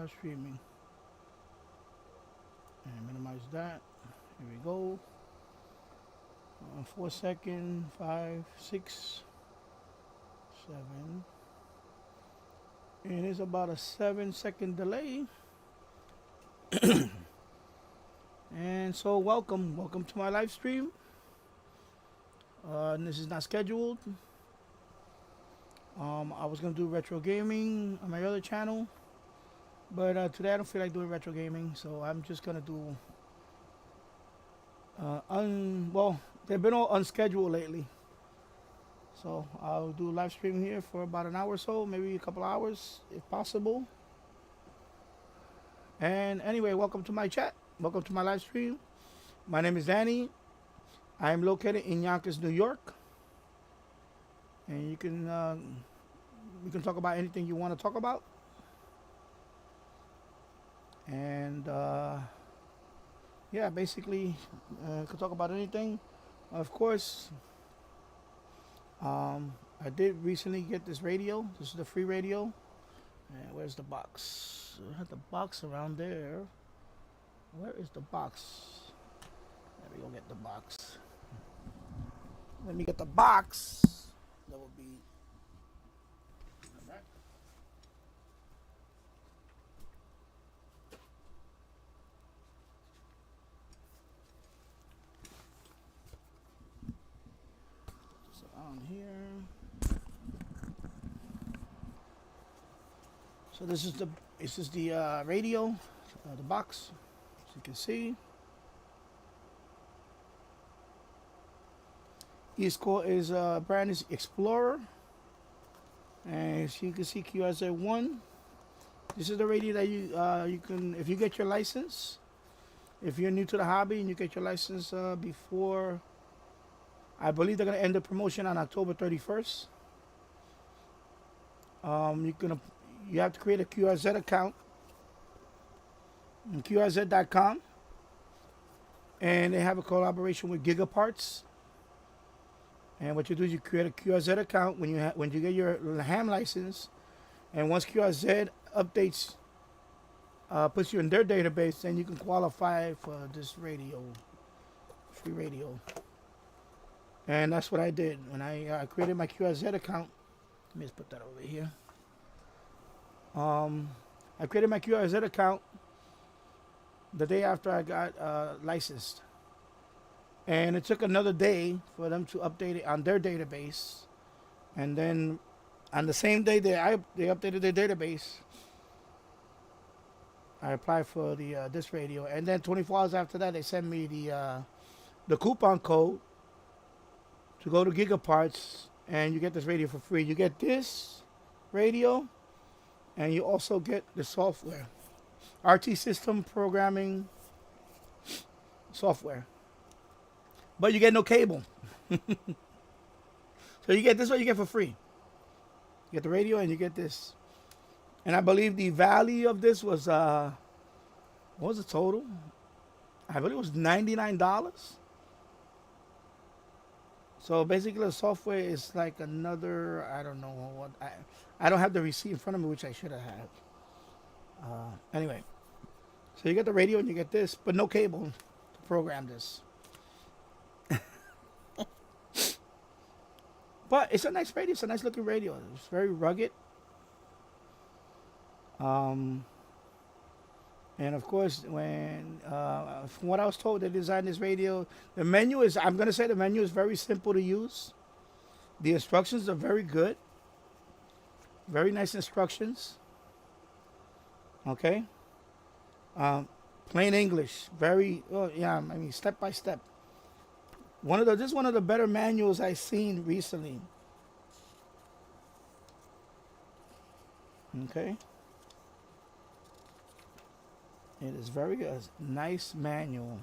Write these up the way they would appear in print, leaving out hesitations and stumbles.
start streaming. And minimize that. Here we go. 4 seconds, 5, 6, 7. And it's about a 7-second delay. And so welcome to my live stream. This is not scheduled. I was gonna do retro gaming on my other channel, but today I don't feel like doing retro gaming, so I'm just gonna do well, they've been all unscheduled lately, so I'll do live stream here for about an hour or so, maybe a couple hours if possible. And anyway, welcome to my chat, welcome to my live stream. My name is Danny. I am located in Yonkers, New York, and you can we can talk about anything you want to talk about. And yeah, basically, could talk about anything. Of course, I did recently get this radio. This is the free radio. And where's the box? I had the box around there. Where is the box? Let me go get the box. Let me get the box. That will be. Alright. So on here. So this is the radio, the box, as you can see. East Core is brand is Explorer, and as you can see, QRZ1. This is the radio that you can, if you get your license, if you're new to the hobby and you get your license before, I believe they're gonna end the promotion on October 31st. You have to create a QRZ account on QRZ.com, and they have a collaboration with Gigaparts. And what you do is you create a QRZ account when you get your ham license, and once QRZ updates, puts you in their database, then you can qualify for this radio, free radio. And that's what I did when I created my QRZ account. Let me just put that over here. I created my QRZ account the day after I got licensed. And it took another day for them to update it on their database. And then on the same day they updated their database, I applied for this radio. And then 24 hours after that, they sent me the coupon code to go to Gigaparts, and you get this radio for free. You get this radio, and you also get the software, RT system programming software. But you get no cable. So you get this, what you get for free. You get the radio and you get this. And I believe the value of this was, what was the total? I believe it was $99. So basically the software is like another, I don't know what, I don't have the receipt in front of me, which I should have had. Anyway, so you get the radio and you get this, but no cable to program this. But it's a nice radio. It's a nice looking radio. It's very rugged. And of course, when from what I was told, they designed this radio. The menu is, I'm going to say the menu is very simple to use. The instructions are very good. Very nice instructions. Okay. Plain English. Very, yeah, I mean, step by step. This is one of the better manuals I've seen recently. Okay. It is very good. Nice manual.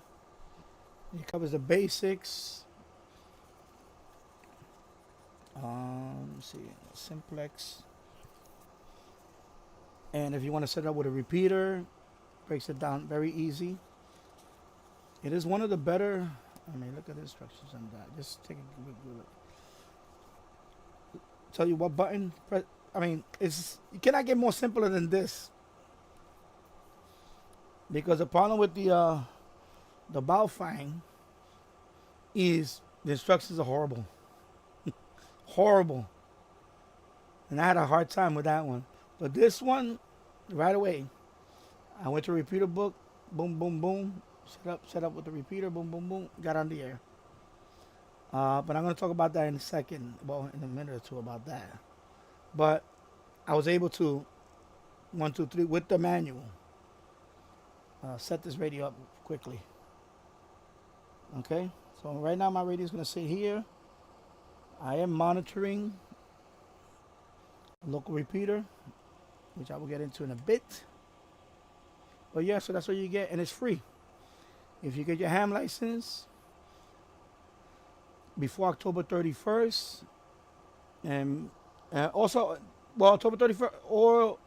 It covers the basics. Let's see, simplex. And if you want to set it up with a repeater, breaks it down very easy. It is one of the better. I mean, look at the instructions on that. Just take a quick look. Tell you what button press. I mean, you cannot get more simpler than this. Because the problem with the Baofeng is the instructions are horrible, horrible, and I had a hard time with that one. But this one, right away, I went to repeater book, boom, boom, boom, set up with the repeater, boom, boom, boom, got on the air. But I'm gonna talk about that in a second, well, in a minute or two about that. But I was able to 1, 2, 3 with the manual set this radio up quickly. Okay, so right now my radio is gonna sit here. I am monitoring a local repeater, which I will get into in a bit. But yeah, so that's what you get, and it's free. If you get your ham license before October 31st, and also, well, October 31st, or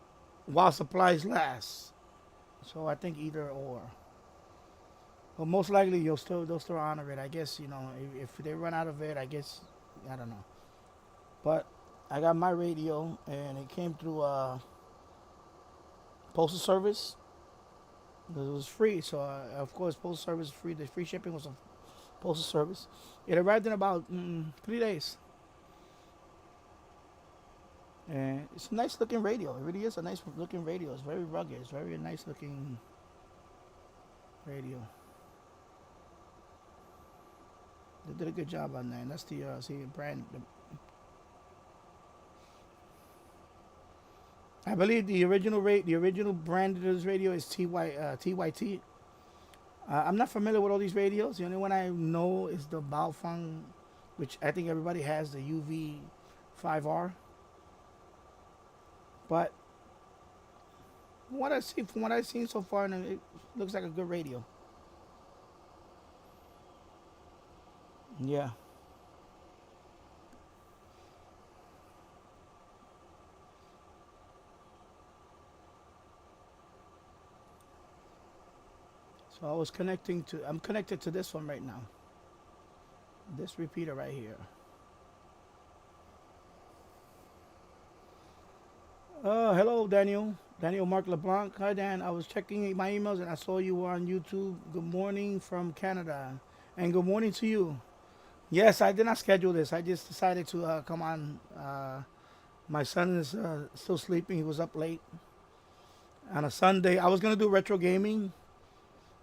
while supplies last. So I think either or. But most likely they'll still honor it. I guess if they run out of it, I guess I don't know. But I got my radio, and it came through postal service. It was free, so of course postal service is free. The free shipping was a postal service. It arrived in about 3 days, and it's a nice looking radio. It really is a nice looking radio. It's very rugged. It's very nice looking radio. They did a good job on that. And that's the brand. I believe the original brand of this radio is TYT. I'm not familiar with all these radios. The only one I know is the Baofeng, which I think everybody has, the UV5R. But from what I've seen so far, it looks like a good radio. Yeah. So I'm connected to this one right now. This repeater right here. Hello, Daniel. Daniel Mark LeBlanc. Hi, Dan. I was checking my emails and I saw you were on YouTube. Good morning from Canada. And good morning to you. Yes, I did not schedule this. I just decided to come on. My son is still sleeping. He was up late on a Sunday. I was going to do retro gaming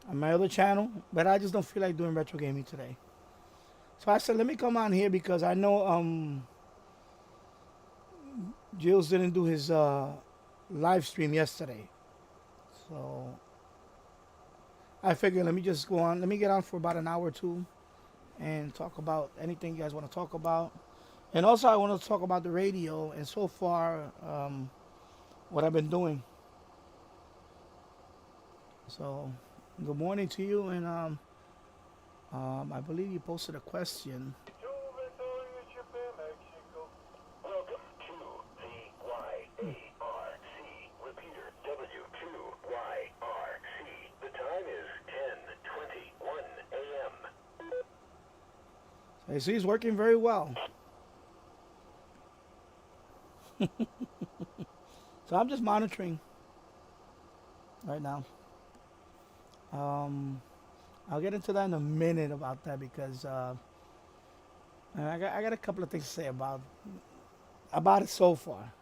on my other channel, but I just don't feel like doing retro gaming today. So I said, let me come on here because I know Jules didn't do his live stream yesterday. So I figured let me just go on. Let me get on for about an hour or two and talk about anything you guys want to talk about. And also I want to talk about the radio and so far what I've been doing. So good morning to you, and I believe you posted a question. Welcome to the YARC repeater W2YRC. The time is 10:21 a.m. So you see, he's working very well. So I'm just monitoring right now. I'll get into that in a minute about that because I got a couple of things to say about it so far,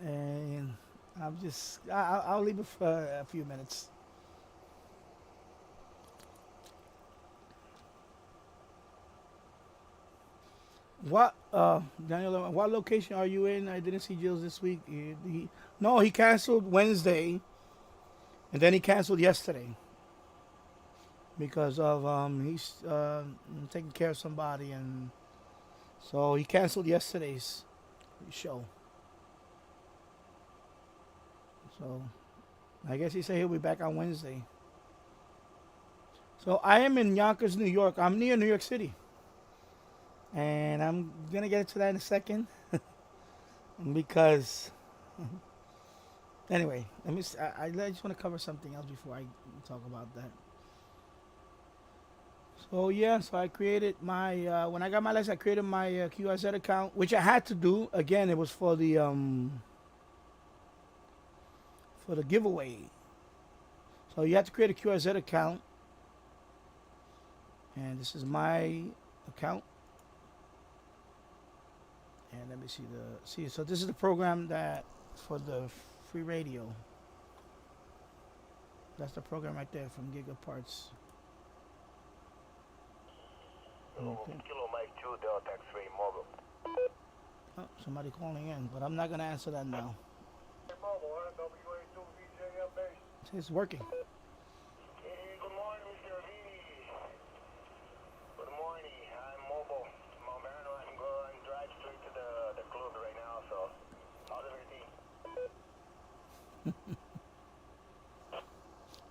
and I'll leave it for a few minutes. What Daniel? What location are you in? I didn't see Jill's this week. No, he canceled Wednesday, and then he canceled yesterday because of he's taking care of somebody, and so he canceled yesterday's show. So I guess he said he'll be back on Wednesday. So I am in Yonkers, New York. I'm near New York City, and I'm gonna get into that in a second because anyway, I just want to cover something else before I talk about that. So yeah, so I created my when I got my license, I created my QRZ account, which I had to do. Again, it was for the giveaway. So you have to create a QRZ account, and this is my account. And let me see. So this is the program that for the free radio. That's the program right there from Gigaparts. Okay. Kilo Mike 2 Delta X-ray mobile. Oh, somebody calling in, but I'm not gonna answer that now. Mobile, WA2 VJM base. It's working. Hey, good morning, Mr. V. Good morning. I'm mobile. Mount Vernon. I'm going to drive straight to the club right now, so how's everything?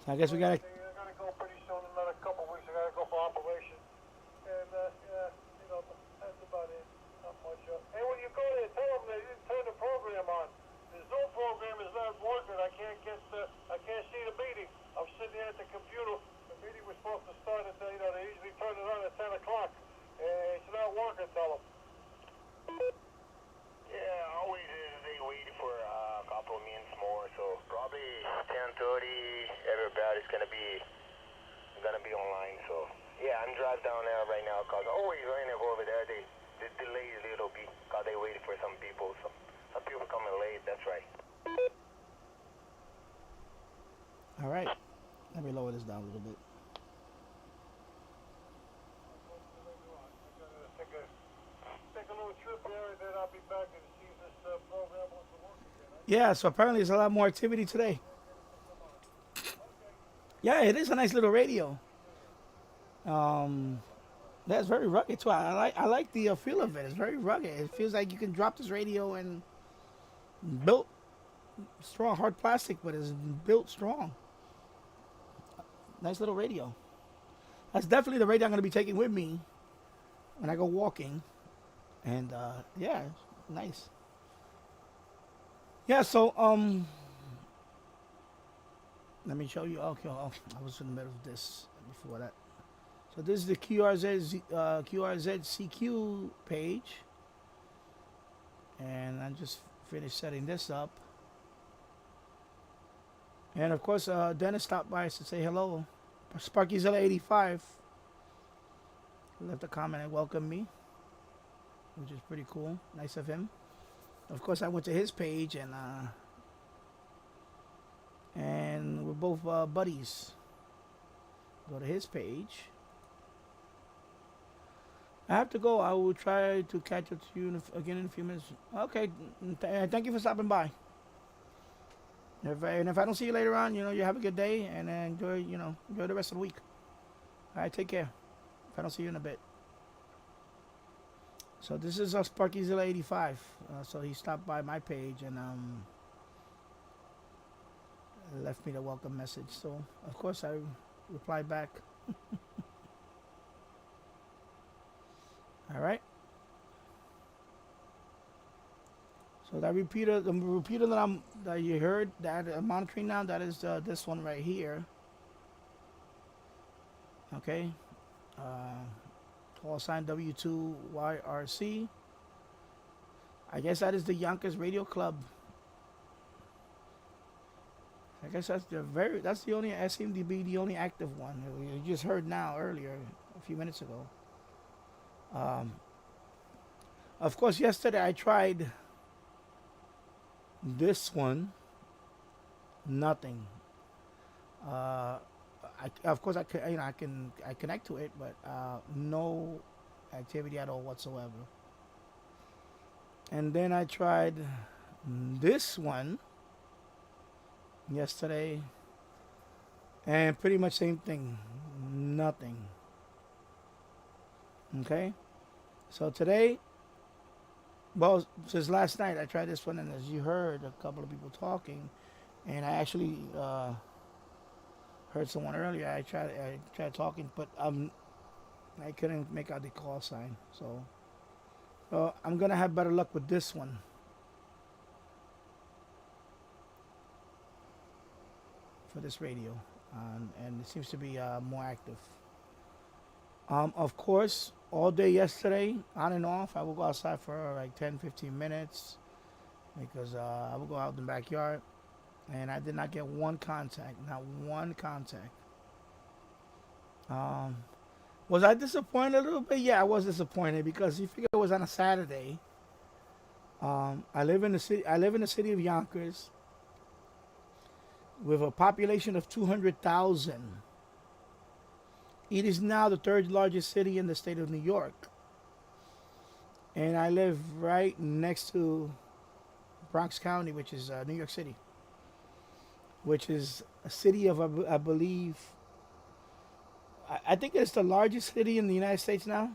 So I guess we gotta. I'm going to go pretty soon. In another couple of weeks, I got to go for operation. And, yeah, you know, that's about it. Not much. Hey, when you go there, tell them they didn't turn the program on. The Zoom program is not working. I can't see the meeting. I'm sitting here at the computer. The meeting was supposed to start at, they usually turn it on at 10 o'clock. It's not working, tell them. Yeah, I'll wait. They waited for a couple of minutes more, so probably 10:30. Everybody's gonna be online. So yeah, I'm driving down there right now because always when I go over there, they delay a little bit because they waited for some people. Some people coming late. That's right. All right. Let me lower this down a little bit. Take a little trip there, and then I'll be back and see if this program wants to work again. Yeah. So apparently there's a lot more activity today. Yeah, it is a nice little radio. That's very rugged too. I like the feel of it. It's very rugged. It feels like you can drop this radio and built strong, hard plastic, but it's built strong. Nice little radio. That's definitely the radio I'm going to be taking with me when I go walking. And yeah, nice. Yeah, so let me show you. Okay, I was in the middle of this before that. So this is the QRZCQ page, and I just finished setting this up. And of course, Dennis stopped by to say hello. SparkyZilla85 left a comment and welcomed me, which is pretty cool. Nice of him. Of course, I went to his page and we're both buddies. Go to his page. I have to go. I will try to catch up to you again in a few minutes. Okay. Thank you for stopping by. And if I don't see you later on, you have a good day and enjoy the rest of the week. All right, take care. If I don't see you in a bit. So this is SparkyZilla85. So he stopped by my page and left me the welcome message. So of course I replied back. All right. So that repeater, the repeater that you heard that I'm monitoring now, that is this one right here. Okay. Call sign W2YRC. I guess that is the Yonkers Radio Club. I guess that's the only, that seemed to be the only active one. You just heard earlier, a few minutes ago. Of course, yesterday I tried this one. Nothing. Of course I connect to it, but no activity at all whatsoever. And then I tried this one yesterday, and pretty much same thing. Nothing. Okay. So today, well, since last night I tried this one, and as you heard a couple of people talking, and I actually heard someone earlier. I tried talking, but I couldn't make out the call sign. So I'm gonna have better luck with this one. For this radio, and it seems to be more active. Of course, all day yesterday, on and off, I will go outside for like 10-15 minutes because I will go out in the backyard and I did not get one contact, not one contact. Um, was I disappointed a little bit? Yeah, I was disappointed because you figure it was on a Saturday. I live in the city. I live in the city of Yonkers with a population of 200,000. It is now the third largest city in the state of New York, and I live right next to Bronx County, which is New York City, which is a city of I believe I think it's the largest city in the United States now.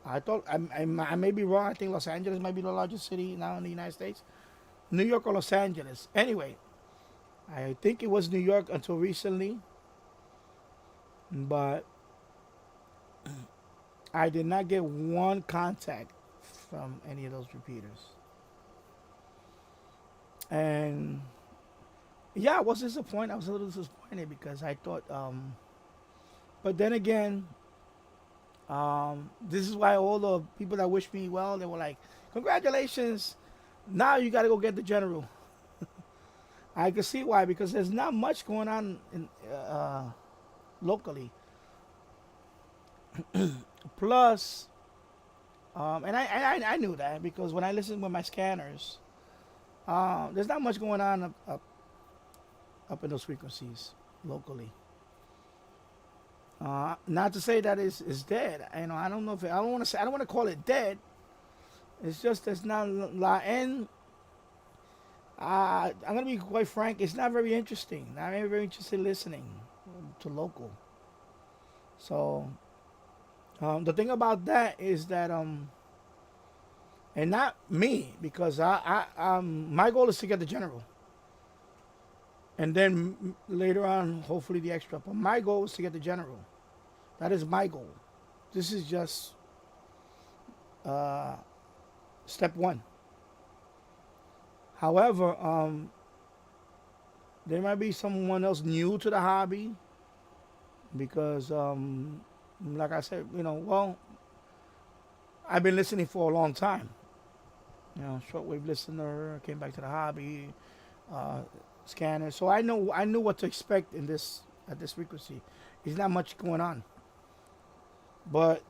I thought I may be wrong. I think Los Angeles might be the largest city now in the United States. New York or Los Angeles. Anyway, I think it was New York until recently, but I did not get one contact from any of those repeaters. And yeah, I was disappointed. I was a little disappointed because I thought, but then again, this is why all the people that wish me well, they were like, congratulations. Now you got to go get the general. I can see why, because there's not much going on in, locally. Plus, and I knew that because when I listened with my scanners, there's not much going on up in those frequencies locally. Not to say that it's dead. You know, I don't know if I don't want to say I don't want to call it dead. It's just there's not a lot. And I'm gonna be quite frank. It's not very interesting. Not very interested listening to local. So the thing about that is that and not me because my goal is to get the general, and then later on hopefully the extra. But my goal is to get the general. That is my goal. This is just uh, step one. However, there might be someone else new to the hobby because, like I said, well, I've been listening for a long time. Shortwave listener, came back to the hobby, uh, scanner. So I knew what to expect in this at this frequency. There's not much going on. But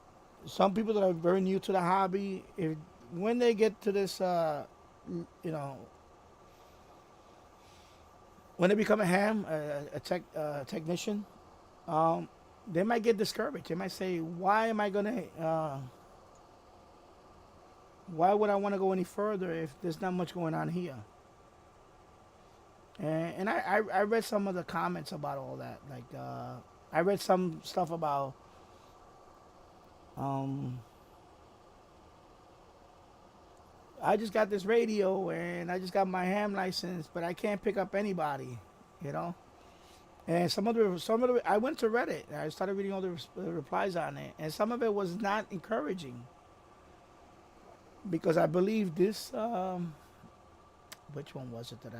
some people that are very new to the hobby, if when they get to this, when they become a ham, technician, they might get discouraged. They might say, "Why am I gonna? Why would I want to go any further if there's not much going on here?" And I read some of the comments about all that. Like I read some stuff about I just got this radio and I just got my ham license, but I can't pick up anybody, you know. And some of the I went to Reddit. I started reading all the replies on it, and some of it was not encouraging because I believe this. Which one was it that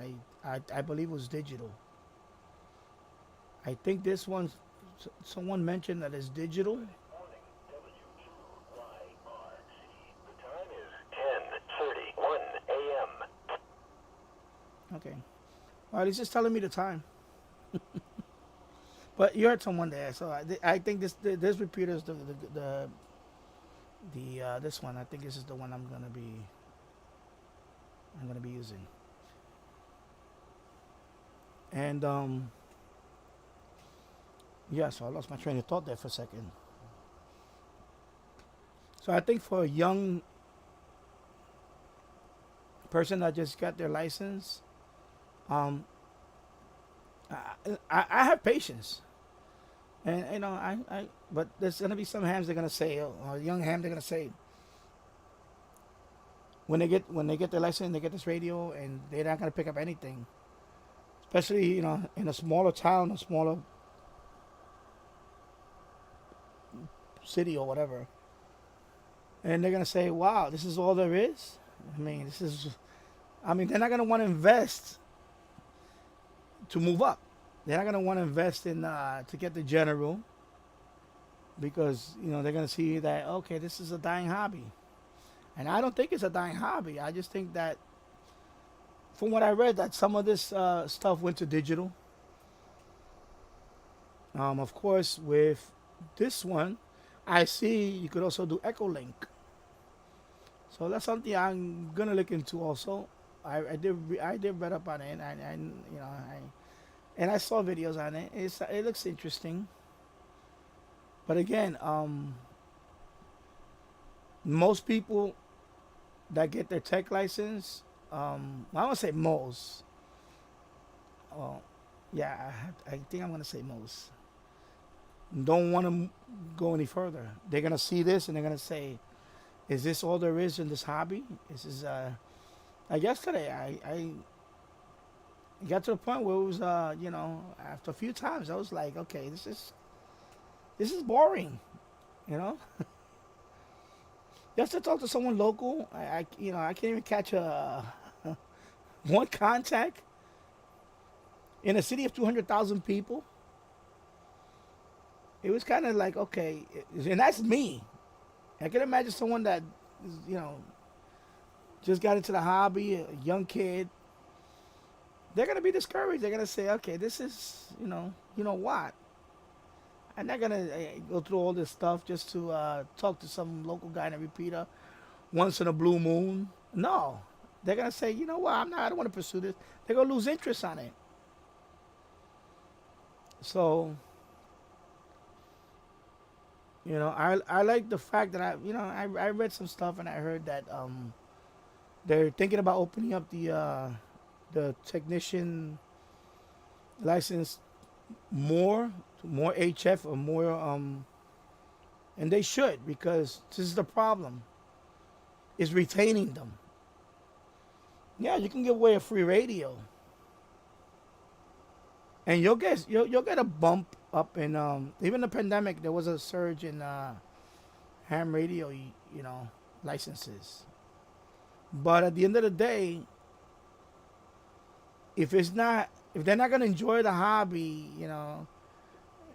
I believe was digital? I think this one. Someone mentioned that it's digital. Okay. Well, he's just telling me the time. But you heard someone there, so I think this repeater is the this one. I think this is the one I'm gonna be using. And yeah, so I lost my train of thought there for a second. So I think for a young person that just got their license, um, I have patience, and but there's gonna be some hams they're gonna say, or young ham they're gonna say, when they get their license, they get this radio, and they're not gonna pick up anything, especially in a smaller town, a smaller city or whatever, and they're gonna say, "Wow, this is all there is." They're not gonna want to invest to move up. They're not gonna want to invest in to get the general because they're gonna see that okay, this is a dying hobby, and I don't think it's a dying hobby. I just think that from what I read, that some of this stuff went to digital. Of course, with this one, I see you could also do Echo Link. So that's something I'm gonna look into also. I did read up on it. And I saw videos on it. It looks interesting. But again, most people that get their tech license, I don't say most. Uh, yeah, I think I'm gonna say most. Don't want to go any further. They're gonna see this and they're gonna say, "Is this all there is in this hobby?" This is like yesterday. I got to the point where it was after a few times I was like, okay, this is boring. You know, just to talk to someone local. I can't even catch a one contact in a city of 200,000 people. It was kind of like, okay, and that's me. I can imagine someone that you know just got into the hobby, a young kid. They're gonna be discouraged. They're gonna say, okay, this is what? I'm not gonna go through all this stuff just to talk to some local guy in a repeater once in a blue moon. No, they're gonna say, you know what? I don't want to pursue this. They're gonna lose interest on it. So, I like the fact that I read some stuff and I heard that they're thinking about opening up the technician license more HF or more and they should, because this is the problem, is retaining them. Yeah, you can give away a free radio and you'll get a bump up in even the pandemic. There was a surge in ham radio licenses. But at the end of the day, if they're not going to enjoy the hobby,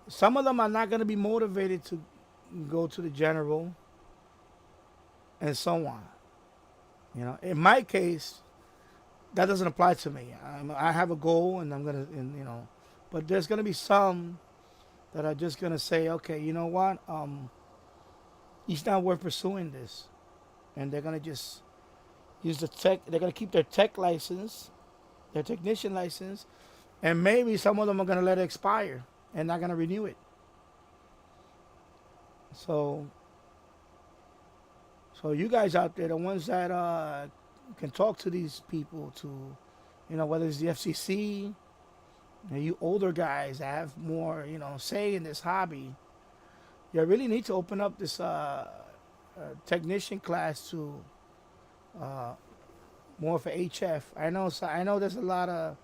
some of them are not going to be motivated to go to the general and so on. In my case, that doesn't apply to me. I have a goal, and I'm gonna, but there's gonna be some that are just gonna say, okay, you know what, it's not worth pursuing this, and they're gonna just use the tech. They're gonna keep their tech license, their technician license, and maybe some of them are gonna let it expire and not gonna renew it. So, you guys out there, the ones that can talk to these people, to whether it's the FCC, you older guys that have more say in this hobby, you really need to open up this technician class to more for HF. I know there's a lot of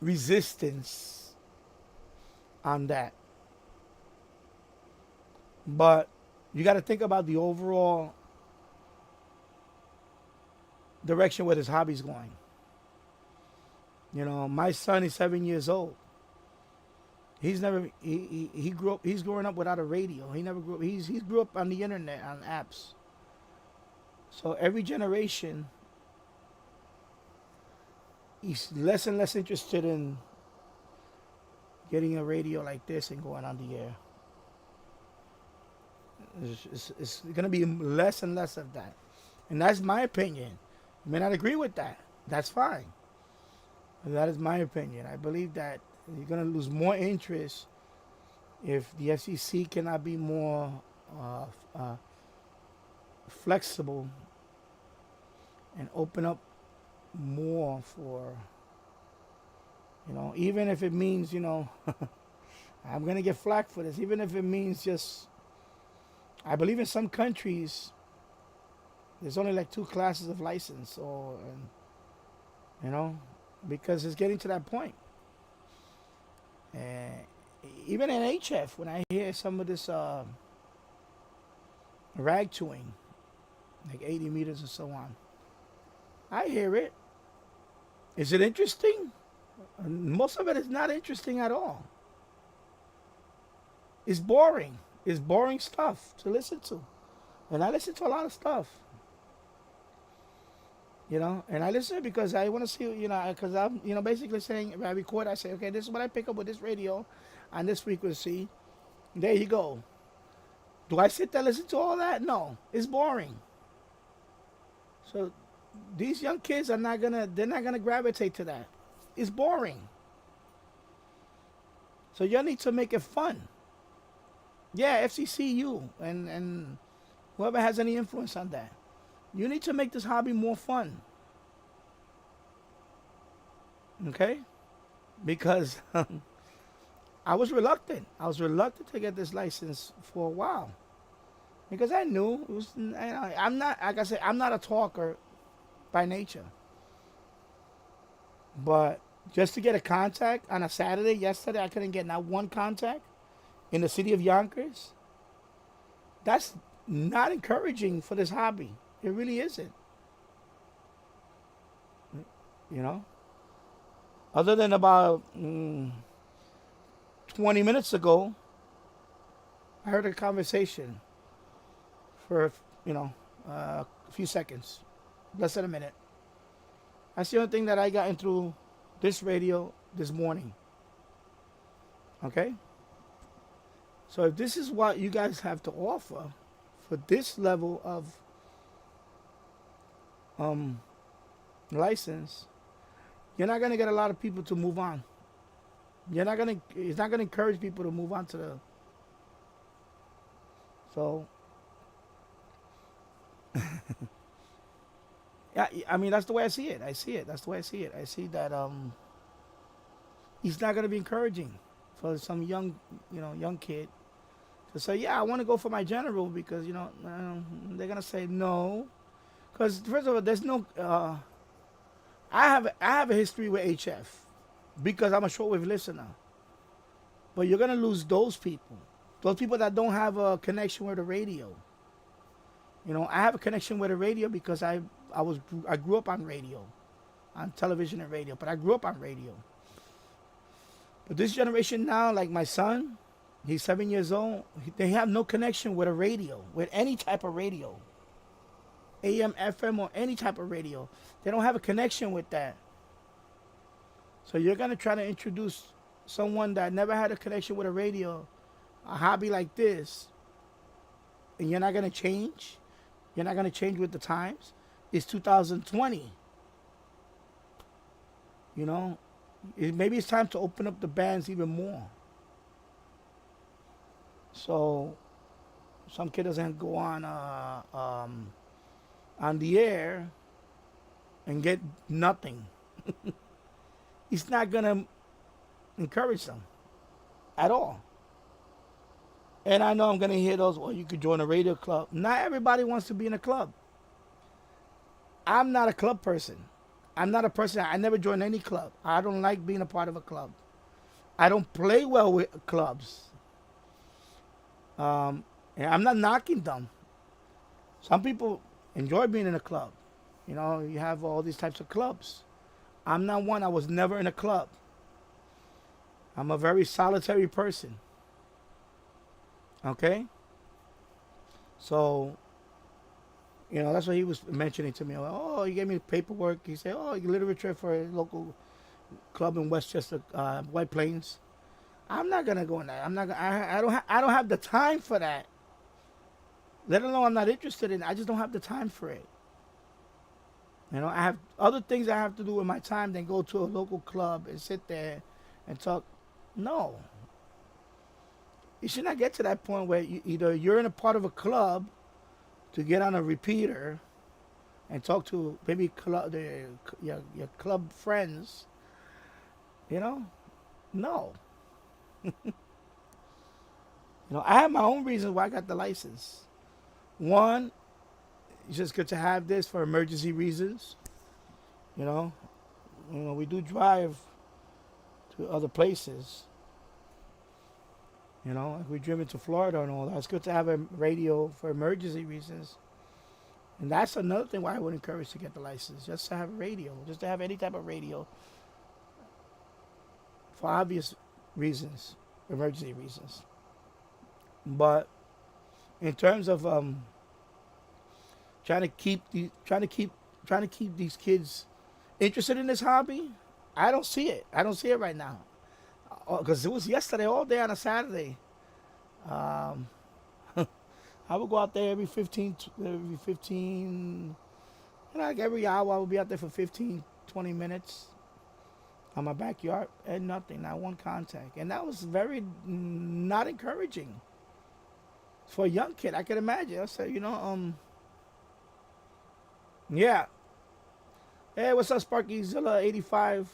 resistance on that, but you got to think about the overall direction where this hobby's going. My son is 7 years old. He grew up. He's growing up without a radio. He never grew up. He grew up on the internet, on apps. So every generation, he's less and less interested in getting a radio like this and going on the air. It's going to be less and less of that. And that's my opinion. You may not agree with that. That's fine. But that is my opinion. I believe that you're going to lose more interest if the FCC cannot be more flexible and open up more for, even if it means, I'm going to get flack for this, even if it means just, I believe in some countries, there's only like 2 classes of license, because it's getting to that point. And even in HF, when I hear some of this rag chewing, like 80 meters and so on, I hear it. Is it interesting? Most of it is not interesting at all. It's boring. It's boring stuff to listen to. And I listen to a lot of stuff. you know. And I listen because I want to see, you know, because I'm, you know, basically saying, if I record, I say, okay, this is what I pick up with this radio on this frequency. There you go. Do I sit there and listen to all that? No, it's boring. So these young kids are not gonna, they're not gonna gravitate to that. It's boring. So you need to make it fun. Yeah, FCCU and whoever has any influence on that. You need to make this hobby more fun. Okay? Because I was reluctant. I was reluctant to get this license for a while because I knew it was. I'm not, like I said, I'm not a talker by nature. But just to get a contact on a Saturday, yesterday I couldn't get not one contact in the city of Yonkers. That's not encouraging for this hobby. It really isn't. You know. Other than about 20 minutes ago, I heard a conversation for, you know, a few seconds, less than a minute. That's the only thing that I got into this radio this morning. Okay? So if this is what you guys have to offer for this level of license, you're not gonna get a lot of people to move on. You're not gonna. It's not gonna encourage people to move on to the. So. Yeah, I mean that's the way I see it. I see it. That's the way I see it. I see that it's not gonna be encouraging for some young, you know, young kid to say, yeah, I want to go for my general because you know they're gonna say no, because first of all, there's no. I have a history with HF because I'm a shortwave listener. But you're gonna lose those people. Those people that don't have a connection with the radio. You know, I have a connection with the radio because I grew up on radio, on television and radio. But I grew up on radio. But this generation now, like my son, he's 7 years old. They have no connection with a radio, with any type of radio, AM, FM, or any type of radio. They don't have a connection with that. So you're gonna try to introduce someone that never had a connection with a radio, a hobby like this, and you're not gonna change. You're not gonna change with the times. It's 2020. You know, maybe it's time to open up the bands even more. So some kid doesn't go on the air and get nothing. It's not gonna encourage them at all. And I know I'm gonna hear those. Well, you could join a radio club. Not everybody wants to be in a club. I'm not a club person. I'm not a person. I never joined any club. I don't like being a part of a club. I don't play well with clubs. And I'm not knocking them. Some people enjoy being in a club. You know, you have all these types of clubs. I'm not one. I was never in a club. I'm a very solitary person. Okay? So, you know, that's what he was mentioning to me. Oh, he gave me paperwork. He said, oh, literature for a local club in Westchester, White Plains. I'm not gonna go in that. I'm not. I don't have the time for that. Let alone I'm not interested in it. I just don't have the time for it. You know, I have other things I have to do with my time than go to a local club and sit there and talk. No. You should not get to that point where either you're in a part of a club to get on a repeater and talk to maybe your club friends. You know? No. You know, I have my own reasons why I got the license. One, it's just good to have this for emergency reasons. You know, we do drive to other places. You know, if we driven to Florida and all that, it's good to have a radio for emergency reasons. And that's another thing why I would encourage to get the license, just to have a radio, just to have any type of radio for obvious reasons, emergency reasons. But in terms of trying to keep trying to keep these kids interested in this hobby. I don't see it. I don't see it right now. Because it was yesterday all day on a Saturday. Um, I would go out there every 15, like every hour I would be out there for 15, 20 minutes on my backyard and nothing, not one contact. And that was very not encouraging for a young kid. I could imagine. I said, yeah. Hey, what's up, Sparkyzilla 85?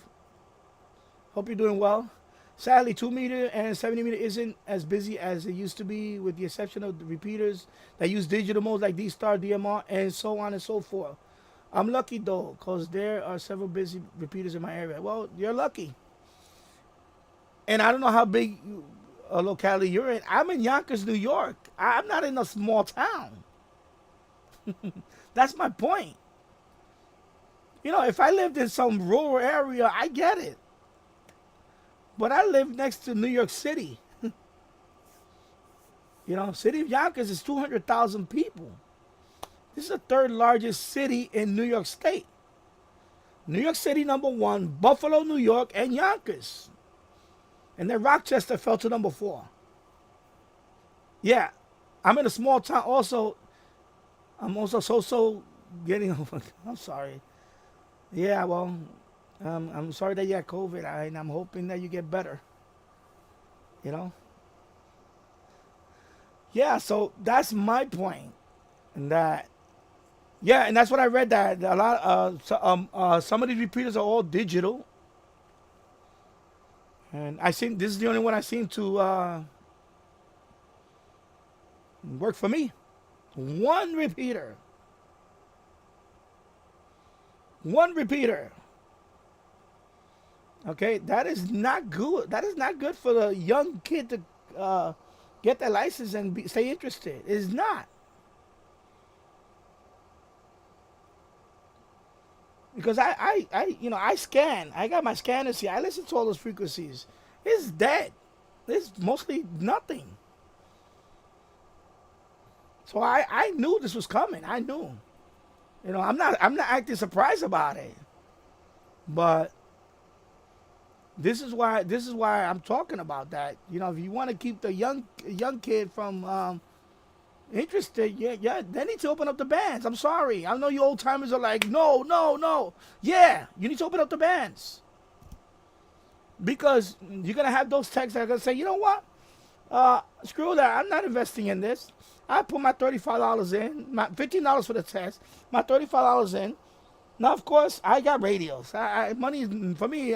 Hope you're doing well. Sadly, 2-meter and 70-meter isn't as busy as it used to be, with the exception of the repeaters that use digital modes like D-Star, DMR, and so on and so forth. I'm lucky, though, because there are several busy repeaters in my area. Well, you're lucky. And I don't know how big a locality you're in. I'm in Yonkers, New York. I'm not in a small town. That's my point. If I lived in some rural area, I get it. But I live next to New York City. City of Yonkers is 200,000 people. This is the third largest city in New York State. New York City, number 1, Buffalo, New York, and Yonkers. And then Rochester fell to number 4. Yeah, I'm in a small town also. I'm also so getting over. I'm sorry. Yeah, well, I'm sorry that you had COVID, and I'm hoping that you get better. Yeah, so that's my point. And and that's what I read, that a lot some of these repeaters are all digital. And this is the only one I seen to work for me. One repeater. Okay, that is not good. That is not good for the young kid to get their license and stay interested. It is not. Because I scan. I got my scanners here. I listen to all those frequencies. It's dead. It's mostly nothing. So I knew this was coming. I knew. I'm not acting surprised about it. But this is why I'm talking about that. If you want to keep the young kid from interested, yeah, they need to open up the bands. I'm sorry. I know you old timers are like, no. Yeah, you need to open up the bands. Because you're gonna have those techs that are gonna say, you know what? Screw that. I'm not investing in this. I put my $35 in, my $15 for the test, my $35 in. Now, of course, I got radios. Money for me.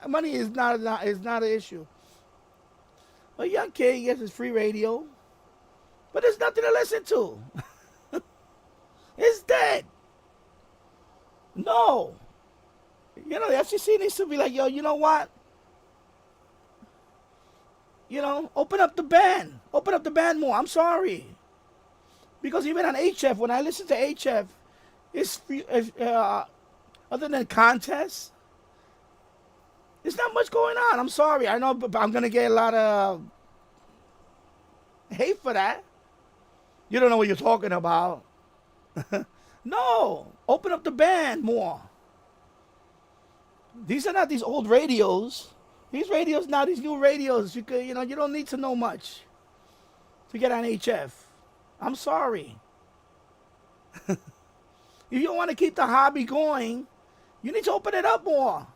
Money is not an issue. A young kid gets his free radio, but there's nothing to listen to. It's dead. No. The FCC needs to be like, yo, you know what? Open up the band. Open up the band more. I'm sorry. Because even on HF, when I listen to HF, it's other than contests, there's not much going on. I'm sorry. I know, but I'm going to get a lot of hate for that. You don't know what you're talking about. No. Open up the band more. These are not these old radios. These radios now, these new radios, you don't need to know much to get on HF. I'm sorry. If you want to keep the hobby going, you need to open it up more.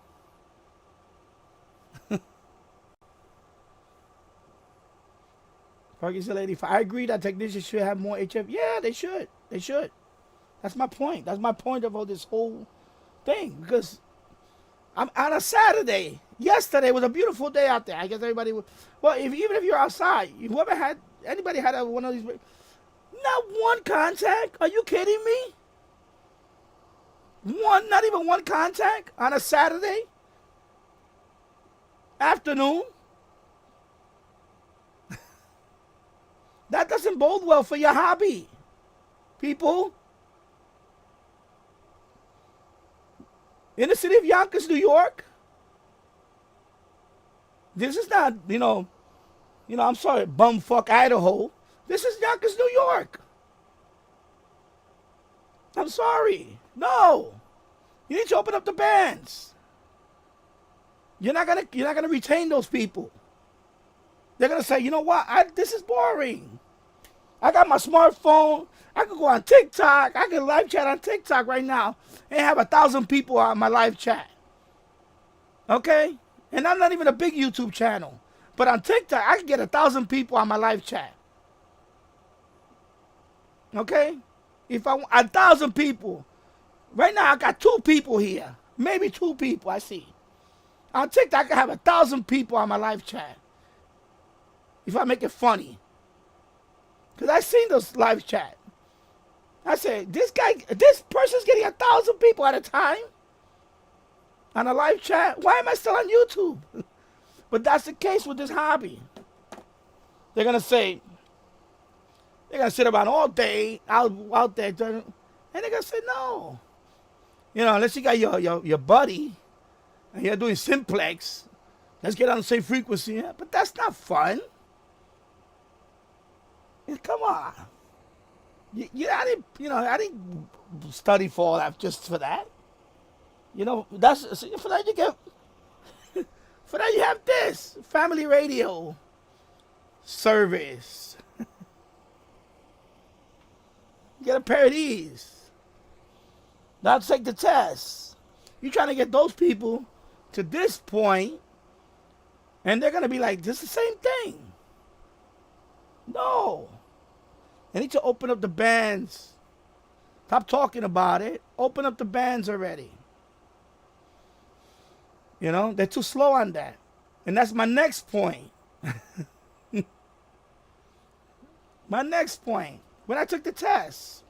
Parkinson 85. I agree that technicians should have more HF. Yeah, they should. They should. That's my point. That's my point about this whole thing. Because I'm on a Saturday. Yesterday was a beautiful day out there. I guess everybody would. Well, even if you're outside, anybody had one of these? Not one contact? Are you kidding me? Not even one contact on a Saturday afternoon? That doesn't bode well for your hobby, people. In the city of Yonkers, New York, this is not, I'm sorry, bumfuck Idaho. This is Yonkers, New York. I'm sorry. No. You need to open up the bands. You're not gonna retain those people. They're gonna say, you know what? This is boring. I got my smartphone. I can go on TikTok. I can live chat on TikTok right now and have 1,000 people on my live chat. Okay? And I'm not even a big YouTube channel. But on TikTok, I can get 1,000 people on my live chat. Okay? If I want 1,000 people. Right now, I got 2 people here. Maybe 2 people I see. On TikTok, I can have 1,000 people on my live chat. If I make it funny. Because I seen those live chat. I said, this person's getting 1,000 people at a time on a live chat. Why am I still on YouTube? But that's the case with this hobby. They're going to say, they're going to sit around all day out there. And they're going to say, no. You know, unless you got your buddy and you're doing simplex, let's get on the same frequency. Yeah? But that's not fun. Come on. I didn't study for all that just for that. You know, for that you get, for that you have this family radio service. Get a pair of these. Now take the test. You're trying to get those people to this point, and they're gonna be like, "This is the same thing." No. They need to open up the bands. Stop talking about it. Open up the bands already. You know, they're too slow on that. And that's my next point. My next point. When I took the test.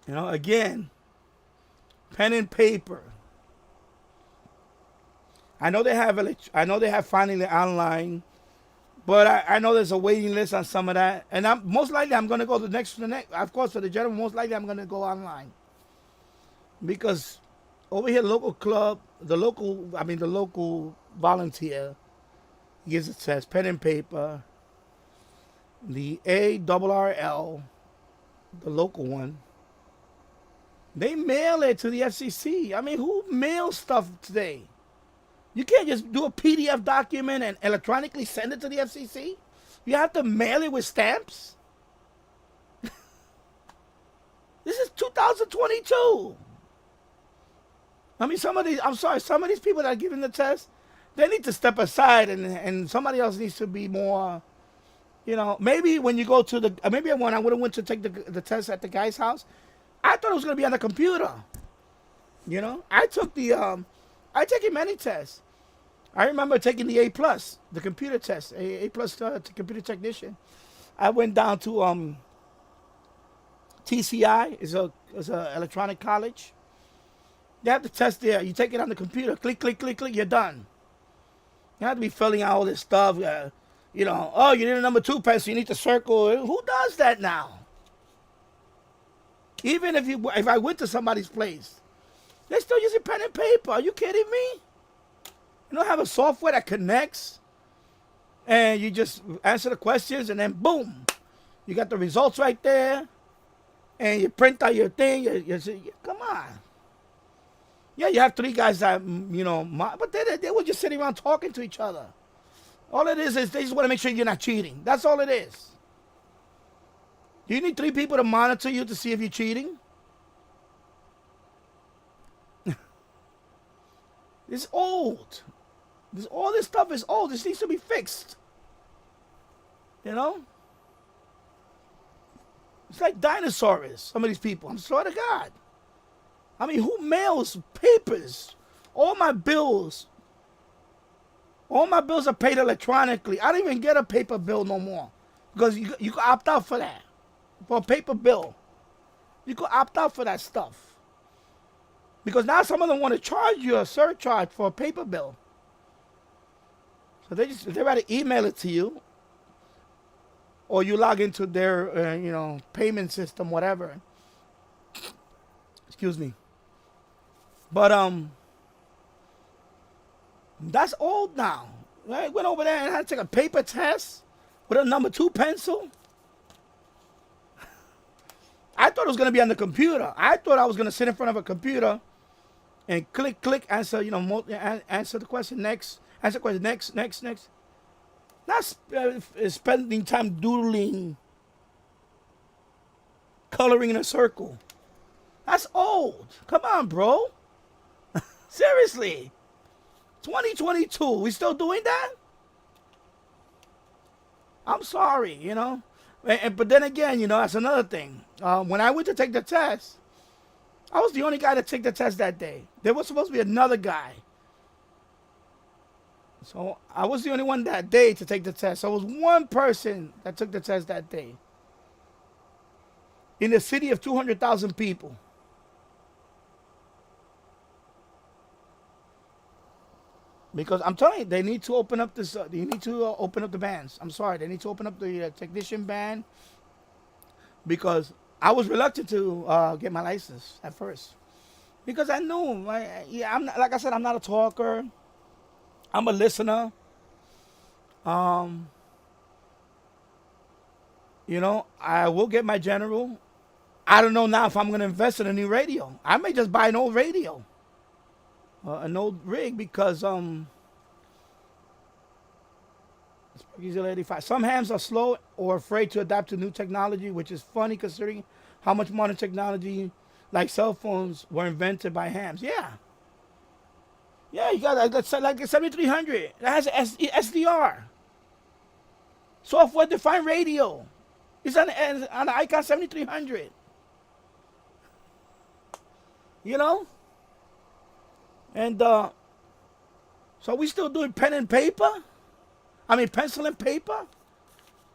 You know, again, pen and paper. I know they have finally online. But I know there's a waiting list on some of that. And most likely I'm going to go the next, of course, for the general, most likely I'm going to go online. Because over here, local club, the local volunteer gives a test, pen and paper, the ARRL, the local one. They mail it to the FCC. I mean, who mails stuff today? You can't just do a PDF document and electronically send it to the FCC. You have to mail it with stamps. This is 2022. I mean, some of these people that are giving the test, they need to step aside and somebody else needs to be more, you know, maybe when you go to maybe when I would have went to take the test at the guy's house, I thought it was going to be on the computer. You know, I take many tests. I remember taking the A+, the computer test, A+ to computer technician. I went down to TCI, is a electronic college. They have the test there. You take it on the computer, click, click, click, click, you're done. You have to be filling out all this stuff. You know, oh, you need a number 2 pencil, you need to circle. Who does that now? Even if I went to somebody's place, they're still using pen and paper. Are you kidding me? You don't have a software that connects and you just answer the questions and then boom, you got the results right there and you print out your thing. Come on. Yeah, you have 3 guys that, you know, but they were just sitting around talking to each other. All it is they just want to make sure you're not cheating. That's all it is. Do you need 3 people to monitor you to see if you're cheating? It's old. All this stuff is old. This needs to be fixed. You know? It's like dinosaurs, some of these people. I'm swear to God. I mean, who mails papers? All my bills are paid electronically. I don't even get a paper bill no more. Because you can opt out for that. For a paper bill. You can opt out for that stuff. Because now some of them want to charge you a surcharge for a paper bill. So they rather email it to you, or you log into their payment system, whatever. Excuse me. But that's old now. I went over there and had to take a paper test with a number 2 pencil. I thought it was gonna be on the computer. I thought I was gonna sit in front of a computer and click, answer, answer the question, next, answer the question, next. Not spending time doodling, coloring in a circle. That's old. Come on, bro. Seriously. 2022, we still doing that? I'm sorry, But then again, that's another thing. When I went to take the test, I was the only guy to take the test that day. There was supposed to be another guy. So I was the only one that day to take the test. So it was one person that took the test that day. In a city of 200,000 people. Because I'm telling you, they need to open up this. They need to open up the bands. I'm sorry, they need to open up the technician band. Because I was reluctant to get my license at first, because I knew, I'm not, like I said, I'm not a talker. I'm a listener. I will get my general. I don't know now if I'm gonna invest in a new radio. I may just buy an old radio, an old rig, because Easily 85. Some hams are slow or afraid to adapt to new technology, which is funny considering how much modern technology, like cell phones, were invented by hams. Yeah. Yeah, you got like a 7300. That has SDR. Software defined radio. It's on the Icon 7300. And so we still doing pen and paper? I mean, pencil and paper?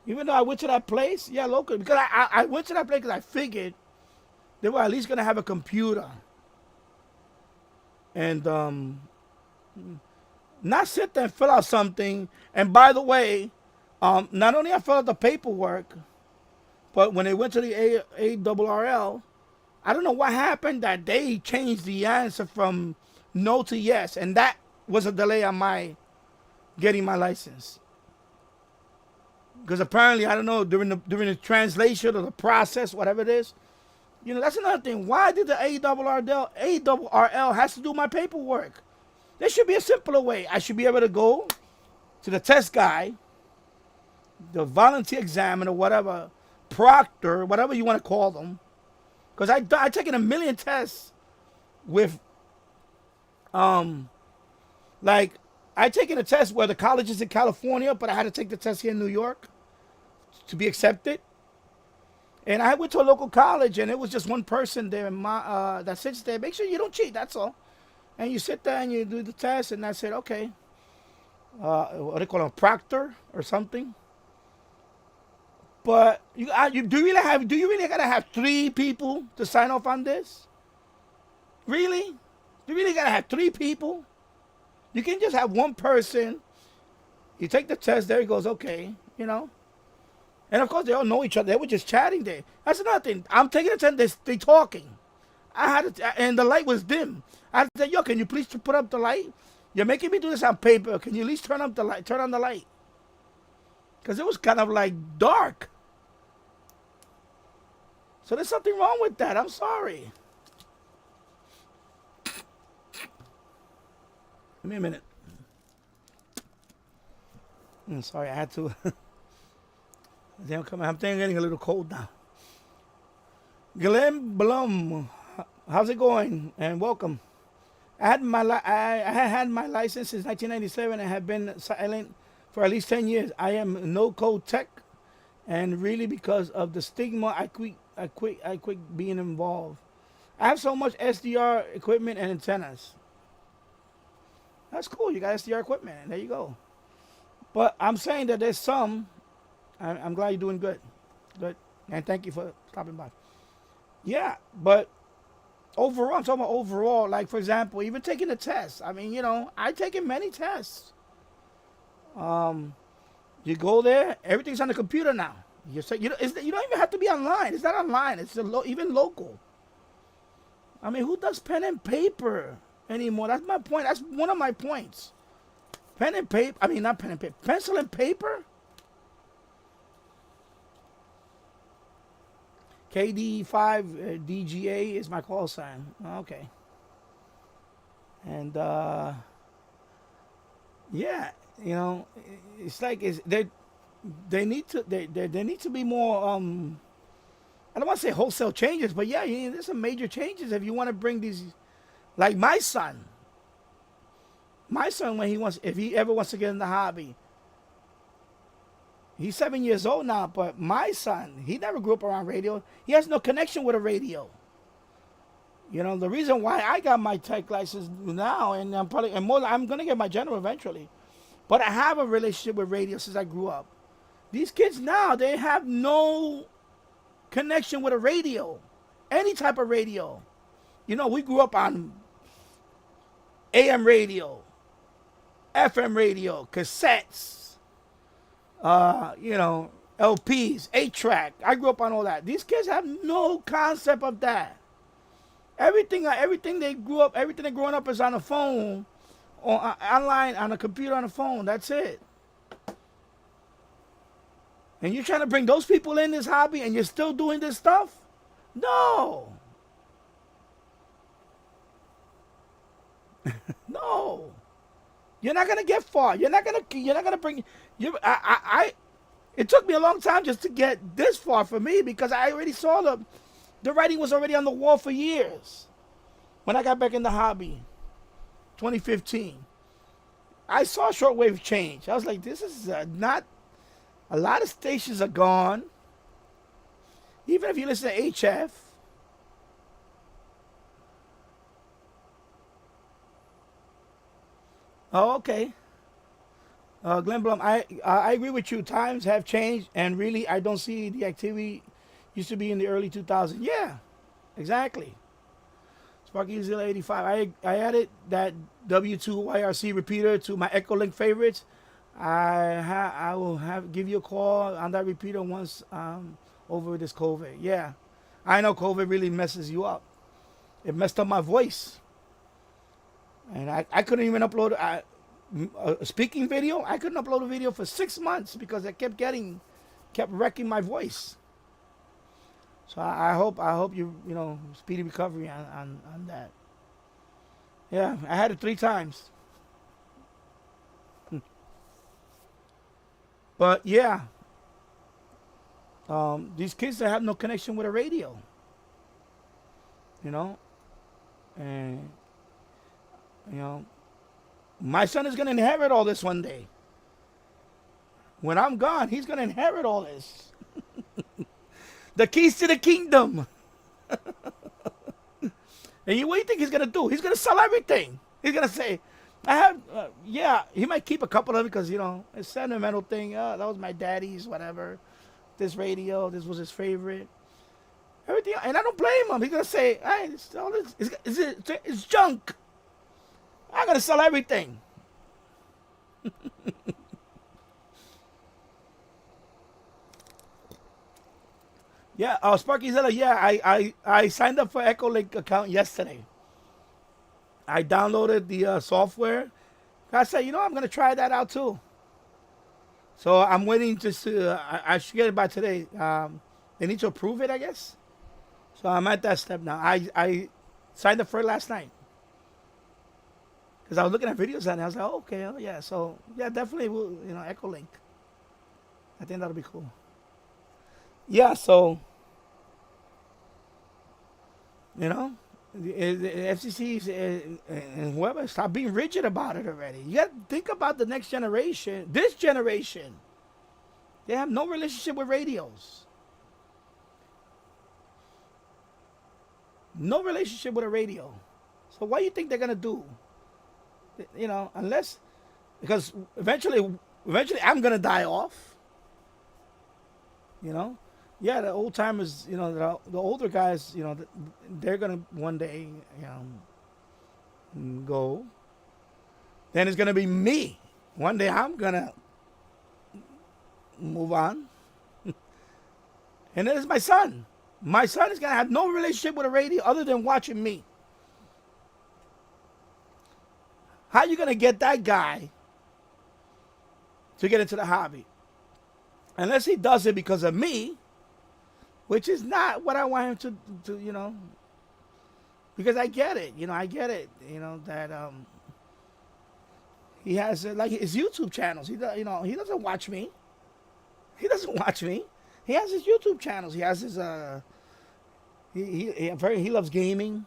Even though I went to that place? Yeah, local. Because I went to that place because I figured they were at least going to have a computer. And not sit there and fill out something. And by the way, not only I filled out the paperwork, but when they went to the ARRL, I don't know what happened that they changed the answer from no to yes. And that was a delay on my getting my license. Because apparently, I don't know, during the translation or the process, whatever it is, that's another thing. Why did the ARRL has to do my paperwork? There should be a simpler way. I should be able to go to the test guy, the volunteer examiner, whatever, proctor, whatever you want to call them. Because I've taken a million tests with, like, I've taken a test where the college is in California, but I had to take the test here in New York to be accepted. And I went to a local college, and it was just one person there that sits there. Make sure you don't cheat, that's all. And you sit there and you do the test, and I said, okay. What do they call them, a proctor or something? But do you really gotta have 3 people to sign off on this? Really? Do you really gotta have 3 people? You can just have one person. You take the test, there he goes, okay, And of course, they all know each other. They were just chatting there. That's another thing. I'm taking the test, they talking. And the light was dim. I had to say, yo, can you please put up the light? You're making me do this on paper. Can you at least turn on the light? Because it was kind of like dark. So there's something wrong with that. I'm sorry. Give me a minute. I'm sorry, I had to. I'm getting a little cold now. Glenn Blum, how's it going? And welcome. I had had my license since 1997 and have been silent for at least 10 years. I am no code tech, and really because of the stigma, I quit being involved. I have so much SDR equipment and antennas. That's cool. You got SDR equipment, and there you go. But I'm saying that there's some. I'm glad you're doing good. Good. And thank you for stopping by. Yeah, but overall, I'm talking about overall. Like, for example, even taking a test. I mean, I've taken many tests. You go there, everything's on the computer now. You don't even have to be online. It's not online. It's even local. I mean, who does pen and paper anymore? That's my point. That's one of my points. Pen and paper. I mean, not pen and paper. Pencil and paper. KD5 DGA is my call sign. Okay. And yeah, you know, it's like they need to they need to be more I don't want to say wholesale changes, but yeah, there's some major changes if you want to bring these, like my son. My son, when if he ever wants to get in the hobby, he's 7 years old now, but my son, he never grew up around radio. He has no connection with a radio. You know, the reason why I got my tech license now, and I'm gonna get my general eventually, but I have a relationship with radio since I grew up. These kids now, they have no connection with a radio, any type of radio. You know, we grew up on AM radio, FM radio, cassettes, you know, LPs, 8-track. I grew up on all that. These kids have no concept of that. Everything they grew up, everything they're growing up is on a phone, or online, on a computer, on a phone. That's it. And you're trying to bring those people in this hobby, and you're still doing this stuff? No. No. You're not gonna get far. You're not gonna bring. It took me a long time just to get this far for me, because I already saw the writing was already on the wall for years. When I got back in the hobby, 2015, I saw shortwave change. I was like, this is not. A lot of stations are gone. Even if you listen to HF. Oh, okay. Glenn Blum, I agree with you. Times have changed, and really, I don't see the activity used to be in the early 2000s. Yeah, exactly. Sparky Zilla 85. I added that W2 YRC repeater to my Echolink favorites. I will give you a call on that repeater once over this COVID. Yeah, I know COVID really messes you up. It messed up my voice, and I couldn't even upload a speaking video. I couldn't upload a video for 6 months because I kept wrecking my voice. So I hope you speedy recovery on that. Yeah, I had it 3 times. But yeah, these kids that have no connection with a radio, and my son is gonna inherit all this one day. When I'm gone, he's gonna inherit all this. The keys to the kingdom. And what do you think he's gonna do? He's gonna sell everything. He's gonna say, I have, yeah, he might keep a couple of it because, it's a sentimental thing. That was my daddy's, whatever. This radio, this was his favorite. Everything, and I don't blame him. He's going to say, hey, it's junk. I'm going to sell everything. Yeah, Sparky Zilla, yeah, I signed up for Echolink account yesterday. I downloaded the software. I said, I'm going to try that out too. So I'm waiting I should get it by today. They need to approve it, I guess. So I'm at that step now. I signed up for it last night. Because I was looking at videos and I was like, oh, okay, oh, yeah. So, yeah, definitely, Echolink. I think that'll be cool. Yeah, so, the FCC and whoever, stop being rigid about it already. You got to think about the next generation. This generation, they have no relationship with radios. No relationship with a radio. So what do you think they're gonna do? Unless, because eventually I'm gonna die off. Yeah, the old timers, the older guys, they're gonna one day, go. Then it's gonna be me. One day I'm gonna move on. And then it's my son. My son is gonna have no relationship with a radio other than watching me. How are you gonna get that guy to get into the hobby? Unless he does it because of me. which is not what I want him to because I get it, I get it, that he has like his YouTube channels. He does, he doesn't watch me. He doesn't watch me. He has his YouTube channels. He has his he loves gaming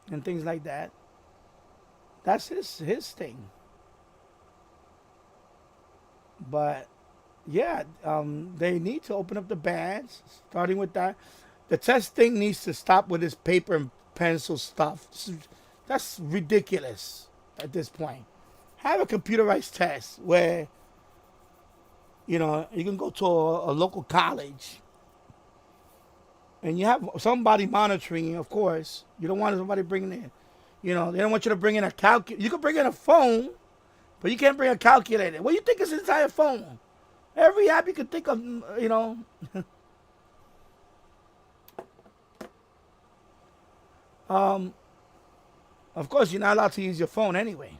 and things like that. That's his thing. But yeah, they need to open up the bands, starting with that. The testing needs to stop with this paper and pencil stuff. That's ridiculous at this point. Have a computerized test where you can go to a local college and you have somebody monitoring, of course. You don't want somebody bringing in, they don't want you to bring in a calculator. You can bring in a phone, but you can't bring a calculator. What do you think is inside a phone? Every app you can think of, of course, you're not allowed to use your phone anyway.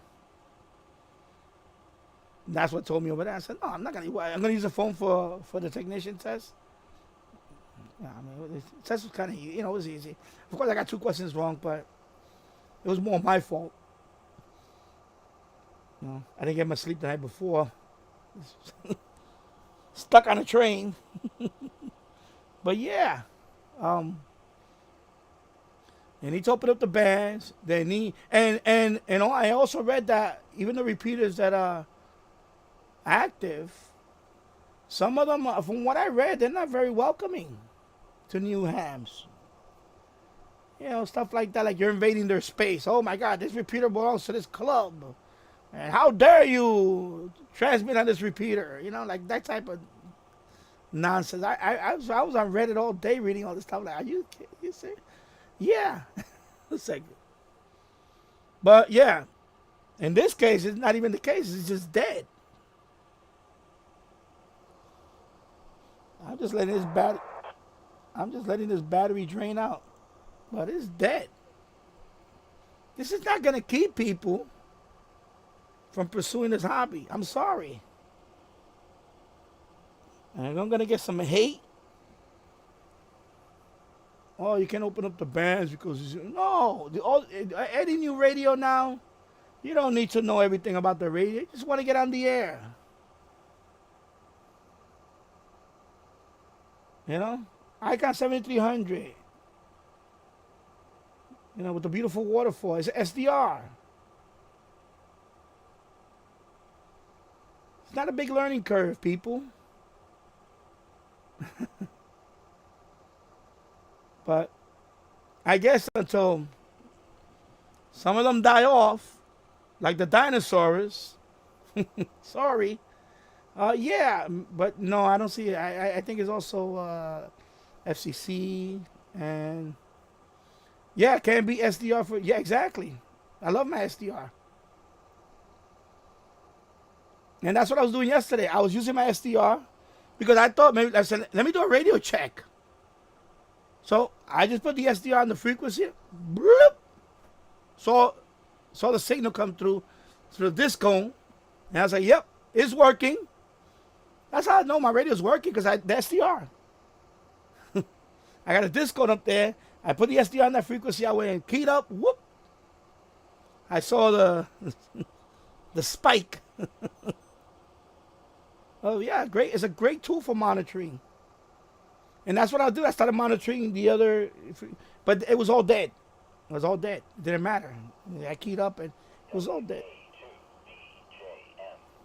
That's what told me over there. I said, no, I'm not going to. I'm going to use a phone for the technician test. Yeah, I mean, the test was kind of, it was easy. Of course, I got 2 questions wrong, but it was more my fault. I didn't get much sleep the night before. Stuck on a train. But yeah, they need to open up the bands. They need, and I also read that even the repeaters that are active, some of them, from what I read, they're not very welcoming to new hams. Stuff like that, like you're invading their space. Oh my God, this repeater belongs to this club. And how dare you transmit on this repeater? Like that type of nonsense. I was on Reddit all day reading all this stuff. Like, are you serious? Yeah. It's like, but yeah, in this case, it's not even the case. It's just dead. I'm just letting this battery drain out, but it's dead. This is not gonna keep people from pursuing this hobby. I'm sorry. And I'm gonna get some hate. Oh, you can't open up the bands because any new radio now, you don't need to know everything about the radio. You just want to get on the air. Icon 7300. With the beautiful waterfall. It's SDR. It's not a big learning curve, people. But I guess until some of them die off, like the dinosaurs. Sorry. Yeah, but no, I don't see it. I think it's also FCC and yeah, it can be SDR for exactly. I love my SDR. And that's what I was doing yesterday. I was using my SDR because I thought maybe I said, let me do a radio check. So I just put the SDR on the frequency. Bloop, saw the signal come through the disc cone. And I was like, yep, it's working. That's how I know my radio's working, because the SDR. I got a disc cone up there. I put the SDR on that frequency. I went and keyed up. Whoop. I saw the spike. Oh, yeah, great. It's a great tool for monitoring. And that's what I'll do. I started monitoring the other, but it was all dead. It was all dead. It didn't matter. I keyed up and it was all dead.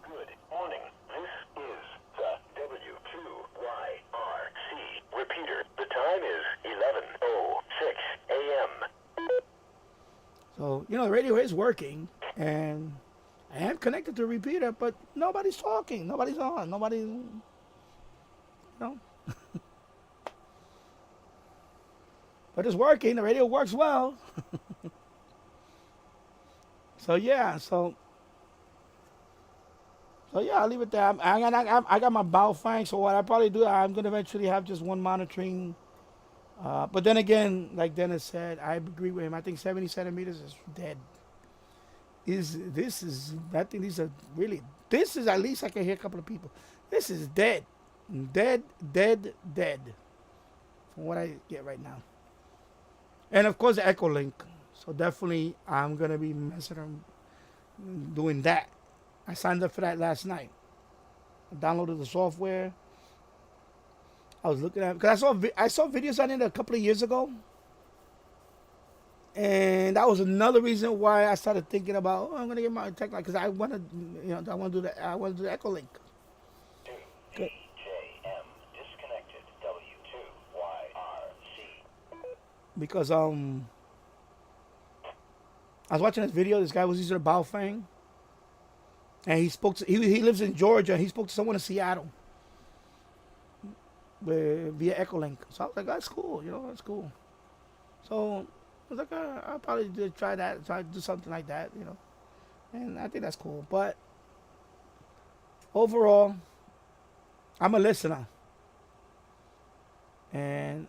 Good morning. This is the W2YRC repeater. The time is 11:06 a.m. So, the radio is working, and I am connected to a repeater, but nobody's talking. Nobody's on. Nobody's, But it's working. The radio works well. So yeah, I'll leave it there. I got my Baofeng, so what I probably do, I'm gonna eventually have just one monitoring. But then again, like Dennis said, I agree with him. I think 70 centimeters is dead. I think these are really. This is, at least I can hear a couple of people. This is dead, dead. from what I get right now. And of course the Echo Link. So definitely I'm gonna be messing around doing that. I signed up for that last night. I downloaded the software. I was looking at because I saw videos on it a couple of years ago, and that was another reason why I started thinking about I'm gonna get my tech light because I want to I want to do the Echo Link. 2 Good. DJM disconnected. W2YRC. Because I was watching this video. This guy was using a Baofeng, and he lives in Georgia. He spoke to someone in Seattle via Echolink. So I was like, that's cool. That's cool. So I was like, I'll probably try to do something like that. And I think that's cool. But overall, I'm a listener, and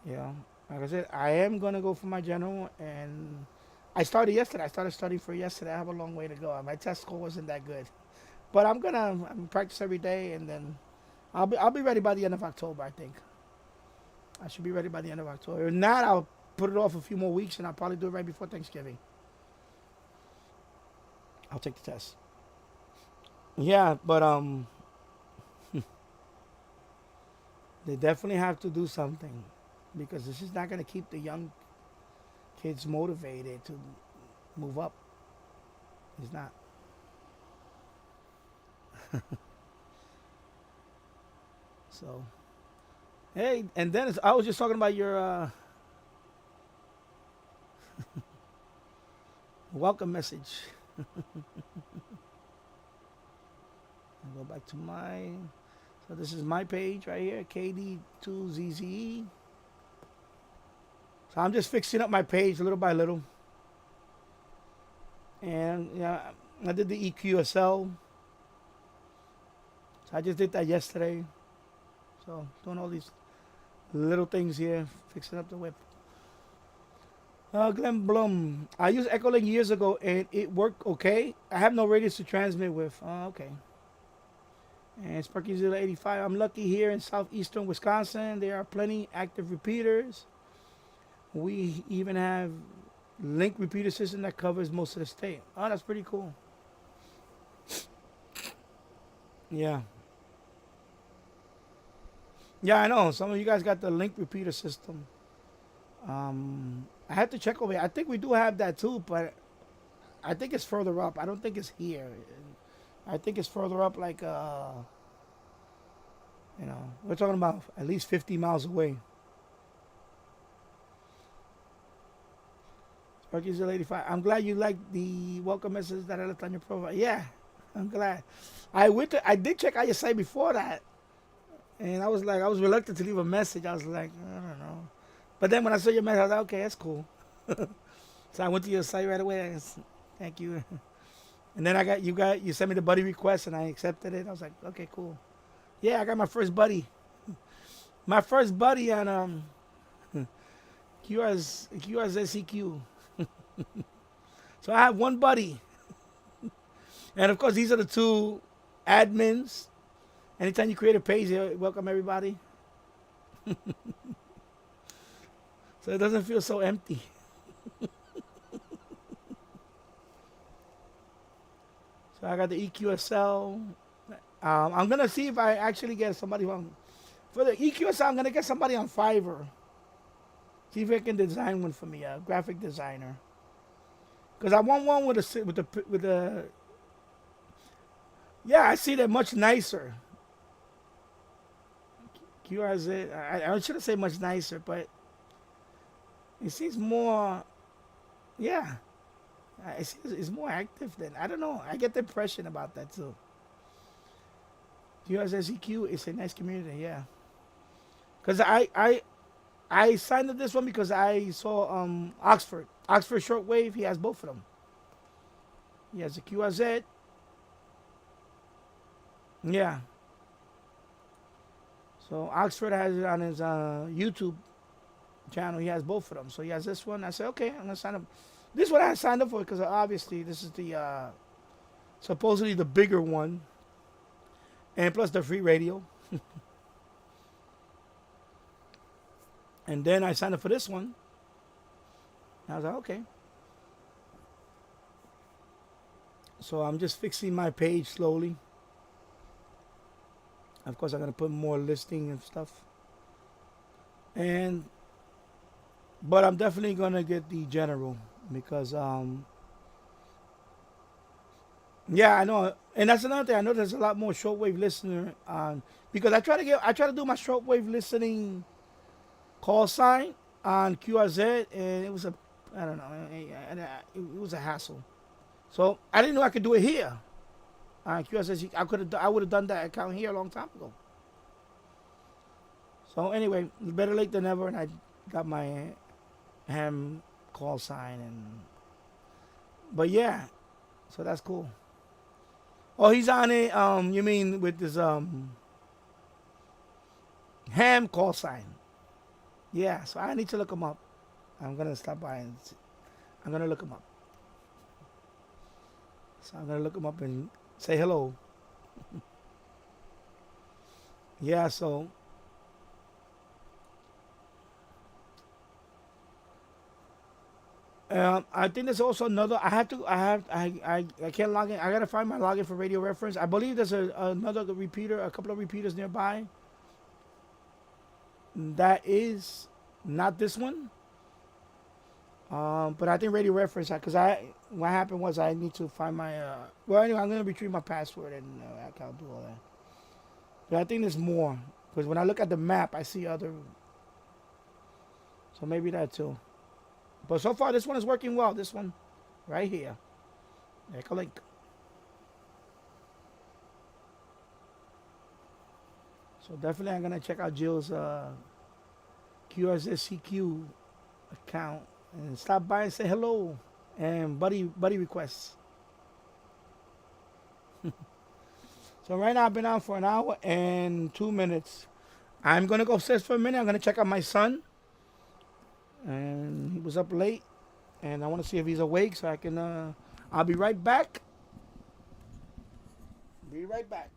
like I said, I am gonna go for my general, and I started yesterday. I started studying for yesterday. I have a long way to go. My test score wasn't that good, but I'm gonna practice every day, and then I'll be ready by the end of October. I think I should be ready by the end of October. If not, I'll put it off a few more weeks, and I'll probably do it right before Thanksgiving. I'll take the test. Yeah, but they definitely have to do something because this is not gonna keep the young kids motivated to move up. It's not. So, hey, and Dennis, I was just talking about your welcome message. I'll go back to so this is my page right here, KD2ZZE. So I'm just fixing up my page little by little. And I did the EQSL. So I just did that yesterday. So doing all these little things here, fixing up the whip. Glenn Blum. I used Echolink years ago and it worked okay. I have no radius to transmit with. Okay. And Sparky 085. I'm lucky here in southeastern Wisconsin. There are plenty active repeaters. We even have link repeater system that covers most of the state. Oh, that's pretty cool. Yeah. Yeah, I know. Some of you guys got the link repeater system. I have to check over here. I think we do have that too, but I think it's further up. I don't think it's here. I think it's further up, like we're talking about at least 50 miles away. Sparky 085. I'm glad you liked the welcome message that I left on your profile. Yeah, I'm glad. I did check out your site before that, and I was reluctant to leave a message. I was like, I don't know. But then when I saw your message, I was like, okay, that's cool. So I went to your site right away. Thank you. And then you sent me the buddy request, and I accepted it. I was like, okay, cool. Yeah, I got my first buddy. My first buddy on QRZCQ. So I have one buddy. And of course, these are the two admins. Anytime you create a page, they welcome everybody. So it doesn't feel so empty. So I got the EQSL. I'm going to see if I actually get somebody for the EQSL, I'm going to get somebody on Fiverr. See if I can design one for me, a graphic designer. Because I want one with the. Yeah, I see that much nicer. QRZ. I shouldn't say much nicer, but it seems more. Yeah, it's more active than, I don't know. I get the impression about that too. QRZCQ is a nice community, yeah. Because I signed up this one because I saw Oxford Shortwave. He has both of them. He has the QRZ. Yeah. So Oxford has it on his YouTube channel. He has both of them. So he has this one. I said, okay, I'm gonna sign up. This one I signed up for because obviously this is the supposedly the bigger one, and plus the free radio. And then I signed up for this one. And I was like, okay. So I'm just fixing my page slowly. Of course, I'm gonna put more listing and stuff. And but I'm definitely gonna get the general because yeah, I know, and that's another thing. I know there's a lot more shortwave listener on because I try to do my shortwave listening call sign on QRZ, and it was a I don't know, it was a hassle. So I didn't know I could do it here on QRZ. I would have done that account here a long time ago. So anyway, better late than never, and I got my ham call sign and but yeah, so that's cool. Oh, he's on it. You mean with this ham call sign? Yeah. So I need to look him up. I'm gonna stop by and I'm gonna look him up. So I'm gonna look him up and say hello. Yeah. So I think there's also another. I can't log in. I gotta find my login for radio reference. I believe there's another repeater, a couple of repeaters nearby. That is not this one. But I think radio reference because what happened was I need to find my well anyway I'm gonna retrieve my password and I can't do all that. But I think there's more because when I look at the map I see other. So maybe that too. But so far this one is working well. This one right here. Link. So definitely I'm gonna check out Jill's QRZCQ account and stop by and say hello and buddy requests. So right now I've been on for an hour and 2 minutes. I'm gonna go upstairs for a minute. I'm gonna check out my son, and he was up late, and I want to see if he's awake so I can. I'll be right back. Be right back.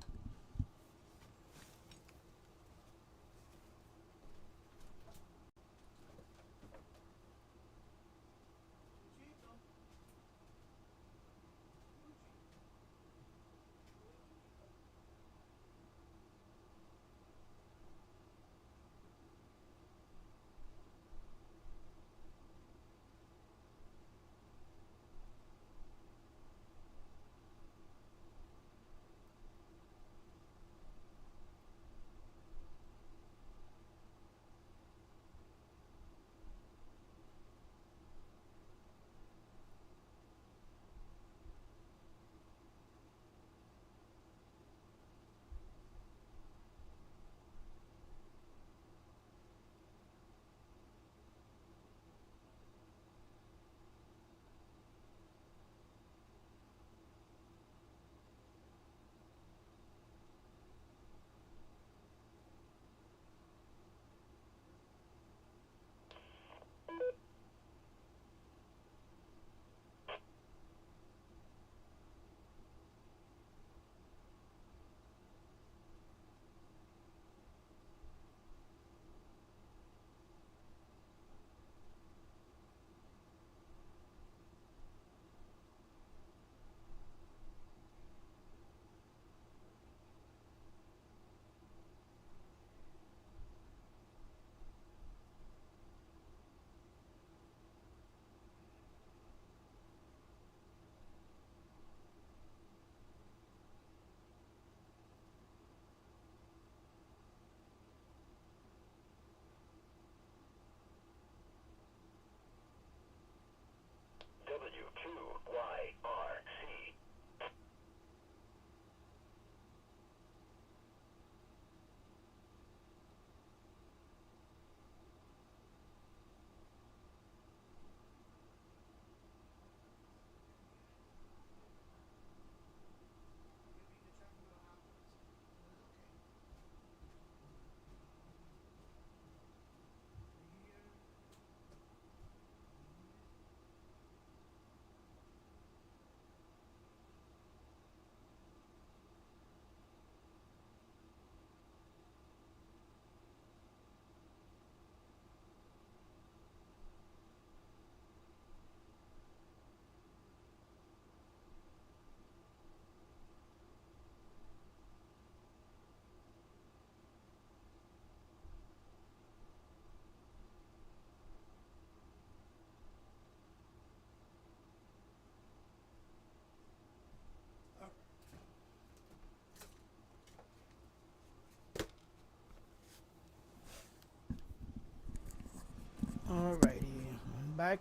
back.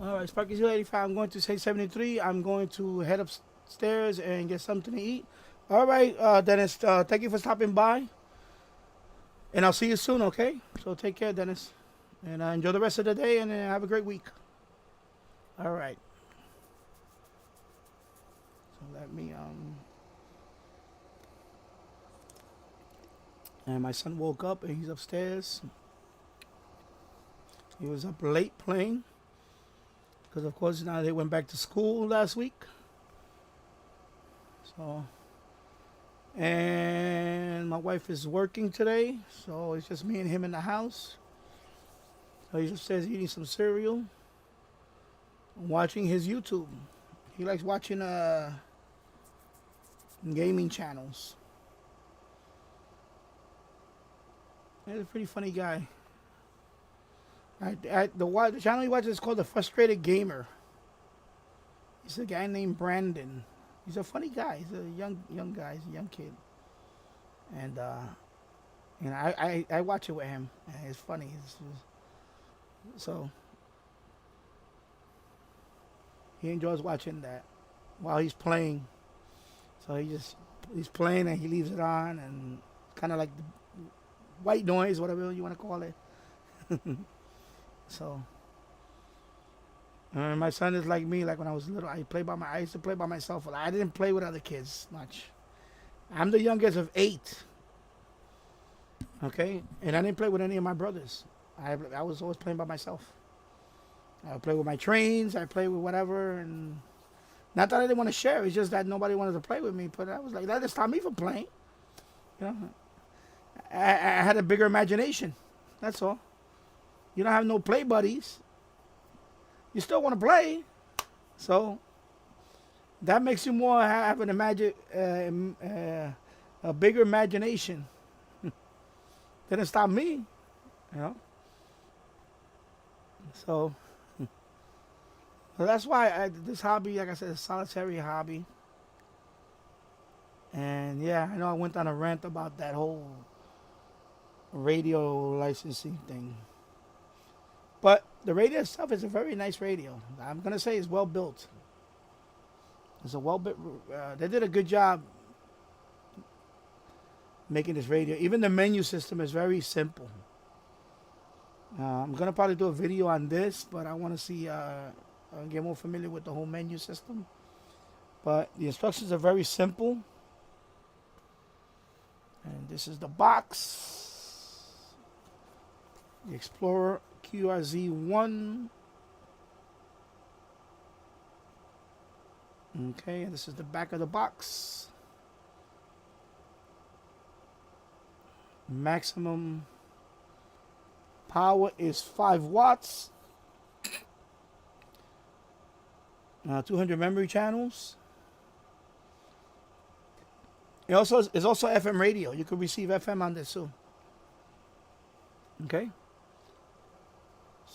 All right, Sparky 085. I'm going to say 73. I'm going to head upstairs and get something to eat. All right, Dennis. Thank you for stopping by, and I'll see you soon. Okay. So take care, Dennis, and enjoy the rest of the day, and have a great week. All right. So let me And my son woke up and he's upstairs. He was up late playing. Because of course now they went back to school last week. So, and my wife is working today. So it's just me and him in the house. So he's upstairs eating some cereal. Watching his YouTube. He likes watching gaming channels. He's a pretty funny guy. The channel he watches is called The Frustrated Gamer. He's a guy named Brandon. He's a funny guy. He's a young guy. He's a young kid. And I watch it with him. And it's funny. So he enjoys watching that while he's playing. So he's playing and he leaves it on, and kind of like the white noise, whatever you want to call it. So, my son is like me. Like when I was little, I used to play by myself. I didn't play with other kids much. I'm the youngest of 8. Okay, and I didn't play with any of my brothers. I was always playing by myself. I would play with my trains. I play with whatever, and not that I didn't want to share. It's just that nobody wanted to play with me. But I was like, that didn't stop me from playing. You know, I had a bigger imagination. That's all. You don't have no play buddies. You still want to play. So that makes you more have an a bigger imagination. Didn't stop me. You know. So that's why this hobby, like I said, is a solitary hobby. And yeah, I know I went on a rant about that whole radio licensing thing. But the radio itself is a very nice radio. I'm going to say it's well built. It's a well built. They did a good job making this radio. Even the menu system is very simple. I'm going to probably do a video on this, but I want to see, get more familiar with the whole menu system. But the instructions are very simple. And this is the box. The Explorer QRZ1. Okay, and this is the back of the box. Maximum power is 5 watts. 200 memory channels. It's also FM radio. You could receive FM on this too. Okay.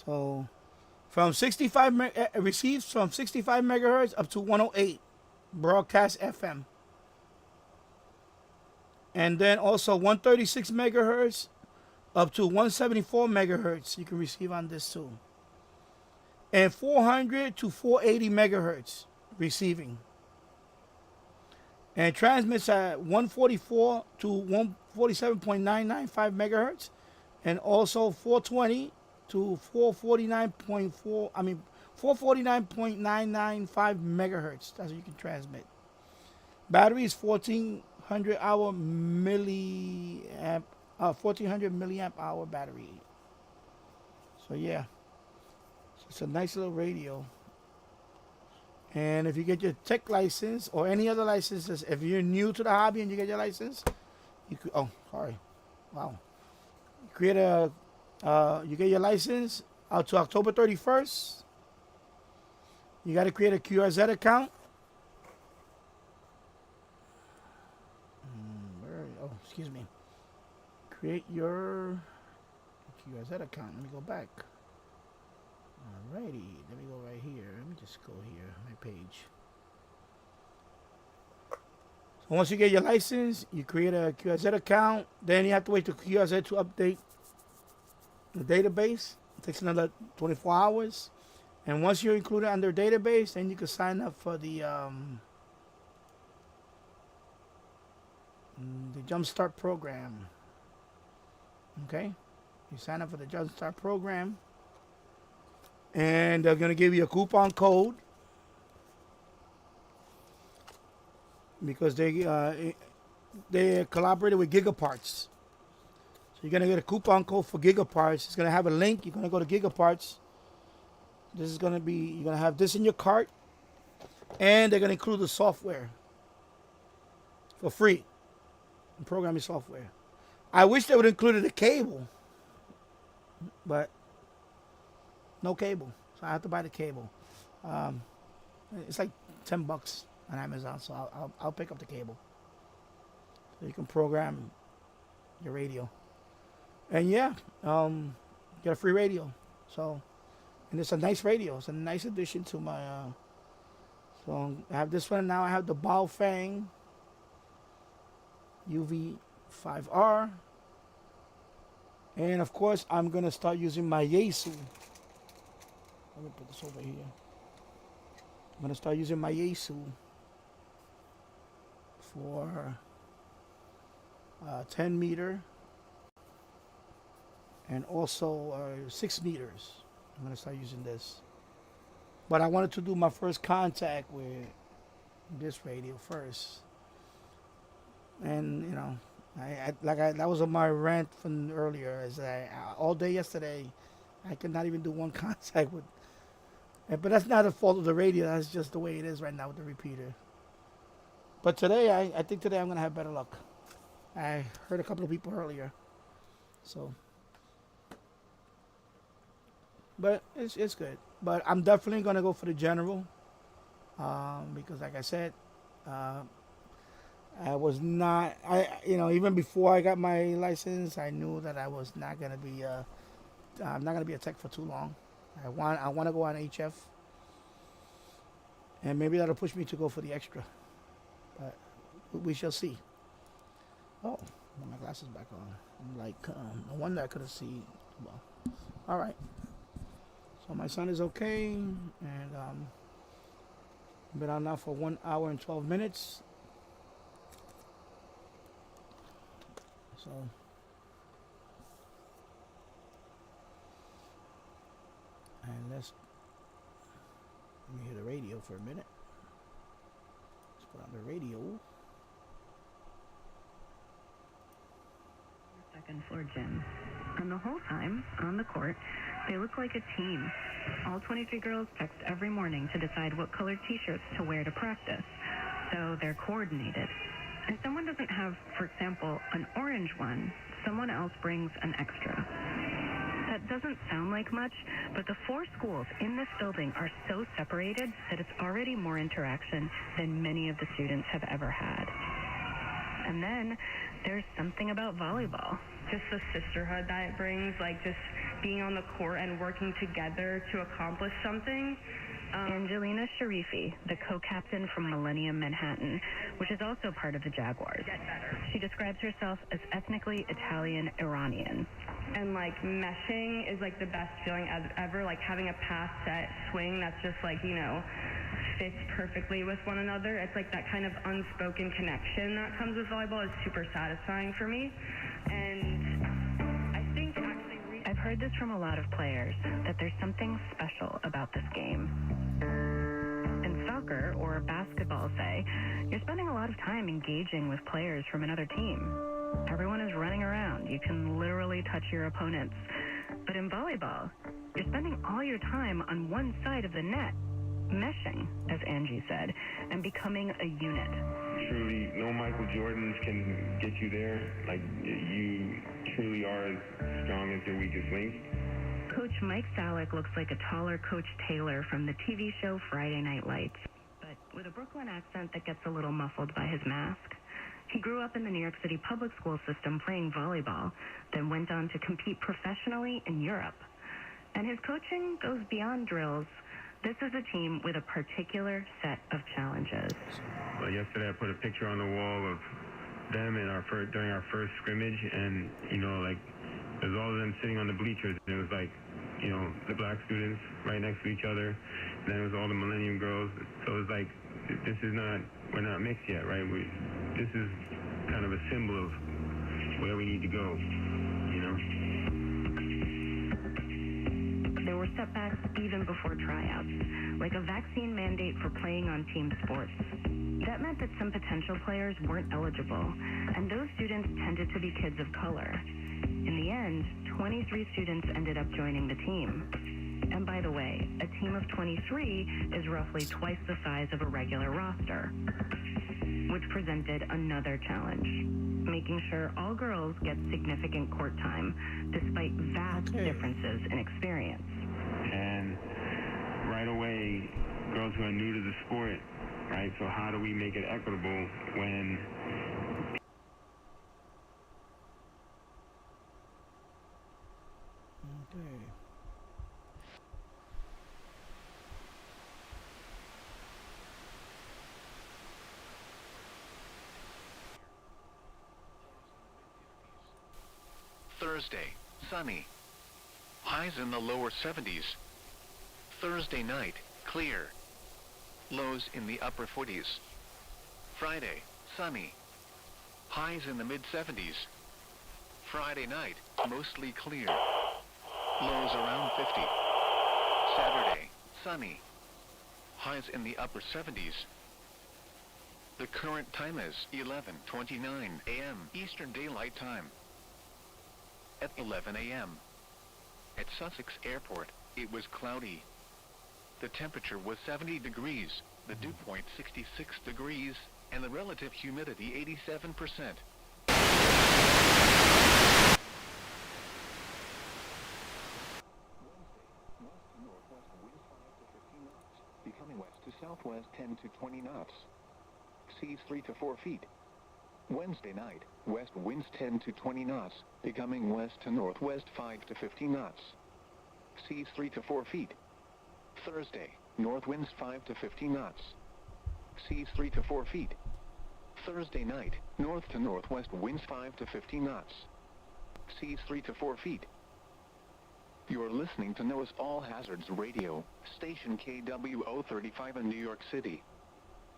So, receives from 65 megahertz up to 108 broadcast FM. And then also 136 megahertz up to 174 megahertz you can receive on this too. And 400 to 480 megahertz receiving. And transmits at 144 to 147.995 megahertz, and also 420 to 449.9995 megahertz. That's what you can transmit. Battery is 1400 milliamp hour battery. So yeah, it's a nice little radio. And if you get your tech license or any other licenses, if you're new to the hobby and you get your license, you could. Oh, sorry. Wow. You get your license out to October 31st. You got to create a QRZ account. Excuse me. Create your QRZ account. Let me go back. Alrighty, let me go right here. Let me just go here, my page. So once you get your license, you create a QRZ account. Then you have to wait for QRZ to update the database. It takes another 24 hours. And once you're included on their database, then you can sign up for the Jumpstart program. Okay? You sign up for the Jumpstart program. And they're going to give you a coupon code because they collaborated with Gigaparts. So you're going to get a coupon code for Gigaparts. It's going to have a link. You're going to go to Gigaparts. This is going to be, you're going to have this in your cart. And they're going to include the software for free. The programming software. I wish they would have included a cable. But no cable. So I have to buy the cable. It's like $10 on Amazon. So I'll pick up the cable. So you can program your radio. And yeah, get a free radio. So, and it's a nice radio. It's a nice addition to my. So I have this one now. I have the Baofeng UV5R, and of course I'm gonna start using my Yaesu. Let me put this over here. I'm gonna start using my Yaesu for 10 meter. And also 6 meters. I'm going to start using this. But I wanted to do my first contact with this radio first. And, you know, that was on my rant from earlier. Is that all day yesterday, I could not even do one contact with. But that's not the fault of the radio. That's just the way it is right now with the repeater. But today, I think today I'm going to have better luck. I heard a couple of people earlier. So. But it's good. But I'm definitely gonna go for the general, because like I said, I was not. Even before I got my license, I knew that I was not gonna be. I'm not gonna be a tech for too long. I want to go on HF, and maybe that'll push me to go for the extra. But we shall see. Oh, my glasses back on. I'm like, no wonder I couldn't see well. All right. So my son is okay, and been on now for 1 hour and 12 minutes. So and let me hear the radio for a minute. Let's put on the radio. Second floor gym. And the whole time, on the court, they look like a team. All 23 girls text every morning to decide what colored t-shirts to wear to practice. So they're coordinated. If someone doesn't have, for example, an orange one, someone else brings an extra. That doesn't sound like much, but the 4 schools in this building are so separated that it's already more interaction than many of the students have ever had. And then there's something about volleyball. Just the sisterhood that it brings, like just being on the court and working together to accomplish something. Angelina Sharifi, the co-captain from Millennium Manhattan, which is also part of the Jaguars. She describes herself as ethnically Italian Iranian. And like meshing is like the best feeling ever, like having a pass set swing that's just like, fits perfectly with one another. It's like that kind of unspoken connection that comes with volleyball is super satisfying for me. And I think actually I've heard this from a lot of players, that there's something special about this game. In soccer or basketball, say, you're spending a lot of time engaging with players from another team. Everyone is running around. You can literally touch your opponents. But in volleyball, you're spending all your time on one side of the net, meshing, as Angie said, and becoming a unit. Truly, no Michael Jordans can get you there. Like, you truly are as strong as your weakest link. Coach Mike Salick looks like a taller Coach Taylor from the TV show Friday Night Lights, but with a Brooklyn accent that gets a little muffled by his mask. He grew up in the New York City public school system playing volleyball, then went on to compete professionally in Europe. And his coaching goes beyond drills. This is a team with a particular set of challenges. Well, yesterday I put a picture on the wall of them during our first scrimmage, and there's all of them sitting on the bleachers, and it was like the black students right next to each other. And then it was all the Millennium girls. So it's like, we're not mixed yet, right? This is kind of a symbol of where we need to go, There were setbacks even before tryouts, like a vaccine mandate for playing on team sports. That meant that some potential players weren't eligible, and those students tended to be kids of color. In the end, 23 students ended up joining the team. And by the way, a team of 23 is roughly twice the size of a regular roster, which presented another challenge, making sure all girls get significant court time, despite vast differences in experience. And right away, girls who are new to the sport, right? So how do we make it equitable when... Okay. Thursday, sunny. Highs in the lower 70s. Thursday night, clear. Lows in the upper 40s. Friday, sunny. Highs in the mid-70s. Friday night, mostly clear. Lows around 50. Saturday, sunny. Highs in the upper 70s. The current time is 11:29 a.m. Eastern Daylight Time. At 11 a.m. At Sussex Airport, it was cloudy. The temperature was 70 degrees, the dew point 66 degrees, and the relative humidity 87%. Becoming west to southwest 10 to 20 knots. Seas 3 to 4 feet. Wednesday night, west winds 10 to 20 knots, becoming west to northwest 5 to 15 knots. Seas 3 to 4 feet. Thursday, north winds 5 to 15 knots. Seas 3 to 4 feet. Thursday night, north to northwest winds 5 to 15 knots. Seas 3 to 4 feet. You're listening to NOAA's All Hazards Radio, station KWO35 in New York City.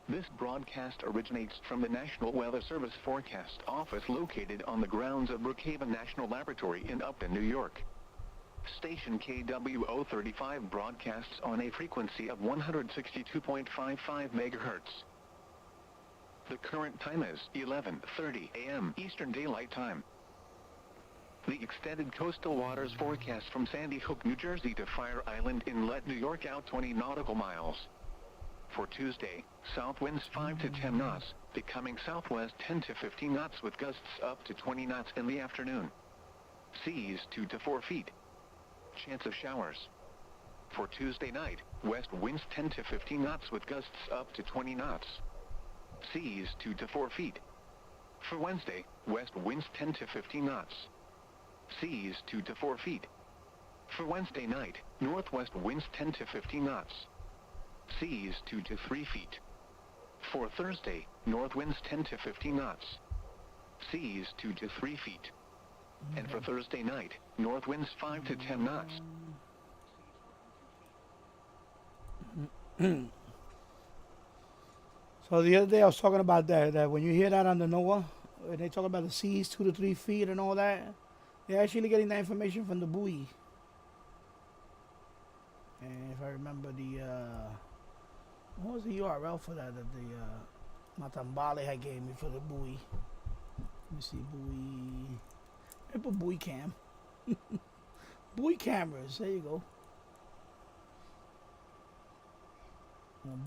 This broadcast originates from the National Weather Service Forecast Office located on the grounds of Brookhaven National Laboratory in Upton, New York. Station KWO35 broadcasts on a frequency of 162.55 megahertz. The current time is 11:30 a.m. Eastern Daylight Time. The extended coastal waters forecast from Sandy Hook, New Jersey to Fire Island Inlet, New York out 20 nautical miles. For Tuesday, south winds 5 to 10 knots, becoming southwest 10 to 15 knots with gusts up to 20 knots in the afternoon. Seas 2 to 4 feet. Chance of showers. For Tuesday night, west winds 10 to 15 knots with gusts up to 20 knots. Seas 2 to 4 feet. For Wednesday, west winds 10 to 15 knots. Seas 2 to 4 feet. For Wednesday night, northwest winds 10 to 15 knots. Seas 2 to 3 feet. For Thursday, north winds 10 to 15 knots. Seas 2 to 3 feet. And for Thursday night, north winds 5 to 10 knots. So the other day I was talking about that when you hear that on the NOAA, when they talk about the seas 2 to 3 feet and all that, they're actually getting that information from the buoy. And if I remember what was the URL for that the Matambale had gave me for the buoy? Let me see, buoy. I put buoy cam. Buoy cameras, there you go.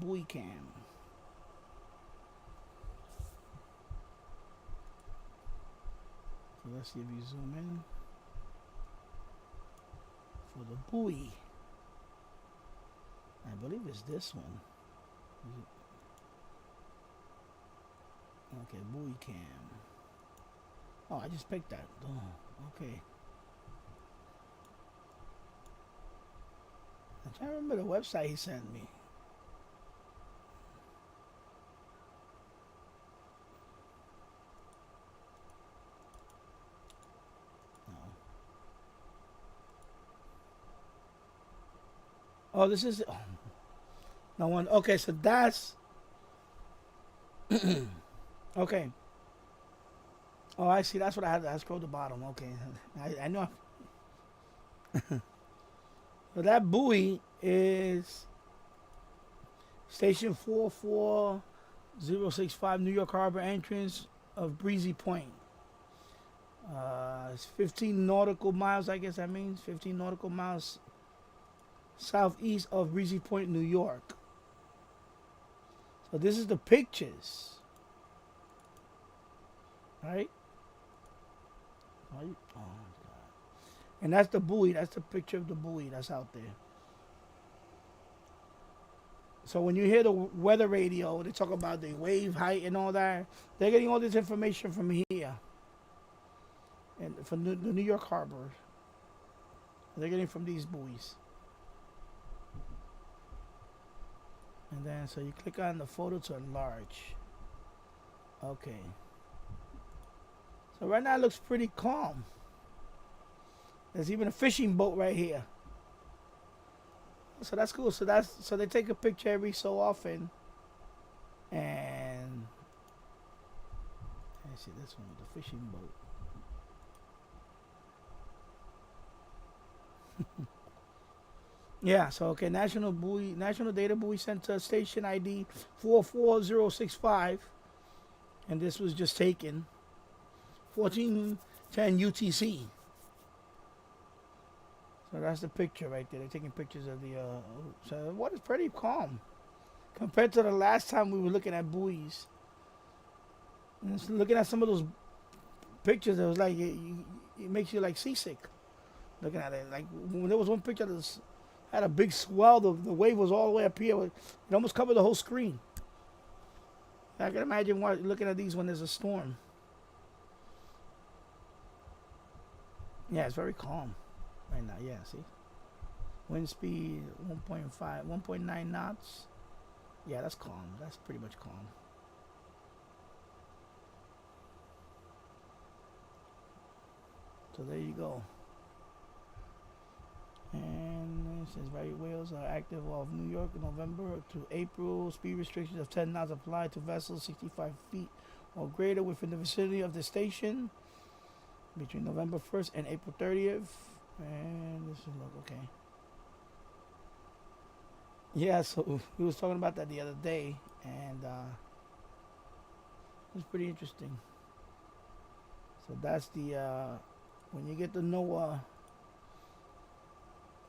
Buoy cam. So let's see if you zoom in for the buoy. I believe it's this one. Okay, buoy cam. Oh, I just picked that. Oh, okay. I'm trying to remember the website he sent me. No. Oh, this is. Oh, no one. Okay, so that's. Okay. Oh, I see. That's what I had. I scrolled the bottom. Okay, I know. So that buoy is station 44065 New York Harbor entrance of Breezy Point. It's 15 nautical miles. I guess that means 15 nautical miles southeast of Breezy Point, New York. So this is the pictures, right? Oh, God. And that's the buoy. That's the picture of the buoy that's out there. So when you hear the weather radio, they talk about the wave height and all that. They're getting all this information from here, and from the New York Harbor. They're getting from these buoys. And then so you click on the photo to enlarge. Okay. So right now it looks pretty calm. There's even a fishing boat right here. So that's cool. So they take a picture every so often. And I see this one with the fishing boat. Yeah, so okay, National Data Buoy Center Station ID 44065. And this was just taken 1410 UTC. So that's the picture right there. They're taking pictures of the so what is pretty calm compared to the last time we were looking at buoys. And looking at some of those pictures, it was like it makes you like seasick looking at it. Like when there was one picture that had a big swell, the wave was all the way up here. It almost covered the whole screen. I can imagine looking at these when there's a storm. Yeah, it's very calm right now. Yeah, see? Wind speed 1.9 knots. Yeah, that's calm. That's pretty much calm. So there you go. And it says right whales are active off New York in November to April. Speed restrictions of 10 knots apply to vessels 65 feet or greater within the vicinity of the station between November 1st and April 30th. And this is okay. Yeah, so we was talking about that the other day, and it was pretty interesting. So that's the when you get to know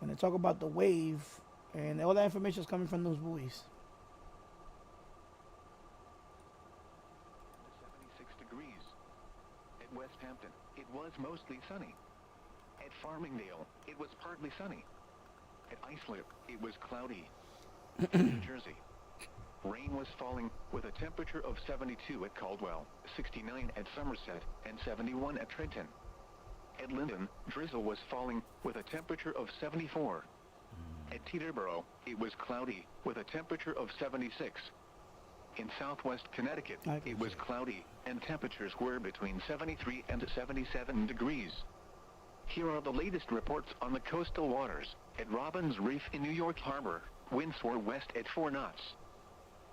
when they talk about the wave, and all that information is coming from those buoys. 76 degrees. At West Hampton, it was mostly sunny. At Farmingdale, it was partly sunny. At Islip, it was cloudy. New Jersey, rain was falling with a temperature of 72 at Caldwell, 69 at Somerset, and 71 at Trenton. At Linden, drizzle was falling with a temperature of 74. At Teterboro, it was cloudy with a temperature of 76. In southwest Connecticut, it was cloudy and temperatures were between 73 and 77 degrees. Here are the latest reports on the coastal waters. At Robbins Reef in New York Harbor, winds were west at 4 knots.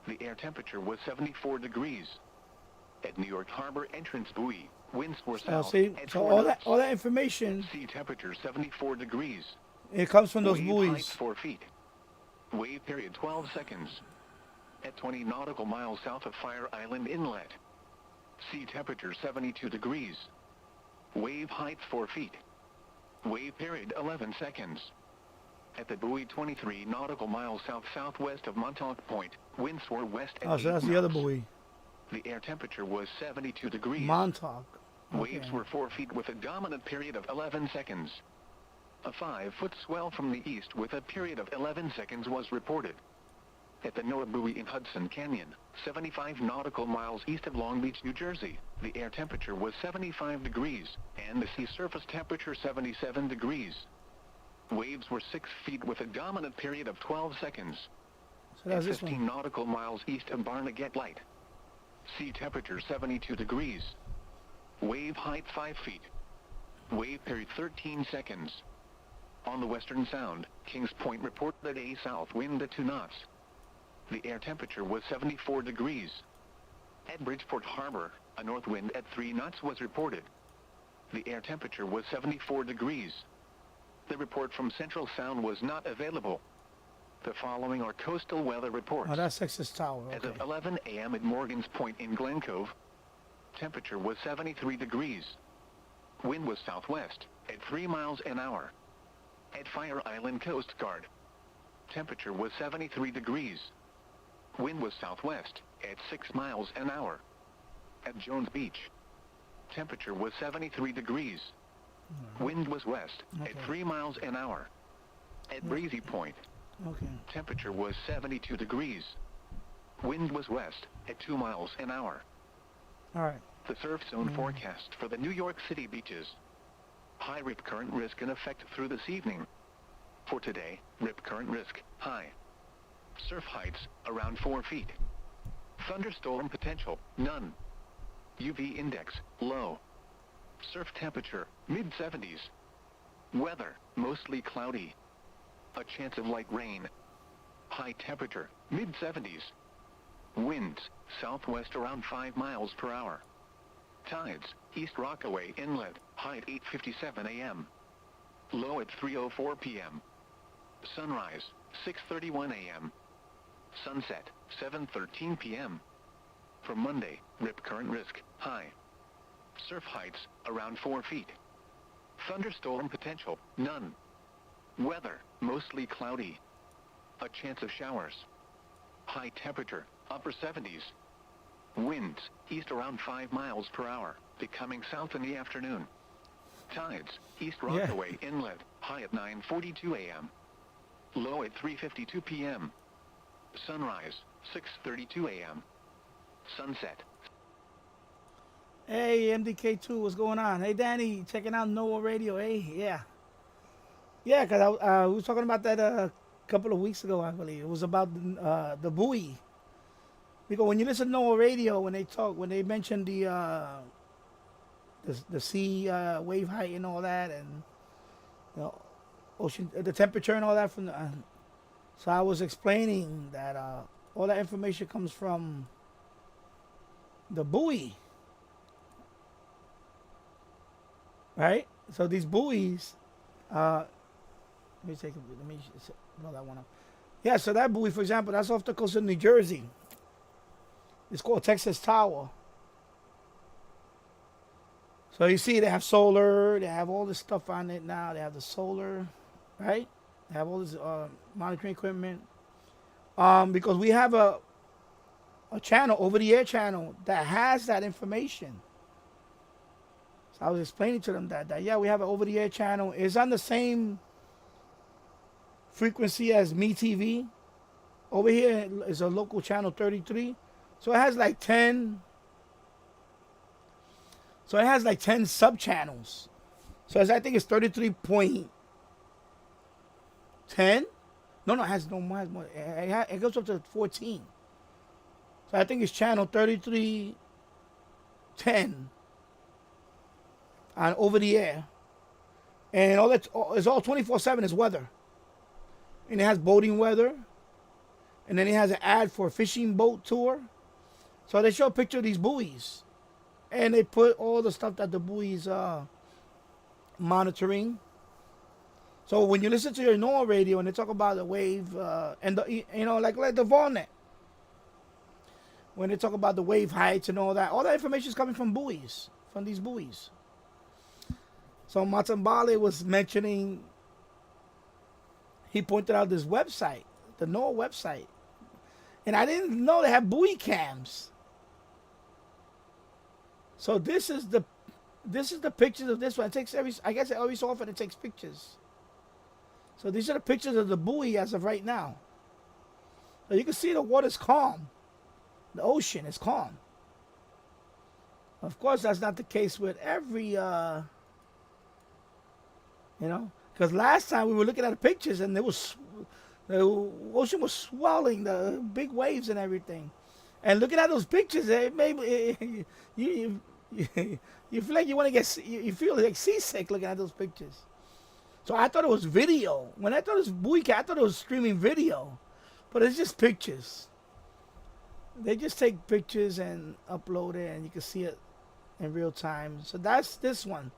The air temperature was 74 degrees. At New York Harbor entrance buoy, winds were south at 4 knots. all that information, Sea temperature 74 degrees. it comes from those Wave buoys. height 4 feet. Wave period 12 seconds. At 20 nautical miles south of Fire Island Inlet. Sea temperature 72 degrees. Wave height 4 feet. Wave period 11 seconds. At the buoy 23 nautical miles south-southwest of Montauk Point, winds were west at 8 So that's knots. the other buoy. The air temperature was 72 degrees. Montauk. Waves were 4 feet with a dominant period of 11 seconds. A 5-foot swell from the east with a period of 11 seconds was reported. At the Noah Buoy in Hudson Canyon, 75 nautical miles east of Long Beach, New Jersey, the air temperature was 75 degrees, and the sea surface temperature 77 degrees. Waves were 6 feet with a dominant period of 12 seconds. So that's At this 15 one. nautical miles east of Barnegat Light. Sea temperature 72 degrees. Wave height 5 feet. Wave period 13 seconds. On the Western Sound, Kings Point reported a south wind at 2 knots. The air temperature was 74 degrees. At Bridgeport Harbor, a north wind at 3 knots was reported. The air temperature was 74 degrees. The report from Central Sound was not available. The following are coastal weather reports. Oh, that's Texas Tower. As Okay. of 11 a.m. at Morgan's Point in Glen Cove, temperature was 73 degrees. Wind was southwest at 3 miles an hour. At Fire Island Coast Guard, temperature was 73 degrees. Wind was southwest at 6 miles an hour. At Jones Beach, temperature was 73 degrees. Wind was west Okay. at 3 miles an hour. At Breezy Point, Okay. temperature was 72 degrees. Wind was west at 2 miles an hour. All right. The surf zone forecast for the New York City beaches. High rip current risk in effect through this evening. For today, rip current risk, high. Surf heights, around 4 feet. Thunderstorm potential, none. UV index, low. Surf temperature, mid-70s. Weather, mostly cloudy. A chance of light rain. High temperature, mid-70s. Winds, southwest around 5 miles per hour. Tides, East Rockaway Inlet, high at 8:57 a.m. Low at 3:04 p.m. Sunrise, 6:31 a.m. Sunset, 7:13 p.m. For Monday, rip current risk, high. Surf heights, around 4 feet. Thunderstorm potential, none. Weather, mostly cloudy. A chance of showers. High temperature, upper 70s. Winds, east around 5 miles per hour, becoming south in the afternoon. Tides, East Rockaway Inlet, high at 9:42 a.m. Low at 3:52 p.m. Sunrise, 6:32 a.m. Sunset. Hey, MDK2, what's going on? Hey, Danny, checking out NOAA Radio. Hey, yeah. Yeah, because we was talking about that a couple of weeks ago, I believe. It was about the buoy. Because when you listen to NOAA Radio, when they mention the sea wave height and all that, and the ocean, the temperature and all that from the, so I was explaining that all that information comes from the buoy, right? So these buoys, let me blow that one up. Yeah, so that buoy, for example, that's off the coast of New Jersey. It's called Texas Tower. So you see, they have solar. They have all this stuff on it now. They have the solar, right? They have all this monitoring equipment. Because we have a channel, over-the-air channel, that has that information. So I was explaining to them that yeah, we have an over-the-air channel. It's on the same frequency as MeTV. Over here is a local channel 33. So it has like 10. So it has like 10 sub channels. So I think it's 33.10. No, it has no more. It goes up to 14. So I think it's channel 3310 on over the air. And all that is all 24/7 is weather. And it has boating weather. And then it has an ad for a fishing boat tour. So they show a picture of these buoys. And they put all the stuff that the buoys are monitoring. So when you listen to your NOAA radio and they talk about the wave, and the, like the Volnet, when they talk about the wave heights and all that information is coming from buoys, from these buoys. So Matambale was mentioning, he pointed out this website, the NOAA website. And I didn't know they have buoy cams. So this is the pictures of this one. It takes every so often it takes pictures. So these are the pictures of the buoy as of right now. So you can see the water's calm. The ocean is calm. Of course, that's not the case with every, because last time we were looking at the pictures and the ocean was swelling, the big waves and everything. And looking at those pictures, you feel like you feel like seasick looking at those pictures. So I thought it was video. When I thought it was buoy cam, I thought it was streaming video, but it's just pictures. They just take pictures and upload it, and you can see it in real time. So that's this one,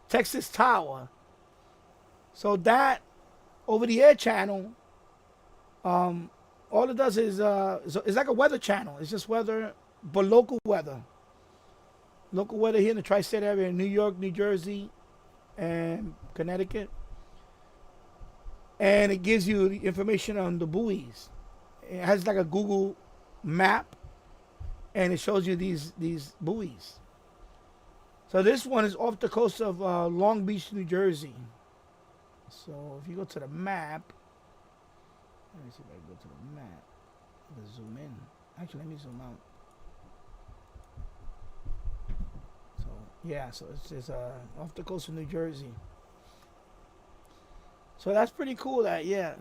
Texas Tower. So that over the air channel, all it does is it's like a weather channel. It's just weather, but local weather. Local weather here in the tri-state area in New York, New Jersey, and Connecticut. And it gives you the information on the buoys. It has like a Google map, and it shows you these buoys. So this one is off the coast of Long Beach, New Jersey. So if you go to the map, let me see if I can go to the map. Let's zoom in. Actually, let me zoom out. So yeah, so it's just off the coast of New Jersey. So that's pretty cool. That yeah,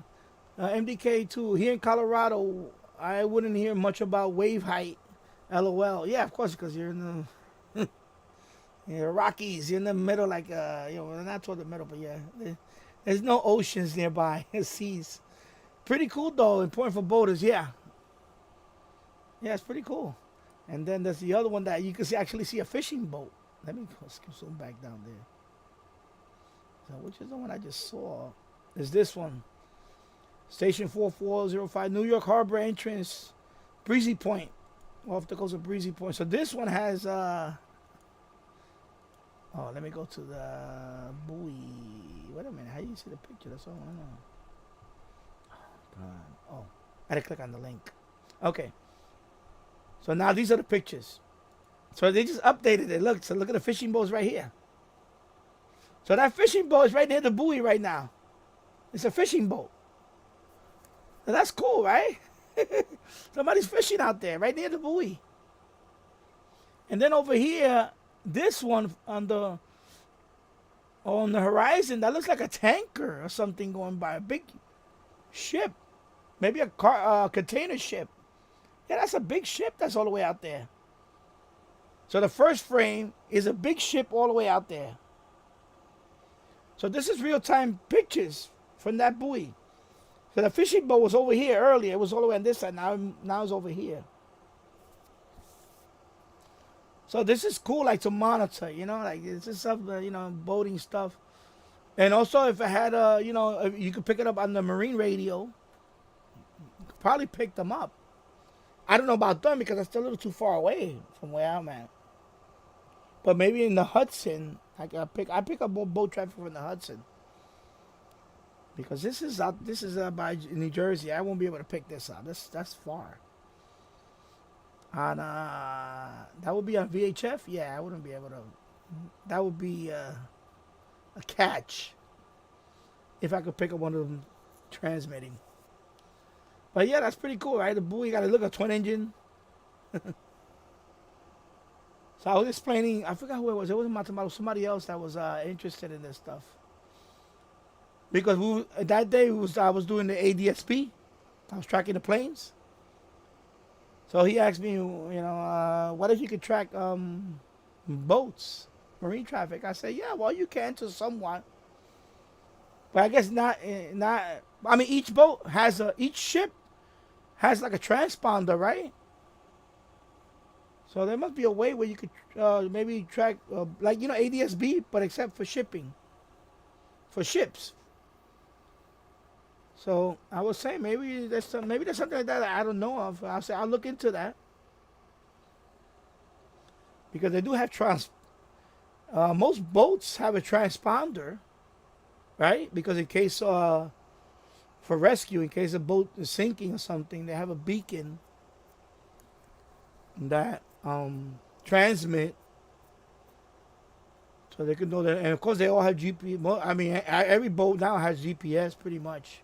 MDK2 here in Colorado. I wouldn't hear much about wave height. LOL. Yeah, of course, because you're in the Rockies. You're in the middle, like not toward the middle, but yeah, there's no oceans nearby. Seas. Pretty cool though. Important for boaters. Yeah. Yeah, it's pretty cool. And then there's the other one that you can actually see a fishing boat. Let me zoom back down there. So which is the one I just saw? Is this one? Station 4405, New York Harbor entrance, Breezy Point, off the coast of Breezy Point. So this one has let me go to the buoy. Wait a minute, how do you see the picture? That's all I know. Oh, God. Oh, I had to click on the link. Okay. So now these are the pictures. So they just updated it. Look, so look at the fishing boats right here. So that fishing boat is right near the buoy right now. It's a fishing boat. Now that's cool, right? Somebody's fishing out there right near the buoy. And then over here, this one on the horizon, that looks like a tanker or something going by, a big ship. Maybe a container ship. Yeah, that's a big ship that's all the way out there. So the first frame is a big ship all the way out there. So this is real-time pictures from that buoy. So the fishing boat was over here earlier. It was all the way on this side. Now it's over here. So this is cool, like to monitor, like it's just stuff, boating stuff. And also, if it had if you could pick it up on the marine radio. You could probably pick them up. I don't know about them because that's still a little too far away from where I'm at. But maybe in the Hudson, I pick up more boat traffic from the Hudson. Because this is by New Jersey. I won't be able to pick this up. That's far. And that would be on VHF. Yeah, I wouldn't be able to. That would be a catch if I could pick up one of them transmitting. But yeah, that's pretty cool, right? The buoy got to look a twin engine. So I was explaining. I forgot who it was. It wasn't Matamalo. Somebody else that was interested in this stuff. Because that day I was doing the ADSP. I was tracking the planes. So he asked me, what if you could track boats, marine traffic? I said, yeah, well, you can to somewhat. But I guess not. I mean, each ship has like a transponder, right? So there must be a way where you could maybe track, ADSB, but except for shipping, for ships. So I was saying maybe there's something like that I don't know of. I'll look into that because they do have most boats have a transponder, right? Because in case for rescue, in case a boat is sinking or something, they have a beacon that transmit, so they can know that. And of course, they all have GPS. I mean, every boat now has GPS pretty much.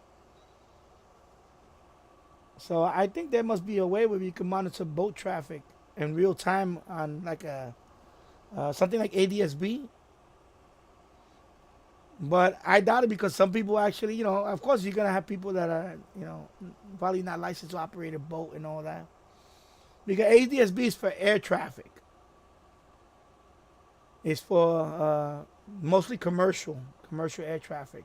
So I think there must be a way where you can monitor boat traffic in real time on like something like ADSB. But I doubt it because some people actually, of course you're going to have people that are, probably not licensed to operate a boat and all that. Because ADSB is for air traffic. It's for mostly commercial commercial air traffic,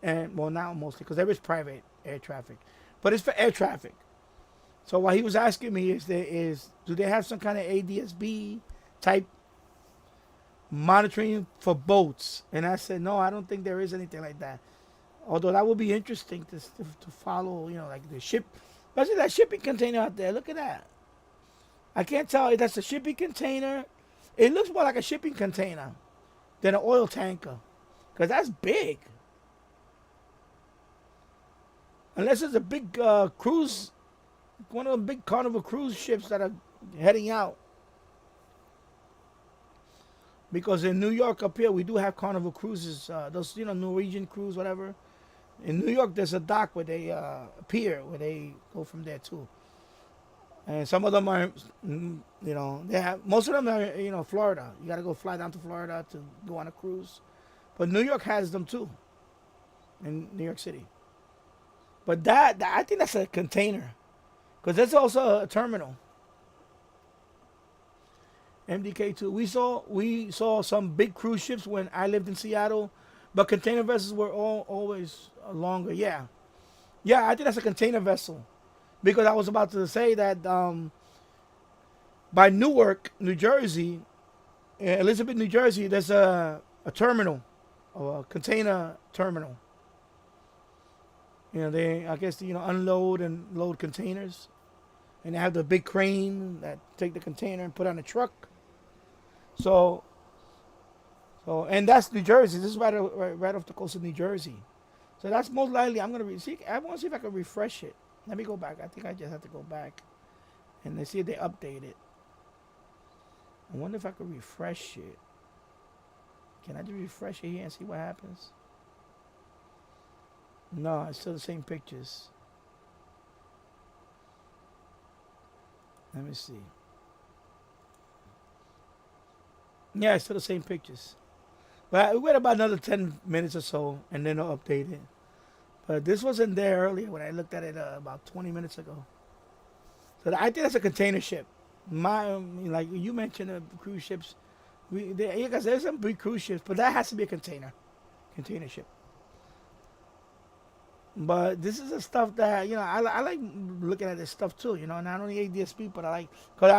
and well now mostly because there is private air traffic, but it's for air traffic. So what he was asking me is do they have some kind of ADSB type monitoring for boats? And I said no, I don't think there is anything like that. Although that would be interesting to follow, like the ship, especially that shipping container out there. Look at that. I can't tell if that's a shipping container. It looks more like a shipping container than an oil tanker, because that's big. Unless it's a big cruise, one of the big Carnival cruise ships that are heading out. Because in New York up here, we do have Carnival cruises. Those, Norwegian cruise, whatever. In New York, there's a dock where they pier where they go from there too. And some of them are, they have most of them are, Florida. You got to go fly down to Florida to go on a cruise. But New York has them too, in New York City. But that I think that's a container, because that's also a terminal. MDK2. We saw some big cruise ships when I lived in Seattle, but container vessels were always longer. Yeah, I think that's a container vessel, because I was about to say that by Newark, New Jersey, Elizabeth, New Jersey, there's a terminal, or a container terminal. I guess unload and load containers, and they have the big crane that take the container and put on a truck. So, and that's New Jersey. This is right off the coast of New Jersey. So that's most likely. I want to see if I can refresh it. Let me go back. I think I just have to go back and see if they update it. I wonder if I could refresh it. Can I just refresh it here and see what happens? No, it's still the same pictures. Let me see. Yeah, it's still the same pictures. But we wait about another 10 minutes or so, and then I'll update it. But this wasn't there earlier when I looked at it about 20 minutes ago. So I think that's a container ship. Like you mentioned, cruise ships. Because there's some big cruise ships, but that has to be a container ship. But this is the stuff that I like looking at this stuff too. Not only ADSB, but I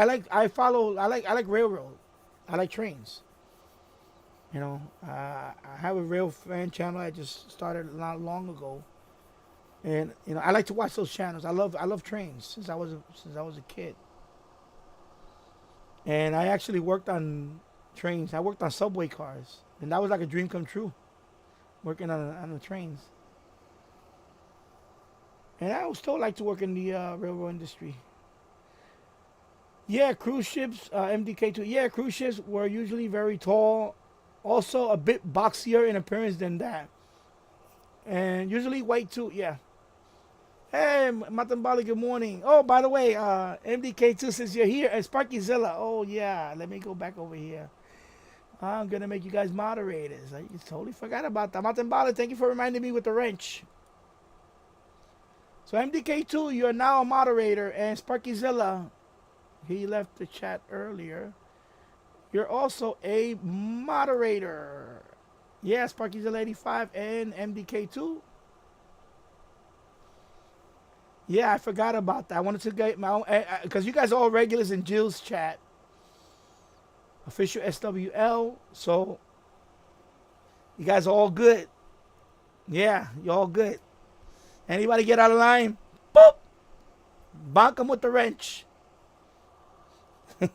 like railroad. I like trains. I have a rail fan channel I just started not long ago, and I like to watch those channels. I love trains since I was a kid, and I actually worked on trains. I worked on subway cars, and that was like a dream come true, working on the trains. And I would still like to work in the railroad industry. Yeah, cruise ships, MDK2. Yeah, cruise ships were usually very tall, also a bit boxier in appearance than that, and usually white too. Yeah. Hey, Matambali, good morning. Oh, by the way, MDK2, since you're here, and Sparkyzilla. Oh yeah, let me go back over here. I'm gonna make you guys moderators. I totally forgot about that. Matambali, thank you for reminding me with the wrench. So MDK2, you're now a moderator, and Sparkyzilla, he left the chat earlier. You're also a moderator. Yeah, Sparkyzilla85 and MDK2. Yeah, I forgot about that. I wanted to get my own, because you guys are all regulars in Jill's chat. Official SWL. So, you guys are all good. Yeah, you're all good. Anybody get out of line? Boop! Bonk them with the wrench. You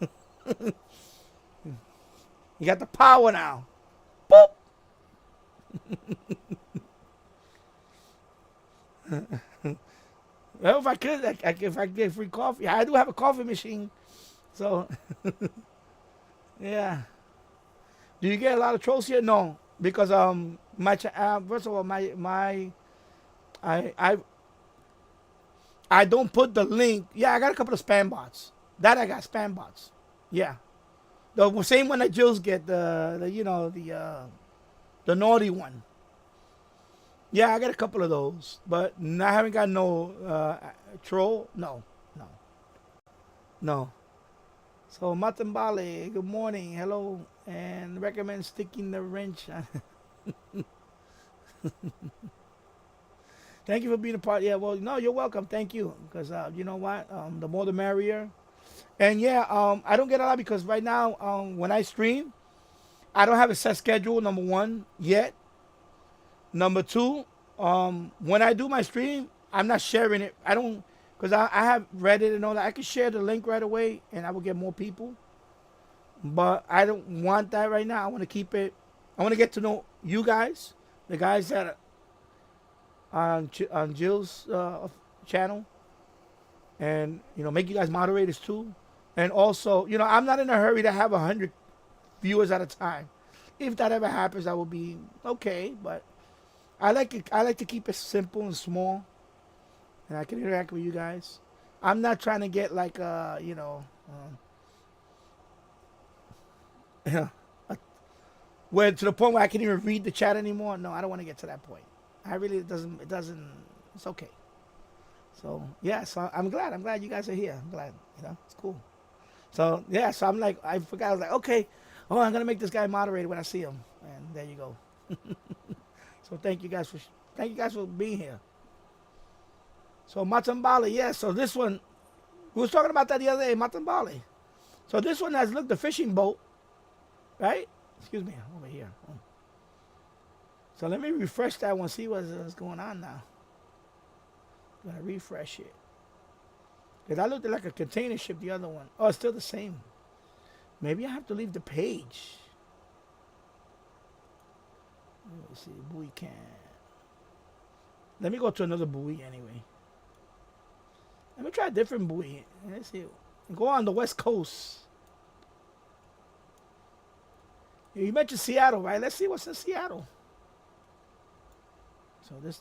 got the power now. Boop! Well, if I could, if I could get free coffee. I do have a coffee machine. So, yeah. Do you get a lot of trolls here? No. Because, first of all, I don't put the link. Yeah, I got a couple of spam bots. That I got spam bots. Yeah, the same one that Jill's get, the naughty one. Yeah, I got a couple of those, but I haven't got no troll. No. So Matambale, good morning, hello, and recommend sticking the wrench on. Thank you for being a part. Yeah, well, no, you're welcome. Thank you. Because you know what? The more the merrier. And yeah, I don't get a lot because right now, when I stream, I don't have a set schedule. Number one, yet. Number two, when I do my stream, I'm not sharing it. I don't, because I have Reddit and all that. I can share the link right away, and I will get more people. But I don't want that right now. I want to keep it. I want to get to know you guys, the guys that are on Jill's channel, and make you guys moderators too. And also, I'm not in a hurry to have 100 viewers at a time. If that ever happens, that will be okay. But I like it. I like to keep it simple and small, and I can interact with you guys. I'm not trying to get like where to the point where I can even read the chat anymore. No, I don't want to get to that point. I really it doesn't. It's okay. So yeah, so I'm glad you guys are here. I'm glad. It's cool. So yeah, so I'm like, I forgot. I was like, okay, I'm gonna make this guy moderator when I see him, and there you go. So thank you guys for being here. So Matambali, yeah. So this one, we was talking about that the other day, Matambali. So this one has the fishing boat, right? Excuse me, over here. So let me refresh that one, see what's going on now. I'm gonna refresh it. Because I looked at like a container ship, the other one. Oh, it's still the same. Maybe I have to leave the page. Let me see, buoy can. Let me go to another buoy anyway. Let me try a different buoy. Let's see. Go on the West Coast. You mentioned Seattle, right? Let's see what's in Seattle. So there's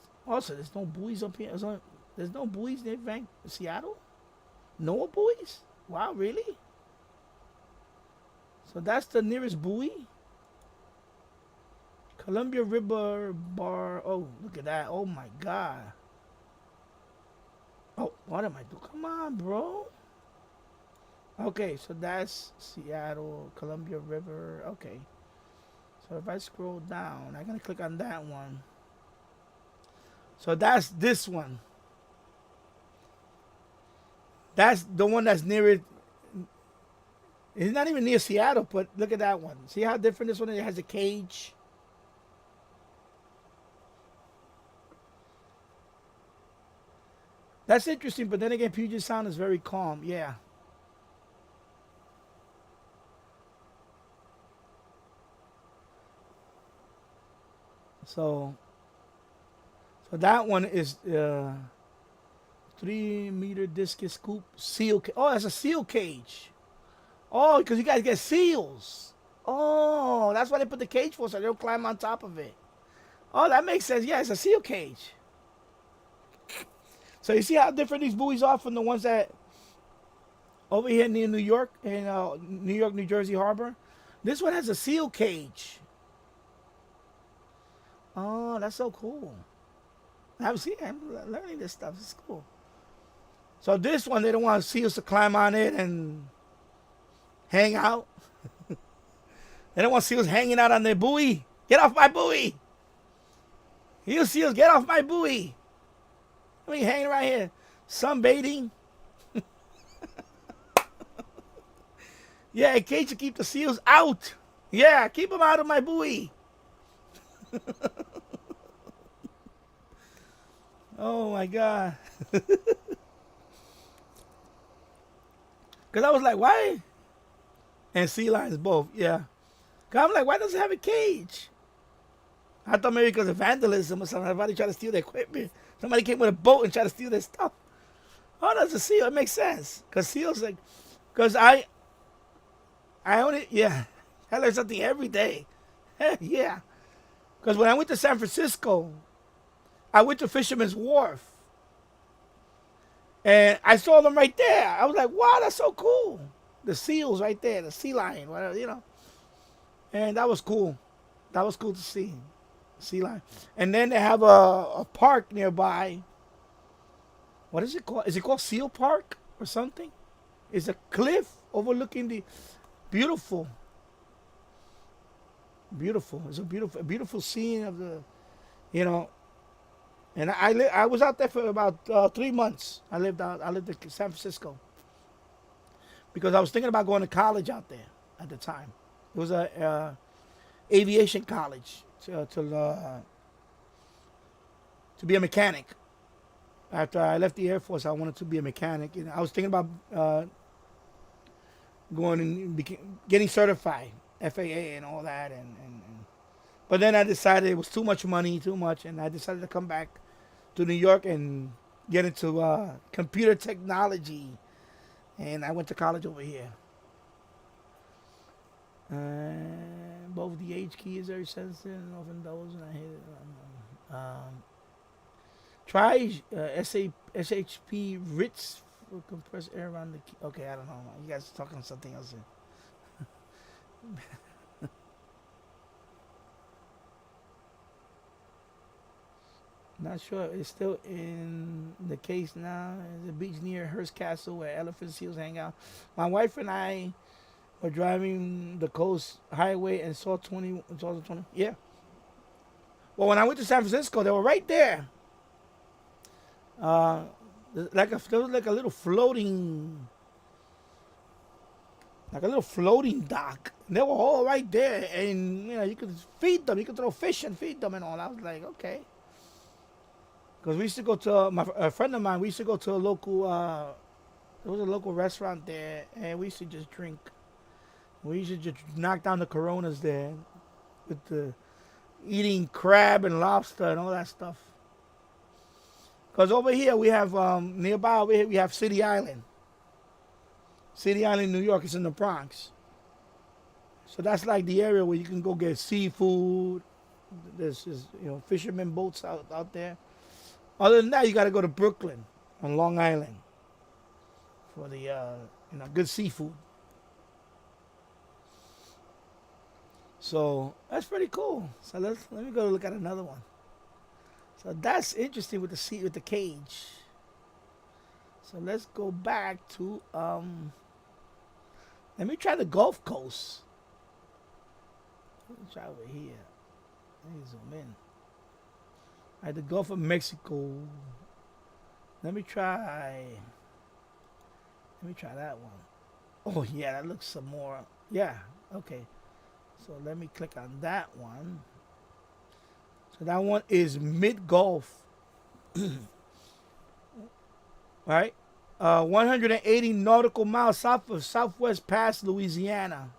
no buoys up here. There's no buoys near Seattle? No buoys? Wow, really? So that's the nearest buoy? Columbia River Bar. Oh, look at that. Oh my God. Oh, what am I doing? Come on, bro. Okay, so that's Seattle, Columbia River. Okay. So if I scroll down, I'm going to click on that one. So that's this one. That's the one that's near it. It's not even near Seattle, but look at that one. See how different this one is? It has a cage. That's interesting, but then again, Puget Sound is very calm. Yeah. So that one is 3-meter discus scoop seal. Oh, that's a seal cage. Oh, because you guys get seals. Oh, that's why they put the cage for, so they don't climb on top of it. Oh, that makes sense. Yeah, it's a seal cage. So you see how different these buoys are from the ones that over here near New York and New Jersey Harbor? This one has a seal cage. Oh, that's so cool. I'm learning this stuff. It's cool. So this one, they don't want seals to climb on it and hang out. They don't want seals hanging out on their buoy. Get off my buoy. You seals, get off my buoy. I mean, hanging right here. Sunbathing. Yeah, a cage to keep the seals out. Yeah, keep them out of my buoy. Oh my God. Because I was like, why? And sea lions both, yeah. Because I'm like, why does it have a cage? I thought maybe because of vandalism or something. Everybody tried to steal their equipment. Somebody came with a boat and tried to steal their stuff. Oh, that's a seal. It makes sense. Because seals, like, because I only, yeah. I learn something every day. Yeah. Because when I went to San Francisco, I went to Fisherman's Wharf. And I saw them right there. I was like, wow, that's so cool. The seals right there, the sea lion, whatever, And that was cool. That was cool to see. Sea lion. And then they have a park nearby. What is it called? Is it called Seal Park or something? It's a cliff overlooking the beautiful. Beautiful. It's a beautiful scene of the, you know. And I was out there for about 3 months. I lived in San Francisco because I was thinking about going to college out there at the time. It was a aviation college to be a mechanic. After I left the Air Force, I wanted to be a mechanic, and I was thinking about going and getting certified, FAA and all that, and but then I decided it was too much money, and I decided to come back to New York and get into computer technology, and I went to college over here. Both the H key is very sensitive, and often those, and I hate it. Try SHP Ritz for compressed air around the key. Okay, I don't know. You guys are talking something else here. Not sure. It's still in the case now. It's a beach near Hearst Castle where elephant seals hang out. My wife and I were driving the coast highway and saw 20. Yeah. Well, when I went to San Francisco, they were right there. There was like a little floating, dock. And they were all right there, and you could feed them. You could throw fish and feed them and all. I was like, okay. Because we used to go to a friend of mine. We used to go to a local. There was a local restaurant there, and we used to just drink. We used to just knock down the Coronas there, with the eating crab and lobster and all that stuff. Because over here we have nearby over here we have City Island. City Island, New York, is in the Bronx. So that's like the area where you can go get seafood. There's fishermen boats out there. Other than that, you got to go to Brooklyn on Long Island for the good seafood. So that's pretty cool. So let me go look at another one. So that's interesting with the cage. So let's go back to let me try the Gulf Coast. Let me try over here. Let me zoom in. All right, the Gulf of Mexico. Let me try that one. Oh yeah, that looks some more. Yeah, okay. So let me click on that one. So that one is mid-Gulf. Right? 180 nautical miles south of Southwest Pass, Louisiana.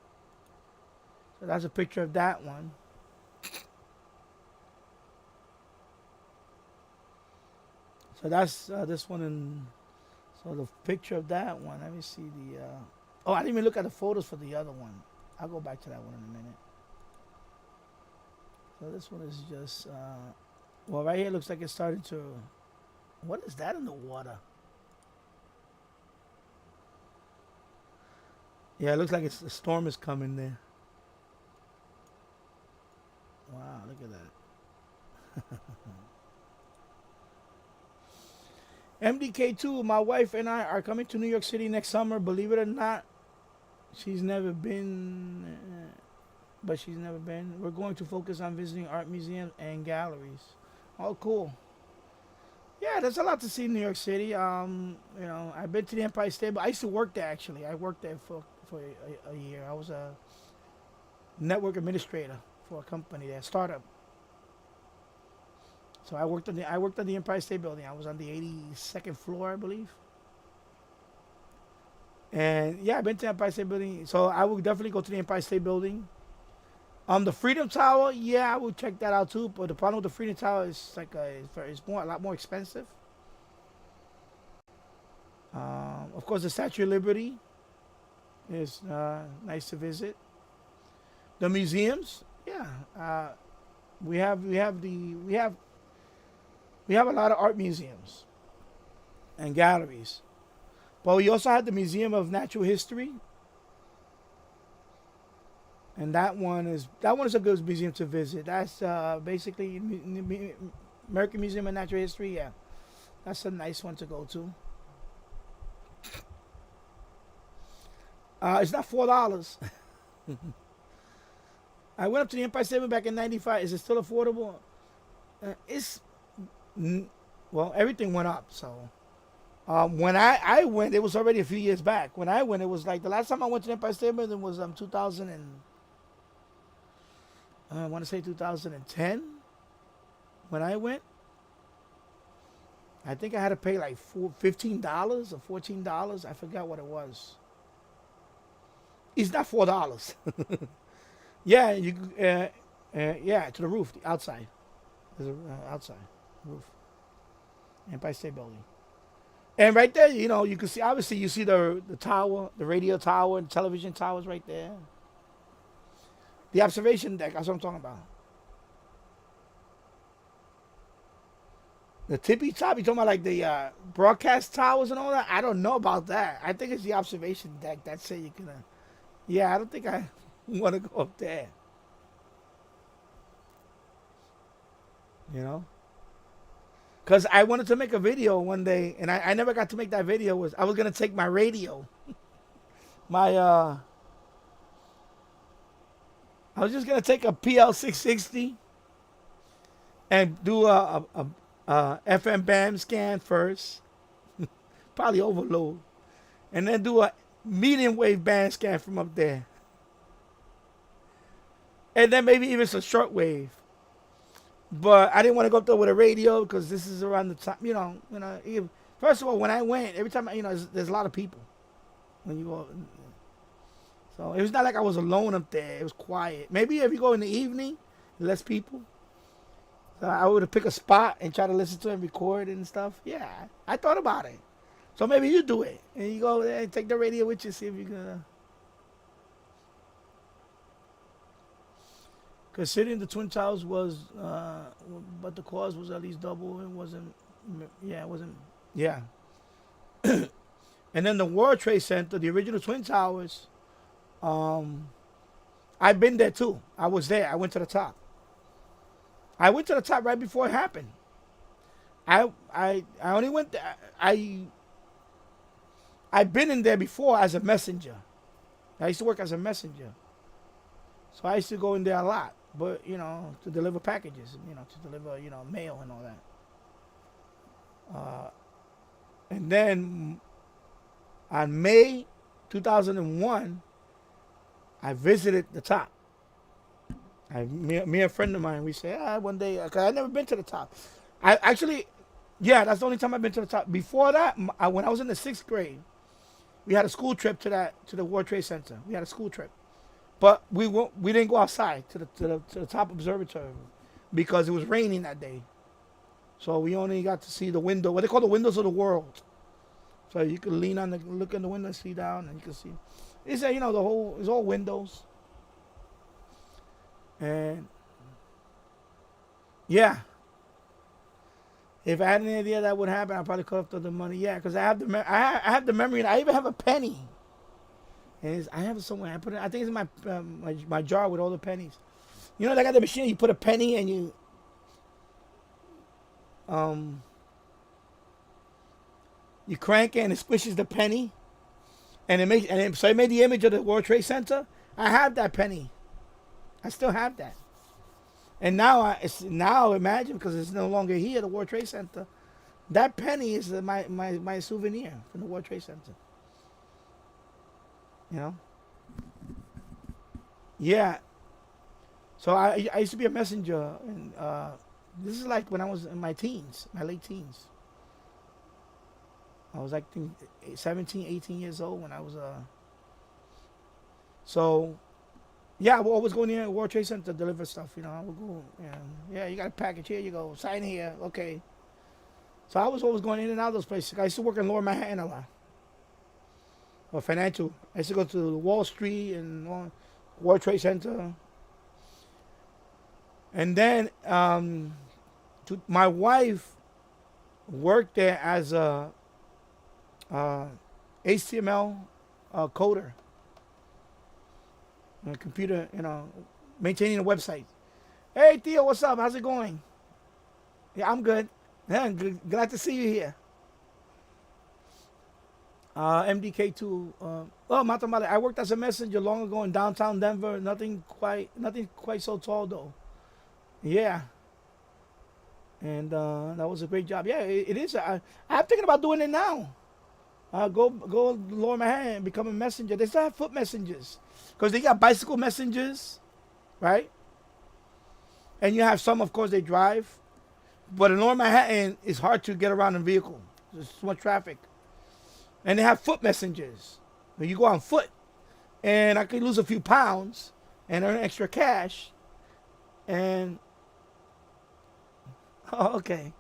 So that's a picture of that one. So that's this one, and so the picture of that one. Let me see the. Oh, I didn't even look at the photos for the other one. I'll go back to that one in a minute. So this one is just. Well, right here it looks like it's starting to. What is that in the water? Yeah, it looks like a storm is coming there. Wow, look at that. MDK2, my wife and I are coming to New York City next summer. Believe it or not, she's never been. We're going to focus on visiting art museums and galleries. Oh, cool. Yeah, there's a lot to see in New York City. I've been to the Empire State, but I used to work there actually. I worked there for a year. I was a network administrator for a company there, startup. So I worked on the Empire State Building. I was on the 82nd floor, I believe. And yeah, I've been to the Empire State Building. So I will definitely go to the Empire State Building. The Freedom Tower, yeah, I will check that out too. But the problem with the Freedom Tower is it's a lot more expensive. Of course, the Statue of Liberty is nice to visit. The museums, yeah, we have a lot of art museums and galleries, but we also have the Museum of Natural History. And that one is a good museum to visit. That's basically American Museum of Natural History. Yeah, that's a nice one to go to. It's not $4. I went up to the Empire State Building back in '95. Is it still affordable? Well, everything went up. So when I went, it was already a few years back. When I went, it was like the last time I went to the Empire State Building was 2000 and I want to say 2010. When I went, I think I had to pay like $15 or $14. I forgot what it was. It's not $4. Yeah, yeah, to the roof, the outside. There's a outside roof, Empire State Building, and right there, you can see. Obviously, you see the tower, the radio tower, and television towers right there. The observation deck. That's what I'm talking about. The tippy top. You talking about like the broadcast towers and all that? I don't know about that. I think it's the observation deck. That's it. You can. Yeah, I don't think I want to go up there. Because I wanted to make a video one day, and I never got to make that video. I was going to take my radio. I was just going to take a PL660 and do a FM band scan first. Probably overload. And then do a medium wave band scan from up there. And then maybe even some shortwave. But I didn't want to go up there with a radio because this is around the time, first of all, when I went, every time, there's a lot of people when you go. So it was not like I was alone up there. It was quiet. Maybe if you go in the evening, less people. So I would have picked a spot and try to listen to it and record and stuff. Yeah, I thought about it. So maybe you do it. And you go there and take the radio with you, see if you can. Considering the Twin Towers was, but the cost was at least double. It wasn't, yeah. And then the World Trade Center, the original Twin Towers, I've been there too. I was there. I went to the top. I went to the top right before it happened. I only went there. I've been in there before as a messenger. I used to work as a messenger. So I used to go in there a lot. But, to deliver packages, to deliver, mail and all that. And then on May 2001, I visited the top. Me and a friend of mine, we said, one day, because I'd never been to the top. That's the only time I've been to the top. Before that, when I was in the 6th grade, we had a school trip to the World Trade Center. We had a school trip. But we didn't go outside to the top observatory because it was raining that day. So we only got to see the window, what they call the windows of the world. So you could look in the window and see down, and you can see. It's it's all windows. And yeah, if I had any idea that would happen, I probably could have thrown the money. Yeah, because I have the memory, and I even have a penny. And I have it somewhere. I think it's in my jar with all the pennies. They got the machine. You put a penny and you crank it and it squishes the penny, and so it made the image of the World Trade Center. I have that penny. I still have that. And now imagine, because it's no longer here, the World Trade Center. That penny is my souvenir from the World Trade Center. Yeah. So I used to be a messenger, and this is like when I was in my late teens. I was like 17, 18 years old when I was So, yeah, I would always go in the World Trade Center to deliver stuff. I would go, yeah, you got a package, here you go, sign here, okay. So I was always going in and out of those places. I used to work in Lower Manhattan a lot. Or financial. I used to go to Wall Street and World Trade Center. And then my wife worked there as a HTML coder. On a computer, maintaining a website. Hey, Theo, what's up? How's it going? Yeah, I'm good. Yeah, glad to see you here. MDK2. Oh, Matamale. I worked as a messenger long ago in downtown Denver. Nothing quite so tall though. Yeah, and that was a great job. Yeah, it is. I'm thinking about doing it now. Go lower my hand and become a messenger. They still have foot messengers because they got bicycle messengers, right? And you have some, of course, they drive. But in Lower Manhattan, it's hard to get around in vehicle. There's so much traffic. And they have foot messengers. Where you go on foot. And I could lose a few pounds and earn extra cash. And, oh, okay.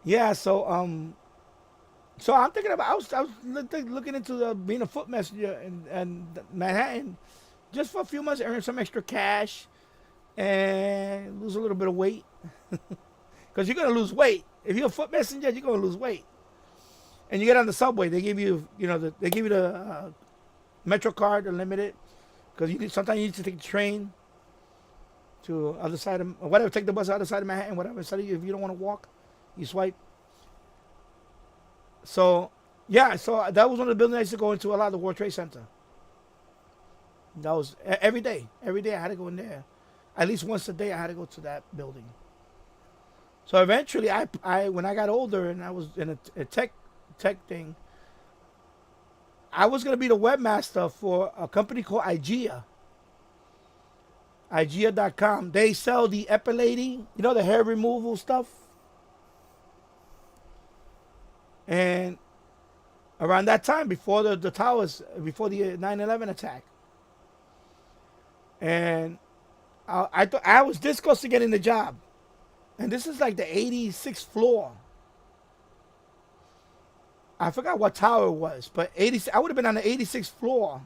Yeah, so I'm thinking about, I was looking into being a foot messenger in Manhattan just for a few months, earn some extra cash and lose a little bit of weight. Because you're going to lose weight. If you're a foot messenger, you're going to lose weight. And you get on the subway, they give you, they give you the Metro card, unlimited. Because sometimes you need to take the train to other side of, or whatever, take the bus to the other side of Manhattan, whatever. So if you don't want to walk, you swipe. So, yeah, so that was one of the buildings I used to go into a lot, the World Trade Center. That was every day. Every day I had to go in there. At least once a day I had to go to that building. So eventually, I when I got older and I was in a tech thing, I was going to be the webmaster for a company called IGEA. IGEA.com. They sell the epilating, the hair removal stuff. And around that time, before the towers, before the 9/11 attack, and I thought I was this close to getting the job. And this is like the 86th floor. I forgot what tower it was, but I would have been on the 86th floor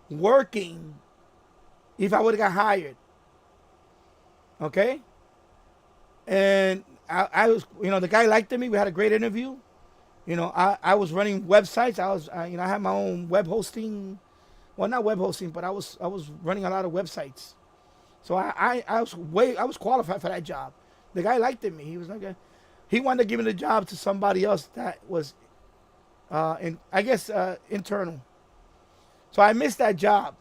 working if I would have got hired. Okay? And I was, the guy liked me. We had a great interview. I was running websites. I had my own web hosting. Well, not web hosting, but I was running a lot of websites. So I was qualified for that job. The guy liked me. He was like, he wanted to give me the job to somebody else that was, internal. So I missed that job.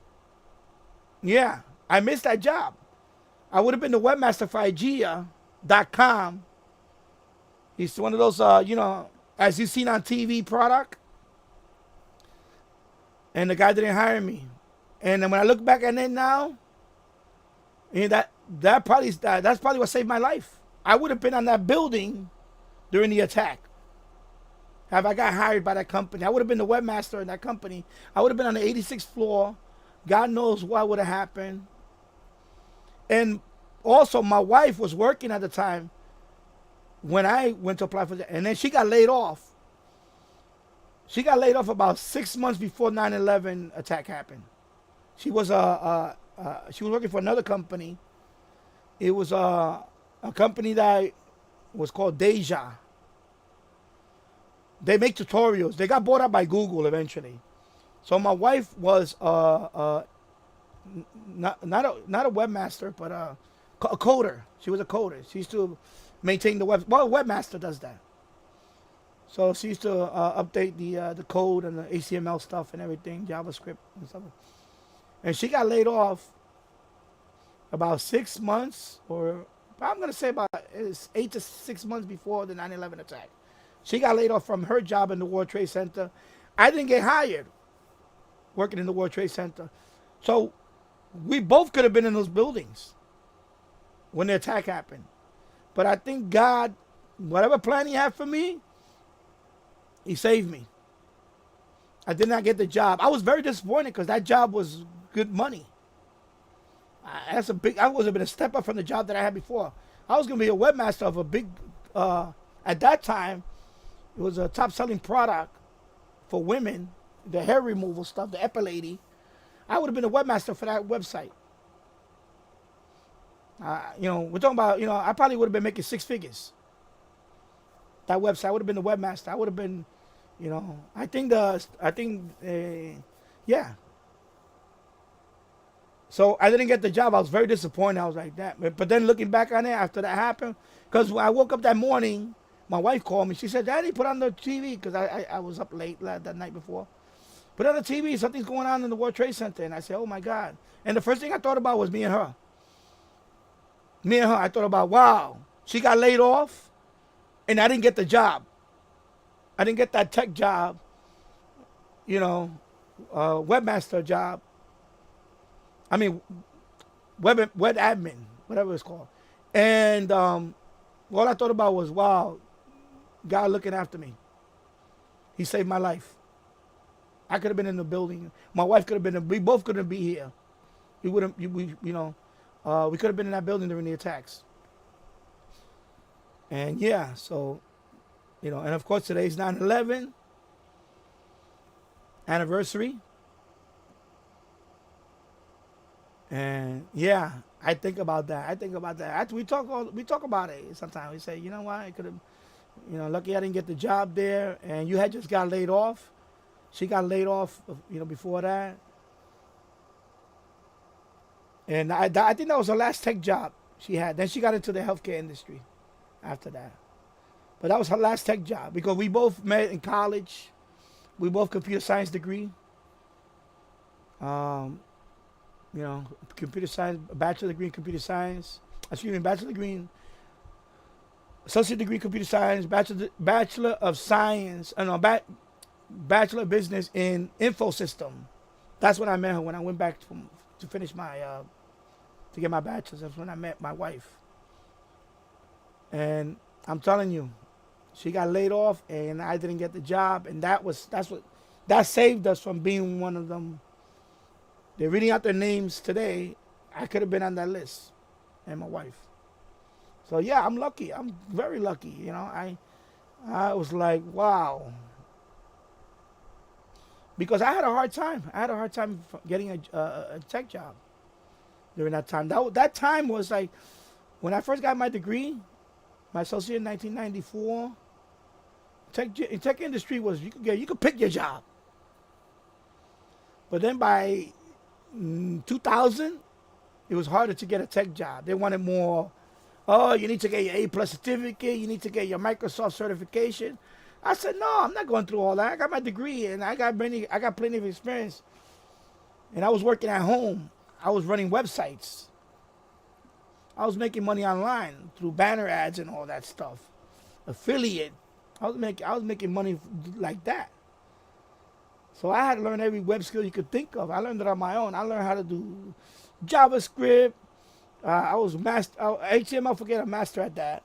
Yeah, I missed that job. I would have been the webmaster for IGEA.com. He's one of those, as you've seen on TV product. And the guy didn't hire me. And then when I look back at it now, that's probably what saved my life. I would have been on that building during the attack. Have I got hired by that company? I would have been the webmaster in that company. I would have been on the 86th floor. God knows what would have happened. And also, my wife was working at the time when I went to apply for that. And then she got laid off. She got laid off about 6 months before 9/11 attack happened. She was working for another company. It was a company that was called Deja. They make tutorials. They got bought out by Google eventually. So my wife was not a webmaster, but a coder. She was a coder. She used to maintain the web. Well, a webmaster does that. So she used to update the code and the HTML stuff and everything, JavaScript and stuff. And she got laid off about 6 months, or I'm going to say about 8 to 6 months before the 9/11 attack. She got laid off from her job in the World Trade Center. I didn't get hired working in the World Trade Center. So we both could have been in those buildings when the attack happened. But I think God, whatever plan he had for me, he saved me. I did not get the job. I was very disappointed because that job was good money. I was have been a step up from the job that I had before. I was going to be a webmaster of a big, at that time, it was a top selling product for women, the hair removal stuff, the epilating. I would have been a webmaster for that website. We're talking about, I probably would have been making 6 figures. That website, I would have been the webmaster. I would have been, yeah. So I didn't get the job. I was very disappointed. I was like that. But then looking back on it after that happened, because when I woke up that morning, my wife called me. She said, "Daddy, put on the TV," because I was up late that night before. Put on the TV. Something's going on in the World Trade Center. And I said, "Oh my God!" And the first thing I thought about was me and her. Me and her. I thought about, wow, she got laid off, and I didn't get the job. I didn't get that tech job. You know, webmaster job. I mean, web admin, whatever it's called. And all I thought about was, wow, God looking after me. He saved my life. I could have been in the building. My wife could have been. We both couldn't be here. We wouldn't. We could have been in that building during the attacks. And yeah, so, and of course today's 9/11 anniversary. And yeah, I think about that. We talk about it sometimes. We say, you know what, I could have, lucky I didn't get the job there. And you had just got laid off. She got laid off, before that. And I think that was her last tech job she had. Then she got into the healthcare industry after that. But that was her last tech job because we both met in college. We both computer science degree. Computer science, bachelor degree in computer science. Bachelor degree in associate degree in computer science, bachelor of science, bachelor of business in info system. That's when I met her. When I went back to finish my to get my bachelor's, that's when I met my wife. And I'm telling you, she got laid off, and I didn't get the job, and that saved us from being one of them. They're reading out their names today. I could have been on that list, and my wife. So yeah, I'm lucky. I'm very lucky. I was like, wow. Because I had a hard time. Getting a tech job during that time. That time was like when I first got my degree, my associate in 1994. Tech industry was you could pick your job. But then by 2000, it was harder to get a tech job. They wanted more. Oh, you need to get your A+ certificate. You need to get your Microsoft certification. I said, no, I'm not going through all that. I got my degree and I got plenty of experience. And I was working at home. I was running websites. I was making money online through banner ads and all that stuff. Affiliate. I was making money like that. So I had to learn every web skill you could think of. I learned it on my own. I learned how to do JavaScript. I was HTML, forget, a master at that.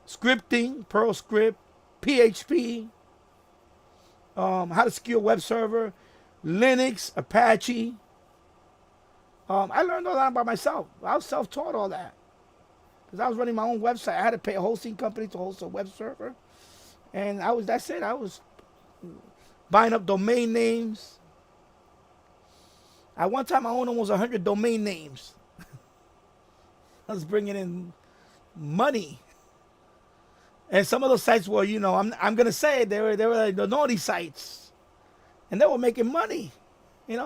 Scripting, Perl script, PHP, how to secure web server, Linux, Apache. I learned all that by myself. I was self-taught all that because I was running my own website. I had to pay a hosting company to host a web server, and that's it. I was buying up domain names. At one time, I owned almost 100 domain names. I was bringing in money. And some of those sites were, I'm gonna say they were like the naughty sites, and they were making money, they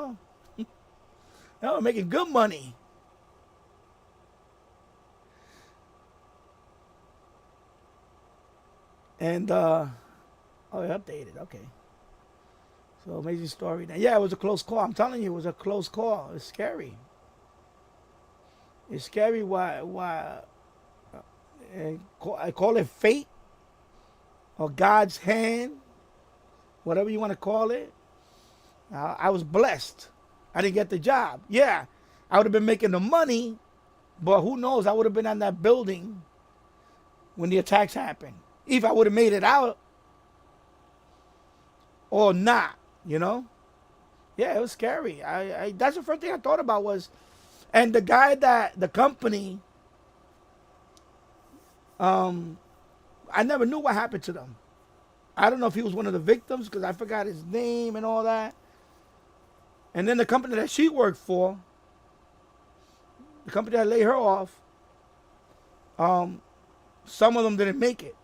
were making good money. And they updated, okay. So amazing story. Now, yeah, it was a close call. I'm telling you, it was a close call. It's scary. It's scary. Why? I call it fate. Or God's hand, whatever you want to call it. I was blessed. I didn't get the job. Yeah, I would have been making the money, but who knows? I would have been on that building when the attacks happened. If I would have made it out or not, Yeah, it was scary. That's the first thing I thought about was, and the guy the company, I never knew what happened to them. I don't know if he was one of the victims because I forgot his name and all that. And then the company that she worked for, the company that laid her off, some of them didn't make it.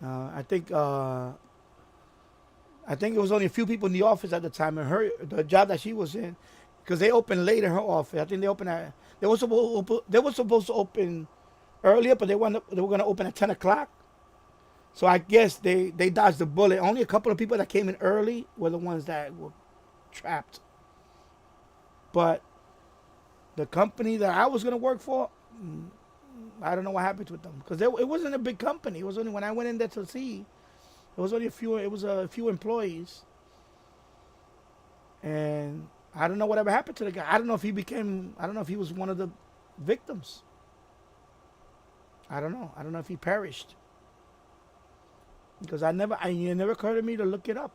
I think it was only a few people in the office at the time, and the job that she was in, because they opened late in her office. I think they opened at they were supposed to open earlier, but they were going to open at 10 o'clock. So I guess they dodged the bullet. Only a couple of people that came in early were the ones that were trapped. But the company that I was going to work for, I don't know what happened with them, because it wasn't a big company. It was only, when I went in there to see, it was only a few employees. And I don't know whatever happened to the guy. I don't know if he was one of the victims. I don't know. I don't know if he perished. Because it never occurred to me to look it up.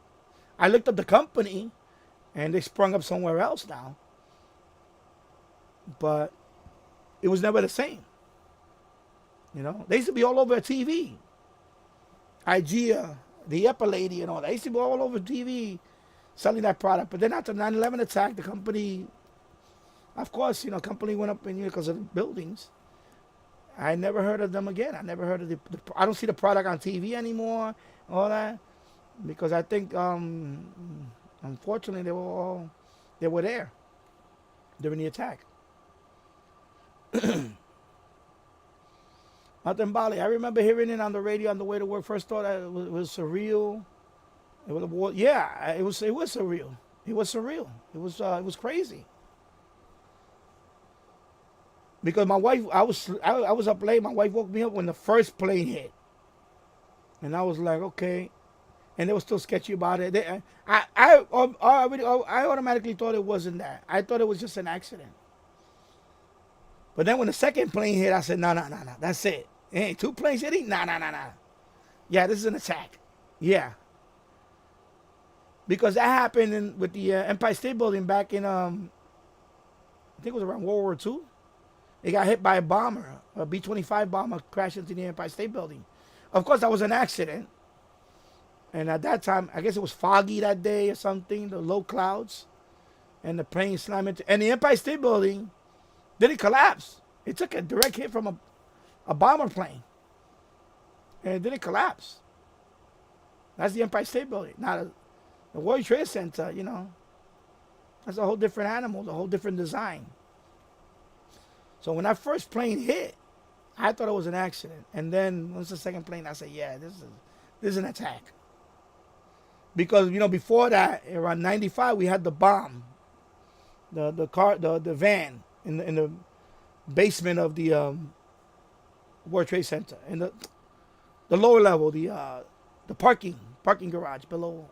I looked up the company, and they sprung up somewhere else now. But it was never the same. You know, they used to be all over TV. IGEA, the Upper Lady, and all that. They used to be all over TV selling that product. But then after the 9/11 attack, the company, of course, company went up in here because of the buildings. I never heard of them again. I never heard of I don't see the product on TV anymore, all that, because I think, unfortunately, they were there during the attack. Out in Bali, I remember hearing it on the radio on the way to work. First thought it was surreal. It was surreal. It was surreal. It was crazy. Because my wife, I was up late. My wife woke me up when the first plane hit, and I was like, okay. And they were still sketchy about it. I automatically thought it wasn't that. I thought it was just an accident. But then when the second plane hit, I said, no, that's it. Hey, 2 planes hitting? No. Yeah, this is an attack. Yeah. Because that happened with the Empire State Building back in, I think it was around World War II. It got hit by a bomber, a B-25 bomber crashed into the Empire State Building. Of course, that was an accident. And at that time, I guess it was foggy that day or something, the low clouds. And the plane slammed into, and the Empire State Building didn't collapse. It took a direct hit from a bomber plane. And it didn't collapse. That's the Empire State Building. Now, the World Trade Center, that's a whole different animal, a whole different design. So when that first plane hit, I thought it was an accident. And then once the second plane, I said, yeah, this is an attack. Because, before that, around 95, we had the bomb. The van in the basement of the World Trade Center. In the lower level, the parking garage below.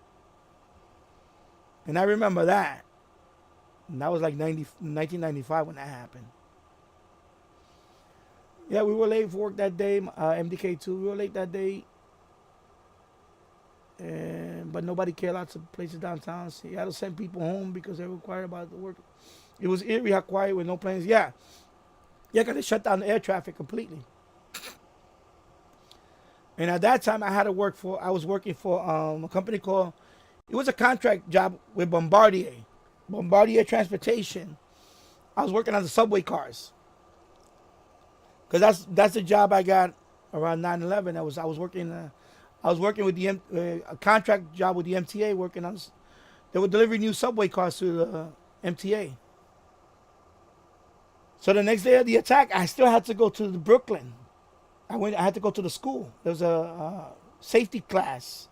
And I remember that. And that was like 1995 when that happened. Yeah, we were late for work that day, MDK2. We were late that day. But nobody cared. Lots of places downtown. So you had to send people home because they were quiet about the work. It was eerie how quiet with no planes. Yeah, because they shut down the air traffic completely. And at that time, I was working for a company called, it was a contract job with Bombardier Transportation. I was working on the subway cars. Because that's the job I got around 9/11. I was working with a contract job with the MTA, working on. They were delivering new subway cars to the MTA. So the next day of the attack, I still had to go to Brooklyn. I had to go to the school. There was a safety class,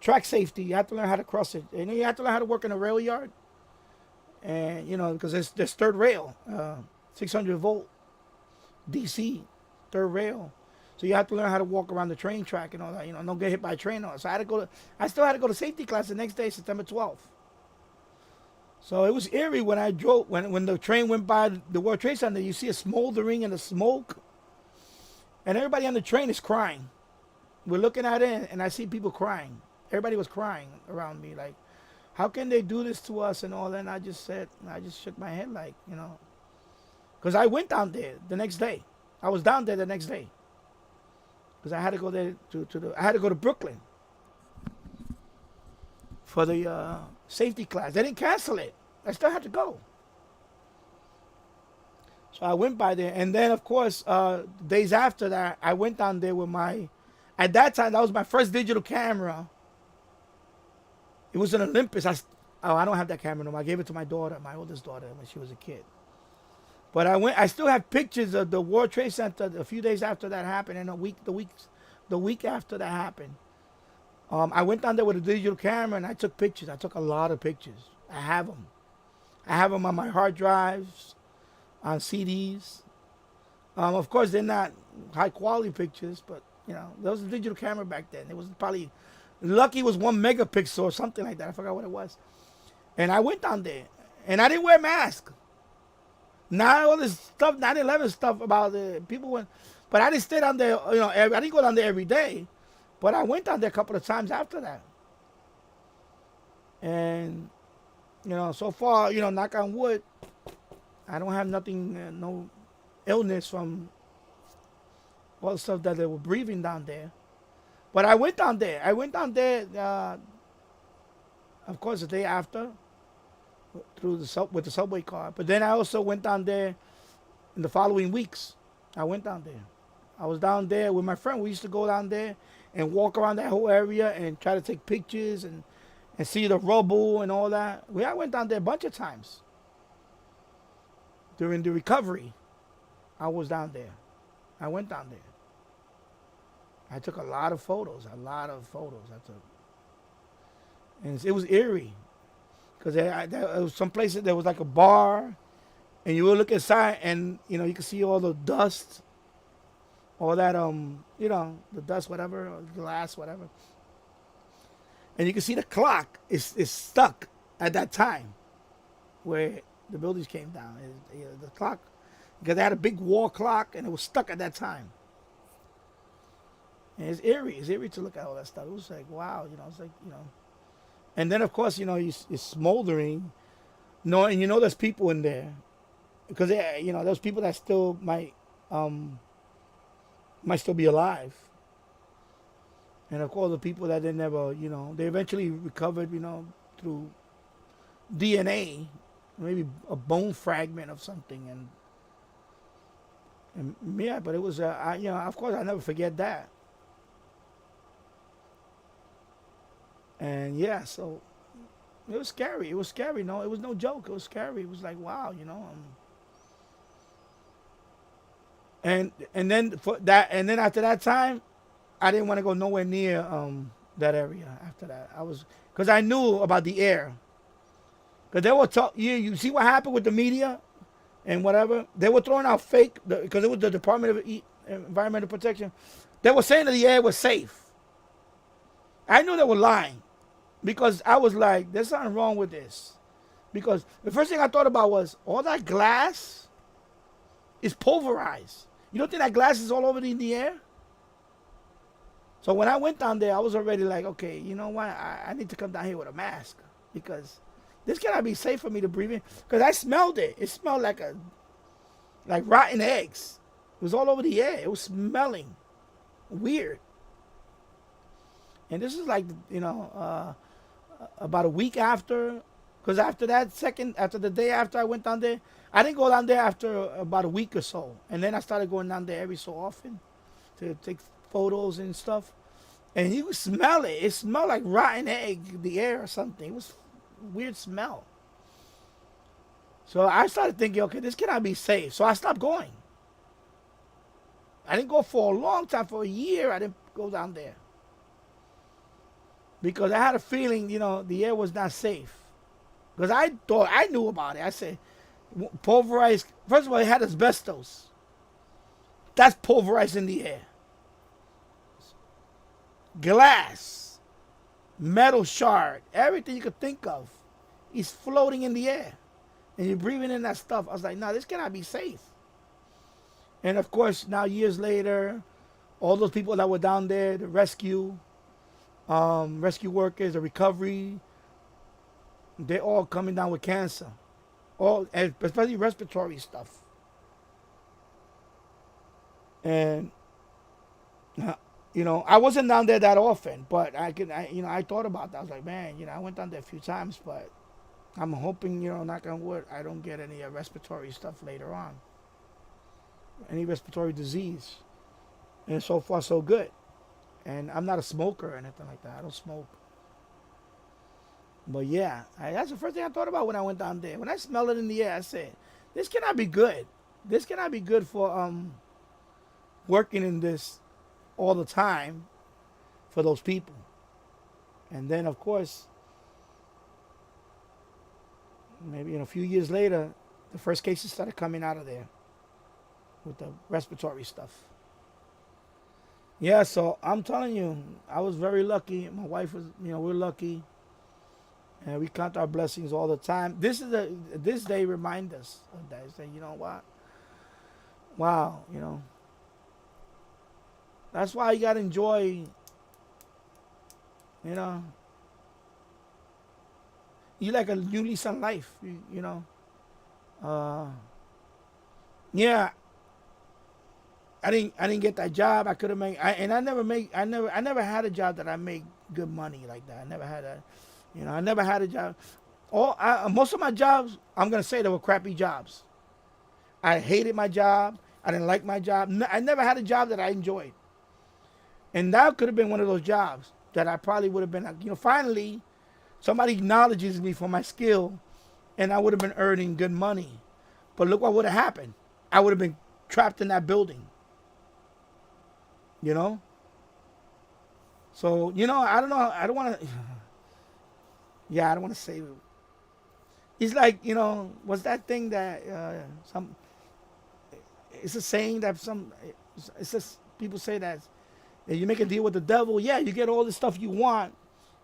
track safety. You have to learn how to cross it. And you have to learn how to work in a rail yard. And because there's third rail, 600 volt. DC, third rail. So you have to learn how to walk around the train track and all that, don't get hit by a train. So I still had to go to safety class the next day, September 12th. So it was eerie when I drove, when the train went by the World Trade Center, you see a smoldering and a smoke. And everybody on the train is crying. We're looking at it and I see people crying. Everybody was crying around me, like, how can they do this to us and all that? And I just shook my head like, because I went down there the next day. I was down there the next day. Because I had to go there I had to go to Brooklyn for the safety class. They didn't cancel it. I still had to go. So I went by there. And then, of course, days after that, I went down there with at that time, that was my first digital camera. It was an Olympus. Oh, I don't have that camera no more. I gave it to my daughter, my oldest daughter, when she was a kid. But I still have pictures of the World Trade Center a few days after that happened, and the week after that happened. I went down there with a digital camera and I took pictures. I took a lot of pictures. I have them. I have them on my hard drives, on CDs. Of course, they're not high quality pictures, but there was a digital camera back then. It was probably lucky it was 1 megapixel or something like that. I forgot what it was. And I went down there, and I didn't wear a mask. Not all this stuff, 9/11 stuff about the people went, but I didn't stay down there. I didn't go down there every day, but I went down there a couple of times after that. And so far, knock on wood, I don't have nothing, no illness from all the stuff that they were breathing down there. But I went down there. Of course, the day after, with the subway car. But then I also went down there in the following weeks. I went down there. I was down there with my friend. We used to go down there and walk around that whole area and try to take pictures and see the rubble and all that. I went down there a bunch of times. During the recovery, I was down there. I went down there. I took a lot of photos. I took. And it was eerie. Because there was some places, there was like a bar, and you would look inside, and you could see all the dust, all that the dust, whatever, or glass, whatever, and you can see the clock is stuck at that time, where the buildings came down. The clock, because they had a big wall clock, and it was stuck at that time. And it's eerie. It's eerie to look at all that stuff. It was like, wow, it's like, And then, of course, it's smoldering. And there's people in there. Because, there's people that still might still be alive. And, of course, the people that they never, they eventually recovered, through DNA, maybe a bone fragment of something. And yeah, but it was, of course, I'll never forget that. And yeah, so it was scary. It was scary. No, it was no joke. It was scary. It was like, wow, And then after that time, I didn't want to go nowhere near that area. After that, because I knew about the air. Because they were you see what happened with the media and whatever. They were throwing out fake, because it was the Department of Environmental Protection. They were saying that the air was safe. I knew they were lying. Because I was like, there's something wrong with this. Because the first thing I thought about was, all that glass is pulverized. You don't think that glass is all over in the air? So when I went down there, I was already like, okay, you know what? I need to come down here with a mask. Because this cannot be safe for me to breathe in. Because I smelled it. It smelled like rotten eggs. It was all over the air. It was smelling weird. And this is like, about a week after, because after the day after I went down there, I didn't go down there after about a week or so. And then I started going down there every so often to take photos and stuff. And you could smell it. It smelled like rotten egg, the air or something. It was a weird smell. So I started thinking, okay, this cannot be safe. So I stopped going. I didn't go for a long time. For a year, I didn't go down there. Because I had a feeling, the air was not safe. Because I thought, I knew about it. I said, pulverized. First of all, it had asbestos. That's pulverized in the air. Glass, metal shard, everything you could think of is floating in the air. And you're breathing in that stuff. I was like, no, this cannot be safe. And of course, now years later, all those people that were down there, the rescue workers, the recovery, they're all coming down with cancer, especially respiratory stuff. And I wasn't down there that often, but I thought about that. I was like, man, I went down there a few times, but I'm hoping, knock on wood, I don't get any respiratory stuff later on, any respiratory disease. And so far, so good. And I'm not a smoker or anything like that. I don't smoke. But yeah, that's the first thing I thought about when I went down there. When I smelled it in the air, I said, "This cannot be good. This cannot be good for working in this all the time for those people." And then, of course, maybe in a few years later, the first cases started coming out of there with the respiratory stuff. Yeah, so I'm telling you, I was very lucky. My wife was, we're lucky, and we count our blessings all the time. This day remind us of that. Say, you know what? Wow, that's why you gotta enjoy. You know, you like a new lease on life. Uh, yeah, I didn't get that job. I could have made. I never had a job that I made good money like that. I never had a, I never had a job. Most of my jobs, I'm gonna say, they were crappy jobs. I hated my job. I didn't like my job. I never had a job that I enjoyed. And that could have been one of those jobs that I probably would have been, finally, somebody acknowledges me for my skill, and I would have been earning good money. But look what would have happened. I would have been trapped in that building. So, I don't know. I don't want to, yeah, I don't want to say. It's like, what's that thing that it's a saying that it's just people say that you make a deal with the devil. Yeah, you get all the stuff you want.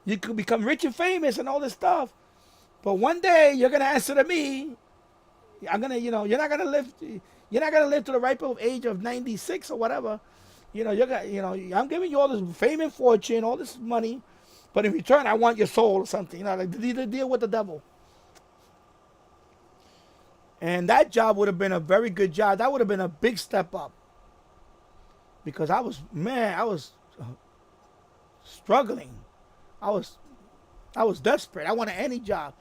You could become rich and famous and all this stuff. But one day you're gonna answer to me. I'm gonna, you're not gonna live. You're not gonna live to the ripe old age of 96 or whatever. I'm giving you all this fame and fortune, all this money, but in return, I want your soul or something. Like the deal with the devil. And that job would have been a very good job. That would have been a big step up. Because I was struggling. I was desperate. I wanted any job.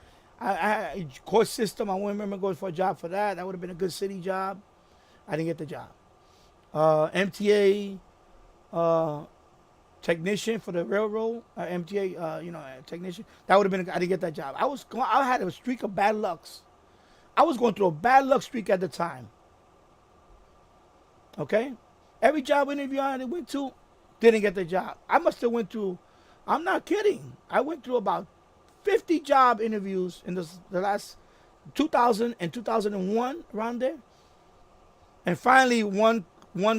Court system. I wouldn't remember going for a job for that. That would have been a good city job. I didn't get the job. MTA technician for the railroad. MTA technician. That would have been. I didn't get that job. I had a streak of bad lucks. I was going through a bad luck streak at the time. Okay? Every job interview I went to, didn't get the job. I must have went through, I'm not kidding, I went through about 50 job interviews in the last 2000 and 2001, around there. And finally, one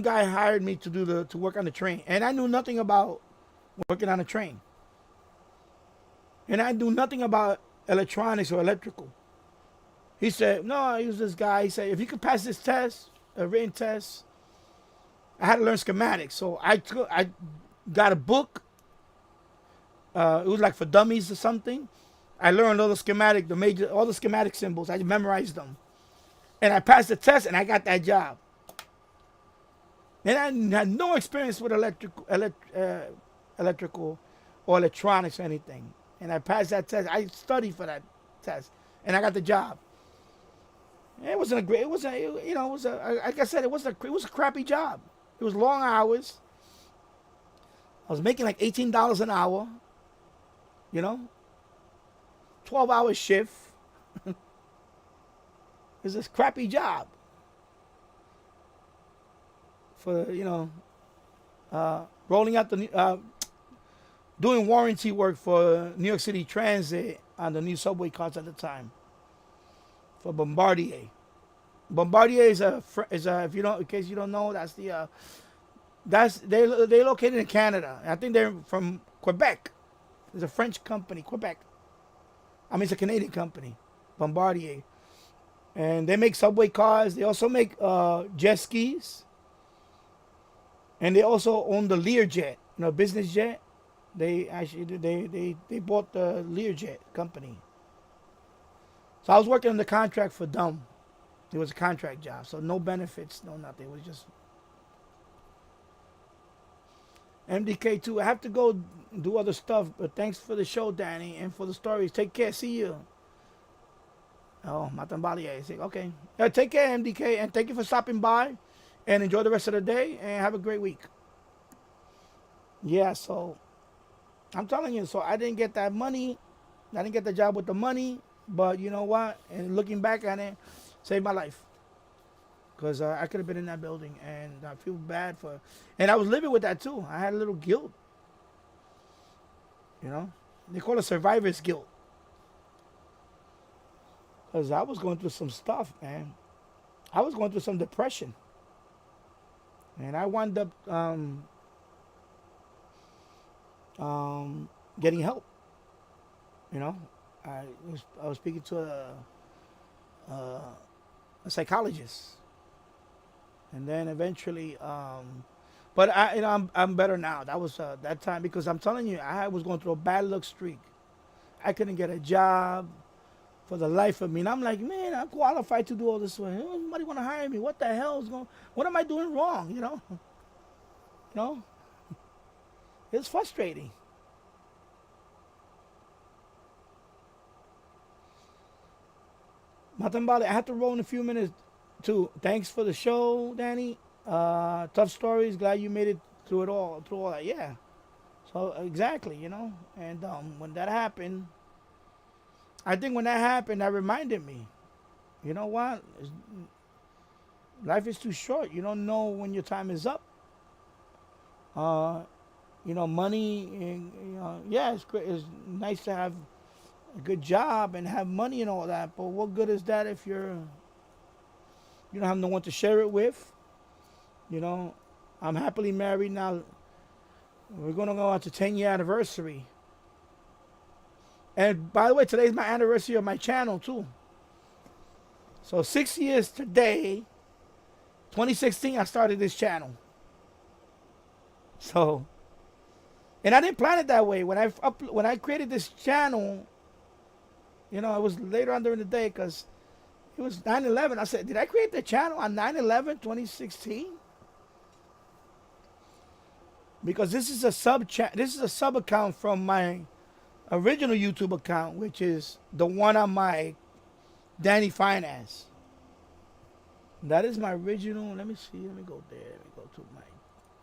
guy hired me to work on the train. And I knew nothing about working on a train. And I knew nothing about electronics or electrical. He said, no, he was this guy. He said, if you could pass this test, a written test, I had to learn schematics. So I got a book. It was like for dummies or something. I learned all the schematic symbols. I memorized them. And I passed the test and I got that job. And I had no experience with electrical or electronics or anything. And I passed that test. I studied for that test. And I got the job. It wasn't a great. It was a. It was a. Like I said, it was a crappy job. It was long hours. I was making like $18 an hour. 12-hour shift. It was this crappy job. For rolling out doing warranty work for New York City Transit on the new subway cars at the time. For Bombardier. Bombardier is a if you don't, in case you don't know, they're located in Canada. I think they're from Quebec. It's a French company, Quebec. I mean, it's a Canadian company, Bombardier, and they make subway cars. They also make jet skis, and they also own the Learjet, business jet. They bought the Learjet company. So I was working on the contract for them. It was a contract job, so no benefits, no nothing. It was just MDK2. I have to go do other stuff, but thanks for the show, Danny, and for the stories. Take care. See you. Oh, Matambalier. Okay. Take care, MDK, and thank you for stopping by, and enjoy the rest of the day, and have a great week. Yeah, so I'm telling you, so I didn't get that money. I didn't get the job with the money, but you know what? And looking back at it, saved my life. Because I could have been in that building, and I feel bad for. And I was living with that too. I had a little guilt. You know, they call it survivor's guilt. Because I was going through some stuff, man. I was going through some depression, and I wound up getting help. You know, I was speaking to a psychologist, and then eventually, but I'm better now. That was that time, because I'm telling you, I was going through a bad luck streak. I couldn't get a job for the life of me, and I'm like, man, I'm qualified to do all this. Nobody want to hire me. What the hell is going? What am I doing wrong? You know, it's frustrating. Matambale, I have to roll in a few minutes too. Thanks for the show, Danny. Tough stories. Glad you made it through all that. Yeah. So exactly, you know. And when that happened, I think when that happened, that reminded me. You know what? Life is too short. You don't know when your time is up. You know, money. Yeah, it's great. It's nice to have a good job and have money and all that, but what good is that if you don't have no one to share it with? You know, I'm happily married now. We're gonna go on to 10-year anniversary. And by the way, today's my anniversary of my channel too. So 6 years today, 2016, I started this channel. So, and I didn't plan it that way. When I created this channel, you know, it was later on during the day, because it was 9/11. I said, did I create the channel on 9/11, 2016? Because this is a sub account from my original YouTube account, which is the one on my Danny Finance. That is my original. Let me see. Let me go there. Let me go to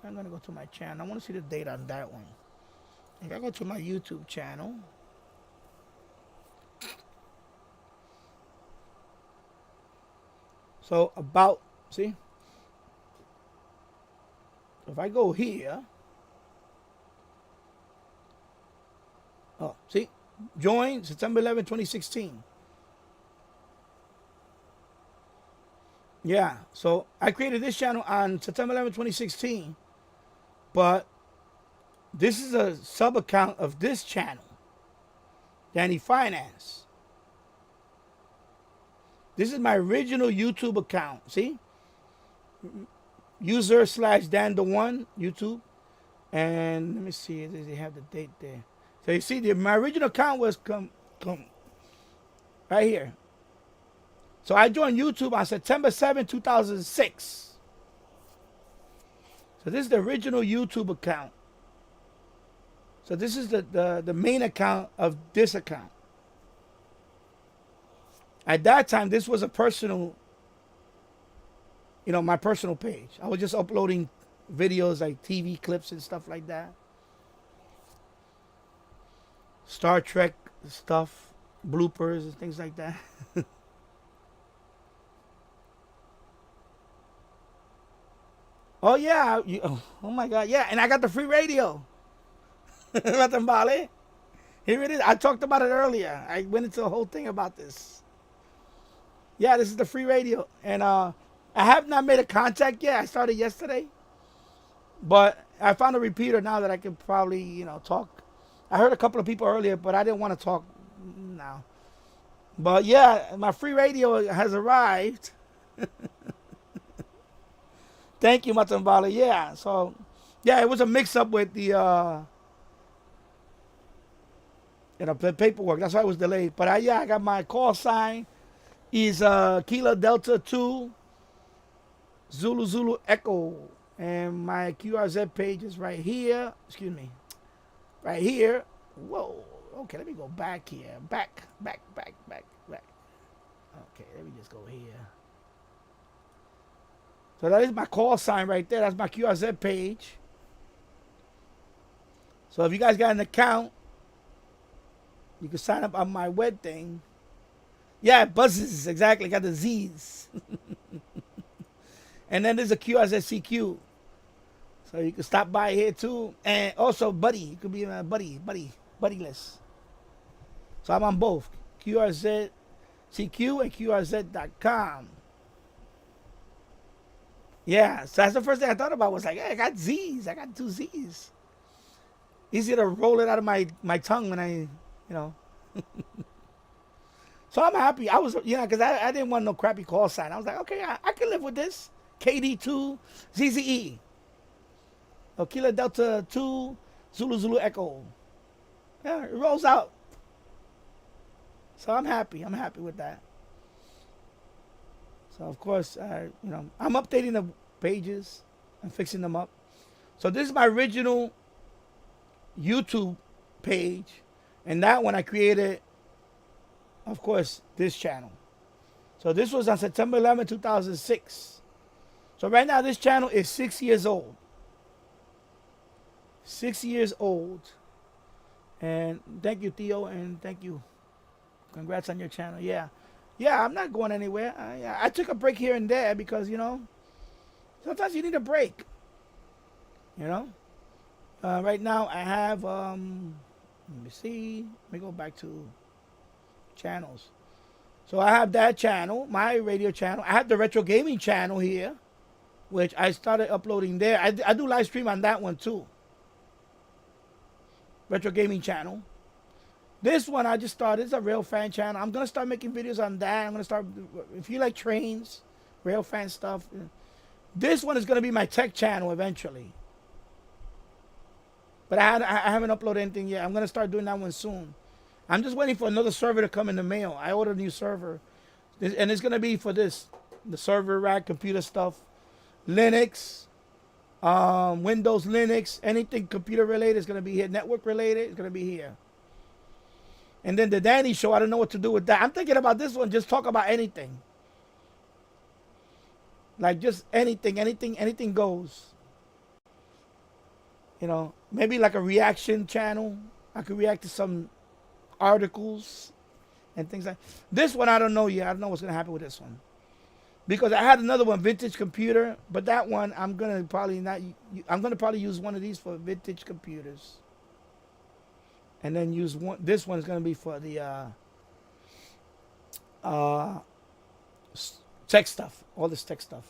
I'm gonna go to my channel. I want to see the date on that one. If I go to my YouTube channel. So see, if I go here, see, join September 11, 2016. Yeah, so I created this channel on September 11, 2016, but this is a sub account of this channel, Danny Finance. This is my original YouTube account. See? User/Dan the One, YouTube. And let me see, does it have the date there? So you see, my original account was come right here. So I joined YouTube on September 7, 2006. So this is the original YouTube account. So this is the main account of this account. At that time, this was a personal, my personal page. I was just uploading videos like TV clips and stuff like that. Star Trek stuff, bloopers and things like that. Oh yeah, oh my God, yeah, and I got the free radio. Here it is. I talked about it earlier. I went into the whole thing about this. Yeah, this is the free radio, and I have not made a contact yet. I started yesterday, but I found a repeater now that I can probably, talk. I heard a couple of people earlier, but I didn't want to talk now. But yeah, my free radio has arrived. Thank you, Matambala. Yeah, so yeah, it was a mix-up with the the paperwork. That's why it was delayed. But I got my call sign. Is Kilo Delta 2 Zulu Echo, and my QRZ page is right here. Excuse me, right here. Whoa. Okay, let me go back here. Back. Okay, let me just go here. So that is my call sign right there. That's my QRZ page. So if you guys got an account, You can sign up on my web thing. Yeah, it buzzes. Exactly. Got the Z's. And then there's a QRZCQ. So you can stop by here too. And also buddy. You could be a buddy list. So I'm on both. QRZCQ and QRZ.com. Yeah, so that's the first thing I thought about was like, hey, I got Z's. I got 2 Z's. Easy to roll it out of my tongue when I. So I'm happy. I was, because I didn't want no crappy call sign. I was like, okay, I can live with this. KD2 ZZE. Kilo Delta 2 Zulu Echo. Yeah, it rolls out. So I'm happy. I'm happy with that. So of course, I'm updating the pages and fixing them up. So this is my original YouTube page, and that one I created, of course, this channel. So this was on September 11, 2006. So right now this channel is 6 years old. 6 years old. And thank you, Theo, and thank you. Congrats on your channel. Yeah, I'm not going anywhere. I took a break here and there because, sometimes you need a break. Right now I have, let me see. Let me go back to channels. So I have that channel, my radio channel. I have the retro gaming channel here, which I started uploading there. I do live stream on that one too. Retro gaming channel. This one I just started. It's a rail fan channel. I'm gonna start making videos on that. I'm gonna start, if you like trains, rail fan stuff. This one is gonna be my tech channel eventually. But I haven't uploaded anything yet. I'm gonna start doing that one soon. I'm just waiting for another server to come in the mail. I ordered a new server, and it's gonna be for this, the server rack, computer stuff, Linux, Windows, Linux, anything computer related is gonna be here. Network related is gonna be here. And then the Danny Show, I don't know what to do with that. I'm thinking about this one, just talk about anything. Like just anything goes. Maybe like a reaction channel. I could react to some articles and things like this one. I don't know yet. I don't know what's gonna happen with this one, because I had another one, vintage computer, but that one I'm gonna probably use one of these for vintage computers, and then use one. This one is gonna be for the tech stuff, all this tech stuff.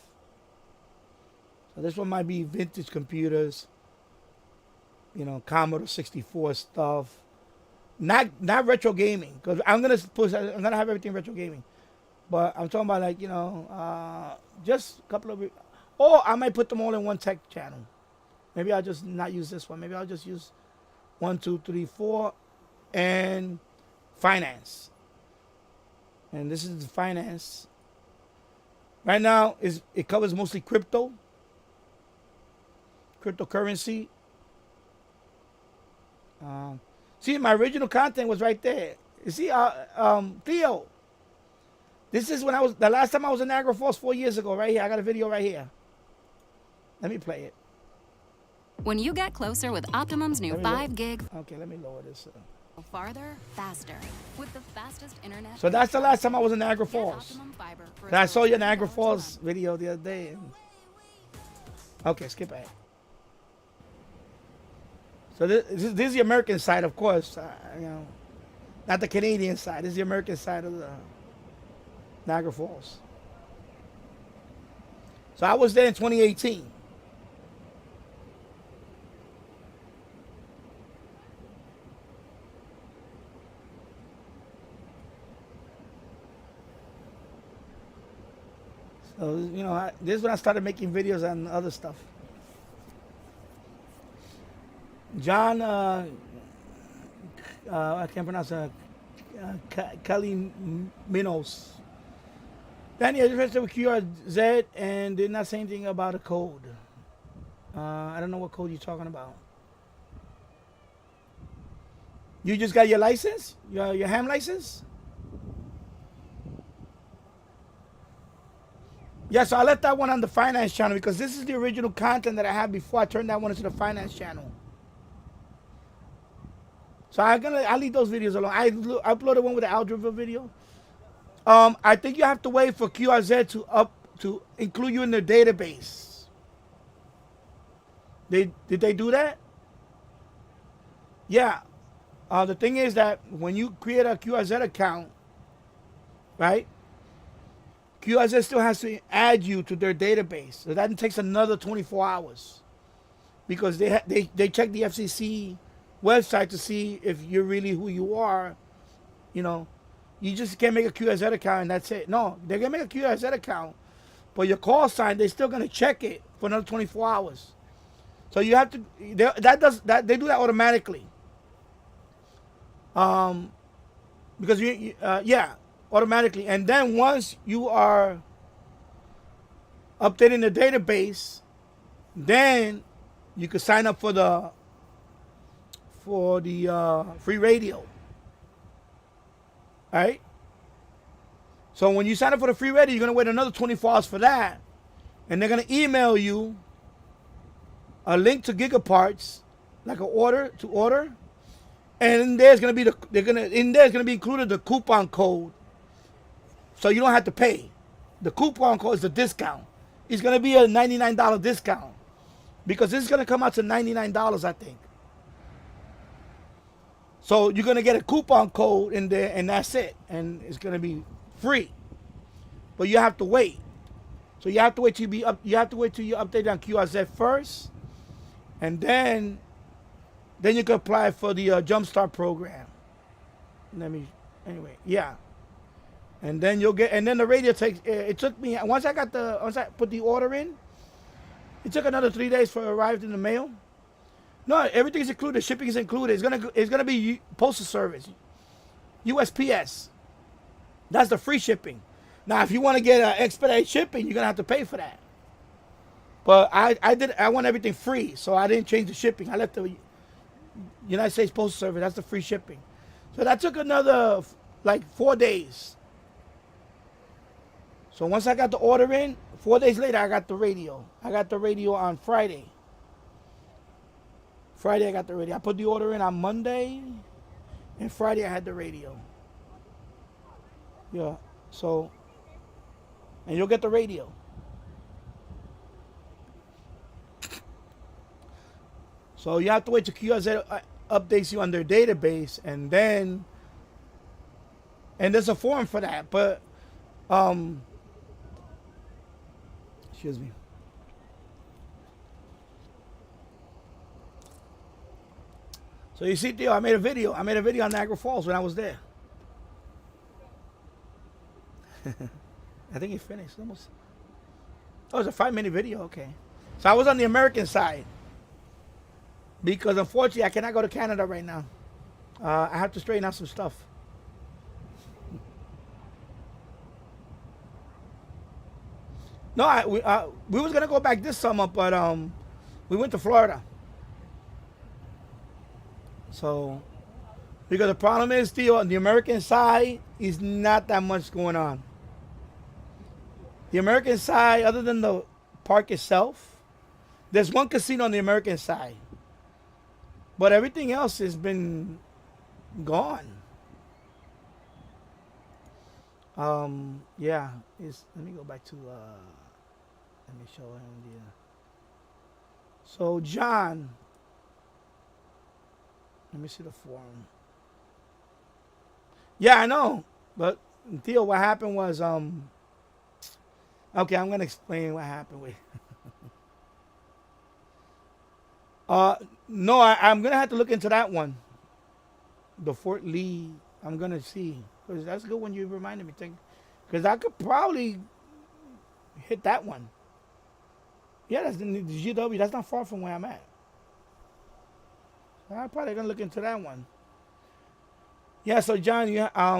So this one might be vintage computers, Commodore 64 stuff. Not retro gaming, because I'm gonna have everything retro gaming, but I'm talking about like just a couple of, or I might put them all in one tech channel. Maybe I'll just not use this one. Maybe I'll just use 1, 2, 3, 4, and finance. And this is the finance. Right now it covers mostly cryptocurrency. See, my original content was right there. You see, Theo, this is when the last time I was in Niagara Falls 4 years ago, right here. I got a video right here. Let me play it. When you get closer with Optimum's new 5 gig. Okay, let me lower this. Farther, faster. With the fastest internet. So that's the last time I was in Niagara Falls. Fiber And I saw your Niagara Falls video the other day. Okay, skip ahead. So this is the American side, of course. Not the Canadian side. This is the American side of the Niagara Falls. So I was there in 2018. So this is when I started making videos on other stuff. John, I can't pronounce Kelly Minos. Danny, I just registered with QRZ and did not say anything about a code. I don't know what code you're talking about. You just got your license? Your ham license? Yeah, so I left that one on the finance channel because this is the original content that I had before I turned that one into the finance channel. So I leave those videos alone. I uploaded one with the algebra video. I think you have to wait for QRZ to include you in their database. Did they do that? Yeah. The thing is that when you create a QRZ account, right? QRZ still has to add you to their database. So that takes another 24 hours because they check the FCC website to see if you're really who you are. You know, you just can't make a QRZ account and that's it. No, they're gonna make a QRZ account, but your call sign they're still gonna check it for another 24 hours. So you have to. They do that automatically. Because yeah, automatically. And then once you are updating the database, then you can sign up for the free radio. All right. So when you sign up for the free radio, you're gonna wait another 24 hours for that, and they're gonna email you a link to Gigaparts, like an order to order, and in there's gonna be included the coupon code, so you don't have to pay. The coupon code is the discount. It's gonna be a $99 discount because this is gonna come out to $99, I think. So you're gonna get a coupon code in there, and that's it, and it's gonna be free. But you have to wait. So you have to wait till you have to wait till you update on QRZ first, and then you can apply for the Jumpstart program. Yeah. And then you'll get, and then the radio takes. It took me once I put the order in. It took another 3 days for it arrived in the mail. No, everything's included. Shipping is included. It's gonna be postal service, USPS. That's the free shipping. Now, if you want to get expedite shipping, you're gonna have to pay for that. But I want everything free, so I didn't change the shipping. I left the United States Postal Service. That's the free shipping. So that took another like 4 days. So once I got the order in, 4 days later, I got the radio. I got the radio on Friday. I got the radio. I put the order in on Monday, and Friday I had the radio. Yeah. So, and you'll get the radio. So you have to wait till QRZ updates you on their database, and there's a form for that. But, excuse me. So you see, Theo, I made a video on Niagara Falls when I was there. I think it finished almost. Oh, it's a 5-minute video. Okay. So I was on the American side because unfortunately I cannot go to Canada right now. I have to straighten out some stuff. No, we was gonna go back this summer, but we went to Florida. So, because the problem is, Theo, on the American side is not that much going on. The American side, other than the park itself, there's one casino on the American side, but everything else has been gone. Yeah. Let me go back to. Let me show him the. So John. Let me see the form. Yeah, I know. But Theo, what happened was okay, I'm gonna explain what happened with no, I'm gonna have to look into that one. The Fort Lee. I'm gonna see. Because that's a good one you reminded me. Because I could probably hit that one. Yeah, that's the GW. That's not far from where I'm at. I'm probably gonna look into that one. Yeah, so John,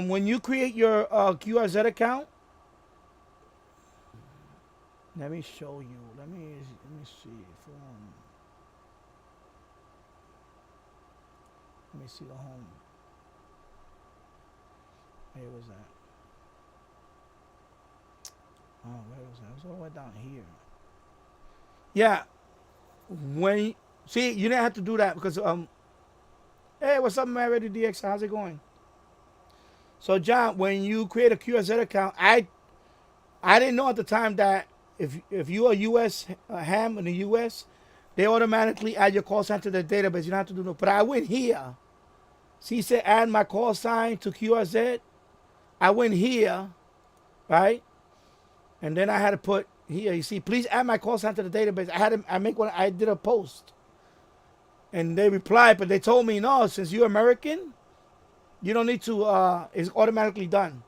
when you create your QRZ account, let me show you. Let me see. Let me see the home. Where was that? Oh, where was that? It was all the way down here. Yeah. See, you didn't have to do that because hey, Hey, what's up, man? Ready DX? How's it going? So, John, when you create a QRZ account, I didn't know at the time that if you're a U.S. ham in the U.S., they automatically add your call sign to the database. You don't have to do no. But I went here. See, it said add my call sign to QRZ. I went here, right? And then I had to put here. You see, please add my call sign to the database. I did a post, and they replied, but they told me no. Since you're American, you don't need to. It's automatically done.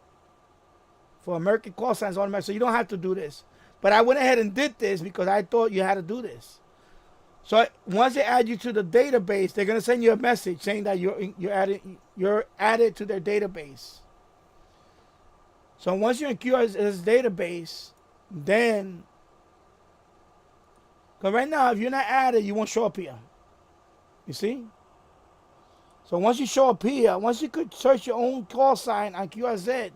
For American call signs, automatic, so you don't have to do this. But I went ahead and did this because I thought you had to do this. So once they add you to the database, they're gonna send you a message saying that you're added to their database. So once you're in QR's database, then, because right now if you're not added, you won't show up here. You see? So once you show up here, once you could search your own call sign on QRZ,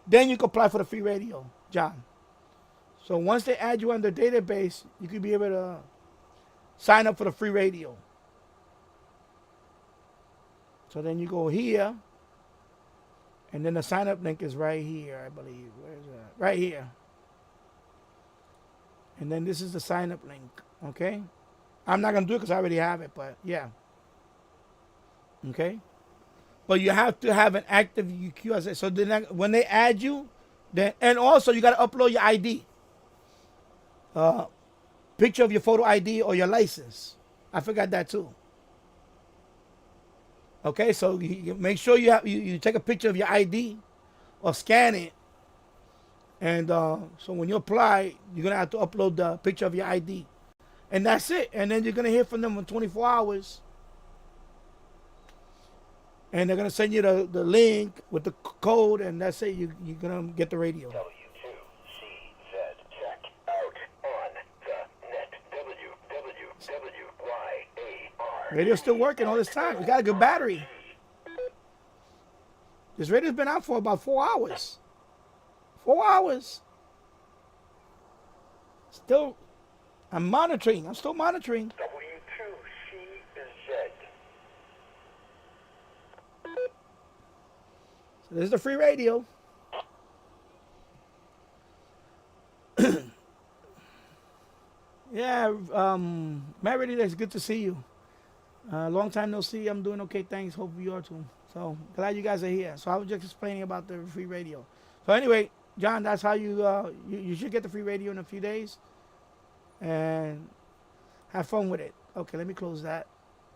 then you can apply for the free radio, John. So once they add you on the database, you could be able to sign up for the free radio. So then you go here, and then the sign up link is right here, I believe. Where is that? Right here. And then this is the sign up link, okay? I'm not going to do it because I already have it, but yeah. Okay? But you have to have an active QSA. So then when they add you, then, and also you got to upload your ID. Picture of your photo ID or your license. I forgot that too. Okay, so you make sure you take a picture of your ID or scan it. And so when you apply, you're going to have to upload the picture of your ID. And that's it. And then you're going to hear from them in 24 hours. And they're going to send you the link with the code, and that's it. You're going to get the radio. W2CZ, check out on the net. WWWYAR. Radio's still working all this time. We got a good battery. This radio's been out for about 4 hours. 4 hours. Still, I'm monitoring. I'm still monitoring. W2CZ. So there's the free radio. Yeah, Matt Radio, it's good to see you. Long time no see. I'm doing okay, thanks. Hope you are too. So glad you guys are here. So I was just explaining about the free radio. So anyway, John, that's how you should get the free radio in a few days, and have fun with it. Okay, let me close that.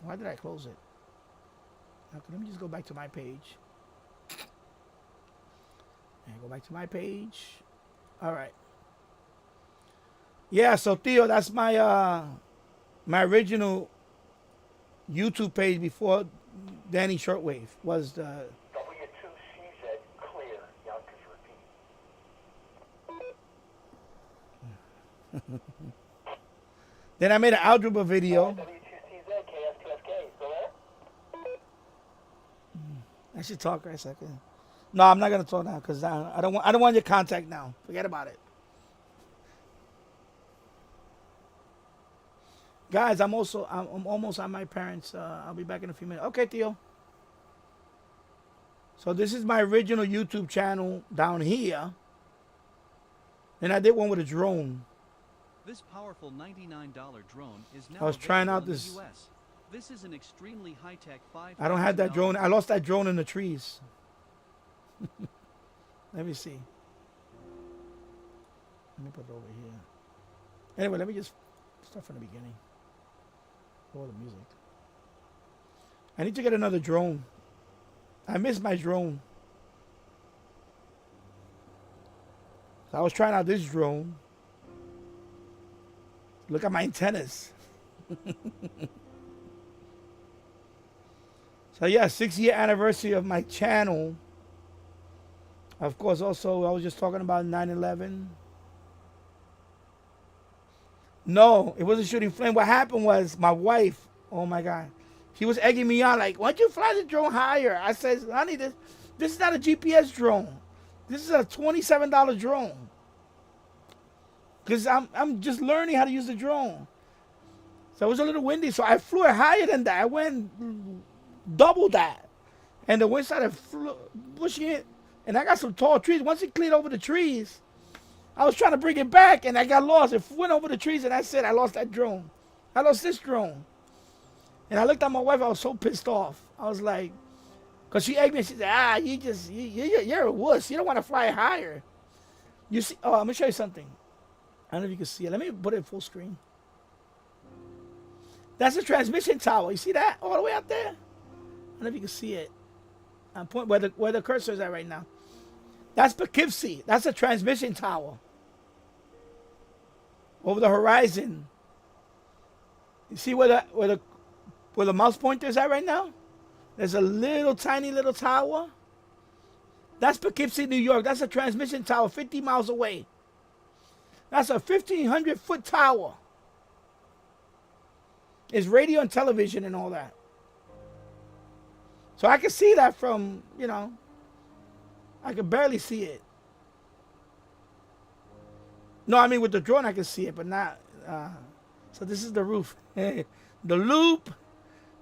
Why did I close it? Okay, let me just go back to my page. And go back to my page. All right. Yeah, so Theo, that's my my original YouTube page before Danny Shortwave was the W2CZ clear. Yonkers repeat. Then I made an algebra video. W2CZ KF2FK. Still there? I should talk right a second. No, I'm not gonna talk now because I don't want your contact now. Forget about it. Guys, I'm almost at my parents'. I'll be back in a few minutes. Okay, Theo. So this is my original YouTube channel down here. And I did one with a drone. This powerful $99 drone is now I was trying out available in this. the US. This is an extremely high-tech $5,000. I don't have that drone. I lost that drone in the trees. Let me see. Let me put it over here. Anyway, let me just start from the beginning. All the music. I need to get another drone. I miss my drone. So I was trying out this drone. Look at my antennas. So yeah, 6-year anniversary of my channel. Of course, also I was just talking about 9/11. No, it wasn't shooting flame. What happened was my wife, oh my God, she was egging me on like, why don't you fly the drone higher? I said, honey, this is not a GPS drone. This is a $27 drone. Because I'm just learning how to use the drone. So it was a little windy, so I flew it higher than that. I went double that. And the wind started pushing it. And I got some tall trees. Once it cleared over the trees, I was trying to bring it back and I got lost. It went over the trees and I said, I lost that drone. I lost this drone. And I looked at my wife. I was so pissed off. I was like, because she egged me. She said, you're a wuss. You don't want to fly higher. You see, oh, I'm going to show you something. I don't know if you can see it. Let me put it in full screen. That's a transmission tower. You see that? All the way out there? I don't know if you can see it. I'm pointing where the cursor is at right now. That's Poughkeepsie. That's a transmission tower. Over the horizon. You see where the mouse pointer is at right now? There's a little tiny little tower. That's Poughkeepsie, New York. That's a transmission tower 50 miles away. That's a 1,500-foot tower. It's radio and television and all that. So I can see that from, you know, I can barely see it. No, I mean with the drone I can see it, but not. So this is the roof. The loop,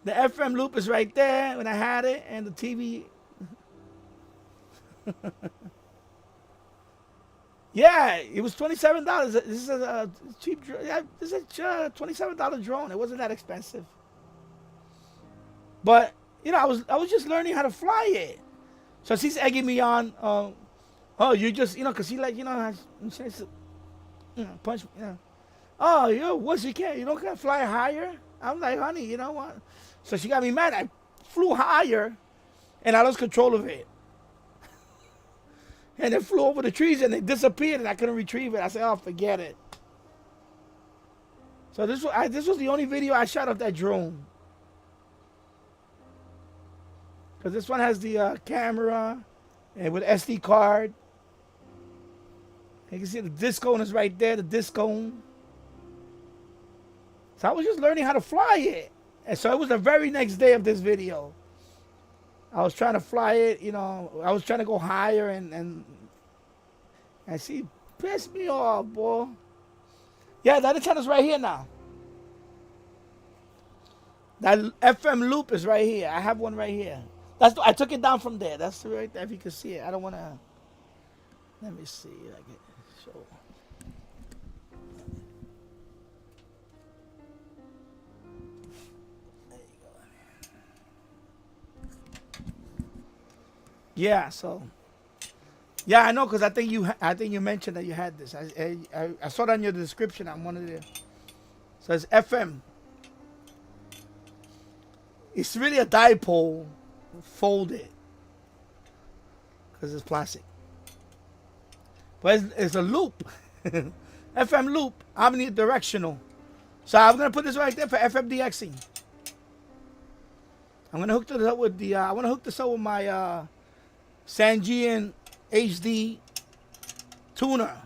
the FM loop is right there when I had it, and the TV. Yeah, it was $27. This is a cheap drone. Yeah, this is a $27 drone. It wasn't that expensive. But you know, I was just learning how to fly it. So she's egging me on. Oh, you just, you know, cause she like, you know, she likes to, you know, punch me. You know. Oh, you wuss, you don't fly higher. I'm like, honey, you know what? So she got me mad. I flew higher, and I lost control of it. And it flew over the trees and it disappeared and I couldn't retrieve it. I said, oh, forget it. So this was the only video I shot of that drone. Because this one has the camera and with SD card. You can see the disc cone is right there, the disc cone. So I was just learning how to fly it. And so it was the very next day of this video. I was trying to fly it, you know, I was trying to go higher and she pissed me off, boy. Yeah, that antenna's right here now. That FM loop is right here. I have one right here. I took it down from there. That's right there if you can see it. I don't want to. Let me see. I can show. There you go. Yeah, so. Yeah, I know, because I think you mentioned that you had this. I saw that in your description on one of the. So it's FM. It's really a dipole folded because it's plastic. But it's a loop. FM loop, omnidirectional. So I'm gonna put this right there for FMDXing. I'm gonna hook this up with the. I want to hook this up with my Sangean HD tuner.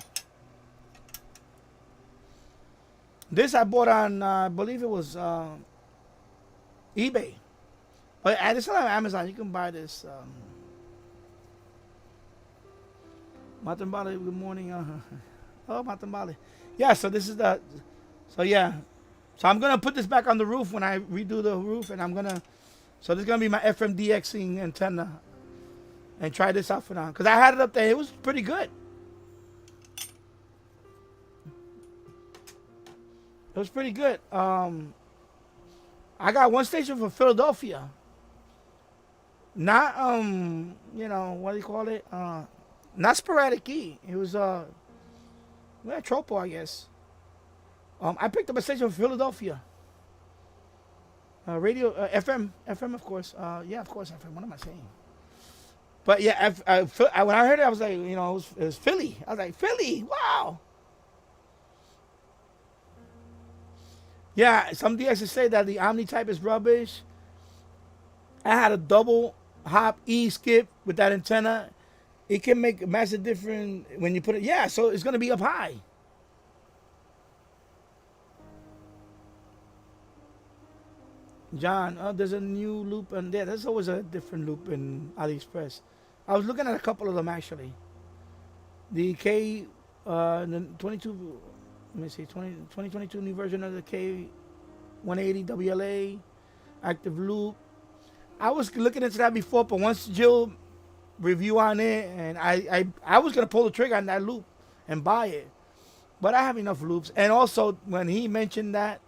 This I bought on, I believe it was eBay. But it's not on Amazon. You can buy this. Matambali, good morning. Oh, Matambali. Yeah, so this is the. So yeah. So I'm going to put this back on the roof when I redo the roof. And I'm going to. So this is going to be my FMDXing antenna. And try this out for now. Because I had it up there. It was pretty good. It was pretty good. I got one station for Philadelphia. Not, you know, what do you call it? Not sporadic E. It was, Tropo, I guess. I picked up a station for Philadelphia. Radio, FM, of course. Yeah, of course, FM. What am I saying? But yeah, when I heard it, I was like, you know, it was Philly. I was like, Philly, wow. Yeah, some DXs say that the Omni type is rubbish. I had a double hop E skip with that antenna. It can make a massive difference when you put it. Yeah, so it's going to be up high. John, there's a new loop and there. There's always a different loop in AliExpress. I was looking at a couple of them actually. The K, the 22, let me see, 2022 new version of the K180 WLA, Active Loop. I was looking into that before, but once Jill review on it, and I was gonna pull the trigger on that loop and buy it, but I have enough loops. And also when he mentioned that,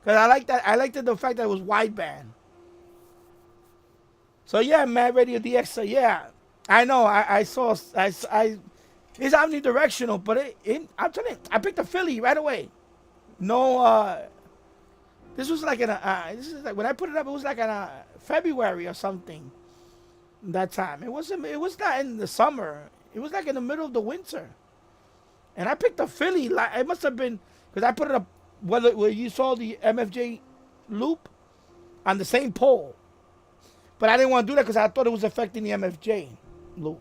because I liked the fact that it was wideband. So yeah, Mad Radio DX. So yeah, I know. I saw. It's omnidirectional, but I'm telling you, I picked a Philly right away. No, this was like this is like when I put it up, it was like in February or something. That time it wasn't. It was not in the summer. It was like in the middle of the winter. And I picked a Philly. Like it must have been because I put it up where you saw the MFJ loop on the same pole. But I didn't want to do that because I thought it was affecting the MFJ loop.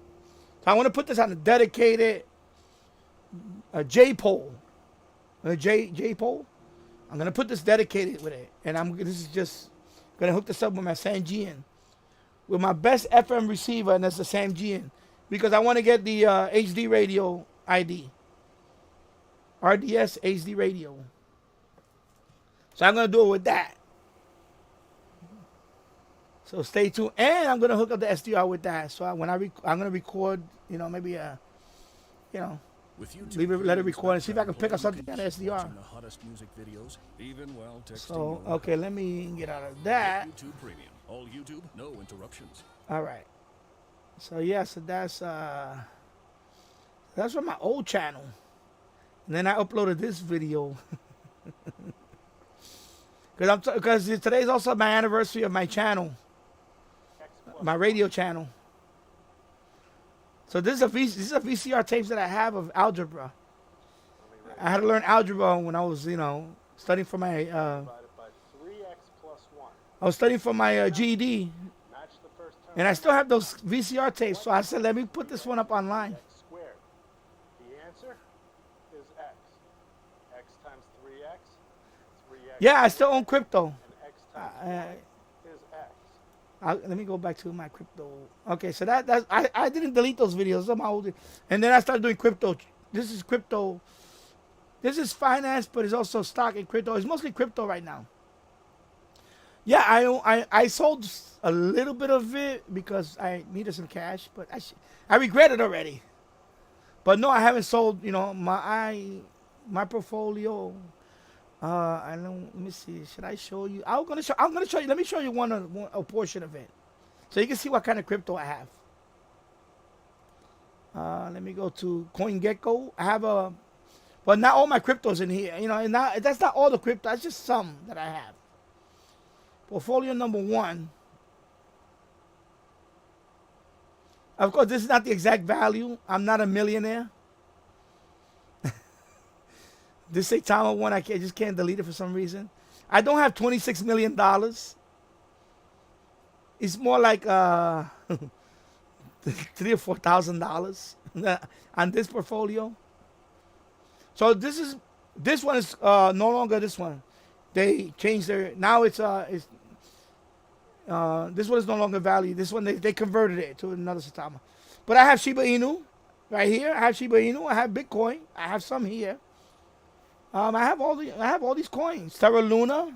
So I want to put this on a dedicated J pole. A J pole. I'm gonna put this dedicated with it, and this is just gonna hook this up with my Sangean, with my best FM receiver, and that's the Sangean, because I want to get the HD radio ID, RDS HD radio. So I'm gonna do it with that. So stay tuned, and I'm gonna hook up the SDR with that. So I'm gonna record, maybe let it record and see if I can pick up something on SDR. So okay, let me get out of that. YouTube Premium. All YouTube, no interruptions. All right. So yeah, so that's from my old channel, and then I uploaded this video because today's also my anniversary of my channel, my radio channel. So this is a VCR tapes that I have of algebra. I had to learn algebra when I was, studying for my. I was studying for my GED, and I still have those VCR tapes. So I said, let me put this one up online. The answer is x. X times 3x. 3x. Yeah, I still own crypto. And x times y is x. Let me go back to my crypto. Okay, so I didn't delete those videos. I'm old, and then I started doing crypto. This is crypto. This is finance, but it's also stock and crypto. It's mostly crypto right now. Yeah, I sold a little bit of it because I needed some cash, but I regret it already. But no, I haven't sold. My portfolio. I don't. Let me see. Should I show you? I'm gonna show you. Let me show you a portion of it, so you can see what kind of crypto I have. Let me go to CoinGecko. I have but not all my cryptos in here. And that's not all the crypto. That's just some that I have. Portfolio number 1. Of course, this is not the exact value. I'm not a millionaire. This Saitama one, I just can't delete it for some reason. I don't have $26 million. It's more like $3,000 or $4,000 on this portfolio. So this one is no longer this one. They changed now this one is no longer valued. This one they converted it to another Saitama. But I have Shiba Inu right here. I have Shiba Inu. I have Bitcoin. I have some here. I have all these coins. Terra Luna.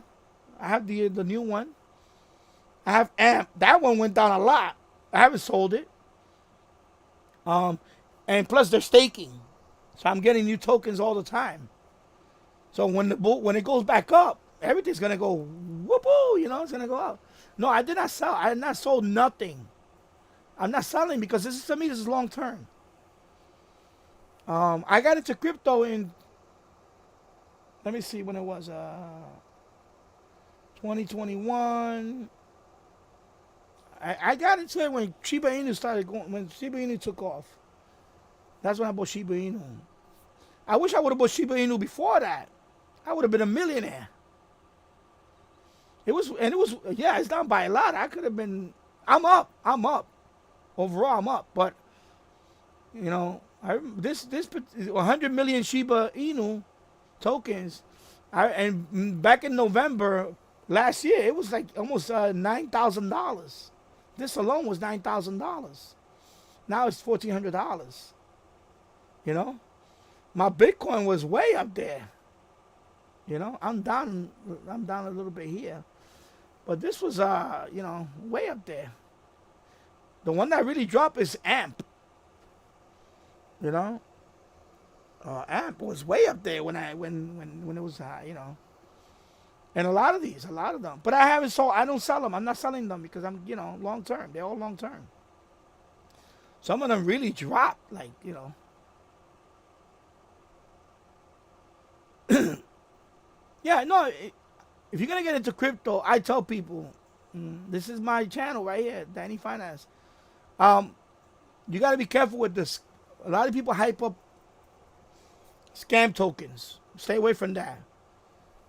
I have the new one. I have AMP. That one went down a lot. I haven't sold it. And plus they're staking, so I'm getting new tokens all the time. So when it goes back up, everything's gonna go whoopoo. It's gonna go up. No, I did not sell. I had not sold nothing. I'm not selling because this is long term. I got into crypto in. Let me see when it was. 2021. I got into it when Shiba Inu started going. When Shiba Inu took off. That's when I bought Shiba Inu. I wish I would have bought Shiba Inu before that. I would have been a millionaire. It's down by a lot. I could have been. I'm up. Overall, I'm up. But this 100 million Shiba Inu tokens. And back in November last year, it was like almost $9,000. This alone was $9,000. Now it's $1,400. My Bitcoin was way up there. I'm down a little bit here. But this was, way up there. The one that really dropped is AMP. You know, AMP was way up there when it was high. And a lot of them. But I haven't sold. I don't sell them. I'm not selling them because I'm, long term. They're all long term. Some of them really dropped, like, Yeah, no. If you're gonna get into crypto, I tell people, this is my channel right here, Danny Finance. You got to be careful with this. A lot of people hype up scam tokens. Stay away from that.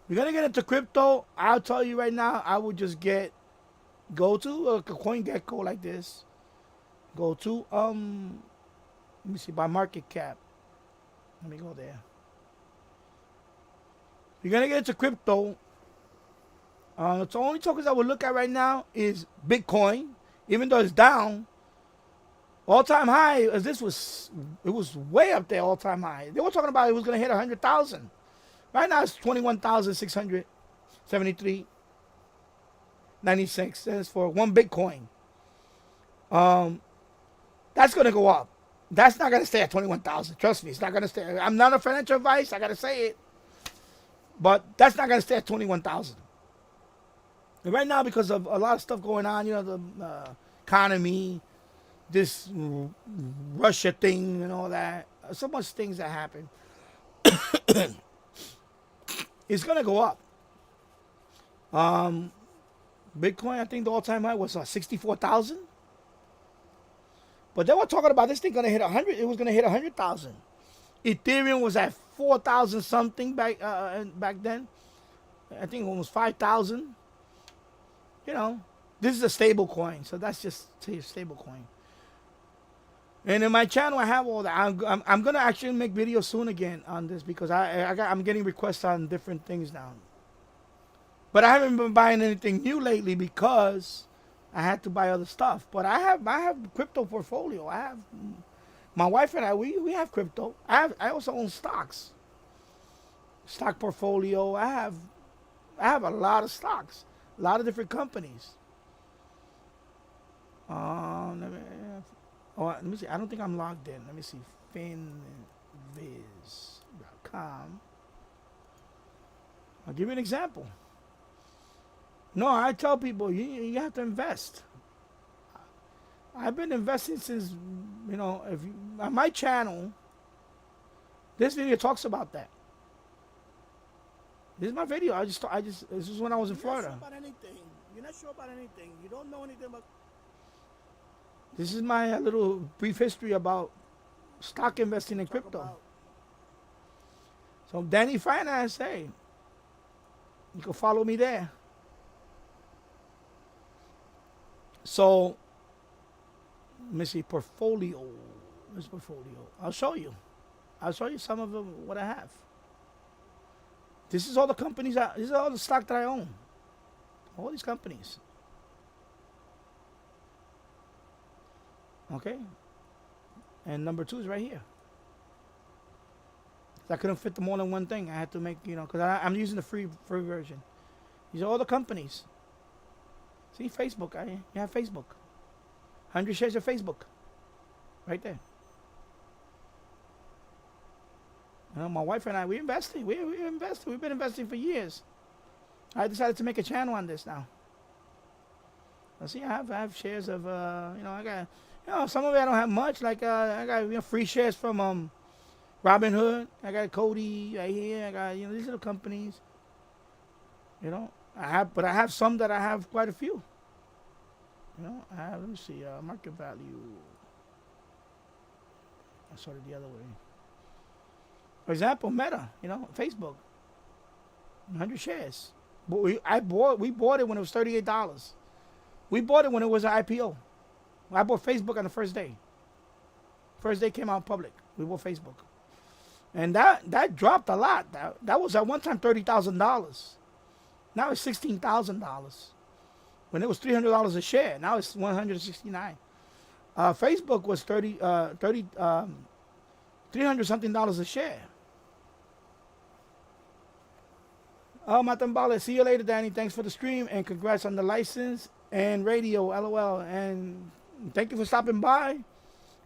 You're gonna get into crypto. I'll tell you right now. I would just go to a coin gecko like this. Go to let me see, by market cap. Let me go there. You're gonna get into crypto. The only tokens I would look at right now is Bitcoin, even though it's down. All-time high, as it was way up there. All-time high. They were talking about it was gonna hit 100,000. Right now it's 21,673.96 cents for one Bitcoin. That's gonna go up. That's not gonna stay at 21,000. Trust me, it's not gonna stay. I'm not a financial advice. I gotta say it, but that's not gonna stay at 21,000. Right now, because of a lot of stuff going on, the economy, this Russia thing, and all that, so much things that happen. It's gonna go up. Bitcoin, I think the all-time high was 64,000. But they were talking about this thing gonna hit 100. It was gonna hit 100,000. Ethereum was at 4,000 something back then. I think it was 5,000. This is a stable coin, so that's just a stable coin. And in my channel, I have all that. I'm gonna actually make videos soon again on this because I'm getting requests on different things now. But I haven't been buying anything new lately because I had to buy other stuff. But I have crypto portfolio. I have my wife and I. We have crypto. I also own stocks. Stock portfolio. I have a lot of stocks. A lot of different companies. Let me see. I don't think I'm logged in. Let me see. Finviz.com. I'll give you an example. No, I tell people you have to invest. I've been investing since, on my channel, this video talks about that. This is my video. This is when I was in Florida. You're not sure about anything. You don't know anything about. This is my little brief history about stock investing in crypto. So Danny Finance, hey, you can follow me there. So, let me see, portfolio. Where's portfolio? I'll show you some of them, what I have. This is all the companies. This is all the stock that I own. All these companies. Okay. And number 2 is right here. I couldn't fit them all in one thing. I had to make, because I'm using the free version. These are all the companies. See, Facebook. You have Facebook. 100 shares of Facebook. Right there. My wife and I, we invested. We invested. We've been investing for years. I decided to make a channel on this now. See, I have shares of, I got, some of it I don't have much. Like, I got free shares from Robinhood. I got Cody right here. I got, these little companies. I have some that I have quite a few. Let me see, market value. I saw it the other way. For example, Meta, Facebook. 100 shares. But we bought it when it was $38. We bought it when it was an IPO. I bought Facebook on the first day. First day came out public. We bought Facebook. And that dropped a lot. That was at one time $30,000. Now it's $16,000. When it was $300 a share, now it's $169. Facebook was $300 something a share. Matambale, see you later, Danny. Thanks for the stream and congrats on the license and radio, LOL. And thank you for stopping by.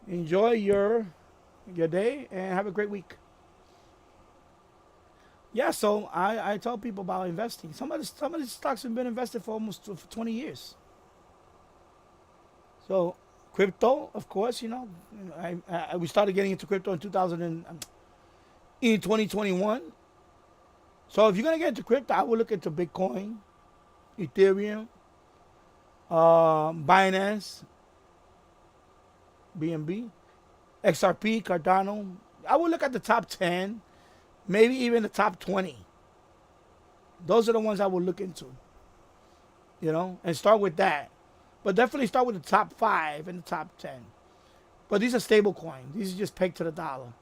Enjoy your day and have a great week. Yeah, so I tell people about investing. Some of these stocks have been invested for almost for 20 years. So crypto, of course, we started getting into crypto in 2021. So if you're gonna get into crypto, I would look into Bitcoin, Ethereum, Binance, BNB, XRP, Cardano. I would look at the top 10, maybe even the top 20. Those are the ones I would look into, and start with that. But definitely start with the top 5 and the top 10. But these are stable coins. These are just pegged to the dollar.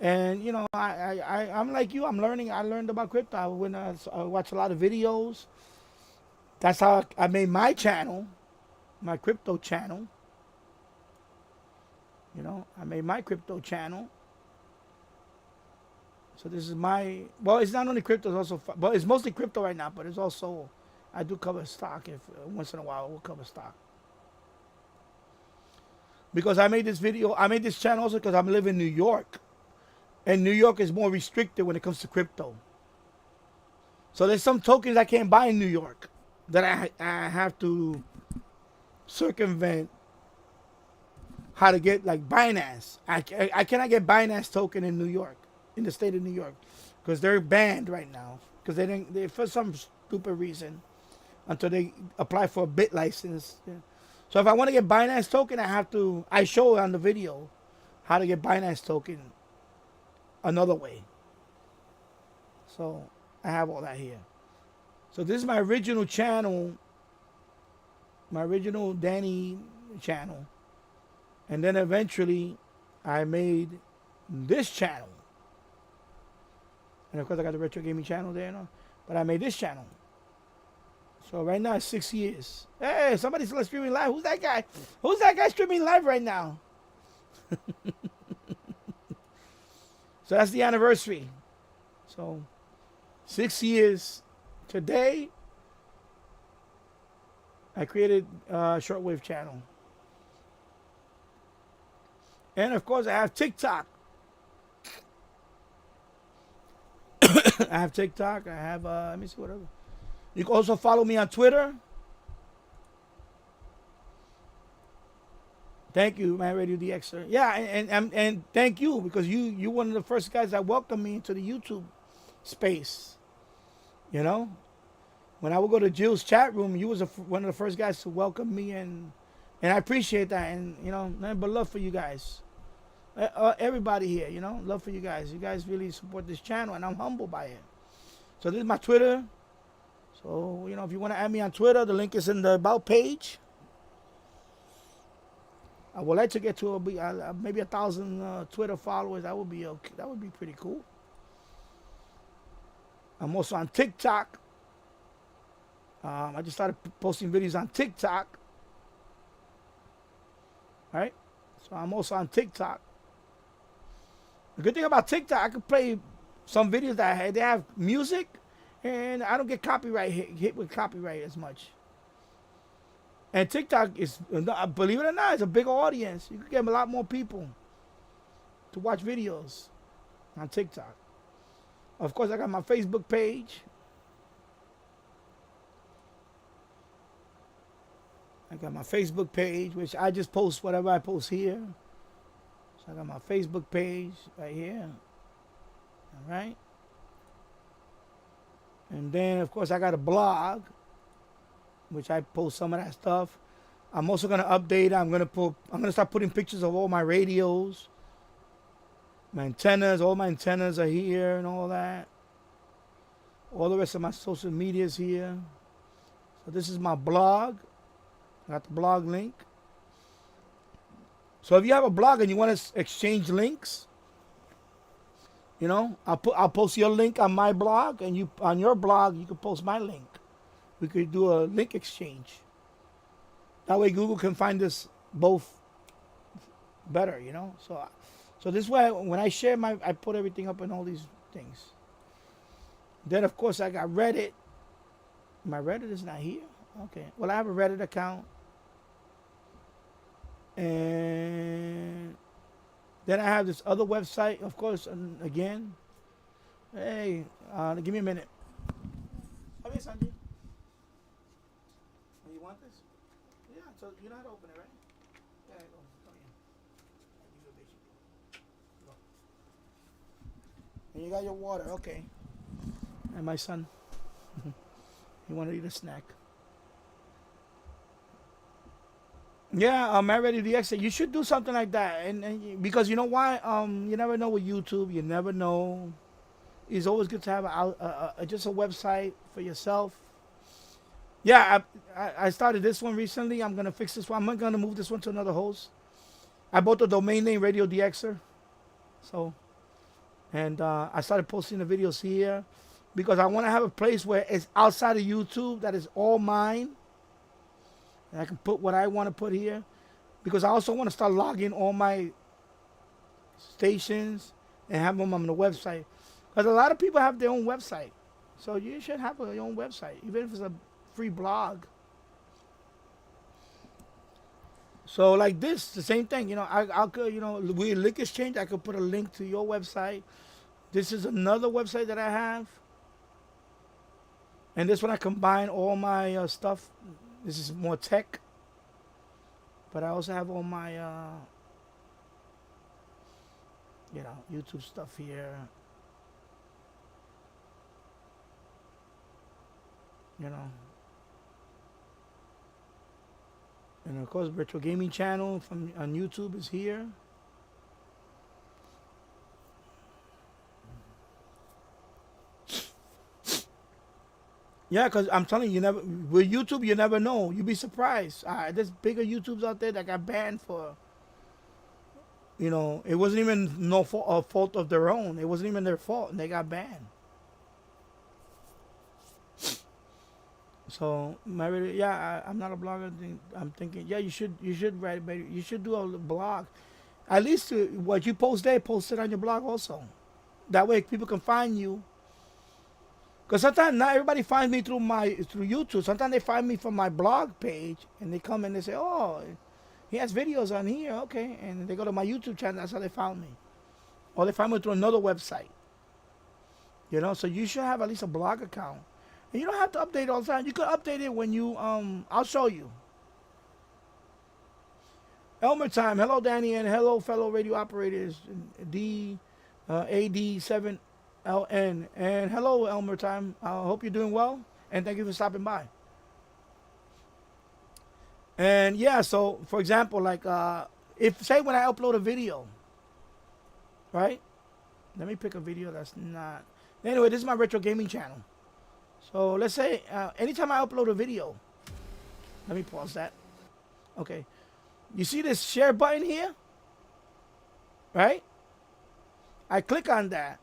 And, I'm like you. I'm learning. I learned about crypto. I watch a lot of videos. That's how I made my channel, my crypto channel. I made my crypto channel. So this is it's not only crypto, it's also, it's mostly crypto right now, but it's also, I do cover stock. If once in a while, we'll cover stock. Because I made this channel also because I'm living in New York. And New York is more restricted when it comes to crypto. So there's some tokens I can't buy in New York that I have to circumvent how to get, like Binance. I cannot get Binance token in New York, in the state of New York, because they're banned right now. Because they for some stupid reason, until they apply for a bit license. Yeah. So if I want to get Binance token, I show on the video how to get Binance token another way. So I have all that here. So this is my original channel, my original Danny channel. And then eventually I made this channel. And of course I got the retro gaming channel there, but I made this channel. So right now it's 6 years. Hey, somebody's still streaming live. Who's that guy? Who's that guy streaming live right now? So that's the anniversary. So 6 years today, I created a Shortwave channel. And of course I have TikTok. I have TikTok. I have, let me see whatever. You can also follow me on Twitter. Thank you, Man Radio DX, sir. Yeah, and thank you, because you one of the first guys that welcomed me into the YouTube space. When I would go to Jill's chat room, you was one of the first guys to welcome me, and I appreciate that, and nothing but love for you guys. Everybody here, love for you guys. You guys really support this channel, and I'm humbled by it. So this is my Twitter. So if you want to add me on Twitter, the link is in the about page. I would like to get to maybe 1,000 Twitter followers. That would be okay. That would be pretty cool. I'm also on TikTok. I just started posting videos on TikTok. All right. So I'm also on TikTok. The good thing about TikTok, I can play some videos that they have music, and I don't get copyright hit with copyright as much. And TikTok is, believe it or not, it's a big audience. You can get a lot more people to watch videos on TikTok. Of course, I got my Facebook page. Which I just post whatever I post here. So I got my Facebook page right here. All right. And then, of course, I got a blog, which I post some of that stuff. I'm also gonna update. I'm gonna start putting pictures of all my radios, my antennas. All my antennas are here and all that. All the rest of my social media is here. So this is my blog. I got the blog link. So if you have a blog and you want to exchange links, I'll post your link on my blog, and you on your blog you can post my link. We could do a link exchange. That way Google can find us both better, So this way, when I share I put everything up in all these things. Then of course I got Reddit. My Reddit is not here. Okay. Well, I have a Reddit account, and then I have this other website, of course. And again, hey, give me a minute. Come here, Sanjay. You want this? Yeah. So you know how to open it, right? Yeah. Go. Come here. I'll give you a basic. Go. And you got your water, okay. And my son, he wanted to eat a snack. Yeah, I'm ready to exit. You should do something like that, and because you know why? You never know with YouTube. You never know. It's always good to have just a website for yourself. Yeah, I started this one recently. I'm gonna fix this one. I'm gonna move this one to another host. I bought the domain name Radio DXer, so, and I started posting the videos here because I want to have a place where it's outside of YouTube that is all mine. And I can put what I want to put here, because I also want to start logging all my stations and have them on the website. Because a lot of people have their own website, so you should have your own website, even if it's a free blog. So like this, the same thing. You know, I could, you know, with Link Exchange, I could put a link to your website. This is another website that I have, and this one I combine all my stuff. This is more tech, but I also have all my, you know, YouTube stuff here. You know, and of course, virtual gaming channel from on YouTube is here. Yeah, because I'm telling you, never with YouTube, you never know. You'd be surprised. There's bigger YouTubes out there that got banned for, you know, it wasn't even no fault of their own. It wasn't even their fault, and they got banned. So, I'm not a blogger. I'm thinking, yeah, you should write, you should do a blog. At least what you post there, post it on your blog also. That way, people can find you. Because sometimes not everybody finds me through YouTube. Sometimes they find me from my blog page, and they come and they say, "Oh, he has videos on here, okay." And they go to my YouTube channel. That's how they found me, or they find me through another website. You know, so you should have at least a blog account, and you don't have to update all the time. You can update it when you I'll show you. Elmer time. Hello, Danny, and hello, fellow radio operators. AD7. LN, and hello, Elmer time. I hope you're doing well, and thank you for stopping by. And yeah, so for example, like if say when I upload a video, right? Let me pick a video that's not. Anyway, this is my retro gaming channel. So let's say anytime I upload a video, let me pause that. Okay, you see this share button here, right? I click on that.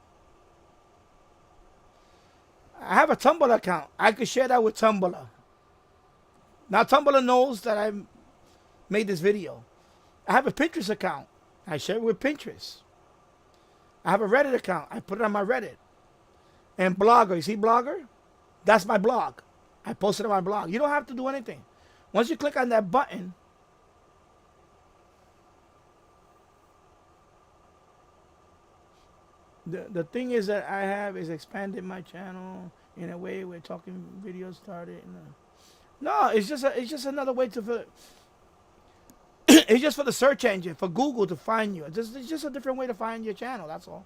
I have a Tumblr account. I could share that with Tumblr. Now Tumblr knows that I made this video. I have a Pinterest account. I share it with Pinterest. I have a Reddit account. I put it on my Reddit. And Blogger. You see Blogger? That's my blog. I posted on my blog. You don't have to do anything. Once you click on that button, the thing is that I have is expanded my channel in a way where talking videos started. No, it's just another way to. It's just for the search engine, for Google to find you. It's just a different way to find your channel. That's all.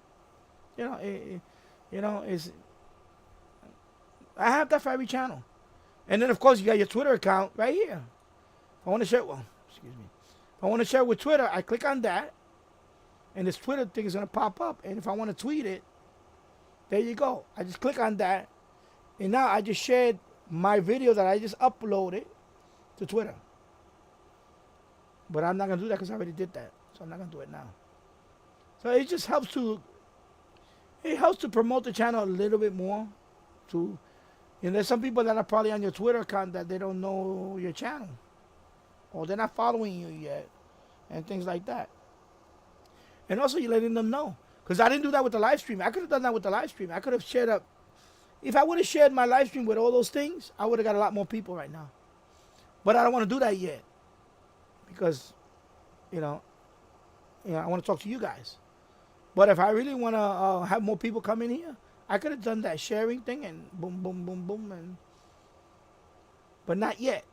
You know, I have that for every channel, and then of course you got your Twitter account right here. If I want to share, excuse me. If I want to share with Twitter, I click on that. And this Twitter thing is going to pop up. And if I want to tweet it, there you go. I just click on that. And now I just shared my video that I just uploaded to Twitter. But I'm not going to do that because I already did that. So I'm not going to do it now. So it just helps to promote the channel a little bit more. There's some people that are probably on your Twitter account that they don't know your channel. Or they're not following you yet. And things like that. And also, you're letting them know. Because I didn't do that with the live stream. I could have done that with the live stream. I could have shared up. If I would have shared my live stream with all those things, I would have got a lot more people right now. But I don't want to do that yet because, you know, I want to talk to you guys. But if I really want to have more people come in here, I could have done that sharing thing and boom, boom, boom, boom, and but not yet,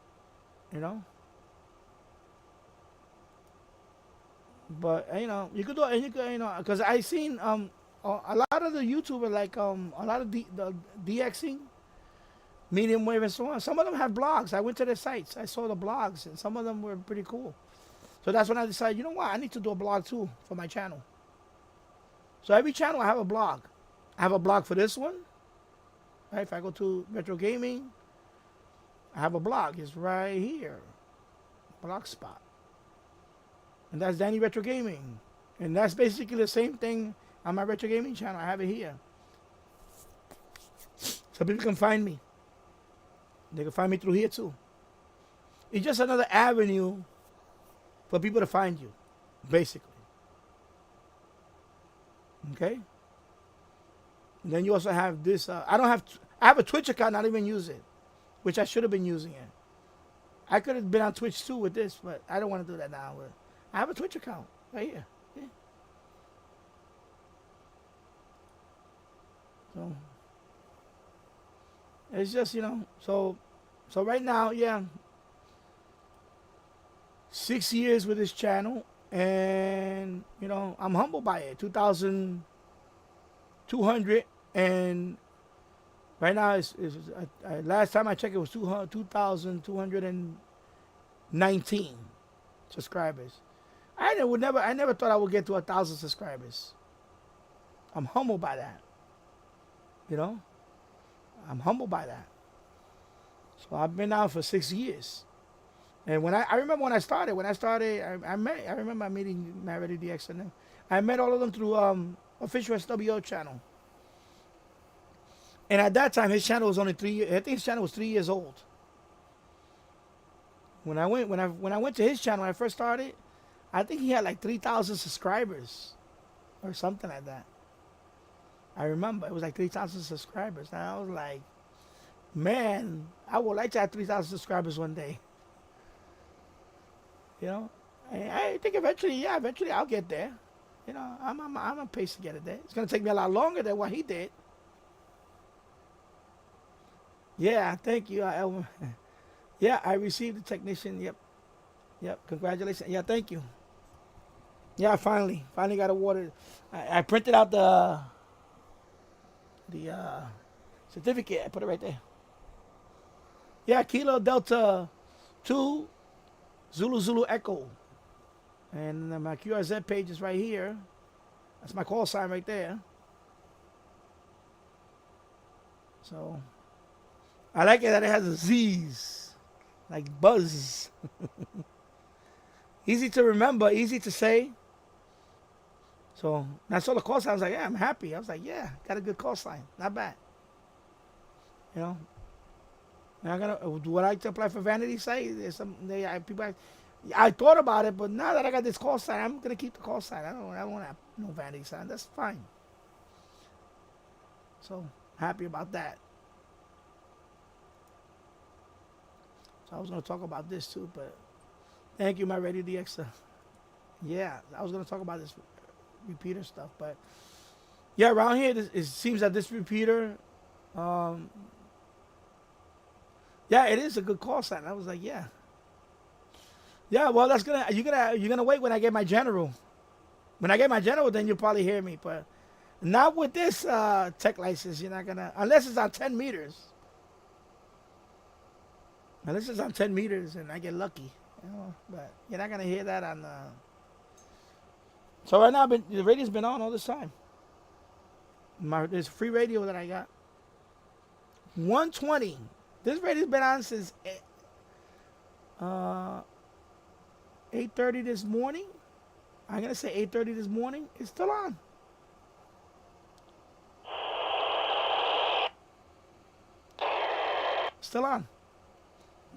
you know. But you could do it, and you could, because I seen a lot of the YouTubers like a lot of the DXing, medium wave, and so on. Some of them have blogs. I went to their sites. I saw the blogs, and some of them were pretty cool. So that's when I decided, you know what, I need to do a blog too for my channel. So every channel I have a blog. I have a blog for this one. Right? If I go to Retro Gaming, I have a blog. It's right here, Blogspot. And that's Danny Retro Gaming. And that's basically the same thing on my Retro Gaming channel. I have it here. So people can find me. They can find me through here too. It's just another avenue for people to find you, basically. Okay? And then you also have this. I have a Twitch account, not even use it, which I should have been using it. I could have been on Twitch too with this, but I don't want to do that now. But I have a Twitch account right here. Yeah. So it's just, so right now, yeah, 6 years with this channel, and I'm humbled by it. 2,200, and right now is last time I checked, it was 2,219 subscribers. I never thought I would get to 1,000 subscribers. I'm humbled by that. I'm humbled by that. So I've been out for 6 years. And when I remember when I started, I remember meeting Marity DX and them. I met all of them through official SWO channel. And at that time, his channel was only 3 years. I think his channel was 3 years old. When I went to his channel when I first started, I think he had like 3,000 subscribers or something like that. I remember it was like 3,000 subscribers. And I was like, man, I would like to have 3,000 subscribers one day. And I think eventually I'll get there. I'm on pace to get it there. It's gonna take me a lot longer than what he did. Yeah, thank you. Yeah, I received the technician. Yep. Congratulations. Yeah, thank you. Yeah, finally got awarded. I printed out the certificate. I put it right there. Yeah, Kilo Delta 2 Zulu Echo. And my QRZ page is right here. That's my call sign right there. So I like it that it has a Z's, like Buzz. Easy to remember, easy to say. So when I saw the call sign, I was like, yeah, I'm happy. I was like, yeah, got a good call sign. Not bad. Would I like to apply for vanity site? There's I thought about it, but now that I got this call sign, I'm gonna keep the call sign. I don't want to have no vanity sign. That's fine. So happy about that. So I was gonna talk about this too, but thank you, my Radio DX. Yeah, I was gonna talk about this repeater stuff, but yeah, around here it seems that this repeater, yeah, it is a good call sign. I was like, yeah. Yeah, well, you're gonna wait when I get my general. When I get my general, then you'll probably hear me. But not with this tech license. You're not gonna, unless it's on 10 meters. Unless it's on 10 meters and I get lucky, But you're not gonna hear that on. So right now, the radio's been on all this time. There's free radio that I got. 120. This radio's been on since 8:30 this morning. I'm gonna say 8:30 this morning. It's still on. Still on.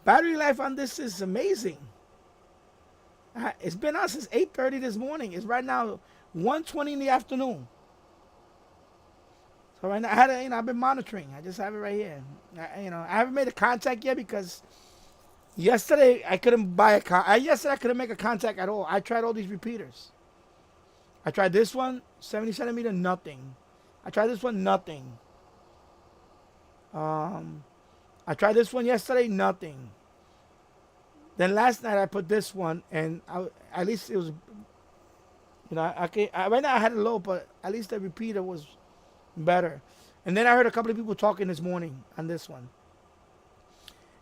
Battery life on this is amazing. It's been on since 8:30 this morning. It's right now 1:20 in the afternoon. So right now, I had a, I've been monitoring. I just have it right here. I haven't made a contact yet because yesterday I couldn't buy yesterday I couldn't make a contact at all. I tried all these repeaters. I tried this one, 70 centimeter, nothing. I tried this one, nothing. I tried this one yesterday, nothing. Then last night I put this one, and at least it was, right now I had it low, but at least the repeater was better. And then I heard a couple of people talking this morning on this one.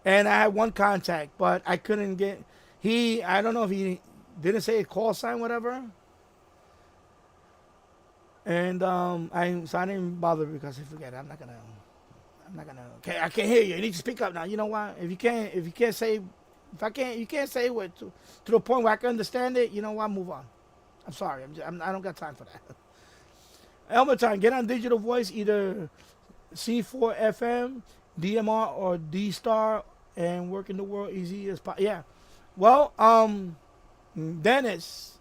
And I had one contact, but I couldn't get, I don't know if he didn't say a call sign, whatever. And so I didn't even bother because I forget. I'm not gonna. Okay, I can't hear you. You need to speak up now. You know what? If you can't say it to the point where I can understand it. You know what? Move on. I'm sorry. I don't got time for that. Elmer time. Get on digital voice, either C4 FM, DMR, or D Star, and work in the world easy as possible. Yeah. Well, Dennis.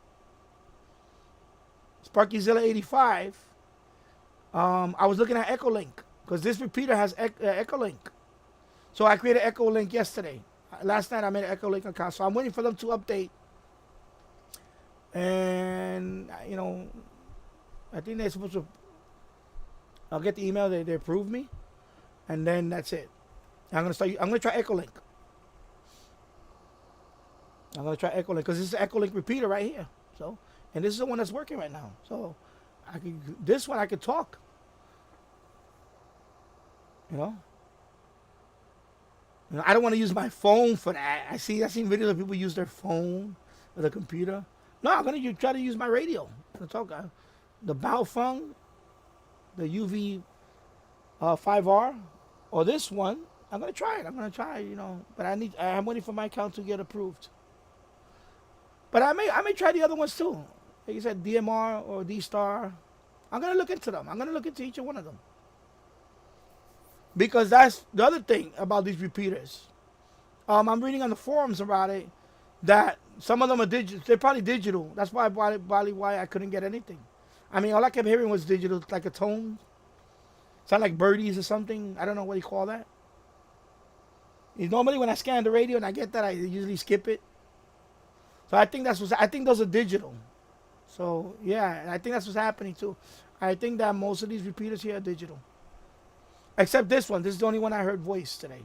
SparkyZilla 85. I was looking at Echolink because this repeater has Echolink. So I created Echolink yesterday. Last night I made an Echolink account. So I'm waiting for them to update. And, I think they're supposed to. I'll get the email. They approve me. And then that's it. I'm going to try Echolink. I'm going to try Echolink because this is the Echolink repeater right here. So. And this is the one that's working right now. So this one I could talk. I don't want to use my phone for that. I've seen videos of people use their phone or the computer. No, I'm going to try to use my radio to talk. The Baofeng, the UV 5R, or this one. I'm going to try it. But I'm waiting for my account to get approved. But I may try the other ones too. Like you said, DMR or D-Star. I'm going to look into them. I'm going to look into each one of them. Because that's the other thing about these repeaters. I'm reading on the forums about it that some of them are digital. They're probably digital. That's why I couldn't get anything. All I kept hearing was digital, like a tone. Sound like birdies or something. I don't know what you call that. Normally when I scan the radio and I get that, I usually skip it. So I think those are digital. So yeah, I think that's what's happening too. I think that most of these repeaters here are digital. Except this one. This is the only one I heard voice today.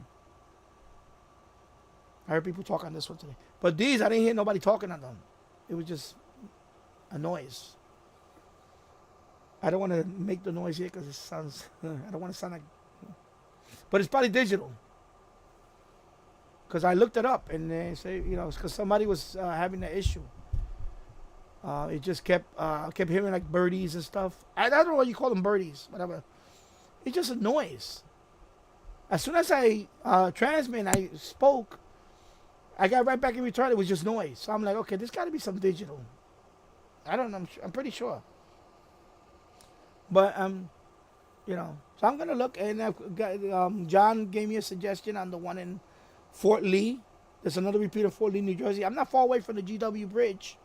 I heard people talk on this one today. But these, I didn't hear nobody talking on them. It was just a noise. I don't want to make the noise here because it sounds, I don't want to sound like, but it's probably digital. Because I looked it up and they say, it's because somebody was having that issue. It just kept hearing like birdies and stuff. I don't know what you call them, birdies, whatever. It's just a noise. As soon as I transmit and I spoke, I got right back in return. It was just noise. So I'm like, okay, there's got to be some digital. I don't know. I'm pretty sure. But so I'm gonna look. And John gave me a suggestion on the one in Fort Lee. There's another repeater, Fort Lee, New Jersey. I'm not far away from the GW Bridge.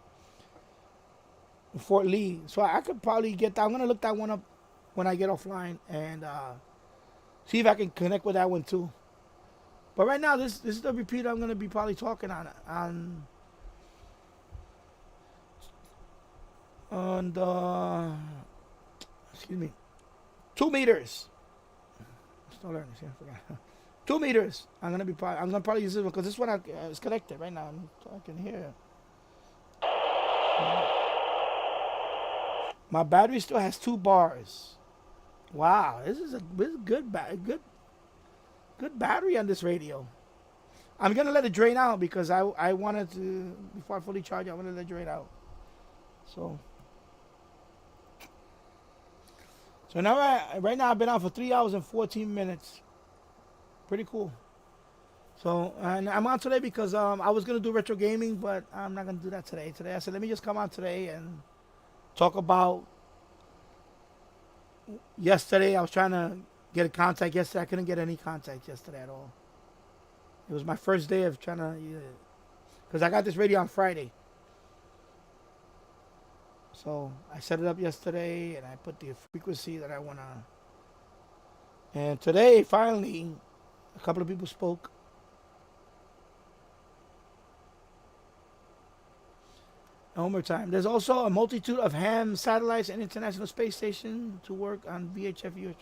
Fort Lee. So I could probably get that. I'm going to look that one up when I get offline and see if I can connect with that one too. But right now, this is the repeater I'm going to be probably talking on excuse me, 2 meters. Still learning. See, I forgot. 2 meters. I'm gonna probably use this one because this one is connected right now. I can hear. My battery still has 2 bars. Wow, this is good battery on this radio. I'm gonna let it drain out because I wanted to, before I fully charge it, I want to let it drain out. So now right now I've been out for 3 hours and 14 minutes. Pretty cool. So, and I'm on today because I was going to do retro gaming, but I'm not going to do that today. Today I said, let me just come on today and talk about yesterday. I was trying to get a contact yesterday. I couldn't get any contact yesterday at all. It was my first day of trying to, because I got this radio on Friday. So I set it up yesterday and I put the frequency that I want to And today, finally, a couple of people spoke. One more time. There's also a multitude of ham satellites and international space station to work on VHF, UHF,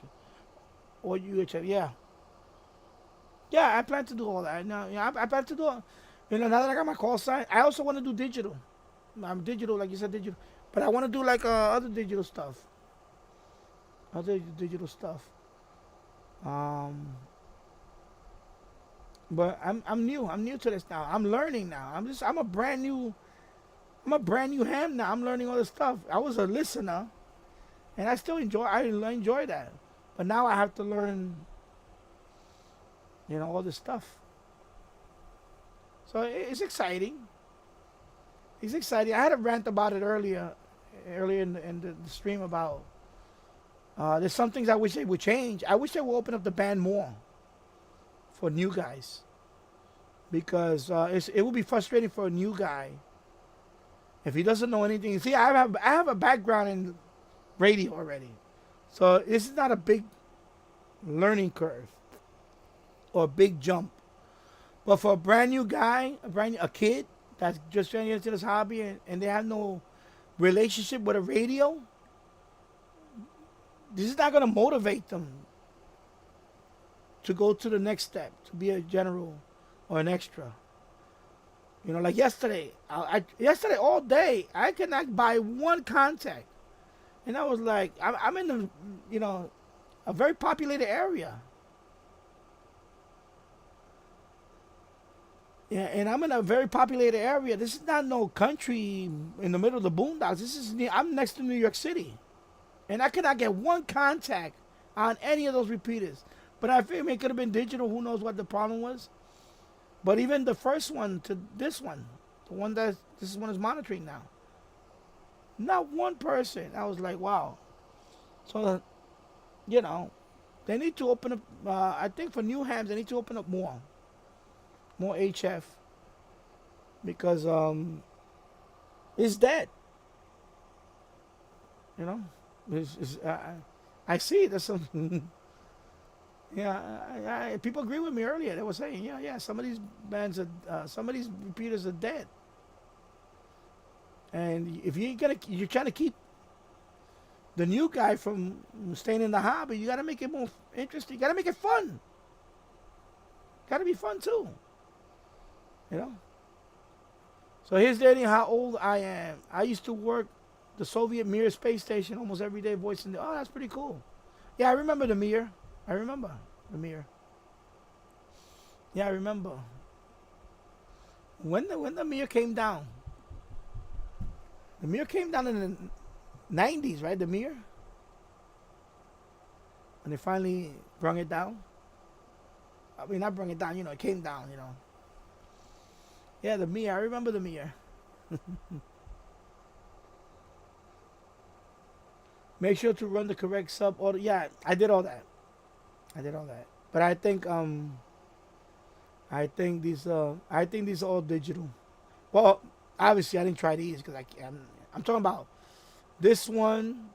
or UHF. Yeah, yeah. I plan to do all that. No, yeah, I plan to do. Now that I got my call sign, I also want to do digital. I'm digital, like you said, digital. But I want to do like other digital stuff. Other digital stuff. Um, but I'm new. I'm new to this now. I'm learning now. I'm a brand new. I'm a brand new ham now. I'm learning all this stuff. I was a listener, and I still enjoy. I enjoy that. But now I have to learn. All this stuff. So it's exciting. It's exciting. I had a rant about it earlier in the stream about. There's some things I wish they would change. I wish they would open up the band more for new guys, because it would be frustrating for a new guy if he doesn't know anything. See, I have a background in radio already, so this is not a big learning curve or a big jump. But for a brand new guy, a kid that's just getting into this hobby and they have no relationship with a radio, this is not going to motivate them to go to the next step, to be a general or an extra. Like yesterday, yesterday all day, I could not buy one contact. And I was like, I'm in a very populated area. Yeah, and I'm in a very populated area. This is not no country in the middle of the boondocks. I'm next to New York City. And I cannot get one contact on any of those repeaters. But I feel it could have been digital. Who knows what the problem was. But even the first one to this one, the one that this one is monitoring now, not one person. I was like, wow. So, they need to open up. I think for new hams, they need to open up more HF, because it's dead. I see there's some. Yeah, people agree with me earlier. They were saying, yeah, some of these bands some of these repeaters are dead. And if you're trying to keep the new guy from staying in the hobby, you got to make it more interesting. You got to make it fun. Got to be fun too. So here's dating how old I am. I used to work the Soviet Mir space station almost every day, voicing oh, that's pretty cool. Yeah, I remember the Mir. I remember the Mir. Yeah, I remember. When the Mir came down. The Mir came down in the 90s, right? The Mir? When they finally brung it down. I mean, not brung it down, it came down, Yeah, the Mir. I remember the Mir. Make sure to run the correct sub order. Yeah, I did all that. But I think these are all digital. Well, obviously I didn't try these because I'm talking about this one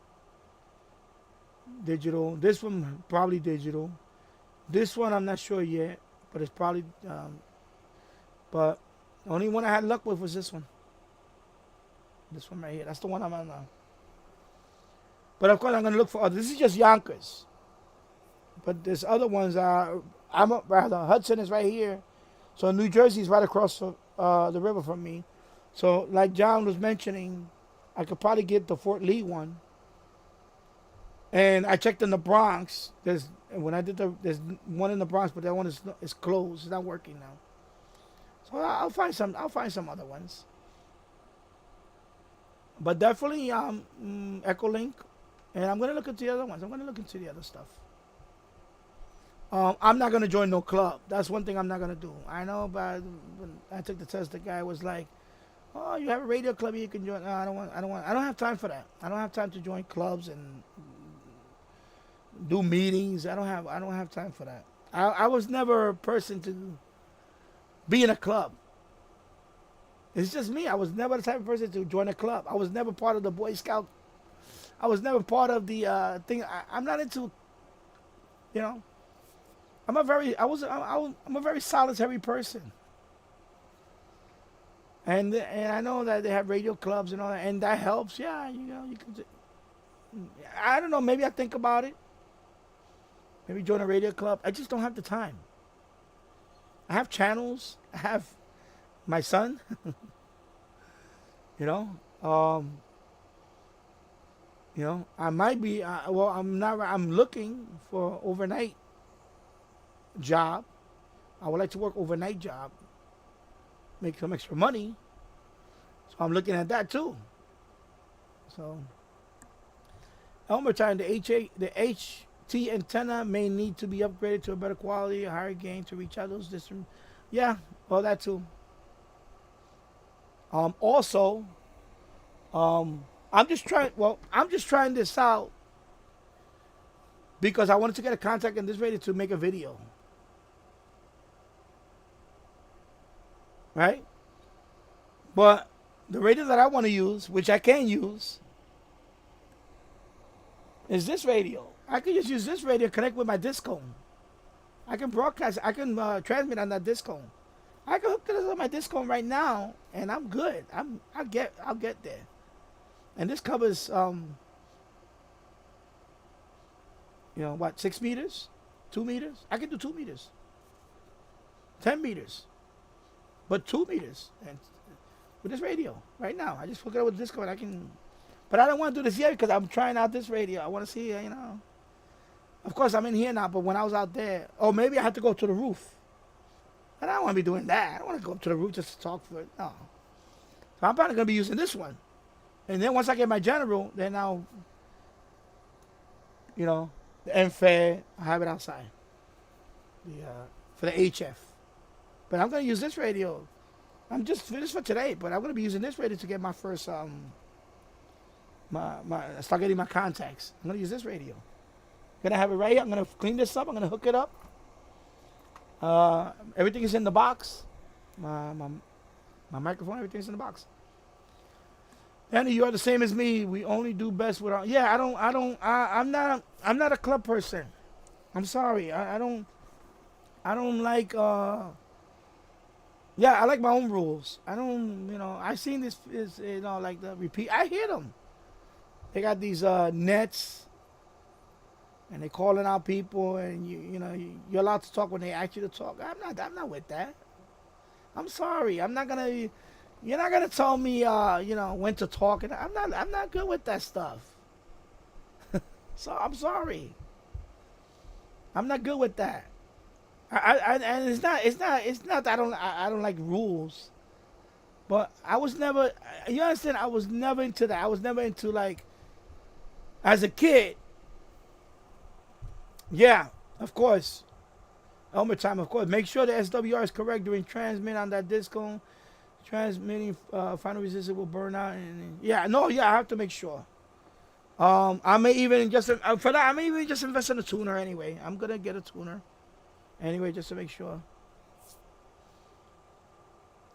digital. This one probably digital. This one I'm not sure yet, but it's probably but the only one I had luck with was this one. This one right here. That's the one I'm on now. But of course I'm gonna look for others. This is just Yonkers. But there's other ones. Hudson is right here, so New Jersey is right across the river from me. So like John was mentioning, I could probably get the Fort Lee one. And I checked in the Bronx. There's one in the Bronx, but that one is closed. It's not working now. So I'll find some other ones. But definitely Echolink, and I'm gonna look into the other ones. I'm gonna look into the other stuff. I'm not gonna join no club. That's one thing I'm not gonna do. I know, but when I took the test, the guy was like, "Oh, you have a radio club you can join." No, I don't have time for that. I don't have time to join clubs and do meetings. I don't have time for that. I was never a person to be in a club. It's just me. I was never the type of person to join a club. I was never part of the Boy Scout. I was never part of the thing. I'm not into You know, I'm a very, I'm a very solitary person. And I know that they have radio clubs and all that, and that helps. Yeah, you know, you can. I don't know. Maybe I think about it. Maybe join a radio club. I just don't have the time. I have channels. I have my son. You know, um, I might be. Well, I'm not. I'm looking for overnight job. I would like to work overnight job, make some extra money. So I'm looking at that too. So Elmer time the HT antenna may need to be upgraded to a better quality, a higher gain to reach out those distant. Yeah, well that too. Also, I'm just trying. Well, I'm just trying this out because I wanted to get a contact in this radio to make a video. Right? But the radio that I want to use, which I can use, is this radio. I can just use this radio, connect with my discone. I can broadcast. I can transmit on that discone. I can hook this on my discone right now, and I'm good. I'll get there. And this covers what, 6 meters, 2 meters. I can do 2 meters, 10 meters, but 2 meters, and with this radio right now. I just hook it up with this discone. I can, but I don't want to do this yet because I'm trying out this radio. I want to see, Of course, I'm in here now, but when I was out there, maybe I had to go to the roof. And I don't want to be doing that. I don't want to go up to the roof just to talk for it. No. So I'm probably going to be using this one. And then once I get my general, then I'll, the MFed, I'll have it outside. For the HF. But I'm going to use this radio. I'm just finished for today, but I'm going to be using this radio to get my first, start getting my contacts. I'm going to use this radio. I'm going to have it right here. I'm going to clean this up. I'm going to hook it up. Everything is in the box. My microphone, everything's in the box. Danny, you are the same as me. We only do best with our. Yeah, I'm not a club person. I'm sorry. I don't like. Yeah, I like my own rules. I don't. I seen this is like the repeat. I hear them. They got these nets. And they calling out people, and you're allowed to talk when they ask you to talk. I'm not with that. I'm sorry. I'm not gonna. You're not gonna tell me, when to talk. And I'm not good with that stuff. So I'm sorry. I'm not good with that. And it's not that I don't like rules. But I was never. You understand? I was never into that. I was never into, like, as a kid. Yeah, of course. Elmer time, of course. Make sure the SWR is correct during transmit on that discone. Transmitting final resistance will burn out. I have to make sure. I may even just for that. I may even just invest in a tuner anyway. I'm gonna get a tuner anyway just to make sure.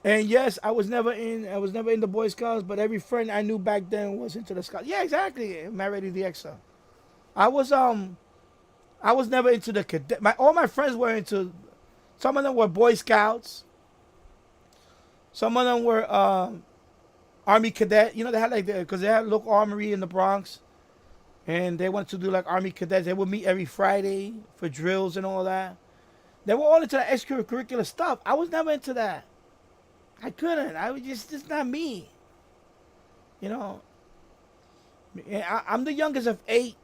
And yes, I was never in the Boy Scouts, but every friend I knew back then was into the Scouts. Yeah, exactly. MLA-30 DXA. I was never into the cadet. All my friends were into. Some of them were Boy Scouts. Some of them were Army cadet. They had because they had a local armory in the Bronx, and they wanted to do like Army cadets. They would meet every Friday for drills and all that. They were all into the extracurricular stuff. I was never into that. I couldn't. I was just not me. I'm the youngest of 8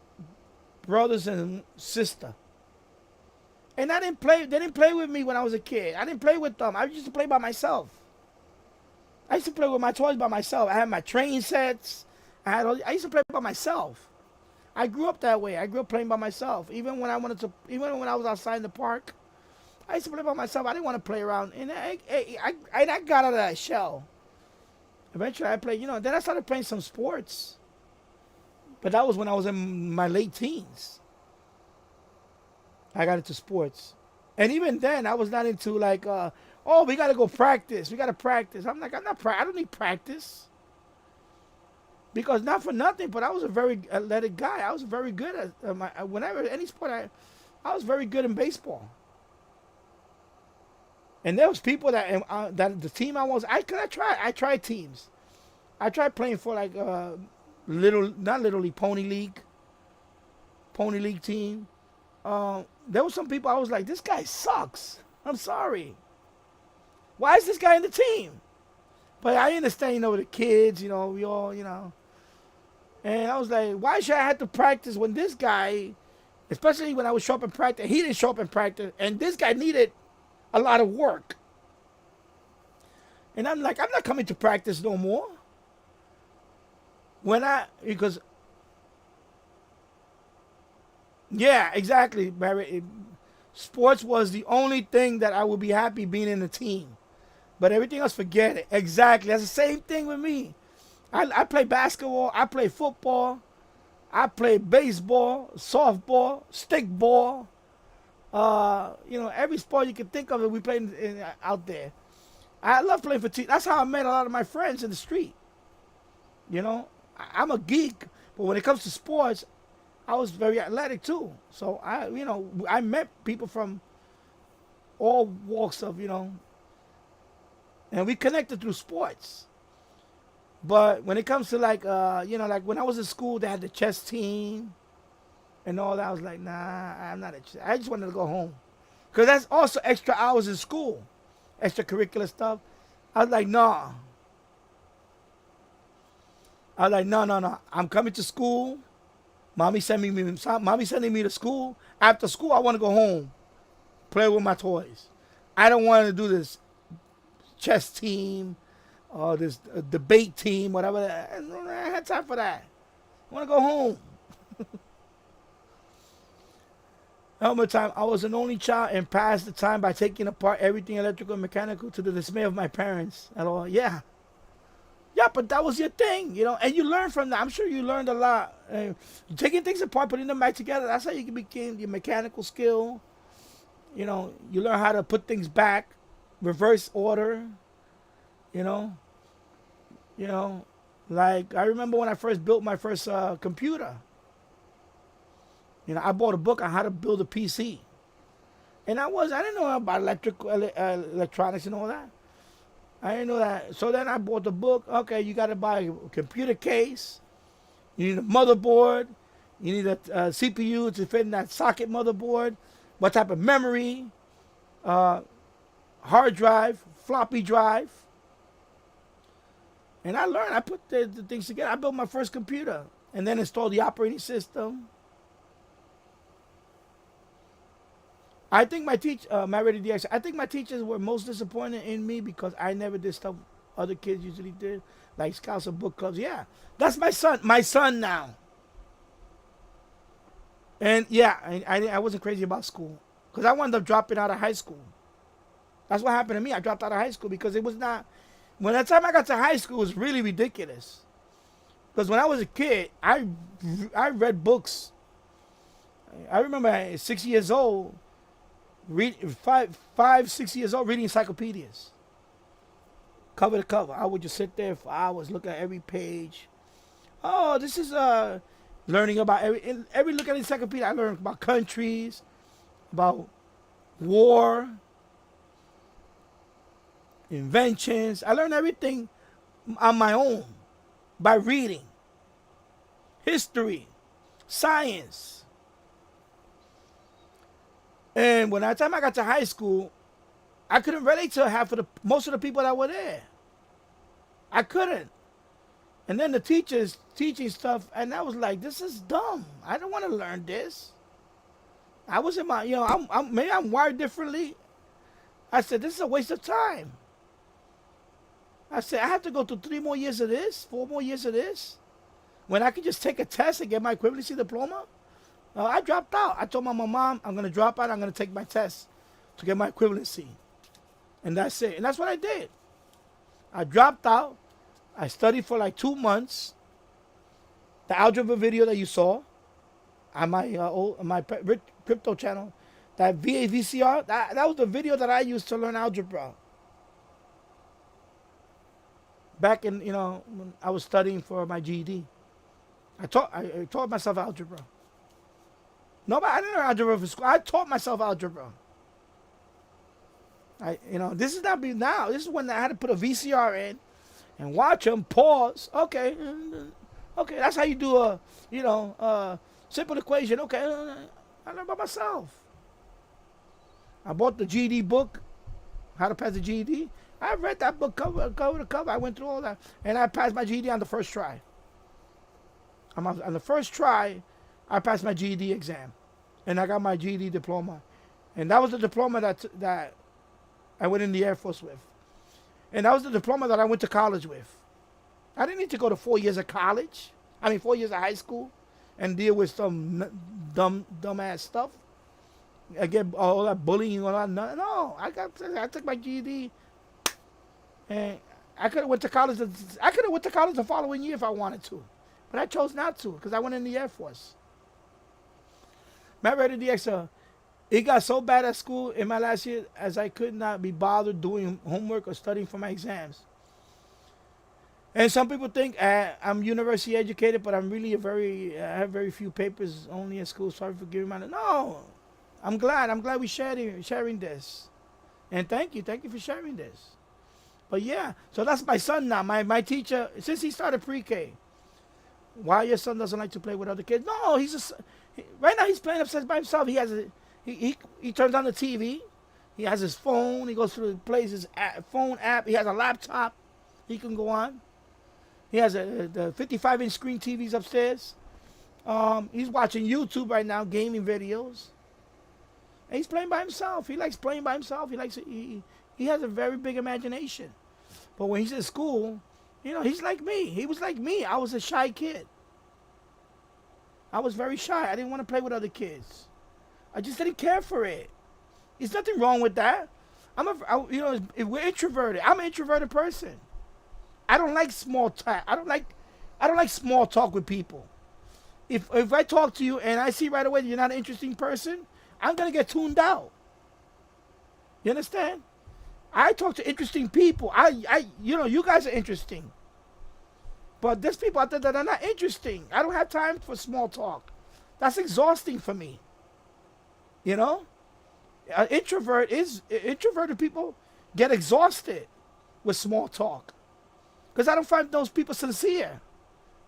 brothers and sister. And they didn't play with me when I was a kid. I didn't play with them. I used to play by myself. I used to play with my toys by myself. I had my train sets. I used to play by myself. I grew up that way. I grew up playing by myself. Even when I was outside in the park, I used to play by myself. I didn't want to play around. And I got out of that shell. Eventually I played, then I started playing some sports. But that was when I was in my late teens. I got into sports. And even then, I was not into like, we got to go practice. We got to practice. I'm like, I don't need practice. Because not for nothing, but I was a very athletic guy. I was very good at whenever, any sport. I was very good in baseball. And there was people that the team I was, I tried teams. I tried playing for like not Little League, Pony League team. There were some people I was like, this guy sucks. I'm sorry. Why is this guy in the team? But I understand, the kids, we all, And I was like, why should I have to practice when this guy, especially when I was show up in practice, he didn't show up in practice, and this guy needed a lot of work. And I'm like, I'm not coming to practice no more. Because yeah, exactly, Barry. Sports was the only thing that I would be happy being in a team. But everything else, forget it. Exactly. That's the same thing with me. I play basketball. I play football. I play baseball, softball, stickball. Every sport you can think of, we play out there. I love playing for teams. That's how I met a lot of my friends in the street. I'm a geek, but when it comes to sports, I was very athletic too. So I met people from all walks of, and we connected through sports. But when it comes to like when I was in school, they had the chess team and all that. I was like, nah, I'm not I just wanted to go home. Because that's also extra hours in school, extracurricular stuff. I was like, nah. No. I'm coming to school. Mommy sending me to school. After school, I want to go home, play with my toys. I don't want to do this chess team or this debate team, whatever. I don't have time for that. I want to go home. Time, I was an only child and passed the time by taking apart everything electrical and mechanical to the dismay of my parents. At all, yeah, but that was your thing, and you learned from that. I'm sure you learned a lot. Taking things apart, putting them back together. That's how you became your mechanical skill. You learn how to put things back, reverse order. Like I remember when I first built my first computer. I bought a book on how to build a PC. And I didn't know about electronics and all that. I didn't know that. So then I bought the book. Okay, you got to buy a computer case. You need a motherboard. You need a CPU to fit in that socket motherboard. What type of memory. Hard drive. Floppy drive. And I learned. I put the things together. I built my first computer. And then installed the operating system. I think my teachers were most disappointed in me because I never did stuff other kids usually did, like scouts and book clubs. Yeah, that's my son now. And yeah, I wasn't crazy about school because I wound up dropping out of high school. That's what happened to me. I dropped out of high school because it was not. When that time I got to high school, it was really ridiculous. Because when I was a kid, I read books. I remember at 6 years old. 6 years old, reading encyclopedias, cover to cover. I would just sit there for hours, look at every page. Oh, this is learning about every look at the encyclopedia. I learned about countries, about war, inventions. I learned everything on my own by reading. History, science. And when that time I got to high school, I couldn't relate to most of the people that were there. I couldn't. And then the teachers teaching stuff, and I was like, this is dumb. I don't want to learn this. I was in my, maybe I'm wired differently. I said, this is a waste of time. I said, I have to go through 3 more years of this, 4 more years of this, when I could just take a test and get my equivalency diploma. I dropped out. I told my mom, I'm going to drop out. I'm going to take my test to get my equivalency. And that's it. And that's what I did. I dropped out. I studied for like 2 months. The algebra video that you saw on my crypto channel, that VAVCR, that was the video that I used to learn algebra. Back in, when I was studying for my GED. I taught myself algebra. No, but I didn't learn algebra for school. I taught myself algebra. This is not be now. This is when I had to put a VCR in and watch them. Pause. Okay, okay. That's how you do a simple equation. Okay, I learned by myself. I bought the GED book, How to Pass the GED. I read that book cover to cover. I went through all that, and I passed my GED on the first try. On the first try, I passed my GED exam, and I got my GED diploma, and that was the diploma that I went in the Air Force with, and that was the diploma that I went to college with. I didn't need to go to 4 years of college. 4 years of high school, and deal with some dumbass stuff. I get all that bullying and all that. No, I took my GED, and I could have went to college. I could have went to college the following year if I wanted to, but I chose not to because I went in the Air Force. My rated DX, it got so bad at school in my last year as I could not be bothered doing homework or studying for my exams. And some people think I'm university educated, but I'm really I have very few papers only at school. Sorry for giving my, no. I'm glad we're sharing this. And thank you for sharing this. But yeah, so that's my son now. My teacher, since he started pre-K. Why your son doesn't like to play with other kids? No, right now he's playing upstairs by himself. He turns on the TV. He has his phone. He goes through, plays his phone app. He has a laptop he can go on. He has the 55-inch screen TVs upstairs. He's watching YouTube right now, gaming videos. And he's playing by himself. He likes playing by himself. He has a very big imagination. But when he's in school, he's like me. He was like me. I was a shy kid. I was very shy. I didn't want to play with other kids. I just didn't care for it. There's nothing wrong with that. If we're introverted. I'm an introverted person. I don't like small talk. I don't like small talk with people. If I talk to you and I see right away that you're not an interesting person, I'm gonna get tuned out. You understand? I talk to interesting people. You guys are interesting. But there's people out there that are not interesting. I don't have time for small talk. That's exhausting for me. Introverted people get exhausted with small talk. Because I don't find those people sincere.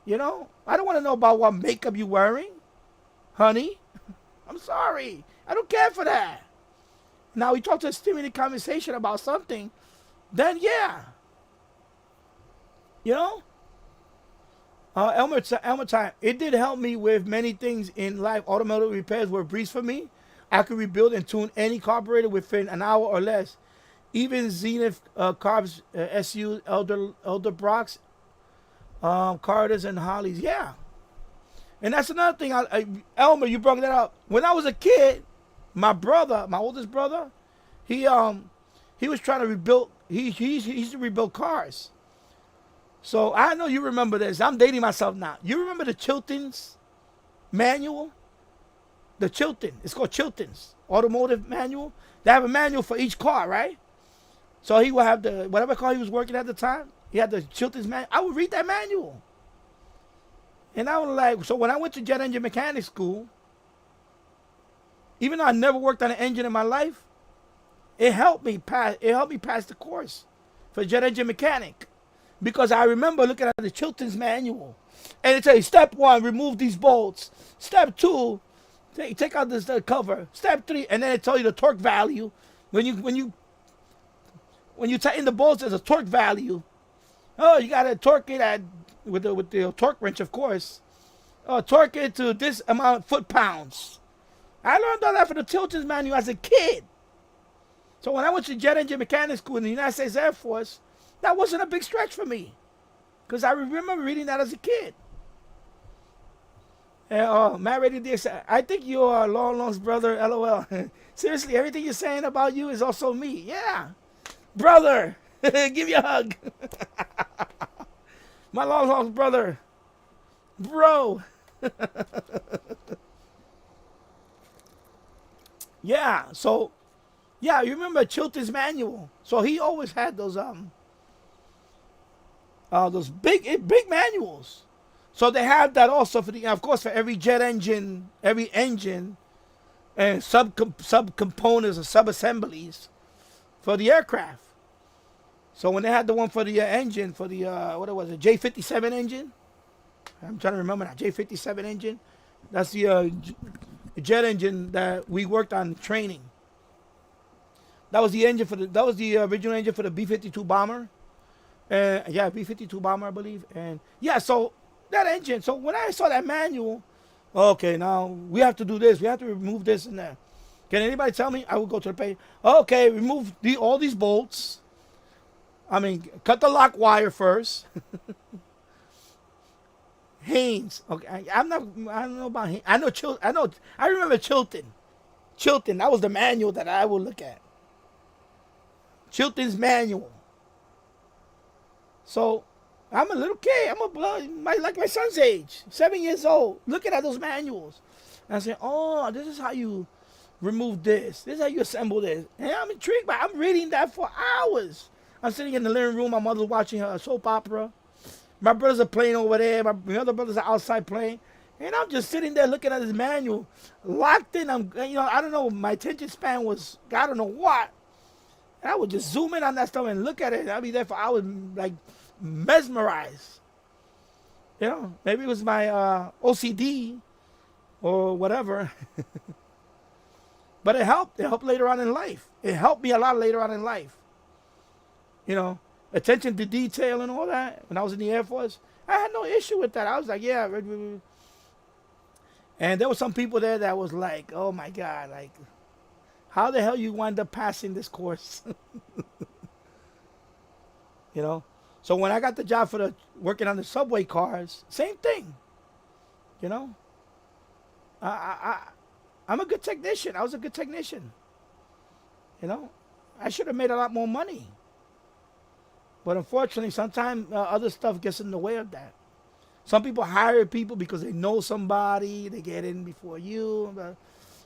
I don't want to know about what makeup you're wearing, honey. I'm sorry. I don't care for that. Now, we talk to a stimulating conversation about something, then yeah. Elmer time. It did help me with many things in life. Automotive repairs were a breeze for me. I could rebuild and tune any carburetor within an hour or less. Even Zenith carbs, SU, Elder Brocks, Carters, and Hollies. Yeah. And that's another thing. Elmer, you brought that up. When I was a kid, my oldest brother, he was trying to rebuild. He used to rebuild cars. So I know you remember this. I'm dating myself now. You remember the Chilton's manual? The Chilton. It's called Chilton's automotive manual. They have a manual for each car, right? So he would have whatever car he was working at the time. He had the Chilton's manual. I would read that manual. And I was like, so when I went to jet engine mechanic school, even though I never worked on an engine in my life, it helped me pass the course for jet engine mechanic. Because I remember looking at the Chilton's manual. And it tells you, step 1, remove these bolts. Step 2, take out this cover. Step 3, and then it tells you the torque value. When you tighten the bolts, there's a torque value. Oh, you gotta torque it with the torque wrench, of course. Torque it to this amount of foot-pounds. I learned all that from the Chilton's manual as a kid. So when I went to jet engine mechanic school in the United States Air Force, that wasn't a big stretch for me. Because I remember reading that as a kid. And Matt Ready Dix, I think you are Long's brother, LOL. Seriously, everything you're saying about you is also me. Yeah. Brother. Give you a hug. My Long's brother. Bro. Yeah, so, yeah, you remember Chilton's manual. So he always had those big manuals. So they have that also for of course, for every jet engine, every engine and subcomponents or sub-assemblies for the aircraft. So when they had the one for the engine, for the what it was, a J57 engine. I'm trying to remember that J57 engine. That's the jet engine that we worked on training. That was the engine for the. That was the original engine for the B-52 bomber. Yeah, B-52 bomber, I believe. And yeah, so that engine. So when I saw that manual, okay, now we have to do this. We have to remove this and that. Can anybody tell me? I will go to the page. Okay, remove all these bolts. I mean, cut the lock wire first. Haynes. Okay, I don't know about Haynes. I remember Chilton. Chilton, that was the manual that I would look at. Chilton's manual. So, I'm a little kid. Like my son's age, 7 years old, looking at those manuals. And I said, oh, this is how you remove this. This is how you assemble this. And I'm intrigued by it. I'm reading that for hours. I'm sitting in the living room. My mother's watching her soap opera. My brothers are playing over there. My other brothers are outside playing. And I'm just sitting there looking at this manual, locked in. I don't know. My attention span was, I don't know what. And I would just zoom in on that stuff and look at it. I'd be there for hours, like mesmerized. Maybe it was my OCD or whatever. But it helped. It helped later on in life. It helped me a lot later on in life. Attention to detail and all that. When I was in the Air Force, I had no issue with that. I was like, yeah. And there were some people there that was like, oh my God, like, how the hell you wind up passing this course? So when I got the job for working on the subway cars, same thing. I'm a good technician. I was a good technician. I should have made a lot more money. But unfortunately, sometimes other stuff gets in the way of that. Some people hire people because they know somebody. They get in before you. But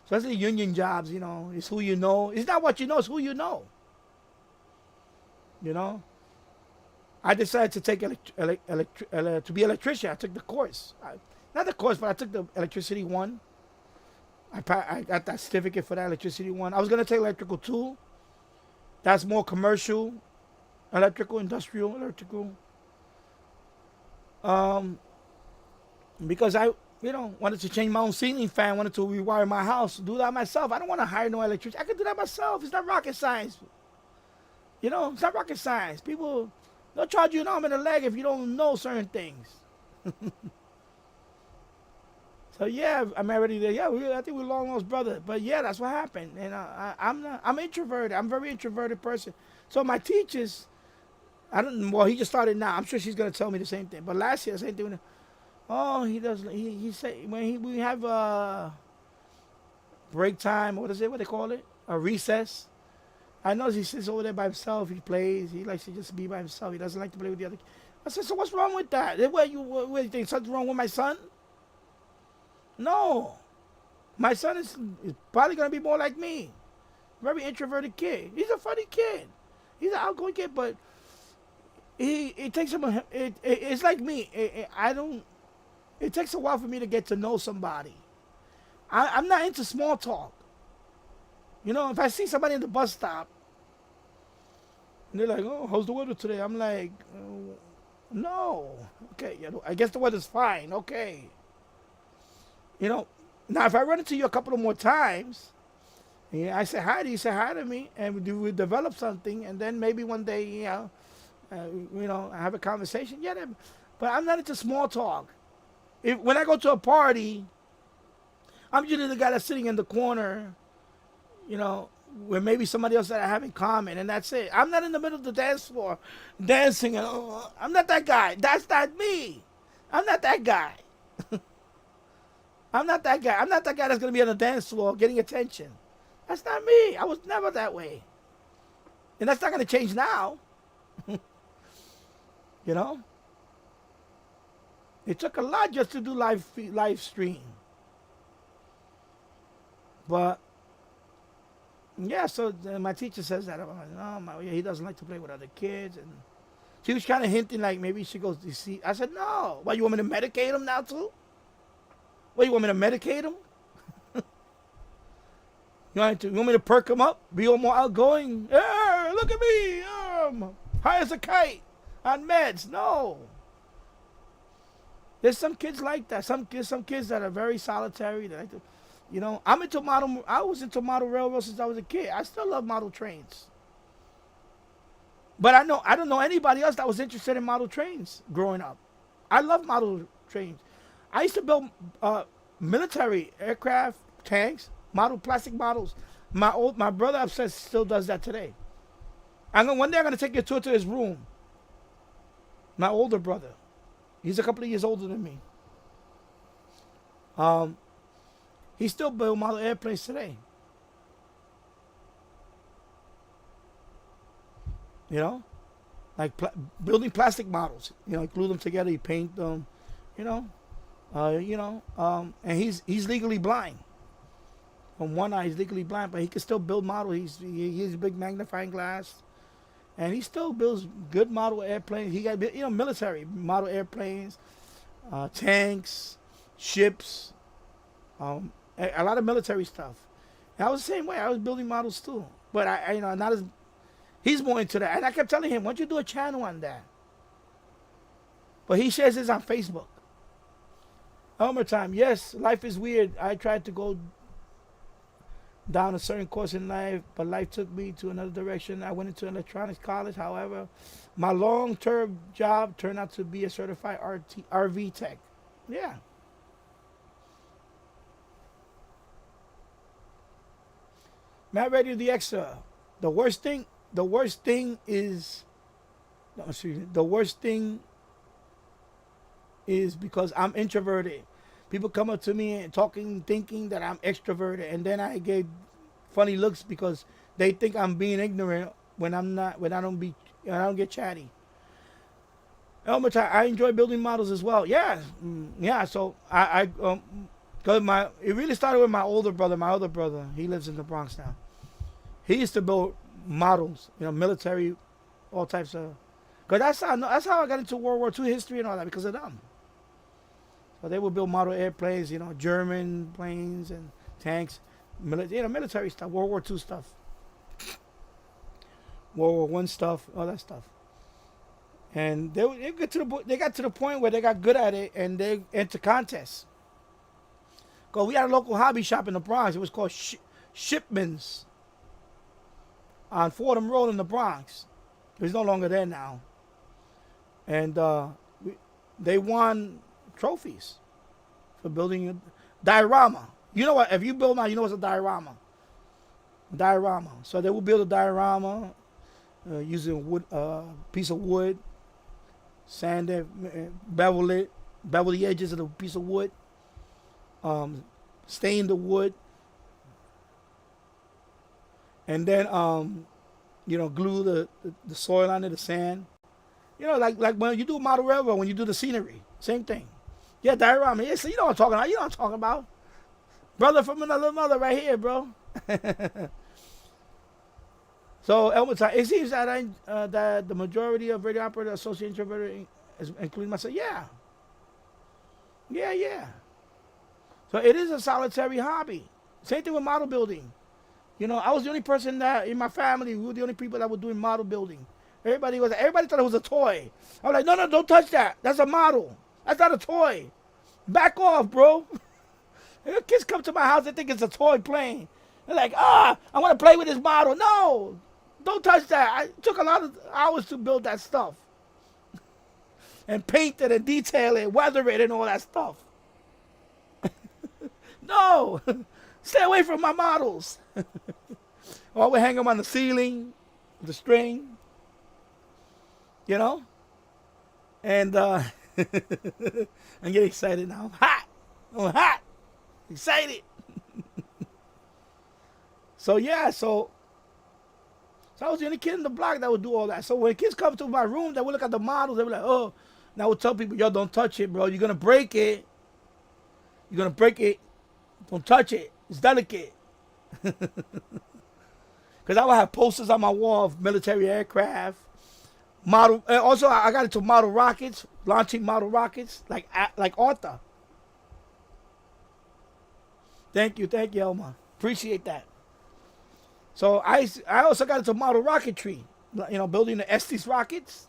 especially union jobs, it's who you know. It's not what you know, it's who you know. I decided to take to be an electrician. I took the course. Not the course, but I took the electricity one. I got that certificate for that electricity one. I was going to take electrical two. That's more commercial. Electrical, industrial, electrical. Because I, wanted to change my own ceiling fan, wanted to rewire my house, do that myself. I don't want to hire no electrician. I can do that myself. It's not rocket science. It's not rocket science. People, they'll charge you an arm and a leg if you don't know certain things. So yeah, I'm already there. Yeah, I think we're long lost brothers. But yeah, that's what happened. And I'm introverted. I'm a very introverted person. So my teachers, he just started now. I'm sure she's gonna tell me the same thing. But last year, same thing. Oh, he does. He say when we have break time. What they call it? A recess. I know he sits over there by himself. He plays. He likes to just be by himself. He doesn't like to play with the other. I said, so what's wrong with that? What you think something's wrong with my son? No, my son is probably gonna be more like me. Very introverted kid. He's a funny kid. He's an outgoing kid, but it takes him. It's like me. It takes a while for me to get to know somebody. I'm not into small talk. If I see somebody in the bus stop, and they're like, "Oh, how's the weather today?" I'm like, "No, okay, I guess the weather's fine. Okay." Now if I run into you a couple of more times, I say hi to you, say hi to me, and we develop something, and then maybe one day, I have a conversation. Yeah, but I'm not into small talk. When I go to a party, I'm usually the guy that's sitting in the corner, where maybe somebody else that I have in common, and that's it. I'm not in the middle of the dance floor dancing. And, I'm not that guy. That's not me. I'm not that guy. I'm not that guy. I'm not that guy that's going to be on the dance floor getting attention. That's not me. I was never that way. And that's not going to change now. It took a lot just to do live stream. But, yeah, so my teacher says that. I'm like, no, he doesn't like to play with other kids. And she was kind of hinting like maybe she goes to see. I said, no. Why, you want me to medicate him now too? What, you want me to medicate him? You want me to perk them up? Be all more outgoing? Yeah, look at me. High as a kite on meds. No. There's some kids like that. Some kids that are very solitary. That like to, I'm into model. I was into model railroads since I was a kid. I still love model trains. But I don't know anybody else that was interested in model trains growing up. I love model trains. I used to build military aircraft, tanks, plastic models. My brother upstairs still does that today. One day I'm gonna take you a tour to his room. My older brother, he's a couple of years older than me. He still builds model airplanes today. Like building plastic models. Glue them together, you paint them. And he's legally blind. From one eye, he's legally blind, but he can still build models. He has a big magnifying glass, and he still builds good model airplanes. He got military model airplanes, tanks, ships, a lot of military stuff. And I was the same way. I was building models too, but I not as. He's more into that, and I kept telling him, "Why don't you do a channel on that?" But he shares this on Facebook. Elmer time, yes, life is weird. I tried to go down a certain course in life, but life took me to another direction. I went into electronics college. However, my long-term job turned out to be a certified RV tech. Yeah. Matt Radio the Extra. The worst thing is because I'm introverted. People come up to me and thinking that I'm extroverted, and then I get funny looks because they think I'm being ignorant when I'm not. When I don't get chatty. Elmer, I enjoy building models as well. Yeah. So cause it really started with my older brother. My older brother, he lives in the Bronx now. He used to build models, military, all types of. Cause that's how I got into World War II history and all that, because of them. So they would build model airplanes, German planes and tanks, military stuff, World War II stuff, World War I stuff, all that stuff. And they got to the point where they got good at it, and they entered contests. Cause we had a local hobby shop in the Bronx. It was called Shipmans on Fordham Road in the Bronx. It's no longer there now. And they won trophies for building a diorama. You know what? If you build now, you know what's a diorama. Diorama. So they will build a diorama using wood, piece of wood, sand it, bevel the edges of the piece of wood, stain the wood, and then glue the soil on it, the sand. Like when you do model railroad, when you do the scenery, same thing. Yeah, diorama. Yeah, so you know what I'm talking about. You know what I'm talking about. Brother from another mother right here, bro. So, Elmer, it seems that that the majority of radio operators associate introverted, including myself. Yeah. So it is a solitary hobby. Same thing with model building. I was the only person that in my family, we were the only people that were doing model building. Everybody thought it was a toy. I was like, no, don't touch that. That's a model. That's not a toy. Back off, bro. Kids come to my house, they think it's a toy plane. They're like, I want to play with this model. No, don't touch that. It took a lot of hours to build that stuff. And paint it and detail it, weather it and all that stuff. No, stay away from my models. Or we hang them on the ceiling, the string. And I'm getting excited now. I'm hot. Excited. So I was the only kid in the block that would do all that. So when kids come to my room, they would look at the models. They would be like, oh. And I would tell people, yo, don't touch it, bro. You're going to break it. Don't touch it. It's delicate. Because I would have posters on my wall of military aircraft. Model. Also, I got into model rockets, launching model rockets, like Arthur. Thank you, Elma. Appreciate that. So I also got into model rocketry, building the Estes rockets.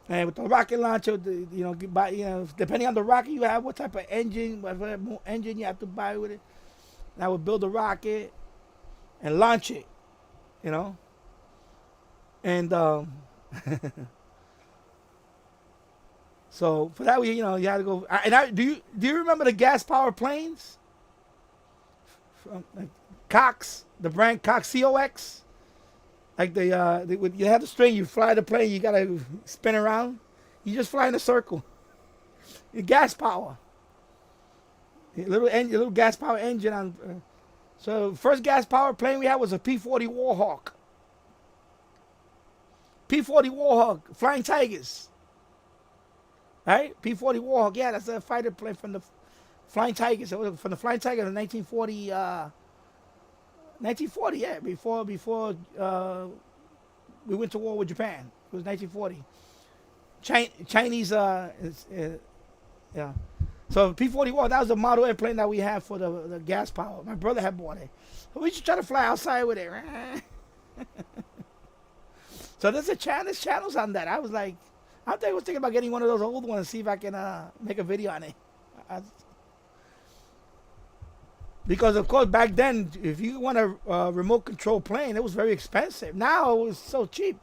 And with the rocket launcher, depending on the rocket you have, what type of engine, whatever engine you have to buy with it. And I would build a rocket and launch it, you know. And so for that, you had to go. Do you remember the gas powered planes? From Cox, the brand Cox COX. Like you have the string, you fly the plane, you gotta spin around. You just fly in a circle. Your gas power. Your little gas power engine on. So first gas powered plane we had was a P-40 Warhawk. P-40 Warhawk, Flying Tigers. Right? P-40 Warhawk, yeah, that's a fighter plane from the Flying Tigers. It was from the Flying Tigers in 1940. 1940, yeah, before we went to war with Japan. It was 1940. Chinese, yeah. So P-40 Warhawk, that was the model airplane that we had for the gas power. My brother had bought it. So we should try to fly outside with it. So there's channels on that. I was like, I was thinking about getting one of those old ones, see if I can make a video on it. Because of course back then, if you want a remote control plane, it was very expensive. Now it was so cheap.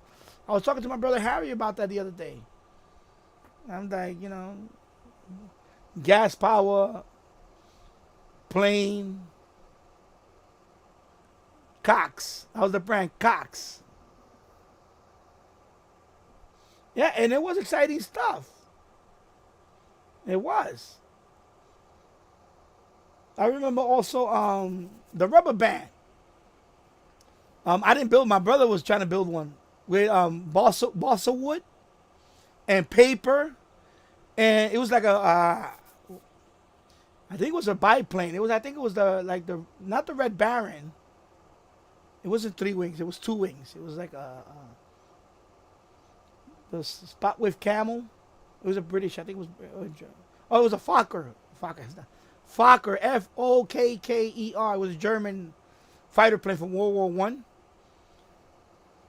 I was talking to my brother Harry about that the other day. I'm like, gas power plane, Cox. That was the brand Cox. Yeah, and it was exciting stuff. It was. I remember also the rubber band. I didn't build. My brother was trying to build one with balsa wood and paper, and it was like I think it was a biplane. I think it was not the Red Baron. It wasn't 3 wings. It was 2 wings. It was like the Spot with Camel. It was a British. I think it was a Fokker. Fokker, F-O-K-K-E-R. It was a German fighter plane from World War One.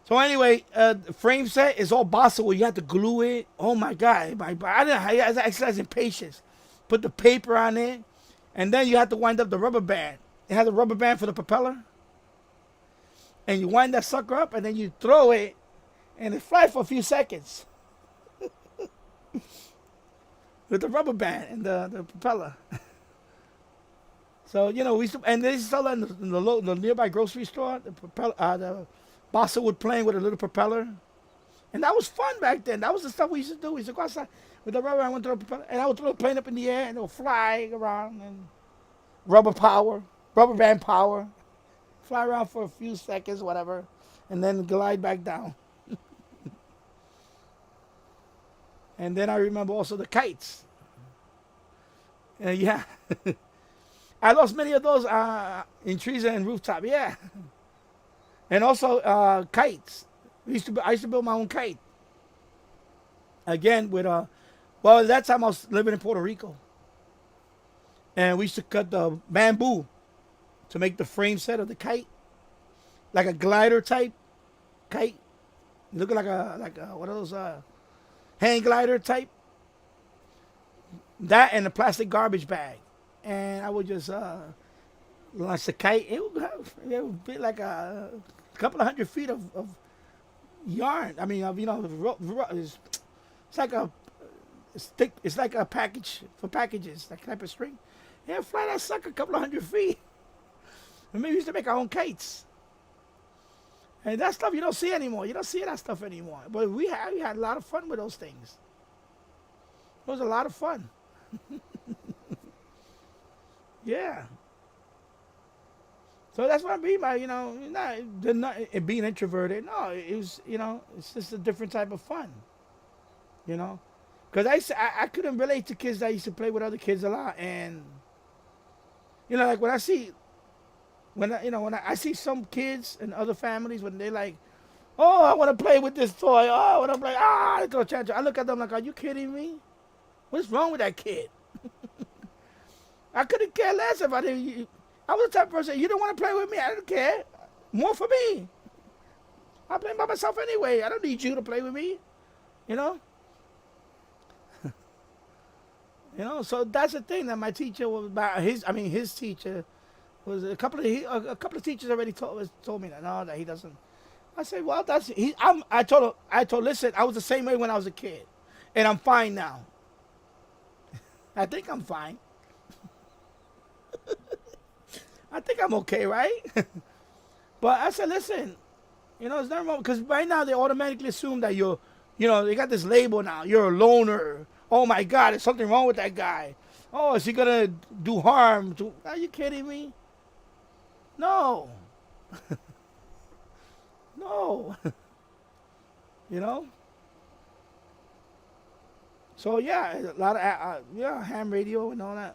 So anyway, the frame set is all balsa wood. You have to glue it. Oh my God! I exercise in patience. Put the paper on it, and then you have to wind up the rubber band. It has a rubber band for the propeller, and you wind that sucker up, and then you throw it, and it flies for a few seconds with the rubber band and the propeller. So we used to, and they sell that in the nearby grocery store. The balsa wood plane with a little propeller, and that was fun back then. That was the stuff we used to do. We used to go outside with the rubber. I went to the propeller, and I would throw the plane up in the air, and it would fly around, and rubber band power, fly around for a few seconds, whatever, and then glide back down. And then I remember also the kites. Yeah. I lost many of those in trees and rooftop, yeah. And also kites. I used to build my own kite. Again, with at that time I was living in Puerto Rico. And we used to cut the bamboo to make the frame set of the kite. Like a glider type kite. Looking like a one of those hang glider type. That and a plastic garbage bag. And I would just launch the kite. It would be like a couple of 100 feet of yarn. I mean, it's like a stick. It's like a package for packages, that type of string. Yeah, fly that sucker a couple of 100 feet. And maybe we used to make our own kites. And that stuff you don't see anymore. You don't see that stuff anymore. But we had a lot of fun with those things. It was a lot of fun. Yeah. So that's what I mean by, not being introverted. No, it was, it's just a different type of fun. Because I couldn't relate to kids that used to play with other kids a lot. And, like when I see some kids and other families, when they're like, oh, I want to play with this toy. Oh, I want to play. I look at them like, are you kidding me? What's wrong with that kid? I couldn't care less if I didn't. I was the type of person, you don't want to play with me, I don't care. More for me. I'm playing by myself anyway. I don't need you to play with me. You know? You know, so that's the thing that my teacher was about. His teacher was a couple of teachers already told me that no, that he doesn't. I said, well, that's he. I told listen, I was the same way when I was a kid, and I'm fine now. I think I'm fine. I think I'm okay, right? But I said, listen, you know, it's not wrong because right now they automatically assume that you're, you know, they got this label now. You're a loner. Oh my God, there's something wrong with that guy. Oh, is he gonna do harm to? Are you kidding me? No. No. You know. So yeah, a lot of ham radio and all that.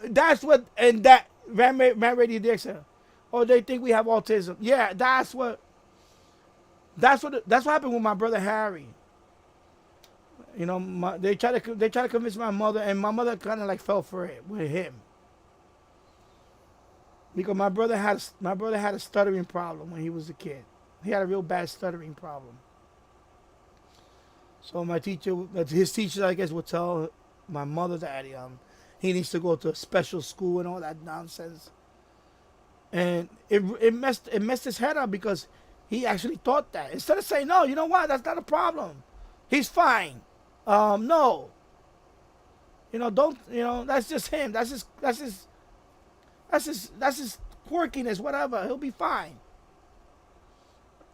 That's what and that RAM radio Dixon. Oh, they think we have autism. Yeah, that's what happened with my brother Harry. You know, they try to convince my mother, and my mother kind of like fell for it with him because my brother had a stuttering problem when he was a kid. He had a real bad stuttering problem. So his teacher, I guess, would tell my mother that he needs to go to a special school and all that nonsense. And it messed his head up because he actually thought that instead of saying no, you know what, that's not a problem. He's fine. No. You know, don't. You know, that's just him. That's his quirkiness. Whatever. He'll be fine.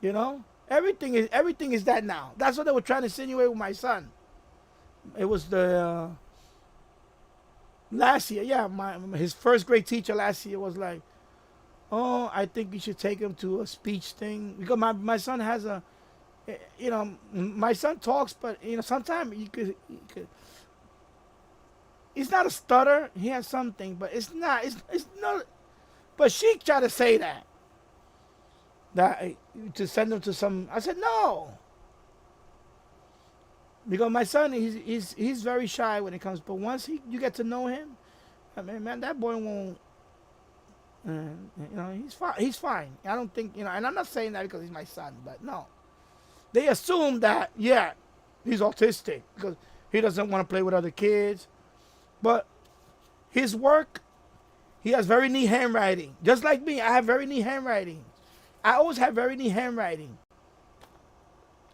You know, everything is that now. That's what they were trying to insinuate with my son. It was the last year. Yeah, his first grade teacher last year was like, "Oh, I think you should take him to a speech thing because my son has a, you know, my son talks, but you know, sometimes you could." He's not a stutter. He has something, but it's not. It's not. But she tried to say that to send him to some. I said no, because my son he's very shy when it comes. But once you get to know him, I mean, man, that boy won't. You know, he's fine. He's fine. I don't think, you know, and I'm not saying that because he's my son, but no, they assume that he's autistic because he doesn't want to play with other kids. But his work, he has very neat handwriting. Just like me, I have very neat handwriting. I always have very neat handwriting.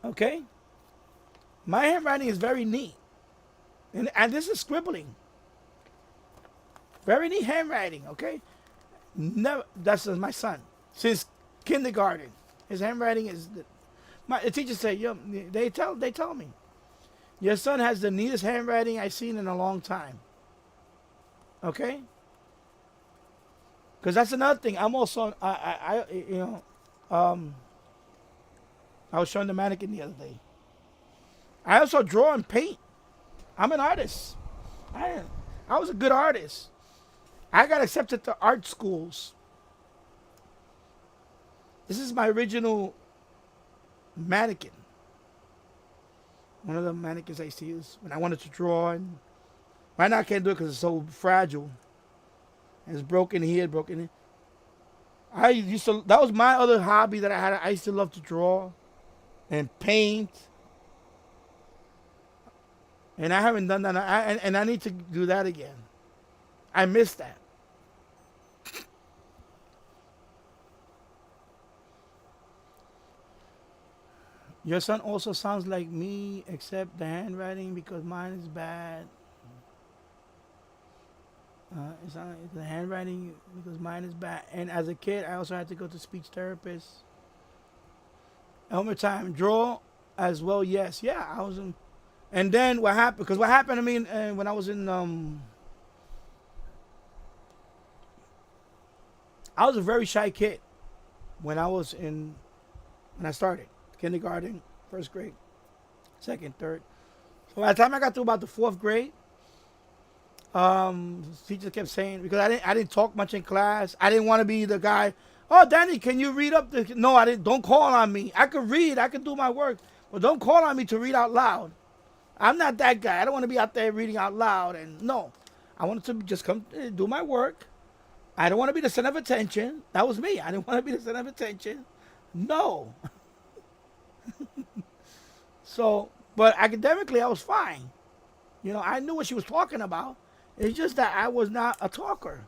Okay? My handwriting is very neat. And this is scribbling. Very neat handwriting, okay? Never. That's my son. Since kindergarten. His handwriting is... The teacher said, they tell me, your son has the neatest handwriting I've seen in a long time. Okay? Because that's another thing. I'm also, I was showing the mannequin the other day. I also draw and paint. I'm an artist. I was a good artist. I got accepted to art schools. This is my original mannequin. One of the mannequins I used to use when I wanted to draw. And right now I can't do it because it's so fragile. And it's broken here, broken here. That was my other hobby that I had. I used to love to draw and paint. And I haven't done that. And I need to do that again. I miss that. Your son also sounds like me, except the handwriting because mine is bad. It's not the handwriting because mine is bad. And as a kid, I also had to go to speech therapists. Elmer time, draw as well. Yes, yeah, I was in. And then what happened? Because what happened to me when I was in, I was a very shy kid when I started kindergarten, first grade, second, third. So by the time I got to about the fourth grade, teacher kept saying, because I didn't talk much in class. I didn't want to be the guy. Oh, Danny, can you read up the? No, I didn't. Don't call on me. I could read. I could do my work, but don't call on me to read out loud. I'm not that guy. I don't want to be out there reading out loud. And no, I wanted to just come do my work. I don't want to be the center of attention. That was me. I didn't want to be the center of attention. No. So, but academically, I was fine. You know, I knew what she was talking about. It's just that I was not a talker.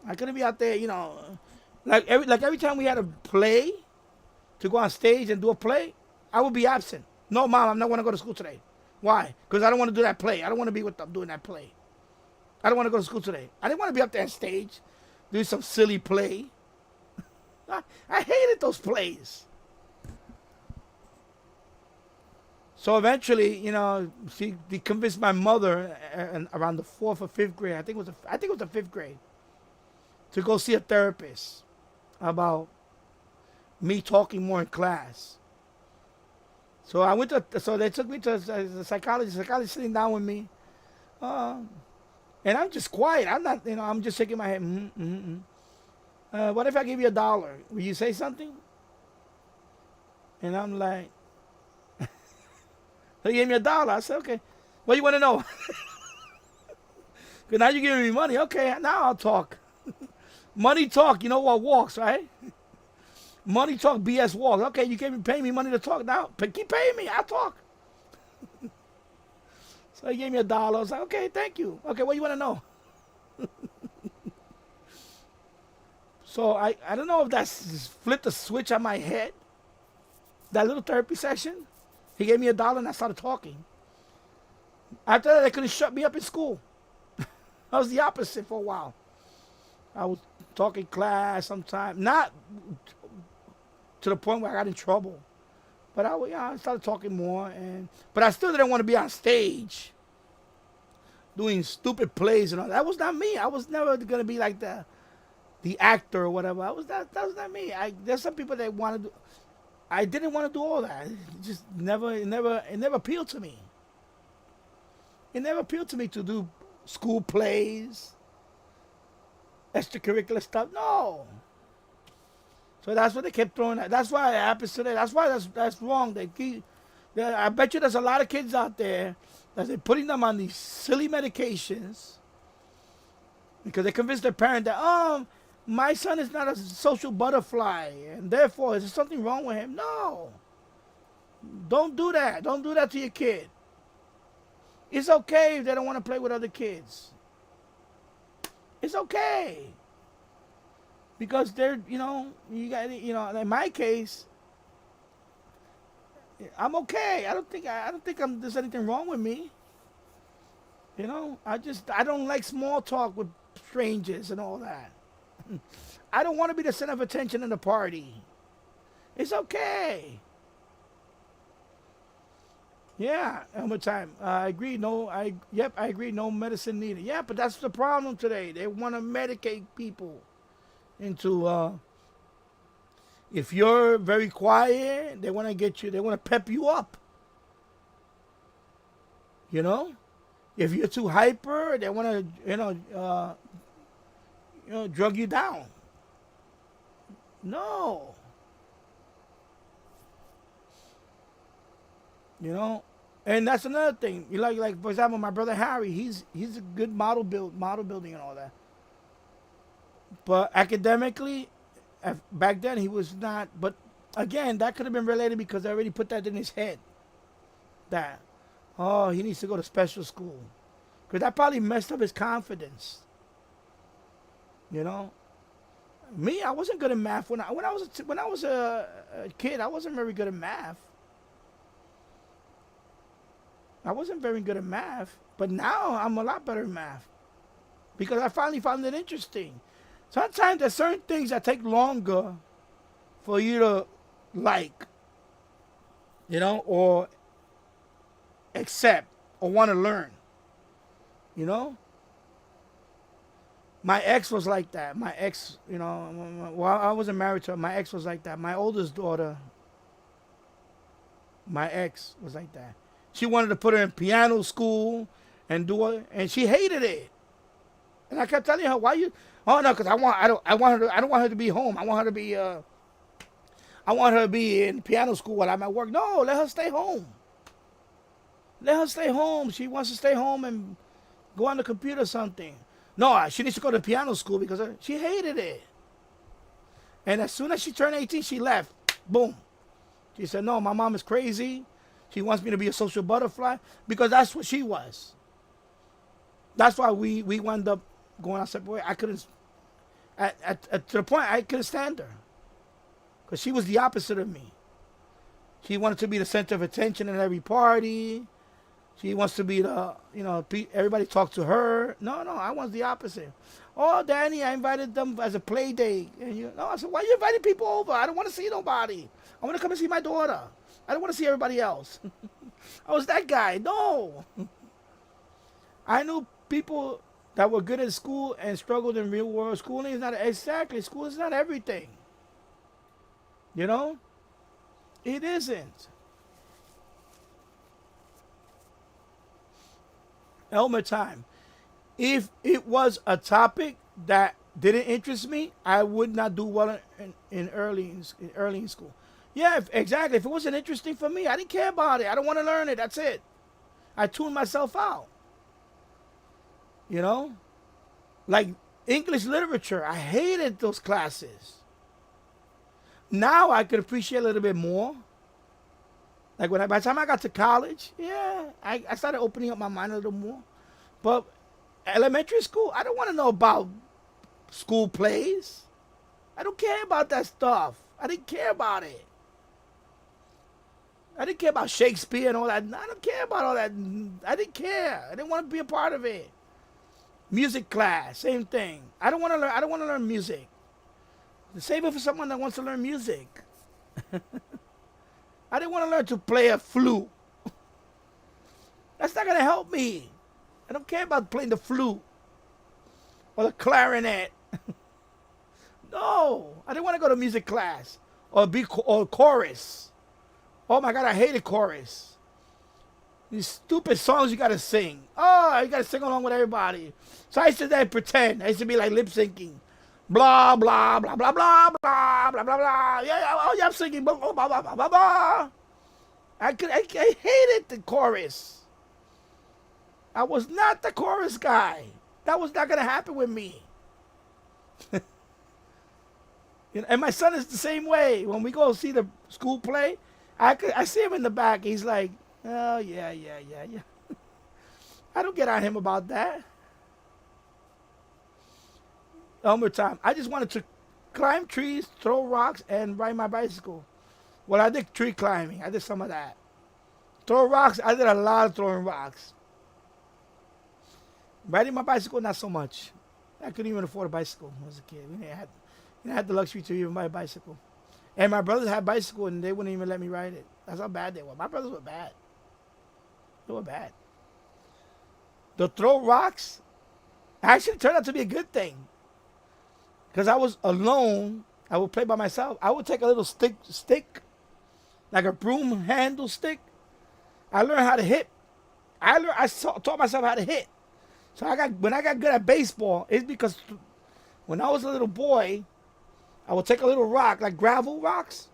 I couldn't be out there, you know, like every time we had a play to go on stage and do a play, I would be absent. No, Mom, I'm not going to go to school today. Why? Because I don't want to do that play. I don't want to be with them doing that play. I don't want to go to school today. I didn't want to be up there on stage doing some silly play. I hated those plays. So eventually, you know, she convinced my mother around the 4th or 5th grade. I think it was the 5th grade, to go see a therapist about me talking more in class. So I went to. So they took me to the psychologist. The psychologist sitting down with me, and I'm just quiet. I'm not. You know, I'm just shaking my head. What if I give you $1? Will you say something? And I'm like. They gave me $1. I said, okay. What do you want to know? Because now you're giving me money. Okay, now I'll talk. Money talk, you know what walks, right? Money talk, BS walks. Okay, you pay me money to talk. Now, keep paying me. I'll talk. So he gave me $1. I was like, okay, thank you. Okay, what do you want to know? So I don't know if that's flipped a switch on my head. That little therapy session. He gave me $1 and I started talking. After that, they couldn't shut me up in school. I was the opposite for a while. I was talking class sometimes, not to the point where I got in trouble, but I started talking more. But I still didn't want to be on stage doing stupid plays and all. That was not me. I was never gonna be like the actor or whatever. That was not me. There's some people that want to do. I didn't want to do all that. It just never appealed to me. It never appealed to me to do school plays, extracurricular stuff. No. So that's what they kept throwing at. That's why it happens today. That's why that's wrong. I bet you there's a lot of kids out there that they're putting them on these silly medications because they convince their parent that, my son is not a social butterfly, and therefore, is there something wrong with him? No. Don't do that. Don't do that to your kid. It's okay if they don't want to play with other kids. It's okay. Because they're, you got, in my case, I'm okay. I don't think there's anything wrong with me. I don't like small talk with strangers and all that. I don't want to be the center of attention in the party. It's okay. Yeah, one time. I agree. I agree. No medicine needed. Yeah, but that's the problem today. They want to medicate people into. If you're very quiet, they want to get you. They want to pep you up. If you're too hyper, they want to. Drug you down. No. And that's another thing. You like for example, my brother Harry, he's a good model building and all that. But academically, back then he was not. But again, that could have been related because I already put that in his head. That, he needs to go to special school, because that probably messed up his confidence. Me, I wasn't good at math when I was a kid. I wasn't very good at math. I wasn't very good at math, but now I'm a lot better at math because I finally found it interesting. Sometimes there's certain things that take longer for you to like, or accept or want to learn. My ex was like that. My ex, while I wasn't married to her, my ex was like that. My oldest daughter, my ex was like that. She wanted to put her in piano school and and she hated it. And I kept telling her, why you? Oh no, because I don't want her to be home. I want her to be in piano school while I'm at work. No, let her stay home. Let her stay home. She wants to stay home and go on the computer or something. No, she needs to go to piano school because she hated it. And as soon as she turned 18, she left. Boom. She said, no, my mom is crazy. She wants me to be a social butterfly because that's what she was. That's why we wound up going our separate way. I couldn't, to the point, I couldn't stand her because she was the opposite of me. She wanted to be the center of attention at every party. She wants to be the, everybody talk to her. No, I was the opposite. Oh, Danny, I invited them as a play date. And I said, why are you inviting people over? I don't want to see nobody. I want to come and see my daughter. I don't want to see everybody else. I was that guy. No. I knew people that were good at school and struggled in real world. Schooling is not, exactly, school is not everything. You know? It isn't. Elmer time. If it was a topic that didn't interest me, I would not do well in early in school. Yeah, exactly. If it wasn't interesting for me, I didn't care about it. I don't want to learn it. That's it. I tuned myself out. You know? Like English literature. I hated those classes. Now I could appreciate a little bit more. Like by the time I got to college, yeah, I started opening up my mind a little more. But elementary school, I don't want to know about school plays. I don't care about that stuff. I didn't care about it. I didn't care about Shakespeare and all that. I don't care about all that. I didn't care. I didn't want to be a part of it. Music class, same thing. I don't want to learn. I don't want to learn music. Save it for someone that wants to learn music. I didn't want to learn to play a flute. That's not going to help me. I don't care about playing the flute or the clarinet. No, I didn't want to go to music class or chorus. Oh my God, I hated chorus. These stupid songs you got to sing. Oh, you got to sing along with everybody. So I used to pretend. I used to be like lip syncing. Blah, blah, blah, blah, blah, blah, blah, blah, blah. Yeah, I'm singing. Blah, blah, blah, blah, blah, blah. I hated the chorus. I was not the chorus guy. That was not going to happen with me. And my son is the same way. When we go see the school play, I see him in the back. He's like, oh, yeah. I don't get on him about that. Elmer time. I just wanted to climb trees, throw rocks, and ride my bicycle. Well, I did tree climbing. I did some of that. Throw rocks. I did a lot of throwing rocks. Riding my bicycle, not so much. I couldn't even afford a bicycle when I was a kid. We didn't have the luxury to even buy a bicycle. And my brothers had bicycle, and they wouldn't even let me ride it. That's how bad they were. My brothers were bad. They were bad. The throw rocks actually turned out to be a good thing. Because I was alone. I would play by myself. I would take a little stick, like a broom handle stick. I learned how to hit. I taught myself how to hit. So when I got good at baseball, it's because when I was a little boy, I would take a little rock, like gravel rocks.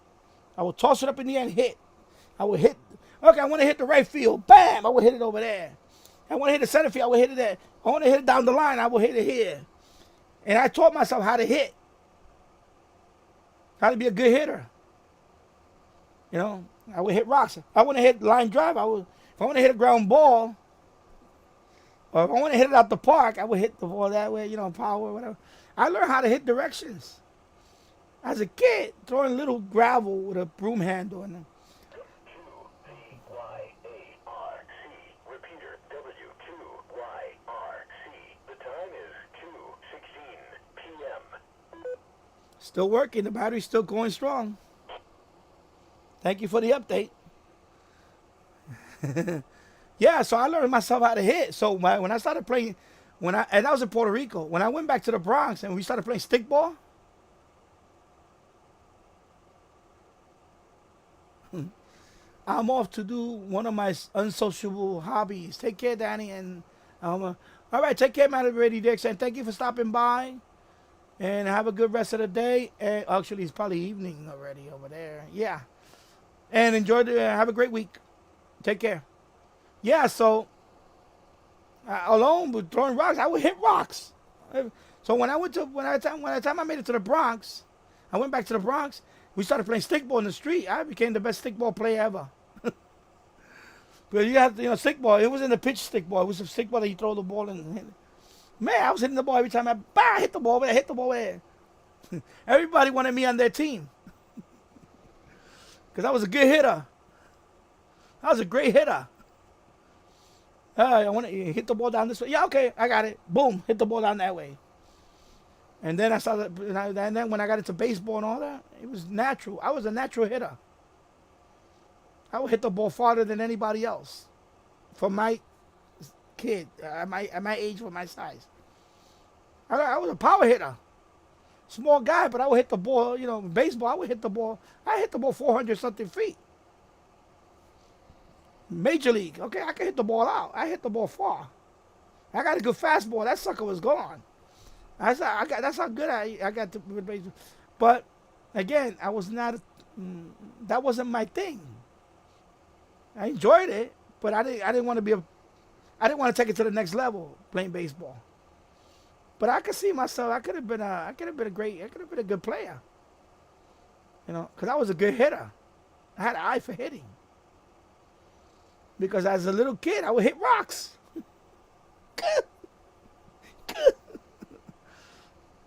I would toss it up in the air and hit. I would hit. Okay, I want to hit the right field. Bam! I would hit it over there. I want to hit the center field. I would hit it there. I want to hit it down the line. I would hit it here. And I taught myself how to hit. How to be a good hitter. You know, I would hit rocks. I want to hit line drive. If I want to hit a ground ball, or if I want to hit it out the park, I would hit the ball that way, power, whatever. I learned how to hit directions. As a kid, throwing little gravel with a broom handle in them. W-2-P-Y-A-R-C. Repeater, W-2-Y-R-C. The time is 2:16 p.m. Still working. The battery's still going strong. Thank you for the update. Yeah, so I learned myself how to hit. So when I started playing, and I was in Puerto Rico. When I went back to the Bronx and we started playing stickball, I'm off to do one of my unsociable hobbies. Take care, Danny. And all right, take care, Madam Brady Dixon. Thank you for stopping by. And have a good rest of the day. And actually, it's probably evening already over there. Yeah. And have a great week. Take care. Yeah, so alone with throwing rocks, I would hit rocks. So when I time I made it to the Bronx, I went back to the Bronx. We started playing stickball in the street. I became the best stickball player ever. But you have to, stickball. It wasn't a pitch stickball. It was a stickball that you throw the ball in. Man, I was hitting the ball every time I hit the ball there, hit the ball there. Everybody wanted me on their team. Because I was a good hitter. I was a great hitter. I want to hit the ball down this way. Yeah, okay, I got it. Boom, hit the ball down that way. And then and then when I got into baseball and all that, it was natural. I was a natural hitter. I would hit the ball farther than anybody else. For my kid, at my age, for my size. I was a power hitter. Small guy, but I would hit the ball, in baseball, I hit the ball 400 something feet. Major league, okay, I can hit the ball out. I hit the ball far. I got a good fastball. That sucker was gone. That's how good I got to baseball. But again, I was not. That wasn't my thing. I enjoyed it, but I didn't want to be I didn't want to take it to the next level playing baseball. But I could see myself. I could have been a good player. Because I was a good hitter. I had an eye for hitting. Because as a little kid, I would hit rocks.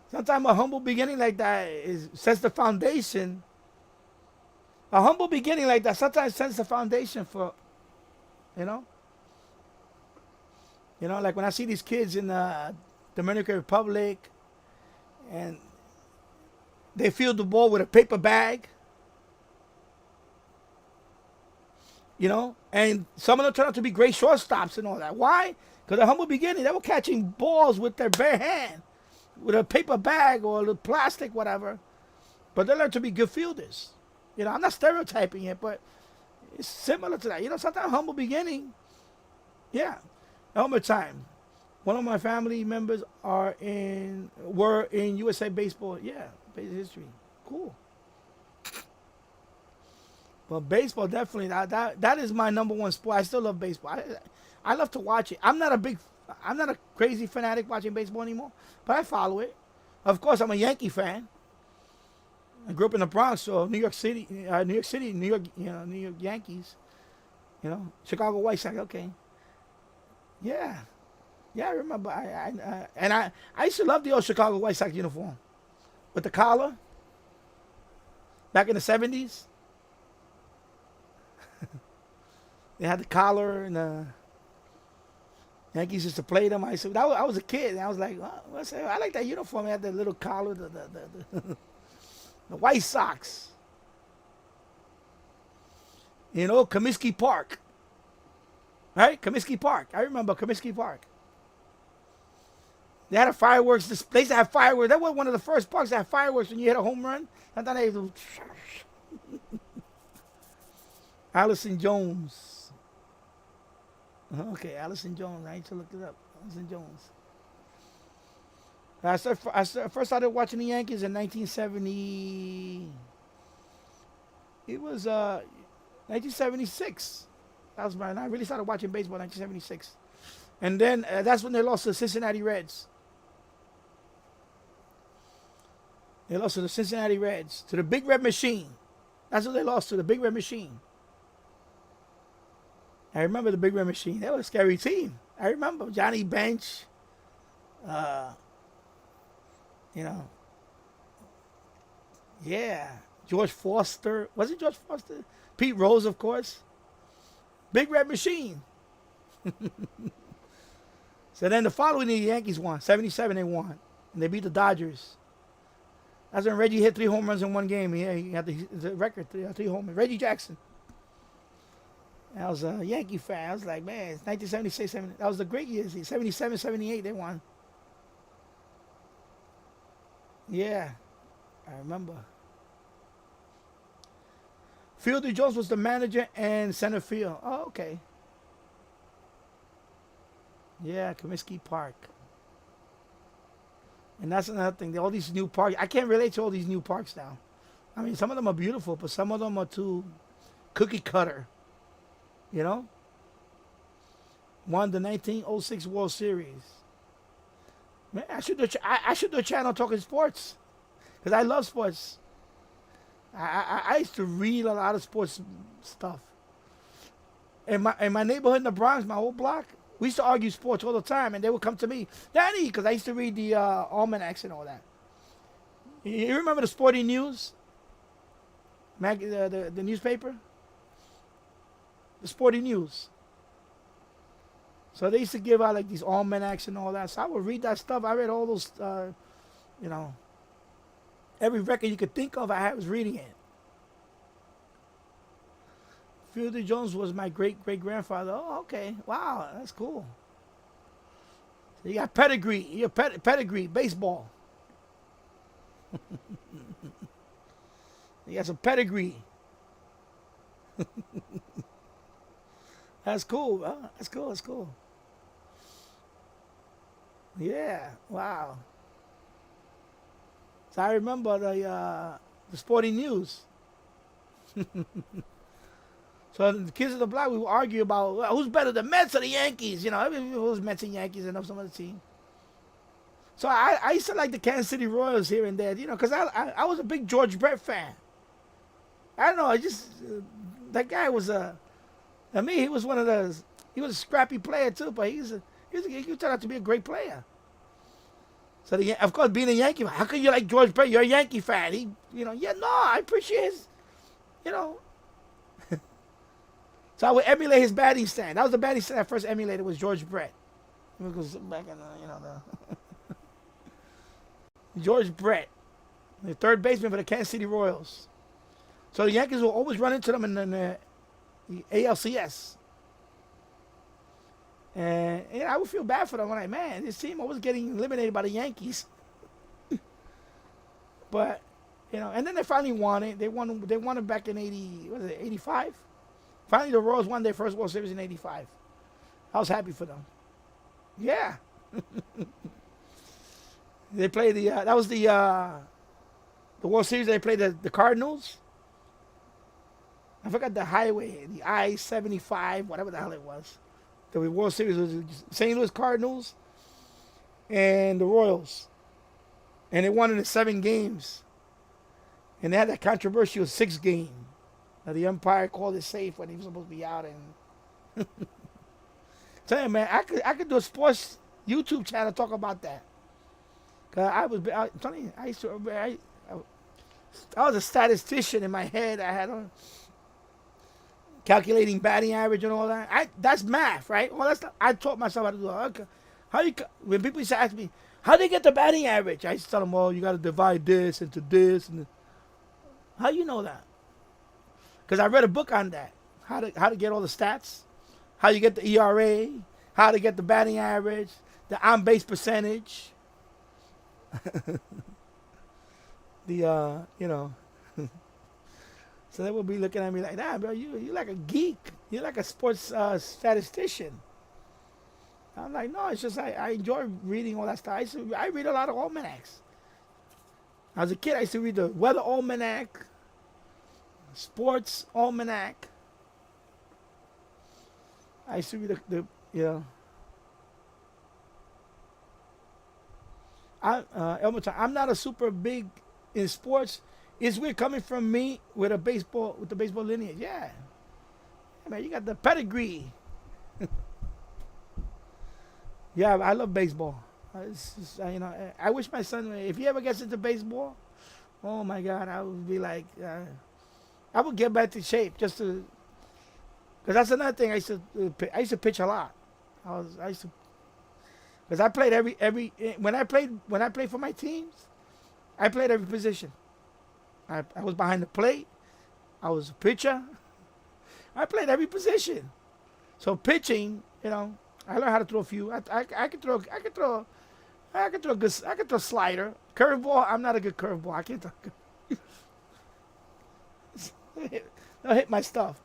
Sometimes a humble beginning like that sets the foundation. A humble beginning like that sometimes sets the foundation for, like when I see these kids in the Dominican Republic and they field the ball with a paper bag. And some of them turn out to be great shortstops and all that. Why? Because a humble beginning, they were catching balls with their bare hand, with a paper bag or a little plastic, whatever. But they learned to be good fielders. I'm not stereotyping it, but it's similar to that. Sometimes humble beginning. Yeah. Helmet time. One of my family members were in USA Baseball. Yeah, base history. Cool. But baseball, definitely, that is my number one sport. I still love baseball. I love to watch it. I'm not a crazy fanatic watching baseball anymore, but I follow it. Of course, I'm a Yankee fan. I grew up in the Bronx, so New York City, New York Yankees. Chicago White Sox. Okay. Yeah, I remember. I used to love the old Chicago White Sox uniform with the collar back in the 70s. They had the collar, and the Yankees used to play them. I was a kid, and I was like, I like that uniform. It had the little collar, the White Sox. Comiskey Park. Right? Comiskey Park. I remember Comiskey Park. They had a fireworks display. They used to have fireworks. That was one of the first parks that had fireworks when you hit a home run. I thought they would. Allison Jones. Okay, Allison Jones. I need to look it up. Allison Jones. I first started watching the Yankees in 1970. It was 1976. That was I really started watching baseball in 1976. And then that's when they lost to the Cincinnati Reds. They lost to the Cincinnati Reds, to the Big Red Machine. That's what they lost to, the Big Red Machine. I remember the Big Red Machine. That was a scary team. I remember Johnny Bench. Yeah. George Foster. Was it George Foster? Pete Rose, of course. Big Red Machine. So then the following year, the Yankees won. 77 they won. And they beat the Dodgers. That's when Reggie hit 3 home runs in one game. He had the record, 3 home runs. Reggie Jackson. I was a Yankee fan. I was like, man, it's 1976, 70. That was the great years. 77, 78, they won. Yeah, I remember. Fielder Jones was the manager and center field. Oh, okay. Yeah, Comiskey Park. And that's another thing. All these new parks. I can't relate to all these new parks now. I mean, some of them are beautiful, but some of them are too cookie cutter. Won the 1906 World Series. Man, I should do a channel talking sports, because I love sports. I used to read a lot of sports stuff. In my neighborhood in the Bronx, my old block, we used to argue sports all the time, and they would come to me, Daddy, because I used to read the almanacs and all that. You remember the Sporting News? The newspaper? The Sporting News. So they used to give out like these almanacs and all that. So I would read that stuff. I read all those, you know, every record you could think of, I was reading it. Fielder Jones was my great-great-grandfather. Oh, okay. Wow, that's cool. So you got pedigree. You got pedigree, baseball. You got some pedigree. That's cool, bro. That's cool. That's cool. Yeah. Wow. So I remember the Sporting News. So the kids of the block, we would argue about, well, who's better, the Mets or the Yankees? You know, it was Mets and Yankees and some other team. So I used to like the Kansas City Royals here and there, you know, because I was a big George Brett fan. I don't know, I just, that guy was I mean, he was one of those, he was a scrappy player too, but he turned out to be a great player. So, of course, being a Yankee, how can you like George Brett? You're a Yankee fan. He, you know, yeah, no, I appreciate his, you know. So I would emulate his batting stand. That was the batting stand I first emulated, was George Brett. Because back in the, you know, the George Brett, the third baseman for the Kansas City Royals. So the Yankees will always run into them in the ALCS. And you know, I would feel bad for them. I'm like, man, this team was getting eliminated by the Yankees. But, you know, and then they finally won it. They won it back in 85? Finally, the Royals won their first World Series in 85. I was happy for them. Yeah. They played that was the World Series. They played the Cardinals. I forgot the highway, the I-75, whatever the hell it was. The World Series was St. Louis Cardinals and the Royals. And they won in the 7 games. And they had that controversial 6th game. Now the umpire called it safe when he was supposed to be out. And tell you, man, I could do a sports YouTube channel talk about that. Cause I was a statistician in my head. I had calculating batting average and all that. That's math, right? Well, I taught myself how to do it. Okay. When people used to ask me, how do you get the batting average? I used to tell them, well, you got to divide this into this. And how do you know that? Because I read a book on that. How to get all the stats. How you get the ERA. How to get the batting average. The on-base percentage. You know. So they will be looking at me like, nah, bro, you like a geek. You're like a sports statistician. I'm like, no, it's just I enjoy reading all that stuff. I read a lot of almanacs. As a kid, I used to read the Weather Almanac, Sports Almanac. I used to read the you know. I'm not a super big in sports. It's weird coming from me with the baseball lineage. Yeah, man, you got the pedigree. Yeah, I love baseball. It's just, you know, I wish my son, if he ever gets into baseball, oh my God, I would be like, I would get back to shape just to, because that's another thing. I used to pitch a lot. Because I played when I played for my teams, I played every position. I was behind the plate. I was a pitcher. I played every position. So pitching, you know, I learned how to throw a few. I could throw slider. Curveball, I'm not a good curveball. I can't throw. Don't hit my stuff.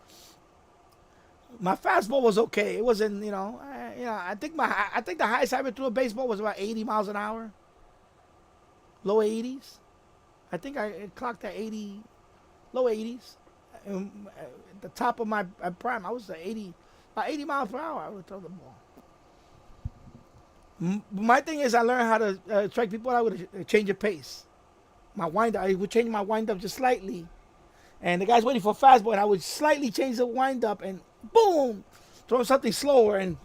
My fastball was okay. It wasn't, you know, I think the highest I ever threw a baseball was about 80 miles an hour. Low 80s. I think I clocked at 80, low 80s. At the top of my prime, I was at about 80 miles per hour. I would throw the ball. My thing is I learned how to strike people out with a change of pace. My wind up, I would change my wind up just slightly. And the guy's waiting for a fastball, and I would slightly change the wind up and boom, throw him something slower and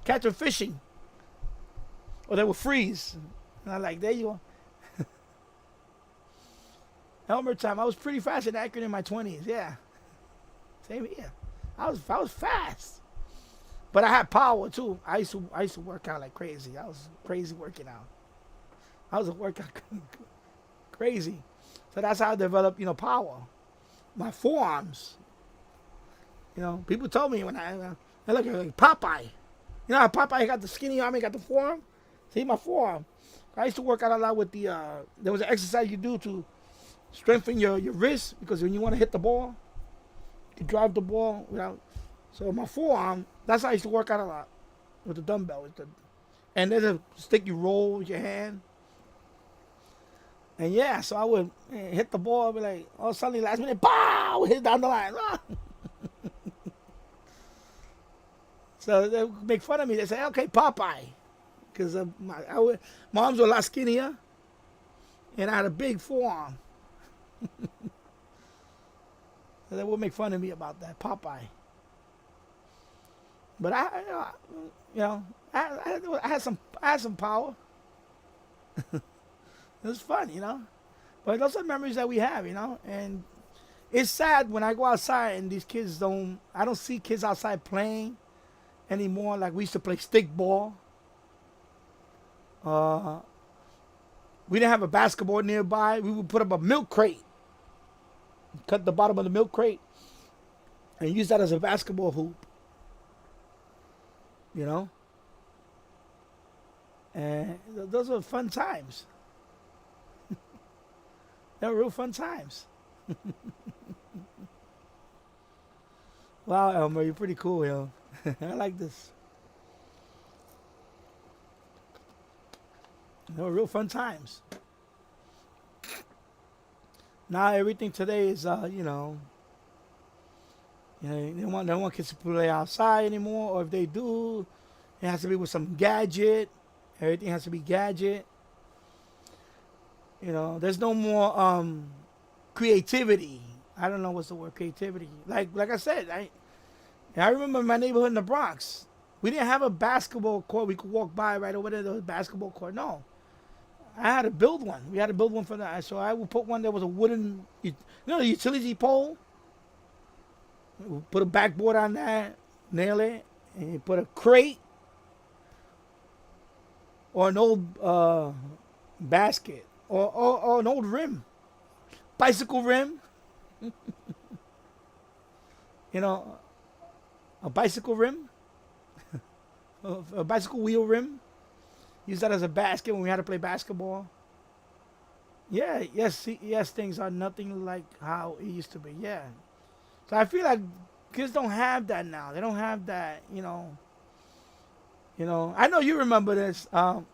catch him fishing. Or they would freeze. And I'm like, there you go. Elmer time, I was pretty fast and accurate in my 20s. Yeah. Same here. I was fast. But I had power too. I used to work out like crazy. I was crazy working out. I was a workout crazy. So that's how I developed, power. My forearms. People told me when I look like Popeye. You know how Popeye got the skinny arm and got the forearm? See my forearm. I used to work out a lot with the there was an exercise you do to strengthen your wrist, because when you want to hit the ball, you drive the ball without. So my forearm, that's how I used to work out a lot with the dumbbell. And there's a stick you roll with your hand. And yeah, so I would hit the ball, be like, oh, suddenly last minute, pow, hit down the line. So they would make fun of me. They say, okay, Popeye. Because my arms were a lot skinnier, and I had a big forearm. So they would make fun of me about that, Popeye. But I had some power. It was fun, But those are memories that we have, And it's sad when I go outside and these kids I don't see kids outside playing anymore like we used to play stick ball. We didn't have a basketball nearby. We would put up a milk crate, cut the bottom of the milk crate, and use that as a basketball hoop. And those were fun times. They were real fun times. Wow, Elmer, you're pretty cool, yo. I like this. They were real fun times. Now everything today is, no one kids to play outside anymore, or if they do, it has to be with some gadget. Everything has to be gadget. There's no more creativity. I don't know what's the word, creativity. Like I said, I remember my neighborhood in the Bronx. We didn't have a basketball court. We could walk by right over there, the basketball court. No. I had to build one. We had to build one for that. So I would put one that was a wooden, the utility pole. We'll put a backboard on that, nail it, and you put a crate or an old basket or an old rim, bicycle rim. A bicycle rim, a bicycle wheel rim. Use that as a basket when we had to play basketball. Yeah, yes, things are nothing like how it used to be. Yeah. So I feel like kids don't have that now. They don't have that, I know you remember this. You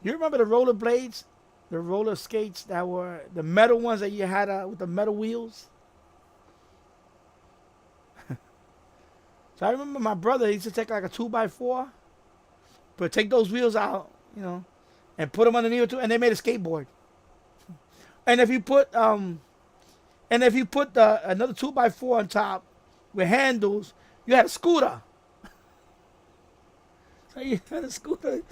remember the roller blades, the roller skates that were the metal ones that you had with the metal wheels? So I remember my brother, he used to take like a 2x4, but take those wheels out, and put them underneath it, and they made a skateboard. And if you put another 2x4 on top with handles, you had a scooter. So you had a scooter,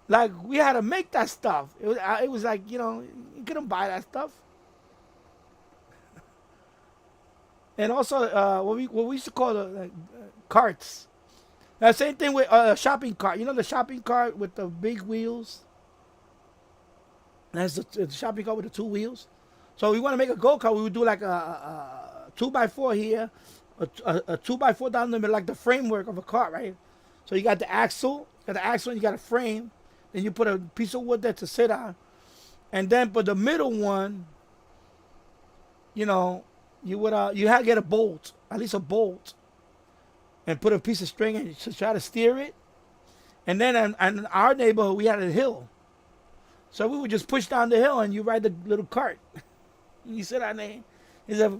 like we had to make that stuff. It was like, you couldn't buy that stuff. And also, what we used to call carts. Same thing with a shopping cart. The shopping cart with the big wheels. That's the shopping cart with the two wheels. So we want to make a go-kart. We would do like a 2x4 here, a 2x4 down the middle, like the framework of a cart, right? So you got the axle, and you got a frame. Then you put a piece of wood there to sit on. And then for the middle one, you had to get a bolt, at least a bolt, and put a piece of string in to try to steer it. And then in our neighborhood, we had a hill. So we would just push down the hill and you ride the little cart. You sit on there It's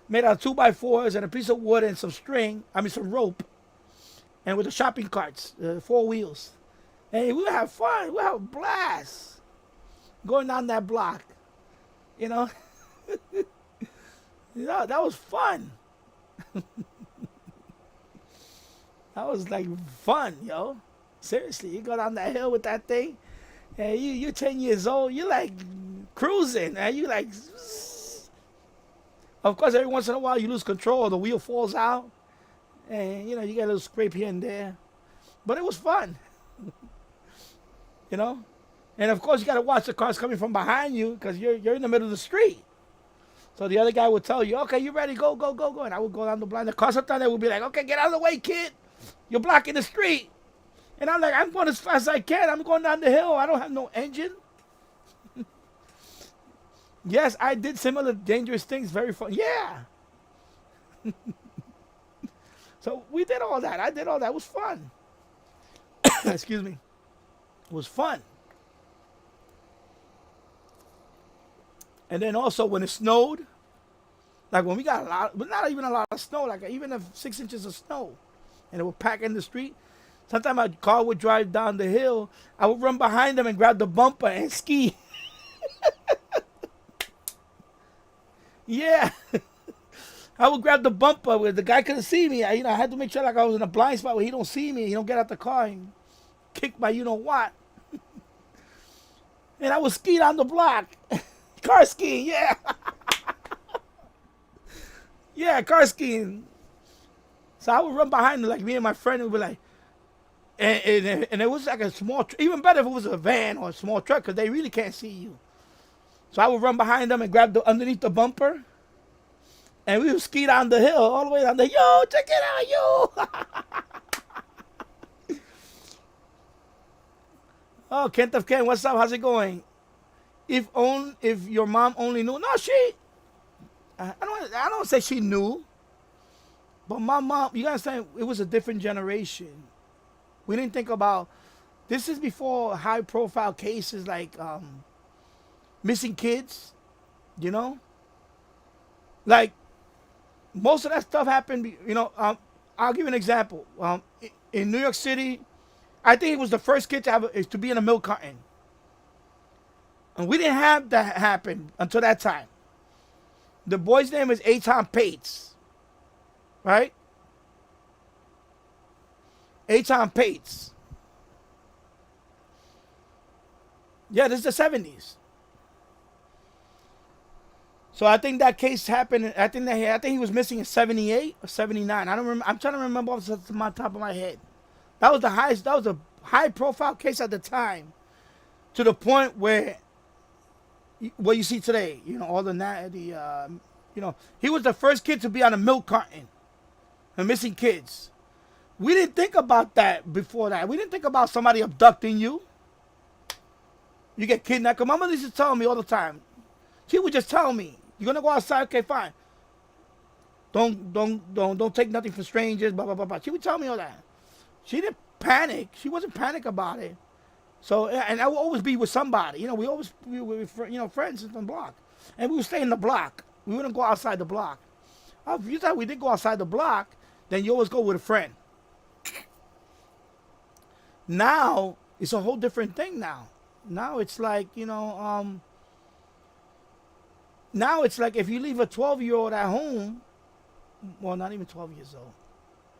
made out of 2x4s and a piece of wood and some string. I mean, some rope. And with the shopping carts, 4 wheels. And we would have fun. We would have a blast going down that block. You know? That was fun. That was like fun, yo. Seriously, you go down that hill with that thing, and you're 10 years old, you're like cruising, and you like, of course, every once in a while you lose control, or the wheel falls out, and you get a little scrape here and there, but it was fun, you know. And of course, you got to watch the cars coming from behind you because you're in the middle of the street. So the other guy would tell you, okay, you ready? Go, go, go, go. And I would go down the blind. The car sometimes they would be like, okay, get out of the way, kid. You're blocking the street. And I'm like, I'm going as fast as I can. I'm going down the hill. I don't have no engine. Yes, I did similar dangerous things. Very fun. Yeah. So we did all that. I did all that. It was fun. Excuse me. It was fun. And then also when it snowed, like when we got a lot, but not even a lot of snow, like even if 6 inches of snow, and it would pack in the street, sometimes my car would drive down the hill, I would run behind them and grab the bumper and ski. Yeah. I would grab the bumper where the guy couldn't see me. I had to make sure like I was in a blind spot where he don't see me, he don't get out the car and kick my you-know-what. And I would ski down the block. Car skiing, yeah. Yeah, car skiing. So I would run behind them, like me and my friend would be like, and it was like a small, even better if it was a van or a small truck because they really can't see you. So I would run behind them and grab underneath the bumper, and we would ski down the hill, all the way down there. Yo, check it out, yo. Oh, Kent of Ken, what's up? How's it going? If your mom only knew. No, I don't say she knew. But my mom, you gotta understand, it was a different generation. We didn't think about, this is before high profile cases like missing kids, Like, most of that stuff happened, I'll give you an example. In New York City, I think it was the first kid to be in a milk carton. And we didn't have that happen until that time. The boy's name is Aton Pates. Right? Aton Pates. Yeah, this is the 70s. So I think that case happened. I think he was missing in 78 or 79. I don't remember. I'm trying to remember off the top of my head. That was the highest. That was a high-profile case at the time, to the point where what you see today. All he was the first kid to be on a milk carton. And missing kids. We didn't think about that before that. We didn't think about somebody abducting you. You get kidnapped. My mother used to tell me all the time. She would just tell me, "You're gonna go outside, okay, fine. Don't take nothing from strangers." Blah blah blah blah. She would tell me all that. She didn't panic. She wasn't panic about it. So, and I would always be with somebody. We always were friends in the block, and we would stay in the block. We wouldn't go outside the block. If you thought we did go outside the block, then you always go with a friend. Now it's a whole different thing. Now it's like now it's like if you leave a 12-year-old at home, well, not even 12 years old.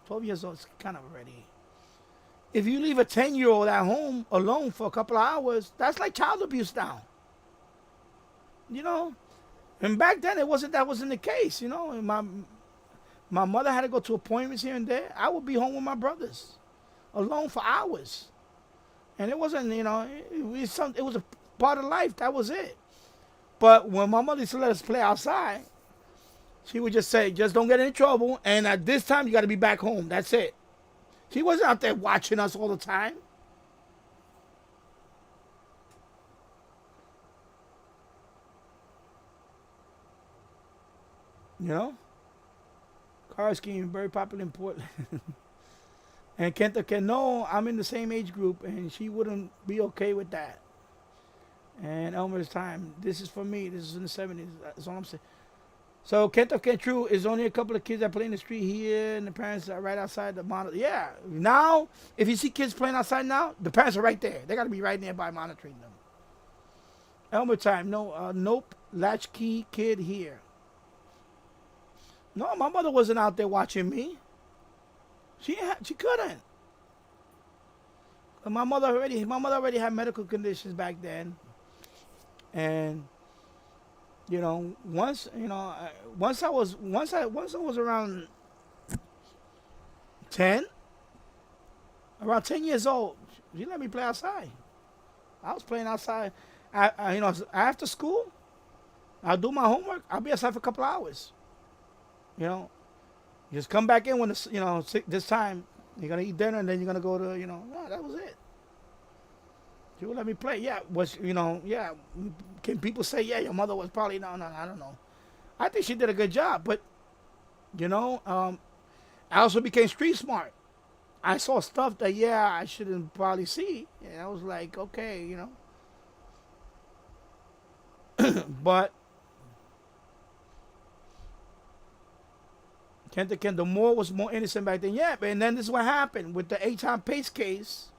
12 years old is kind of already. If you leave a 10-year-old at home alone for a couple of hours, that's like child abuse now. And back then that wasn't the case. And my mother had to go to appointments here and there. I would be home with my brothers, alone for hours, and it wasn't. It was a part of life. That was it. But when my mother used to let us play outside, she would just say, "Just don't get in trouble, and at this time you got to be back home." That's it. She wasn't out there watching us all the time. Car skiing, very popular in Portland. And Kenta can know I'm in the same age group, and she wouldn't be okay with that. And Elmer's time, this is for me. This is in the 70s. That's all I'm saying. So Kent of Kent True is only a couple of kids that play in the street here, and the parents are right outside the monitor. Yeah, now if you see kids playing outside now, the parents are right there. They got to be right nearby monitoring them. Elmer time, no, nope, latchkey kid here. No, my mother wasn't out there watching me. She couldn't. My mother already had medical conditions back then, and you know, once I was around 10, around 10 years old, she let me play outside. I was playing outside. After school, I'll do my homework. I'll be outside for a couple hours. You know, just come back in when this time you're gonna eat dinner and then you're gonna go to that was it. She would let me play. Yeah, yeah. Can people say your mother was probably no? I don't know. I think she did a good job, but I also became street smart. I saw stuff that I shouldn't probably see, and I was like, okay, but the Moore was more innocent back then. Yeah, and then this is what happened with the 8-time Pace case.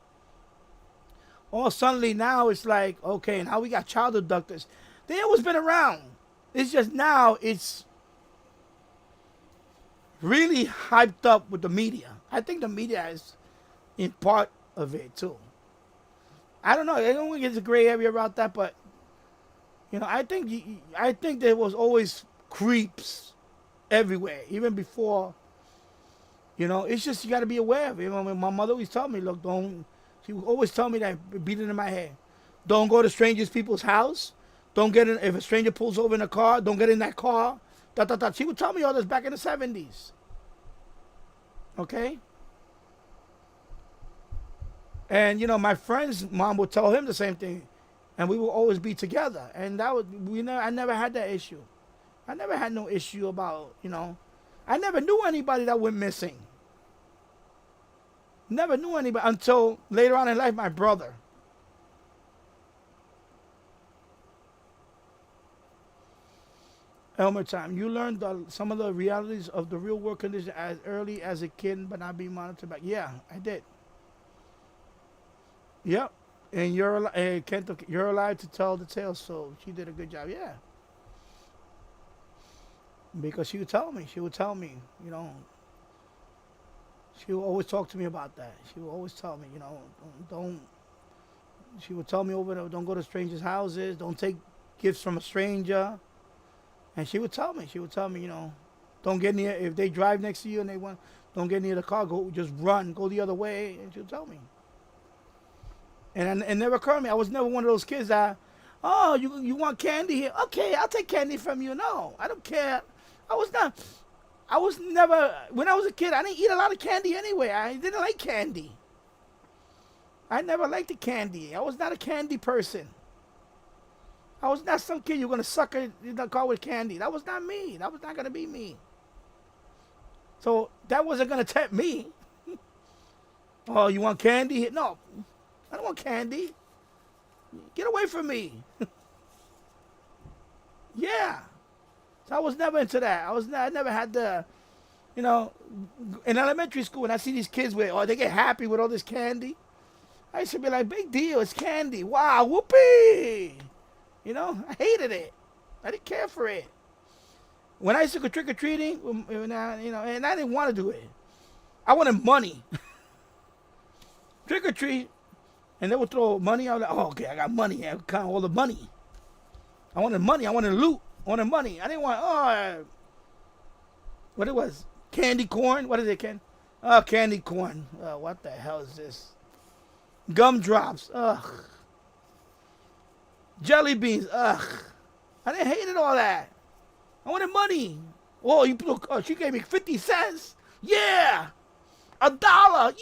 All suddenly now it's like, okay, now we got child abductors. They always been around. It's just now it's really hyped up with the media. I think the media is in part of it too. I don't know. I don't think it's a gray area about that, but I think there was always creeps everywhere, even before. It's just you got to be aware of it. My mother always told me, look, don't. She would always tell me that, beat it in my head. Don't go to strangers' people's house. Don't get in. If a stranger pulls over in a car, don't get in that car. She would tell me all this back in the 70s. Okay? And, my friend's mom would tell him the same thing. And we would always be together. And I never had that issue. I never had no issue about, I never knew anybody that went missing. Never knew anybody until later on in life, my brother. Elmer time. You learned some of the realities of the real world condition as early as a kid, but not being monitored back. Yeah, I did. Yep. And you're allowed to tell the tale, so she did a good job. Yeah. Because she would tell me, She would always talk to me about that. She would always tell me, don't. She would tell me don't go to strangers' houses. Don't take gifts from a stranger. And she would tell me, don't get near, if they drive next to you and don't get near the car, just run, go the other way. And she would tell me. And it never occurred to me. I was never one of those kids that, oh, you want candy here? Okay, I'll take candy from you. No, I don't care. I was never, when I was a kid, I didn't eat a lot of candy anyway. I didn't like candy. I never liked the candy. I was not a candy person. I was not some kid you're going to sucker in the car with candy. That was not me. That was not going to be me. So that wasn't going to tempt me. Oh, you want candy? No, I don't want candy. Get away from me. Yeah. So I was never into that. I never had the, in elementary school, when I see these kids they get happy with all this candy. I used to be like, big deal, it's candy. Wow, whoopee. I hated it. I didn't care for it. When I used to go trick-or-treating, and I didn't want to do it. I wanted money. Trick-or-treat, and they would throw money. I was like, oh, okay, I got money. I count all the money. I wanted money. I wanted loot. I wanted money. I didn't want, what it was? Candy corn? What is it, Ken? Oh, candy corn. What the hell is this? Gumdrops. Ugh. Jelly beans. Ugh. I didn't hate all that. I wanted money. Oh, she gave me 50 cents. Yeah. $1.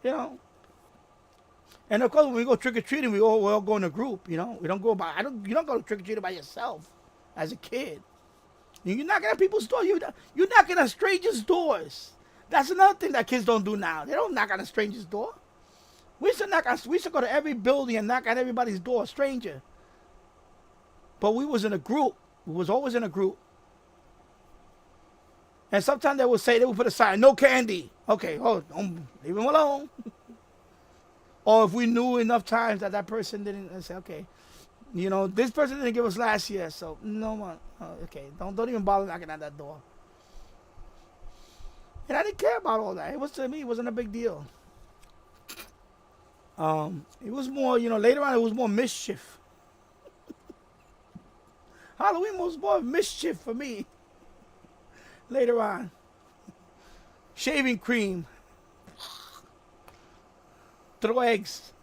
Yeah. And of course, when we go trick-or-treating, we all go in a group, We don't go you don't go trick-or-treating by yourself as a kid. You're knocking at people's doors. You're knocking at strangers' doors. That's another thing that kids don't do now. They don't knock on a stranger's door. We used to go to every building and knock at everybody's door, stranger. But we was in a group. We was always in a group. And sometimes they would put a sign, no candy. Okay, oh, don't leave him alone. Or if we knew enough times that that person didn't, I say, okay, you know, this person didn't give us last year, so no one. Okay, don't even bother knocking at that door. And I didn't care about all that. It was, to me, it wasn't a big deal. It was more, you know, later on it was more mischief. Halloween was more mischief for me. Later on. Shaving cream. Throw eggs.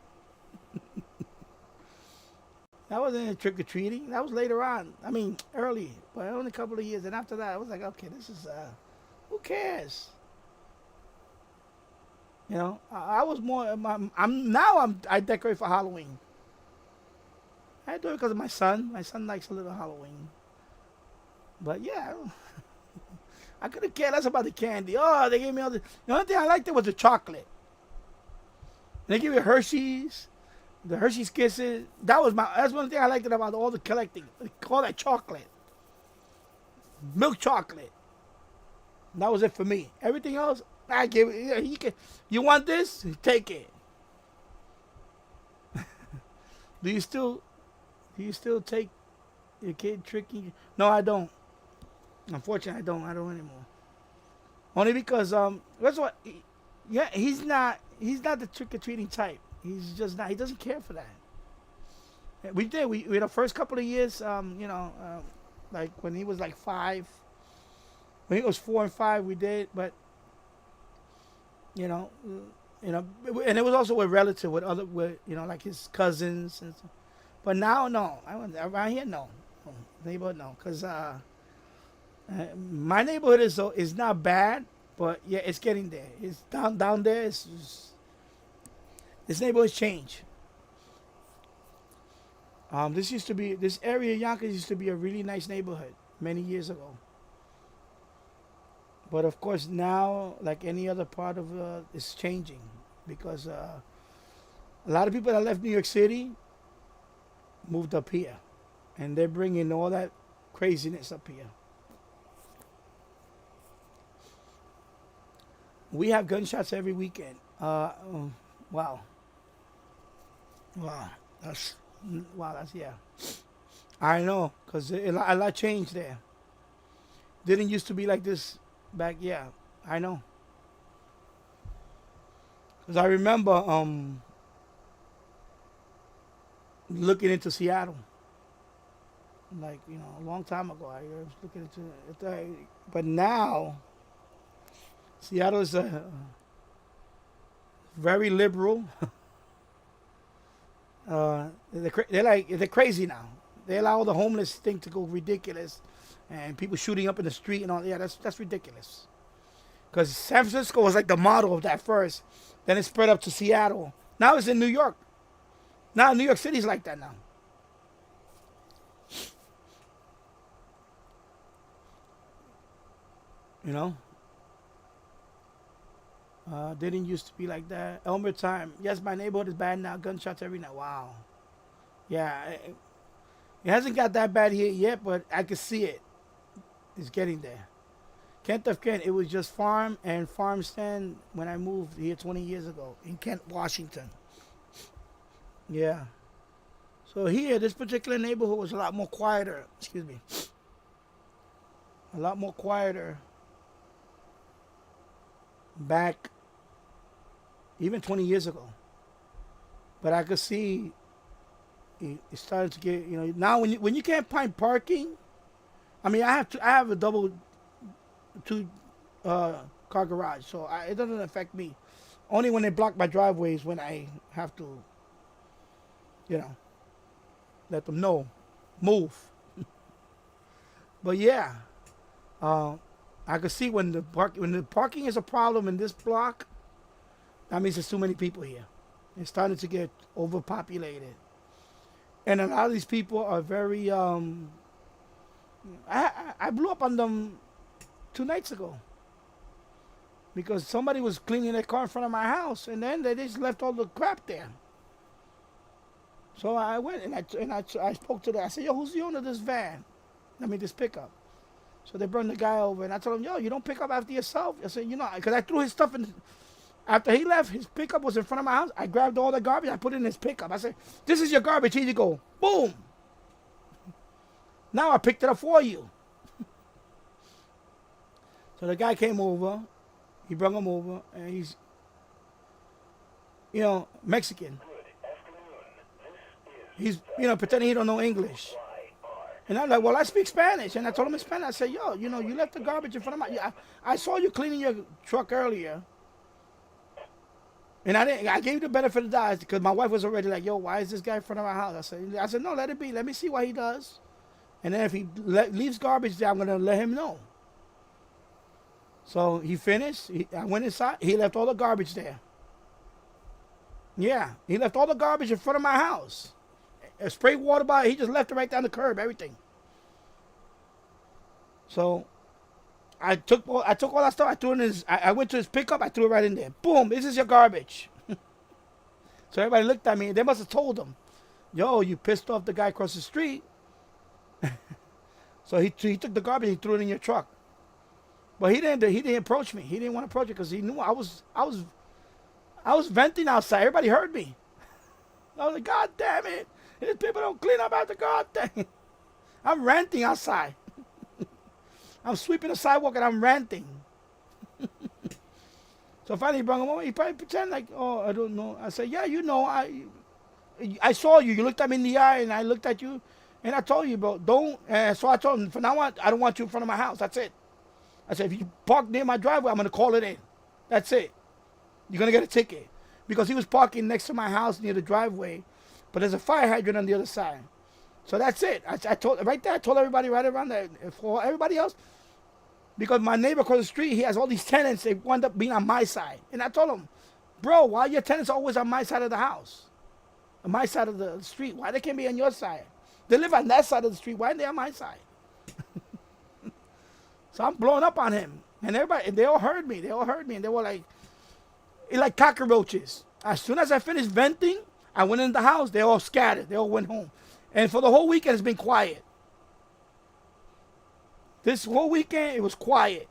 That wasn't a trick-or-treating. That was later on. I mean, early. But only a couple of years. And after that, I was like, okay, this is, who cares? You know, I was more, I decorate for Halloween. I do it because of my son. My son likes a little Halloween. But yeah, I couldn't care less about the candy. Oh, they gave me all the only thing I liked it was the chocolate. They give you Hershey's, the Hershey's Kisses. That's one thing I liked about all the collecting. All that chocolate. Milk chocolate. That was it for me. Everything else, I give it. You want this? Take it. Do you still take your kid tricking? No, I don't. Unfortunately, I don't anymore. Only because that's what. Yeah, he's not the trick or treating type. He's just not. He doesn't care for that. We did. We the first couple of years, like when he was like 5. When he was 4 and 5, we did, but you know, and it was also with relative, with like his cousins and stuff. But now, no, around here, no, neighborhood, no, because my neighborhood is not bad, but yeah, it's getting there. It's down there. This neighborhood's changed. This area, Yonkers, used to be a really nice neighborhood many years ago. But of course now, like any other part of it's changing because a lot of people that left New York City moved up here, and they're bringing all that craziness up here. We have gunshots every weekend. Wow. That's yeah. I know, because a lot changed there. Didn't used to be like this back, yeah. I know. Because I remember looking into Seattle. Like, a long time ago. I was looking into it. But now, Seattle is very liberal. They're crazy now. They allow the homeless thing to go ridiculous, and people shooting up in the street and all. Yeah, that's ridiculous. Because San Francisco was like the model of that first. Then it spread up to Seattle. Now it's in New York. Now New York City's like that now. Didn't used to be like that. Elmer time. Yes, my neighborhood is bad now. Gunshots every night. Wow. Yeah. It hasn't got that bad here yet, but I can see it. It's getting there. Kent of Kent, it was just farm and farm stand when I moved here 20 years ago in Kent, Washington. Yeah. So here, this particular neighborhood was a lot more quieter. Excuse me. A lot more quieter back even 20 years ago. But I could see it's starting to get, now when you can't find parking, I mean, I have a double 2 car garage, so it doesn't affect me. Only when they block my driveways when I have to, let them know, move. But yeah, I could see when the parking is a problem in this block, that means there's too many people here. It's starting to get overpopulated, and a lot of these people are very. I blew up on them 2 nights ago because somebody was cleaning their car in front of my house, and then they just left all the crap there. So I went I spoke to I said, yo, who's the owner of this van? I mean, this pickup. So they brought the guy over, and I told him, yo, you don't pick up after yourself. I said, you know, because I threw his stuff in. After he left, his pickup was in front of my house. I grabbed all the garbage. I put it in his pickup. I said, this is your garbage. Here you go. Boom. Now I picked it up for you. So the guy came over. He brought him over, and he's, you know, Mexican. He's, you know, pretending he don't know English. And I'm like, well, I speak Spanish. And I told him in Spanish. I said, yo, you know, you left the garbage in front of my... I saw you cleaning your truck earlier. And I gave you the benefit of the doubt because my wife was already like, yo, why is this guy in front of my house? I said, no, let it be. Let me see what he does. And then if he leaves garbage there, I'm going to let him know. So he finished. I went inside. He left all the garbage there. Yeah, he left all the garbage in front of my house. A spray water bottle, he just left it right down the curb, everything. So I took all that stuff, I threw it in his, I went to his pickup, I threw it right in there. Boom, this is your garbage. So everybody looked at me, they must have told him, yo, you pissed off the guy across the street. So he took the garbage, he threw it in your truck. But he didn't approach me. He didn't want to approach it because he knew I was venting outside. Everybody heard me. I was like, God damn it. These people don't clean up after God thing. I'm ranting outside. I'm sweeping the sidewalk and I'm ranting. So finally he brought him over. He probably pretend like, oh, I don't know. I said, yeah, you know, I saw you. You looked at me in the eye and I looked at you. And I told you, bro, don't. And so I told him, from now on, I don't want you in front of my house. That's it. I said, if you park near my driveway, I'm going to call it in. That's it. You're going to get a ticket. Because he was parking next to my house near the driveway. But there's a fire hydrant on the other side. So that's it. I told right there, I told everybody right around there, for everybody else, because my neighbor across the street, he has all these tenants, they wound up being on my side. And I told him, bro, why are your tenants always on my side of the house? On my side of the street? Why they can't be on your side? They live on that side of the street. Why are they on my side? So I'm blowing up on him. And everybody, and they all heard me. They all heard me. And they were like cockroaches. As soon as I finished venting, I went in the house. They all scattered. They all went home. And for the whole weekend, it's been quiet. This whole weekend, it was quiet.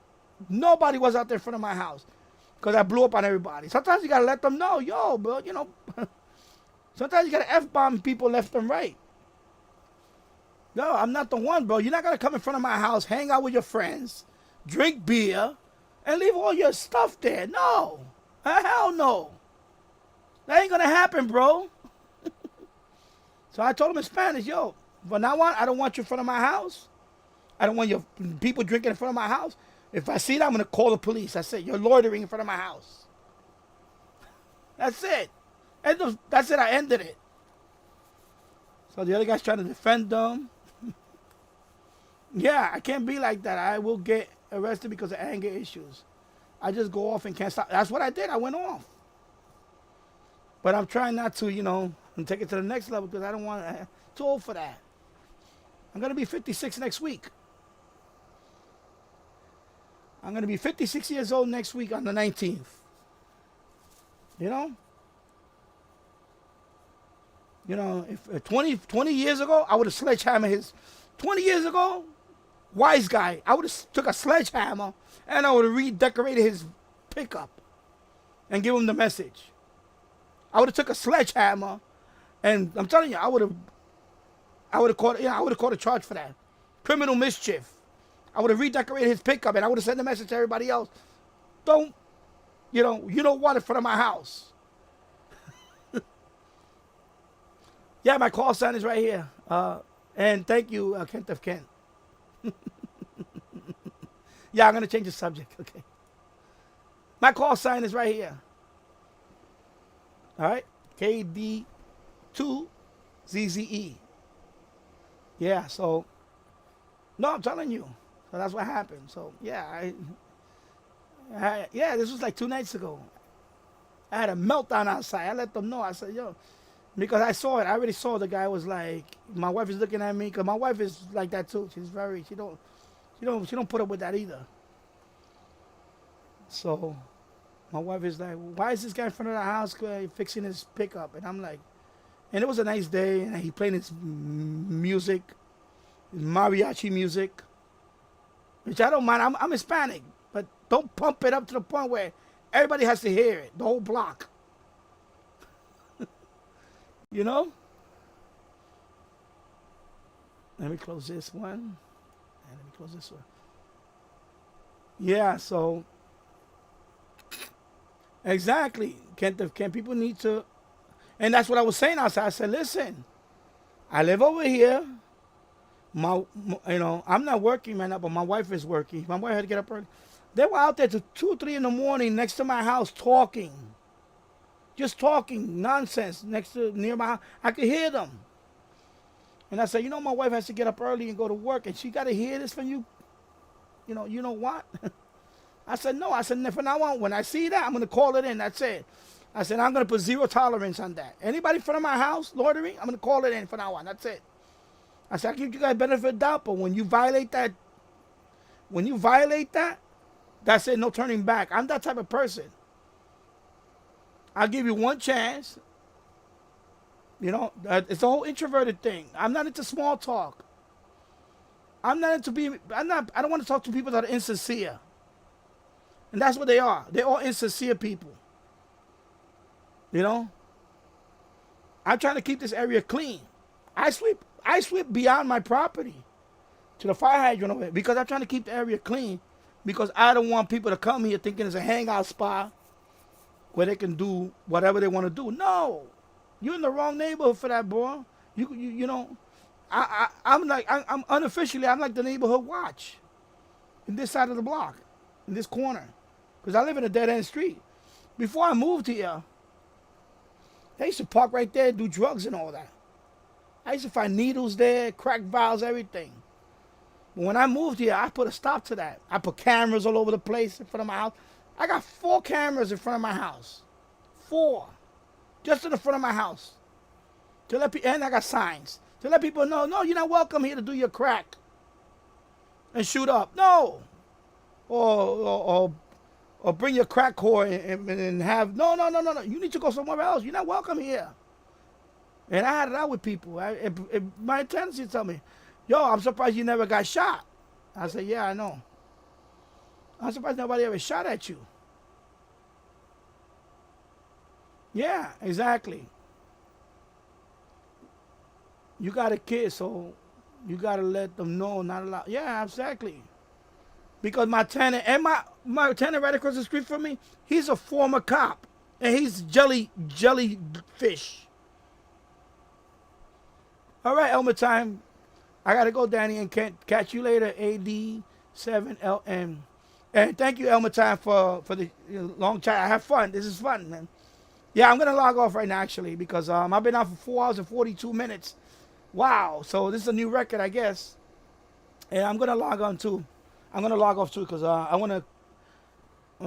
Nobody was out there in front of my house because I blew up on everybody. Sometimes you got to let them know, yo, bro, you know. Sometimes you got to F-bomb people left and right. No, I'm not the one, bro. You're not going to come in front of my house, hang out with your friends, drink beer, and leave all your stuff there. No. Hell no. That ain't going to happen, bro. So I told him in Spanish, yo, from now on, I don't want you in front of my house. I don't want your people drinking in front of my house. If I see that, I'm going to call the police. I said, you're loitering in front of my house. That's it. And that's it. I ended it. So the other guy's trying to defend them. Yeah, I can't be like that. I will get arrested because of anger issues. I just go off and can't stop. That's what I did. I went off. But I'm trying not to, you know, and take it to the next level because I don't want to. Too old for that. I'm going to be 56 next week. I'm going to be 56 years old next week on the 19th. You know? You know, if 20 years ago, I would have sledgehammered his. 20 years ago, wise guy, I would have took a sledgehammer and I would have redecorated his pickup and give him the message. I would have took a sledgehammer, and I'm telling you, I would have caught a charge for that. Criminal mischief. I would have redecorated his pickup, and I would have sent a message to everybody else. Don't, you don't want it in front of my house. Yeah, my call sign is right here. And thank you, Kent of Kent. Yeah, I'm going to change the subject, okay. My call sign is right here. All right, KD2ZZE. Yeah, so, no, I'm telling you. So that's what happened. So, yeah, this was like 2 nights ago. I had a meltdown outside. I let them know. I said, yo, because I saw it. I already saw the guy was like, my wife is looking at me, because my wife is like that too. She's very, she don't put up with that either. So, my wife is like, why is this guy in front of the house fixing his pickup? And I'm like, And it was a nice day, and he played his music, his mariachi music, which I don't mind. I'm Hispanic, but don't pump it up to the point where everybody has to hear it, the whole block. You know? Let me close this one. And let me close this one. Yeah, so exactly. Can people need to, and that's what I was saying outside. I said, listen, I live over here. I'm not working right now, but my wife is working. My wife had to get up early. They were out there till 2, 3 in the morning next to my house talking. Just talking nonsense near my house. I could hear them. And I said, my wife has to get up early and go to work, and she got to hear this from you. You know what? I said, no. I said, from now on, when I see that, I'm going to call it in. That's it. I said, I'm going to put 0 tolerance on that. Anybody in front of my house loitering, I'm going to call it in from now on. That's it. I said, I give you guys benefit of doubt, but when you violate that, that's it. No turning back. I'm that type of person. I'll give you one chance. It's the whole introverted thing. I'm not into small talk. I don't want to talk to people that are insincere. And that's what they are. They're all insincere people. I'm trying to keep this area clean. I sweep beyond my property to the fire hydrant over there because I'm trying to keep the area clean because I don't want people to come here thinking it's a hangout spot where they can do whatever they want to do. No. You're in the wrong neighborhood for that, bro. I'm unofficially like the neighborhood watch in this side of the block, in this corner, because I live in a dead end street. Before I moved here, they used to park right there and do drugs and all that. I used to find needles there, crack vials, everything. But when I moved here, I put a stop to that. I put cameras all over the place in front of my house. I got 4 cameras in front of my house. 4. Just in the front of my house. And I got signs. To let people know, no, you're not welcome here to do your crack. And shoot up. No. Or bring your crack whore and have, no. You need to go somewhere else. You're not welcome here. And I had it out with people. My tendency to tell me, yo, I'm surprised you never got shot. I said, yeah, I know. I'm surprised nobody ever shot at you. Yeah, exactly. You got a kid, so you got to let them know not allowed. Yeah, exactly. Because my tenant, and my tenant right across the street from me, he's a former cop. And he's jellyfish. All right, Elmer time. I got to go, Danny, and catch you later, AD7LM. And thank you, Elmer time, for the long chat. I have fun. This is fun, man. Yeah, I'm going to log off right now, actually, because I've been out for 4 hours and 42 minutes. Wow. So this is a new record, I guess. And I'm going to log on, too. I'm going to log off, too, because I want to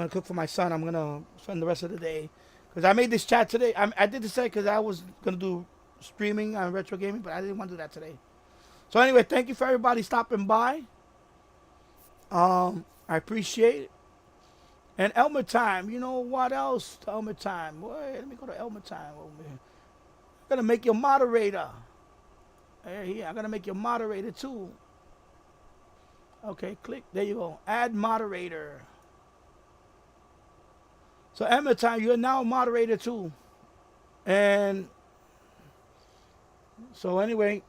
cook for my son. I'm going to spend the rest of the day. Because I made this chat today. I did this today because I was going to do streaming on retro gaming, but I didn't want to do that today. So anyway, thank you for everybody stopping by. I appreciate it. And Elmer time, you know what else? Elmer time. Boy, let me go to Elmer time over here. I'm going to make you a moderator. Yeah, I'm going to make you a moderator too. Okay, click. There you go. Add moderator. So Elmer time, you're now a moderator too. And so anyway,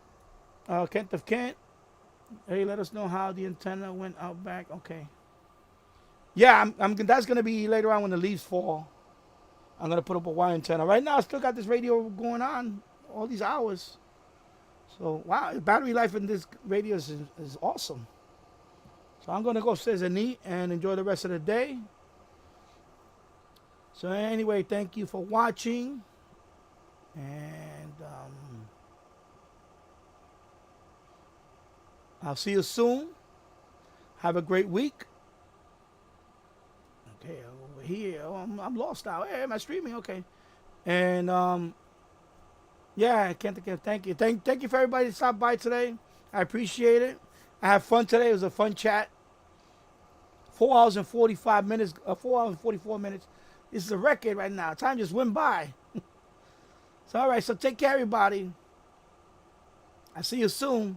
Kent of Kent. Hey, let us know how the antenna went out back. Okay. Yeah, that's going to be later on when the leaves fall. I'm going to put up a wire antenna. Right now, I still got this radio going on all these hours. So, wow, the battery life in this radio is awesome. So I'm going to go upstairs and eat and enjoy the rest of the day. So anyway, thank you for watching. And I'll see you soon. Have a great week. Okay, over here. Oh, I'm lost now. Hey, am I streaming? Okay. And yeah, I can't think of thank you. Thank you for everybody that stopped by today. I appreciate it. I had fun today. It was a fun chat. 4 hours and 45 minutes. 4 hours and 44 minutes. This is a record right now. Time just went by. So all right, so take care, everybody. I see you soon.